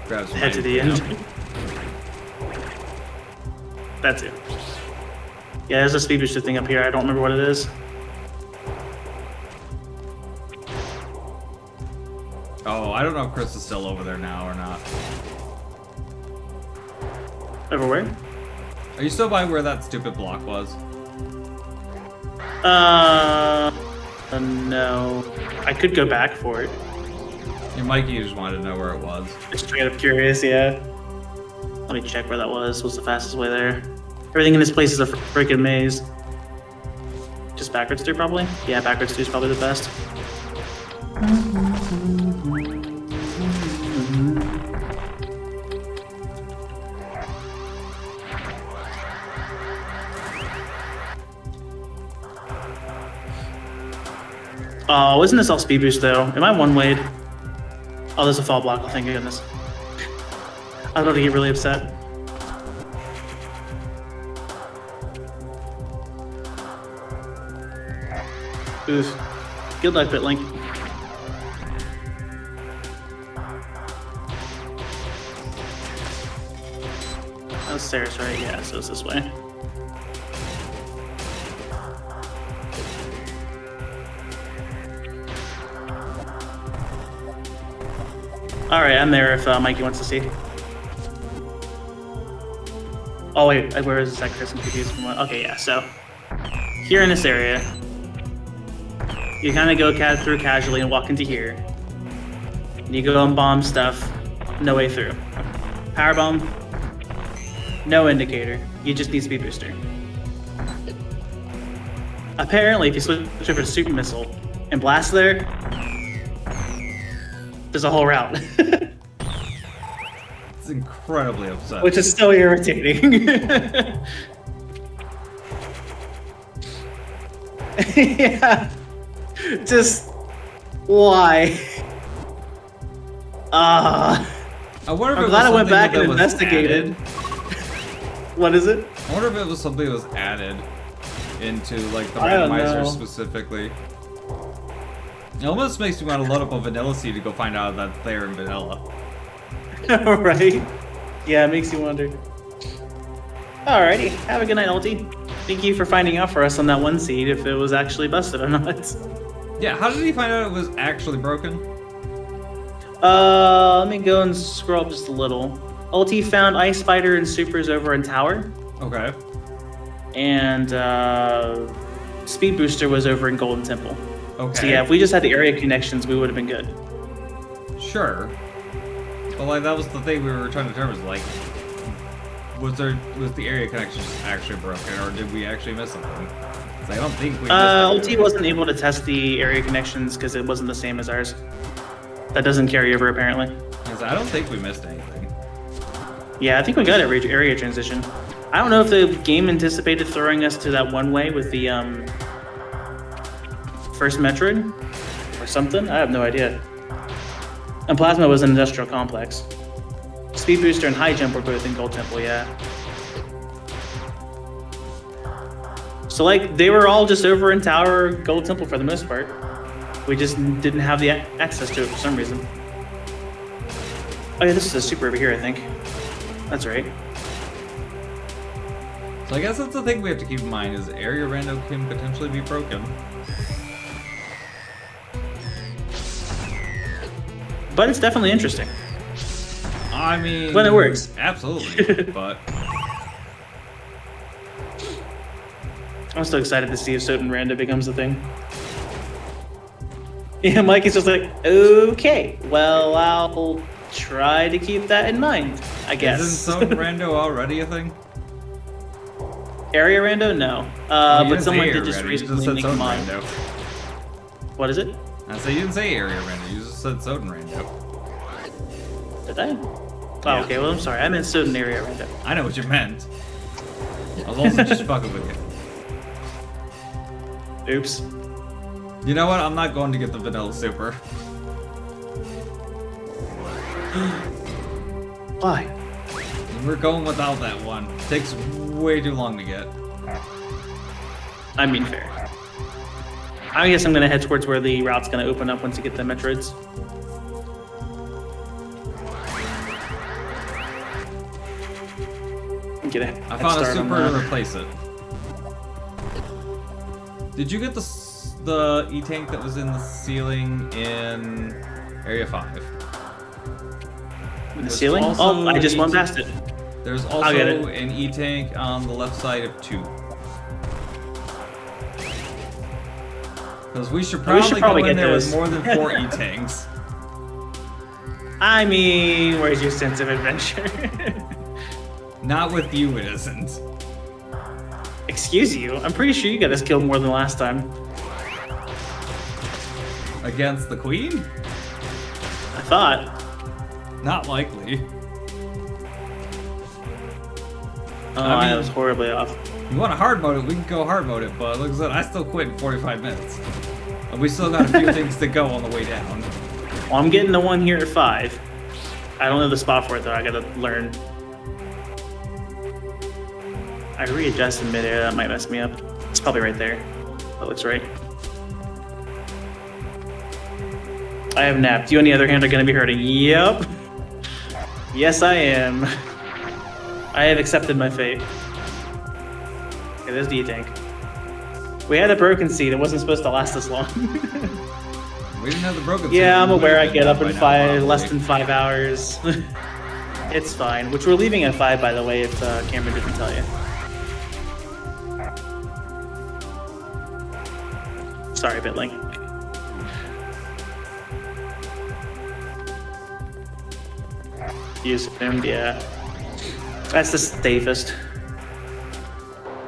grab some. Head to the end. That's it. Yeah, there's a speed booster thing up here. I don't remember what it is. Oh, I don't know if Chris is still over there now or not. Over where? Are you still by where that stupid block was? No. I could go back for it. Yeah, Mikey just wanted to know where it was. Just straight up curious, yeah. Let me check where that was. What's the fastest way there? Everything in this place is a freaking maze. Just backwards through, probably? Yeah, backwards through is probably the best. Oh, isn't this all speed boost though? Am I one-wayed? Oh, there's a fall block. Oh, thank goodness. I was about to get really upset. Oof. Good luck, BitLink. That's stairs, right? Yeah, so it's this way. Alright, I'm there if Mikey wants to see. Oh wait, where is this at, Chris? I'm confused from what? Okay, yeah, so here in this area, you kind of go through casually and walk into here. And you go and bomb stuff, no way through. Power bomb, no indicator. You just need speed booster. Apparently, if you switch over to super missile and blast there's a whole route. It's incredibly upsetting. Which is so irritating. Yeah. Just why? I wonder if I'm glad I went back and investigated. What is it? I wonder if it was something that was added into like the I don't randomizer know. specifically. It almost makes me want to load up a vanilla seed to go find out that they're in vanilla. Right? Yeah, it makes you wonder. Alrighty, have a good night, Ulti. Thank you for finding out for us on that one seed if it was actually busted or not. Yeah, how did he find out it was actually broken? Let me go and scroll up just a little. Ulti found Ice Spider and Supers over in Tower. Okay. And Speed Booster was over in Golden Temple. Okay. So yeah, if we just had the area connections, we would have been good. Sure. But like that was the thing we were trying to determine, like, was the area connection just actually broken, or did we actually miss something? 'Cause I don't think we missed LT anything. wasn't able to test the area connections because it wasn't the same as ours. That doesn't carry over apparently. 'Cause I don't think we missed anything. Yeah, I think we got a area transition. I don't know if the game anticipated throwing us to that one way with the first Metroid or something. I have no idea. And Plasma was an industrial complex. Speed Booster and High Jump were both in Gold Temple, yeah. So like they were all just over in Tower Gold Temple for the most part. We just didn't have the access to it for some reason. Oh yeah, this is a super over here, I think. That's right. So I guess that's the thing we have to keep in mind is area rando can potentially be broken. But it's definitely interesting. I mean, When it works. Absolutely, but I'm still excited to see if Soten Rando becomes a thing. Yeah, Mike is just like, okay, well, I'll try to keep that in mind, I guess. isn't some rando already a thing? Area Rando? No. You But didn't someone say did area just rando, you recently said make Soden mine. rando. What is it? I say you didn't say area rando, you just said Soden rando. Did I? Oh, Yeah. okay, well, I'm sorry. I meant Soten Area Rando. I know what you meant. I was also just fucking with you. Oops. You know what? I'm not going to get the vanilla super. Why? We're going without that one. It takes way too long to get. I mean, fair. I guess I'm gonna head towards where the route's gonna open up once you get the Metroids. Get a I head found a start on super to that. replace it. Did you get the E-tank that was in the ceiling in Area 5? In the ceiling? Oh, I just went past it. There's also an E-tank on the left side of 2. Because we should probably go in there with more than 4 E-tanks. I mean, where's your sense of adventure? Not with you, it isn't. Excuse you? I'm pretty sure you got us killed more than last time. Against the Queen? I thought. Not likely. Oh, I was horribly off. You want to hard mode it, we can go hard mode it, but like I said, I still quit in 45 minutes. And we still got a few things to go on the way down. Well, I'm getting the one here at 5. I don't know the spot for it though, I gotta learn. I readjust in midair, that might mess me up. It's probably right there. That looks right. I have napped. You on the other hand are gonna be hurting. Yep. Yes, I am. I have accepted my fate. Okay, there's the E-tank. We had a broken seat. It wasn't supposed to last this long. We didn't have the broken seat. Yeah, I'm aware I get up in less than 5 hours. It's fine. Which we're leaving at 5, by the way, if Cameron didn't tell you. Sorry, Bitling. Use him, yeah. That's the safest.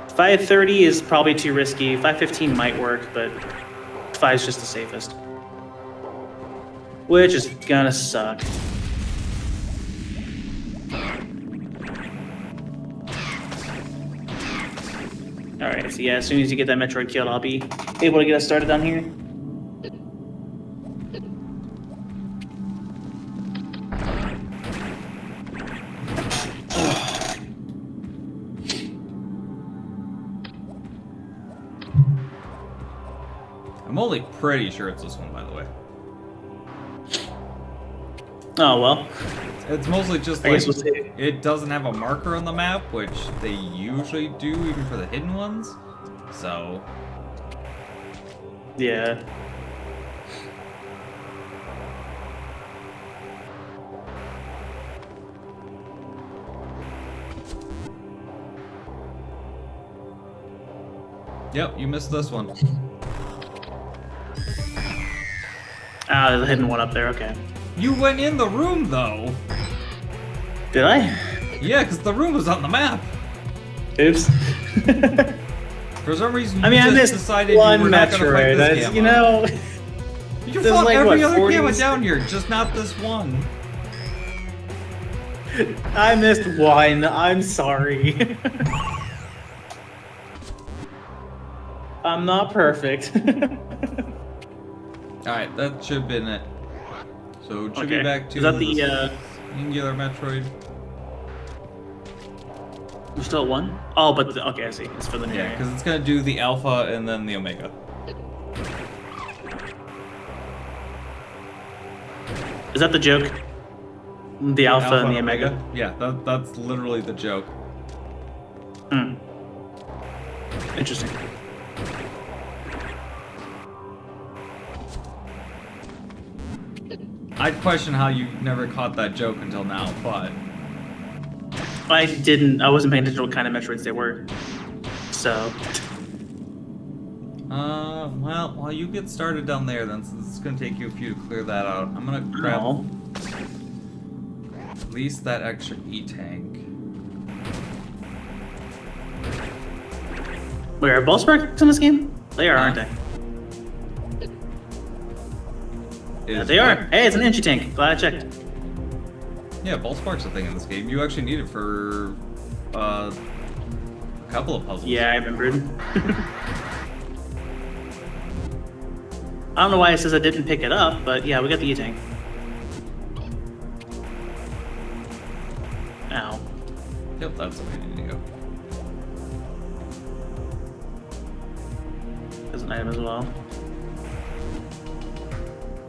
530 is probably too risky. 515 might work, but 5 is just the safest. Which is gonna suck. Alright, so yeah, as soon as you get that Metroid killed, I'll be able to get us started down here. I'm only pretty sure it's this one, by the way. Oh, well. It's mostly just like, it doesn't have a marker on the map, which they usually do even for the hidden ones. So. Yeah. Yep, you missed this one. Ah, there's a hidden one up there, okay. You went in the room, though. Did I? Yeah, because the room was on the map. Oops. For some reason, I mean, I missed decided one you were not going to fight this gamma. You know... You fought like, every other gamma down here, just not this one. I missed one. I'm sorry. I'm not perfect. Alright, that should have been it. So it should be back to is that the Angular Metroid. We're still at 1? Oh, but okay, I see. It's for the new Yeah, because it's gonna do the alpha and then the omega. Is that the joke? The alpha and the omega? Yeah, that's literally the joke. Hmm. Interesting. I'd question how you never caught that joke until now, but... I wasn't paying attention to what kind of Metroids they were. So... well, while you get started down there then, since it's gonna take you a few to clear that out, I'm gonna grab at least that extra E-tank. Wait, are ball sparks in this game? They are, aren't they? Yeah, they are. Hey, it's an entry tank. Glad I checked. Yeah, ball spark's a thing in this game. You actually need it for a couple of puzzles. Yeah, I remembered. I don't know why it says I didn't pick it up, but yeah, we got the E-tank. Ow. Yep, that's the way you need to go. There's an item as well.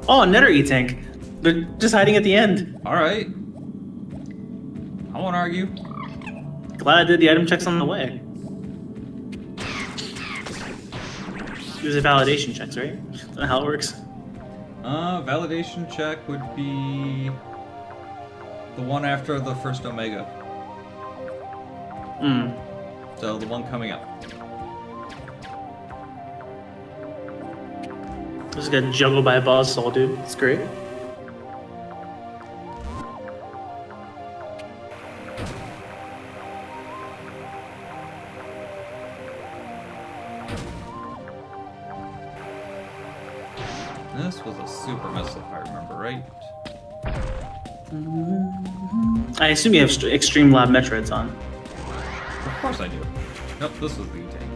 Oh, another E-tank. They're just hiding at the end. Alright. I won't argue. Glad I did the item checks on the way. These are validation checks, right? That's not how it works. Validation check would be the one after the first Omega. Hmm. So the one coming up. Just got juggled by a buzzsaw, dude. It's great. This was a super missile, if I remember right. I assume you have Extreme Lab Metroids on. Of course I do. Nope, this was the tank.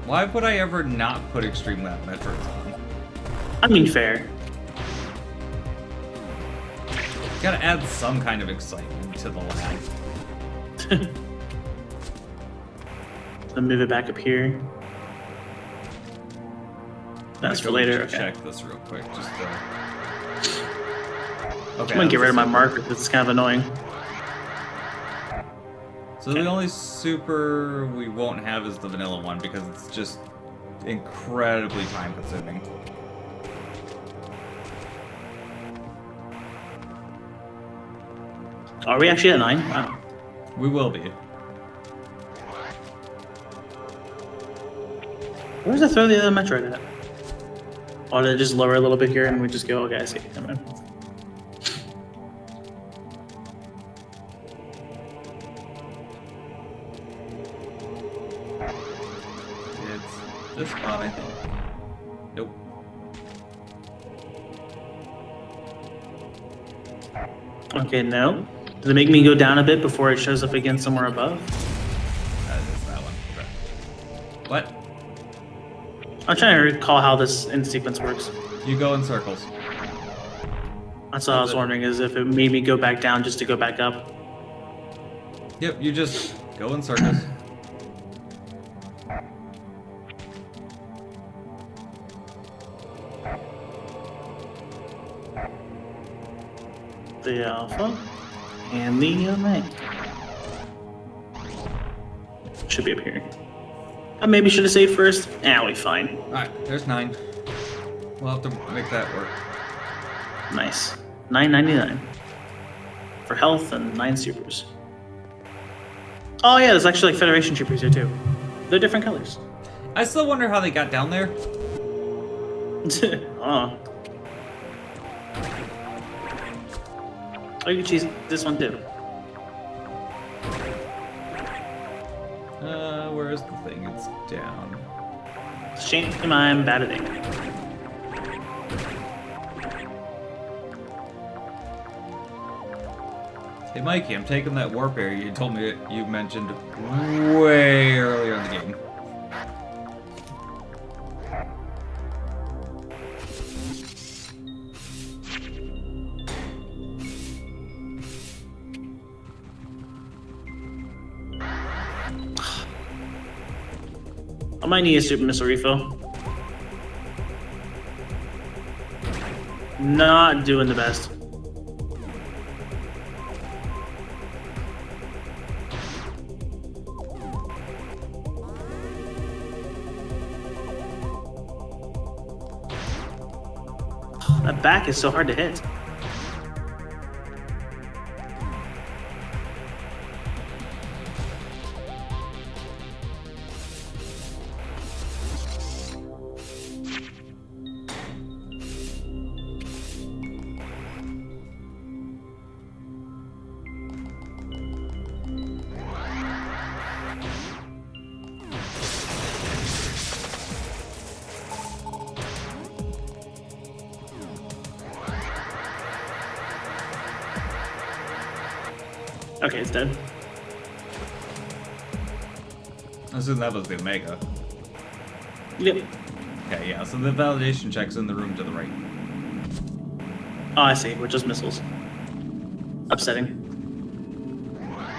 Why would I ever not put Extreme Lab Metroids on? I mean, fair. Gotta add some kind of excitement to the lab. So move it back up here. That's for later. Okay. Check this real quick, just to... Okay. I'm gonna get rid of my marker because it's kind of annoying. So the only super we won't have is the vanilla one because it's just incredibly time consuming. Are we actually at 9? Wow. We will be. Where does it throw the other Metroid at? Oh, did it just lower a little bit here and we just go, okay, I see. Never mind. It's this spot, I think. Nope. Okay, no. Does it make me go down a bit before it shows up again somewhere above? That is that one. Okay. What? I'm trying to recall how this in sequence works. You go in circles. That's what I was wondering, is if it made me go back down just to go back up. Yep, you just go in circles. The Alpha and the Omega. Should be up here. I maybe should have saved first. Nah, we fine. Alright, there's 9. We'll have to make that work. Nice. 9.99 for health and 9 supers. Oh yeah, there's actually like Federation troopers here too. They're different colors. I still wonder how they got down there. Oh. Oh, you can choose this one too. Where is the thing? It's down. Shame I'm bad at it. Hey Mikey, I'm taking that warp area you told me you mentioned way earlier in the game. I might need a super missile refill. Not doing the best. That back is so hard to hit. Okay, it's dead. I assume that was the Omega. Yep. Okay, yeah, so the validation check's in the room to the right. Oh, I see. We're just missiles. Upsetting.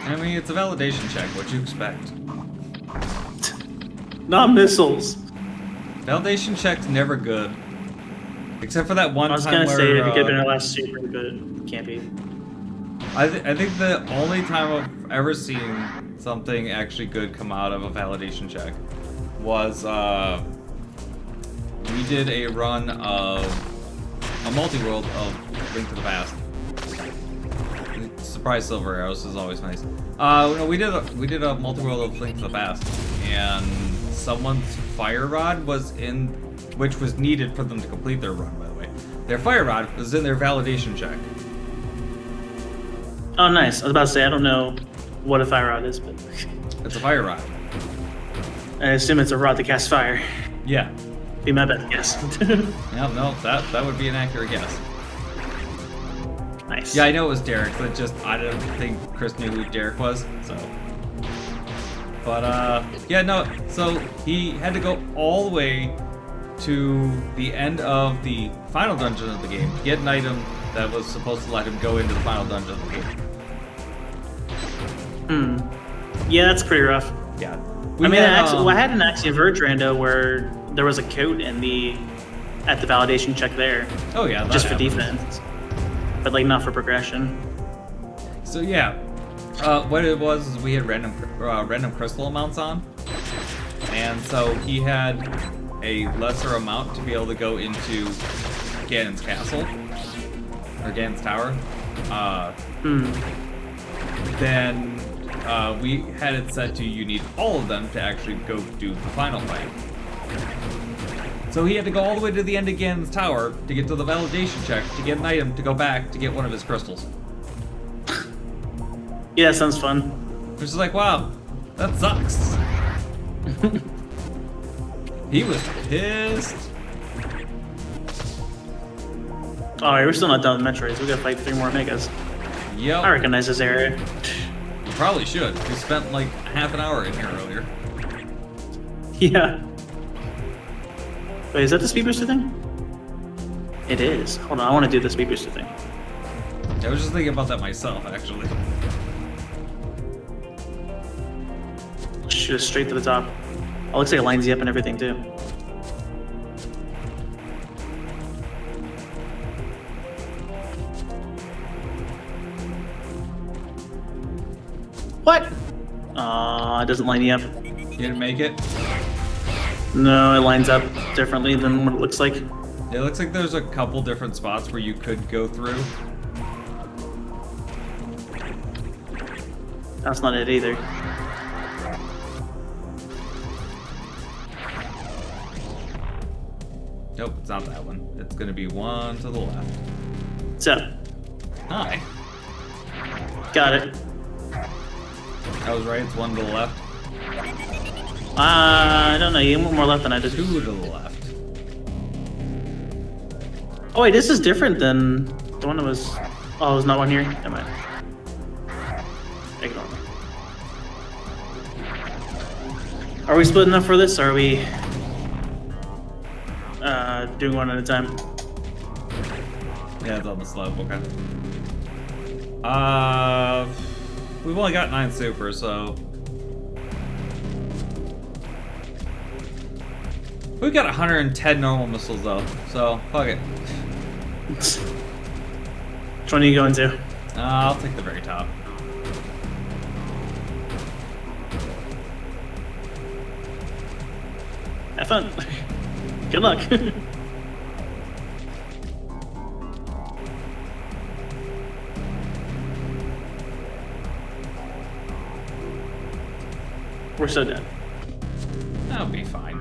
I mean, it's a validation check. What you expect? Not missiles. Validation check's never good. Except for that one I was time gonna where... say it could have been our last super, but it can't be. I think the only time I've ever seen something actually good come out of a validation check was we did a run of a multi-world of Link to the Past. Surprise silver arrows is always nice. We did a multi-world of Link to the Past, and someone's fire rod was in, which was needed for them to complete their run. By the way, their fire rod was in their validation check. Oh, nice. I was about to say I don't know what a fire rod is, but It's a fire rod. I assume it's a rod to cast fire. Yeah. Be my best guess. Yeah, no, that would be an accurate guess. Nice. Yeah, I know it was Derek, but just I don't think Chris knew who Derek was, so. But yeah, no. So he had to go all the way to the end of the final dungeon of the game to get an item that was supposed to let him go into the final dungeon of the game. Yeah, that's pretty rough. Yeah. I had an Axiom Verge rando where there was a coat at the validation check there. Oh yeah, that just for happens. defense, but like not for progression. So yeah, what it was is we had random crystal amounts on, and so he had a lesser amount to be able to go into Ganon's castle or Ganon's tower. Then we had it set to you need all of them to actually go do the final fight. So he had to go all the way to the end of Ganon's tower to get to the validation check to get an item to go back to get one of his crystals. Yeah, that sounds fun. Which is like, wow, that sucks. He was pissed. Alright, we're still not done with Metroid, so we gotta fight 3 more megas. Yep. I recognize this area. You probably should. We spent like half an hour in here earlier. Yeah. Wait, is that the speed booster thing? It is. Hold on, I want to do the speed booster thing. I was just thinking about that myself, actually. Shoot it straight to the top. Oh, looks like it lines you up and everything too. What? It doesn't line you up. You didn't make it? No, it lines up differently than what it looks like. It looks like there's a couple different spots where you could go through. That's not it either. Nope, it's not that one. It's gonna be one to the left. So, Hi. got it. I was right, it's one to the left. I don't know, you went more left than I did. Two to the left. Oh wait, this is different than the one that was... Oh, there's not one here? Never mind. Ignore me. Are we splitting up for this, or are we doing one at a time? Yeah, it's on the slope, okay. We've only got 9 super, so... We've got 110 normal missiles though, so fuck it. Which one are you going to? I'll take the very top. Have fun. Good luck. We're so dead. That'll be fine.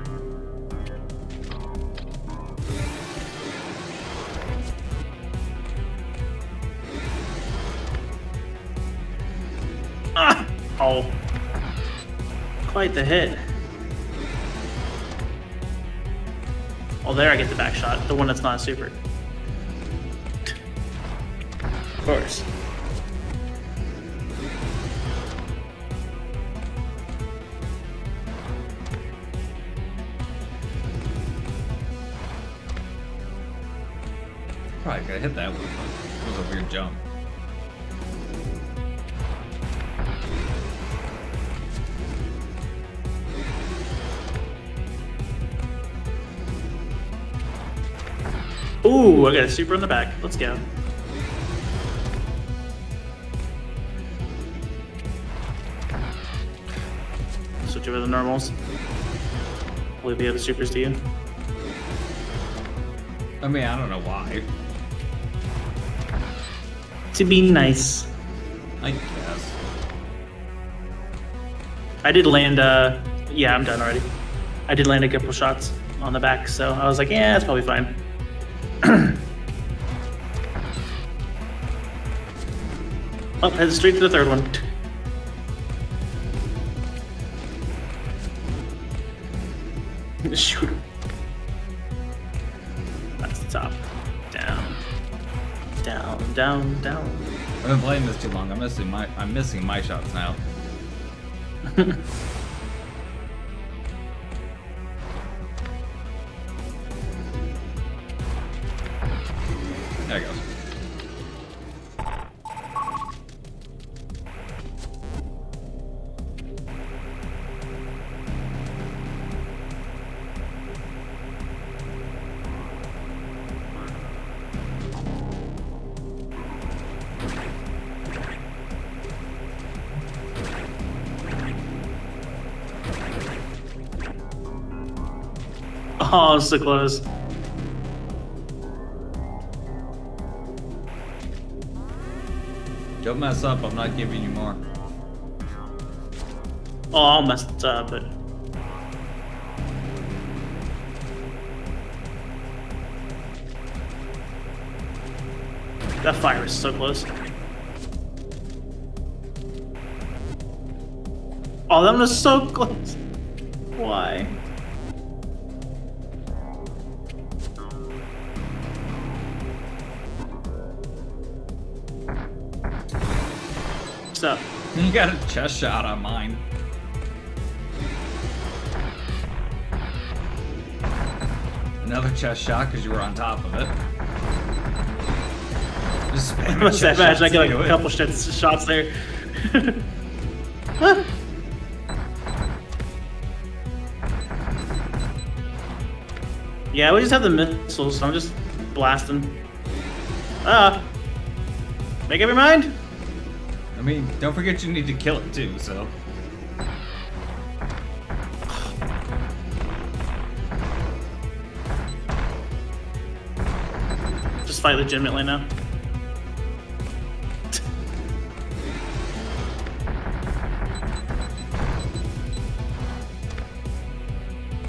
Ah! Oh. Quite the hit. Oh, there I get the back shot. The one that's not a super. Of course. Probably could have hit that one. It was a weird jump. Ooh, I got a super in the back. Let's go. Switch over the normals. Will the other supers to you? I mean, I don't know why. To be nice. I guess. I did land, yeah, I'm done already. I did land a couple shots on the back, so I was like, yeah, that's probably fine. Oh, head straight to the third one. Shoot. That's the top. Down. Down, down, down. I've been playing this too long. I'm missing my shots now. There it goes. Oh, so close. Don't mess up. I'm not giving you more. Oh, I'll mess it up, but... That fire is so close. Oh, that one was so close. Why? What's up? You got a chest shot on mine. Another chest shot because you were on top of it. Just spamming What's that chest match? I shots get like into a it. couple shots there. Yeah, we just have the missiles, so I'm just blasting. Make up your mind? I mean, don't forget you need to kill it too, so. Just fight legitimately now.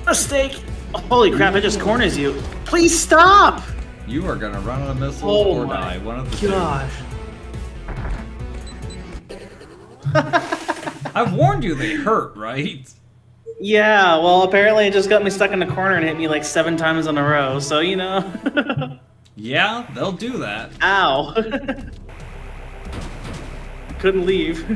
Mistake! Holy crap, it just corners you. Please stop! You are gonna run out of missiles Oh or my die. One of the two. Gosh. I've warned you they hurt, right? Yeah, well, apparently it just got me stuck in the corner and hit me like 7 times in a row, so you know. Yeah, they'll do that. Ow. Couldn't leave.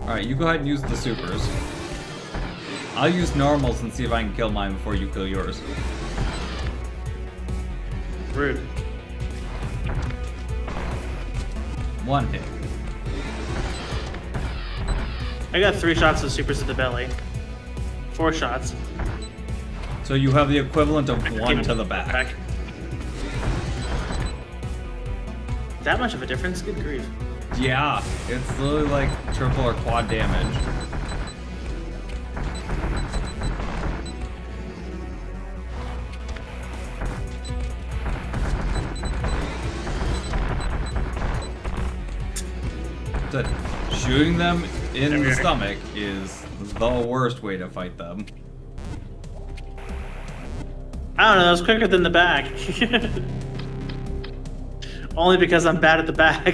Alright, you go ahead and use the supers. I'll use normals and see if I can kill mine before you kill yours. Rude. One hit. I got 3 shots of supers to the belly. 4 shots. So you have the equivalent of 1 to the back. That much of a difference? Good grief. Yeah, it's literally like triple or quad damage. That shooting them in the stomach is the worst way to fight them. I don't know, that was quicker than the back. Only because I'm bad at the back.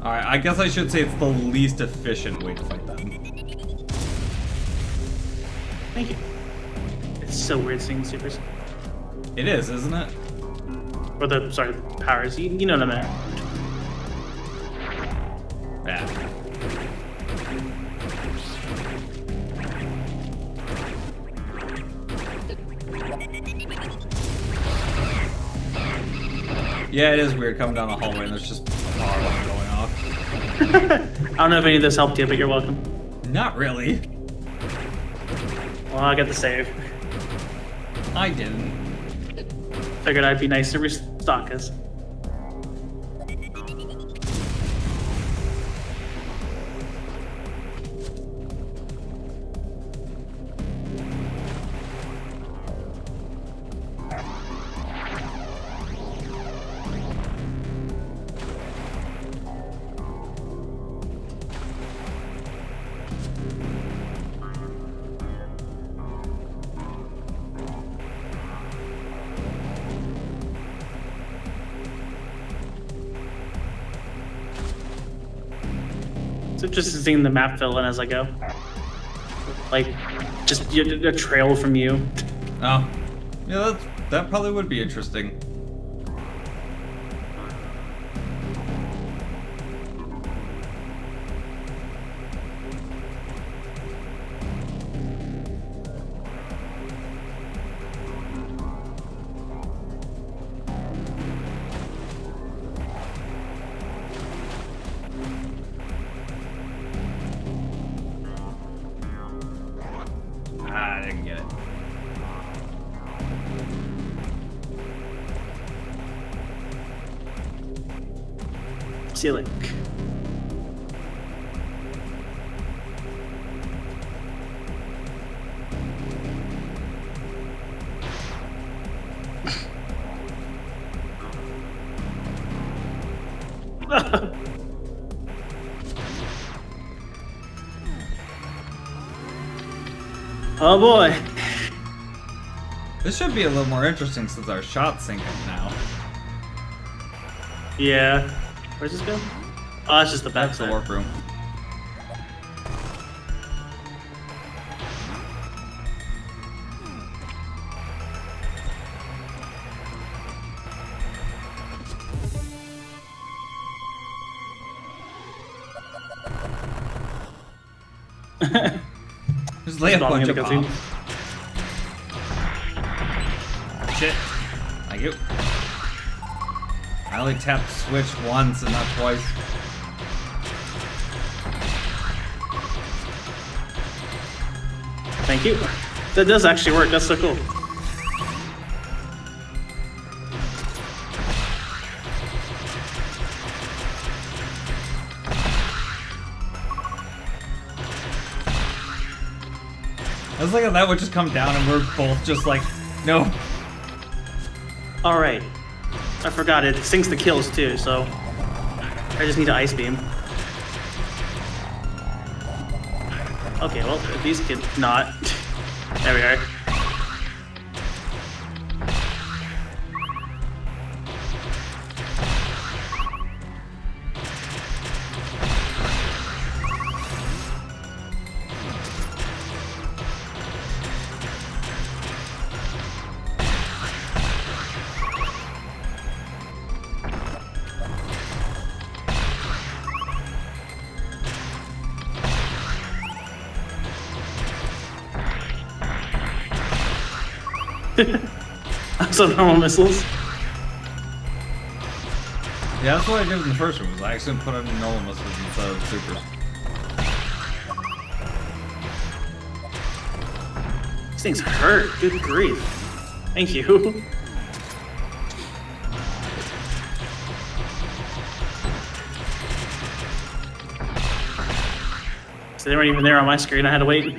Alright, I guess I should say it's the least efficient way to fight them. Thank you. It's so weird seeing supers. It is, isn't it? Or the, sorry, powers. You know what I meant. Yeah. Yeah, it is weird coming down the hallway and there's just a bar. I don't know if any of this helped you, but you're welcome. Not really. Well, I got the save. I didn't. Figured I'd be nice to restock us. So just seeing the map fill in as I go. Like, just a trail from you. Oh. Yeah, that probably would be interesting. I didn't get it. Ceiling. Oh boy. This should be a little more interesting since our shot's sinking now. Yeah. Where's this go? Oh, it's just the back That's the side. warp room. Just lay a bunch of bombs. Shit. Thank you. I only tapped switch once and not twice. Thank you. That does actually work. That's so cool. I was thinking that would just come down and we're both just like, no. Alright. I forgot it sinks the kills too, so I just need to ice beam. Okay, well, these can not. There we are. So normal missiles. Yeah, that's what I did in the first one. Was I actually put on normal missiles instead of supers. These things hurt. Good grief. Thank you. So they weren't even there on my screen. I had to wait.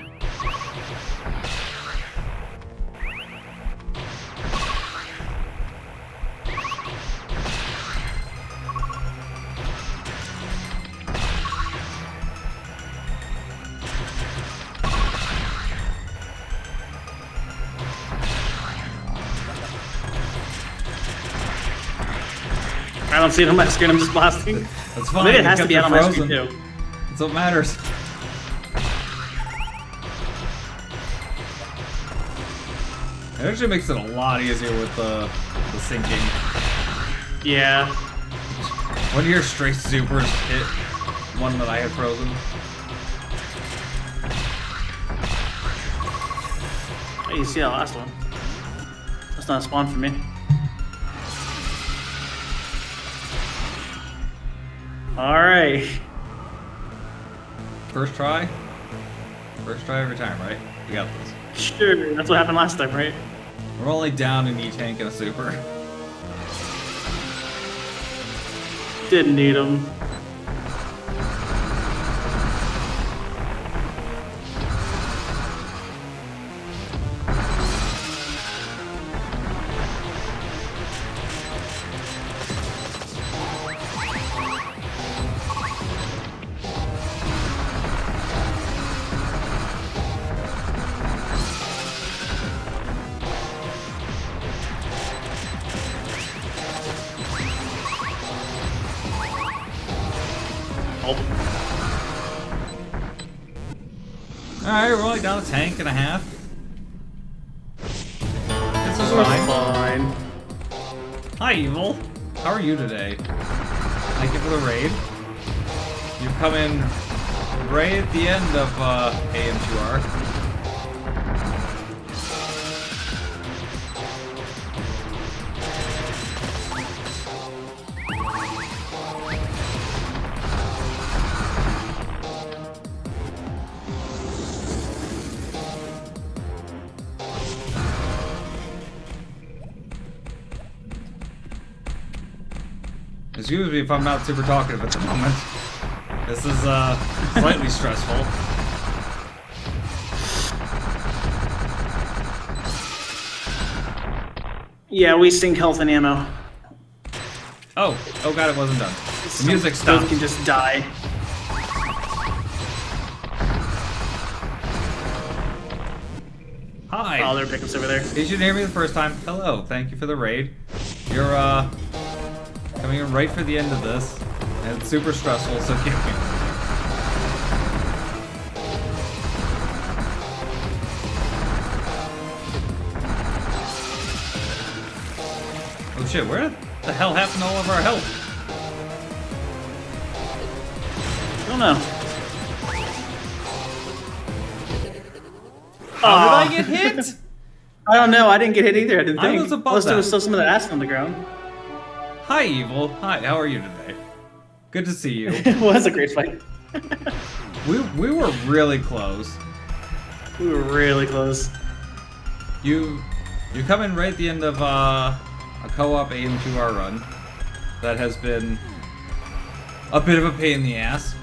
I don't see it on my screen, I'm just blasting. That's fine. Maybe it has to be out on my frozen. screen too. That's what matters. It actually makes it a lot easier with the sinking. Yeah. One of your straight supers hit one that I had frozen. Oh, you see that last one. That's not a spawn for me. Alright. First try? First try every time, right? We got this. Sure, that's what happened last time, right? We're only down an E-Tank and a Super. Didn't need him. Alright, we're only down a tank and a half. This is fine. Hi, Evil. How are you today? Thank you for the raid. You've come in right at the end of AM2R. Excuse me if I'm not super talkative at the moment. This is slightly stressful. Yeah, we sink health and ammo. Oh god, it wasn't done. The music stopped. Both can just die. Hi. Oh, there are pickups over there. You didn't hear me the first time. Hello, thank you for the raid. You're coming in right for the end of this, and it's super stressful, so keep me. Oh shit, where the hell happened to all of our health? I don't know. How did I get hit? I don't know. I didn't get hit either. I didn't think. I was above Unless there was that. still some of the acid on the ground. Hi, Evil. Hi, how are you today? Good to see you. It was a great fight. We were really close. We were really close. You come in right at the end of a co-op AM2R run that has been a bit of a pain in the ass,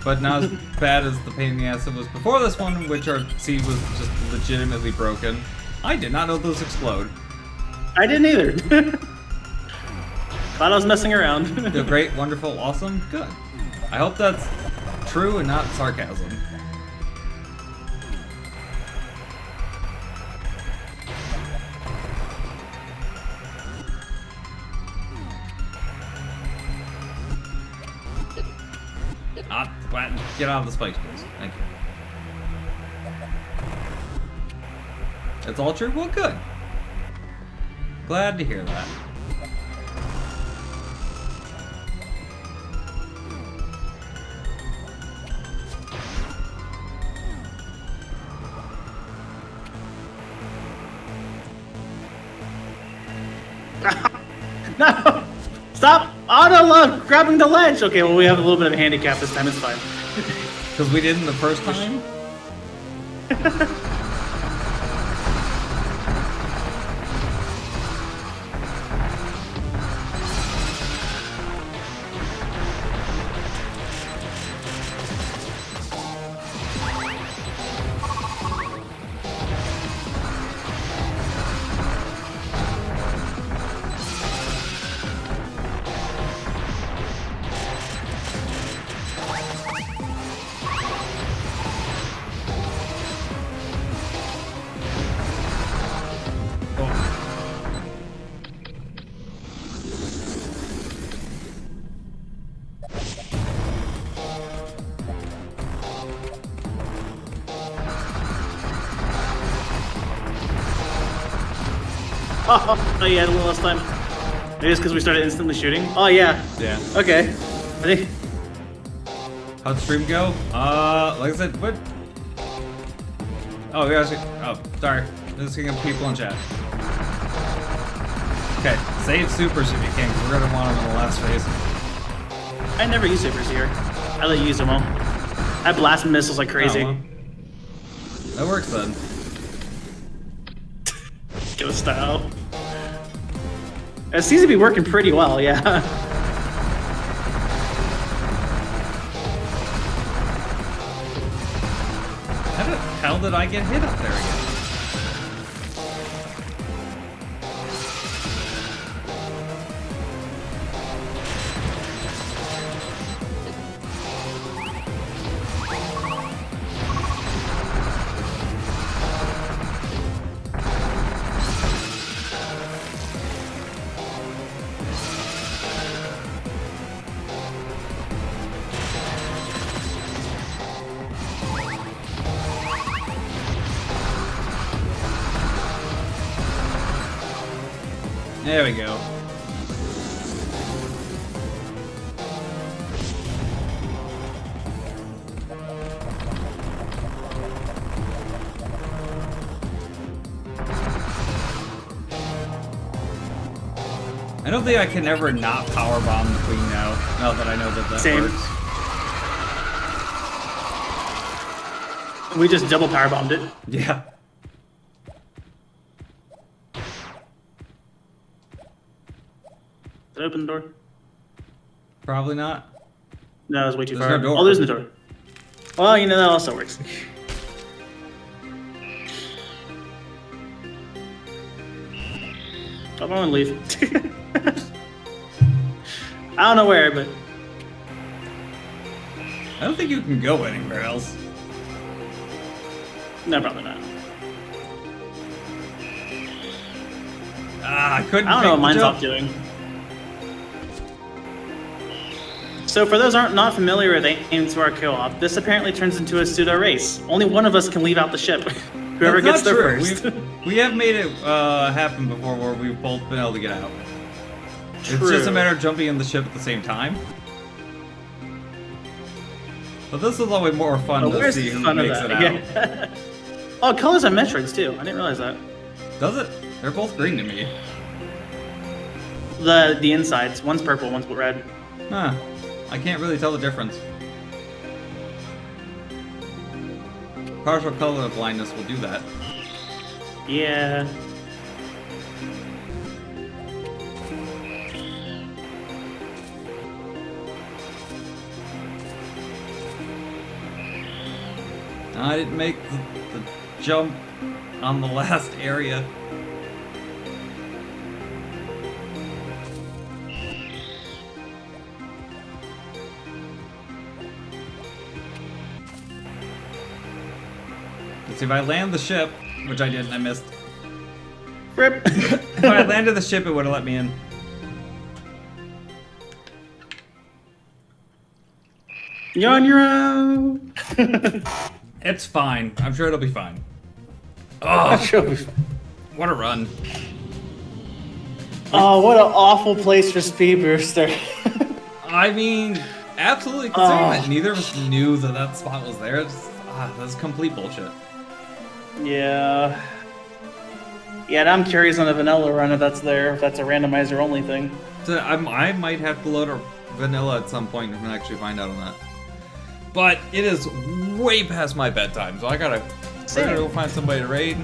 but not as bad as the pain in the ass it was before this one, which our seed was just legitimately broken. I did not know those explode. I didn't either. Thought I was messing around. Feel great, wonderful, awesome, good. I hope that's true and not sarcasm. Get out of the spikes, please. Thank you. That's all true? Well, good. Glad to hear that. No! Stop! Auto grabbing the ledge! Okay, well, we have a little bit of a handicap this time. It's fine. Because we didn't the first time? Oh, yeah, a little less time. Maybe it's because we started instantly shooting. Oh, yeah. Yeah. Okay. I think. How'd the stream go? Like I said, what? Oh, yeah, sorry. Just getting people in chat. Okay, save supers if you can, because we're gonna want them in the last phase. I never use supers here. I let you use them all. I blast missiles like crazy. Oh, well. That works then. Ghost style. It seems to be working pretty well, yeah. How the hell did I get hit up there again? There we go. I don't think I can ever not powerbomb the queen now that I know that Same. works. We just double power bombed it. Yeah. Did I open the door? Probably not. No, it was way too There's far. no door. Oh, there's the door. Well, you know, that also works. I'm gonna leave. I don't know where, but I don't think you can go anywhere else. no, probably not. Ah, I couldn't. I don't know what make mine's the jump. off doing. So for those not familiar with aim to our co-op, this apparently turns into a pseudo race. Only one of us can leave out the ship. Whoever That's gets there not first. true. We have made it happen before where we've both been able to get out. It's True. just a matter of jumping in the ship at the same time. But this is always more fun Oh, to where's see the who fun of makes that? it out. Yeah. Oh, colors on Metroids too. I didn't realize that. Does it? They're both green to me. The insides. One's purple, one's red. Huh. I can't really tell the difference. Partial color blindness will do that. Yeah. I didn't make the jump on the last area. Let's see, if I land the ship, which I didn't, I missed. Rip. If I landed the ship, it would have let me in. You're on your own. It's fine. I'm sure it'll be fine. Oh, what a run. Oh, what an awful place for Speed Booster. I mean, absolutely considering Oh. that neither of us knew that that spot was there. That's complete bullshit. Yeah. Yeah, and I'm curious on a vanilla run if that's there, if that's a randomizer only thing. So I might have to load a vanilla at some point and actually find out on that. But it is way past my bedtime, so I gotta go find somebody to raid.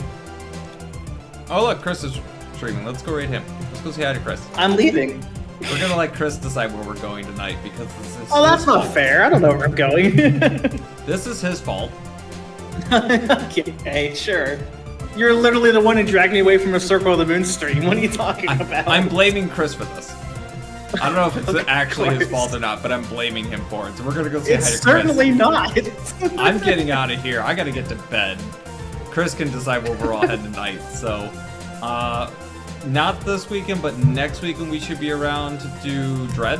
Oh look, Chris is streaming. Let's go raid him. Let's go say hi to Chris. I'm leaving. We're gonna let Chris decide where we're going tonight because this is Oh, that's his not fault. fair. I don't know where I'm going. This is his fault. Okay, sure. You're literally the one who dragged me away from a Circle of the Moon stream. What are you talking about? I'm blaming Chris for this. I don't know if it's Of actually his course. fault or not, but I'm blaming him for it. So we're gonna go say hi to It's Chris. certainly not. I'm getting out of here. I gotta get to bed. Chris can decide where we're all heading tonight. So, not this weekend, but next weekend we should be around to do Dread.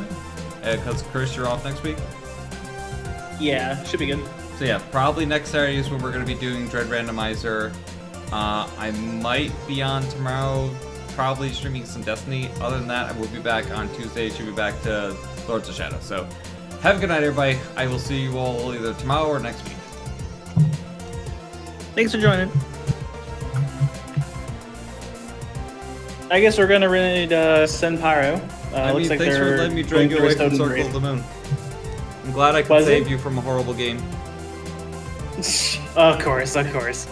Because Chris, you're off next week. Yeah, should be good. So yeah, probably next Saturday is when we're gonna be doing Dread Randomizer. I might be on tomorrow, probably streaming some Destiny. Other than that, I will be back on Tuesday. Should be back to Lords of Shadow. So, have a good night, everybody. I will see you all either tomorrow or next week. Thanks for joining. I guess we're gonna raid Senpyro. I mean, Looks like thanks for they're letting me drag you going away through a from Totem Circle raid. of the Moon. I'm glad I could Was it? save you from a horrible game. Of course.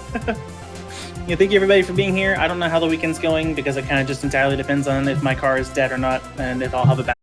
Yeah, thank you everybody for being here. I don't know how the weekend's going because it kind of just entirely depends on if my car is dead or not and if I'll have a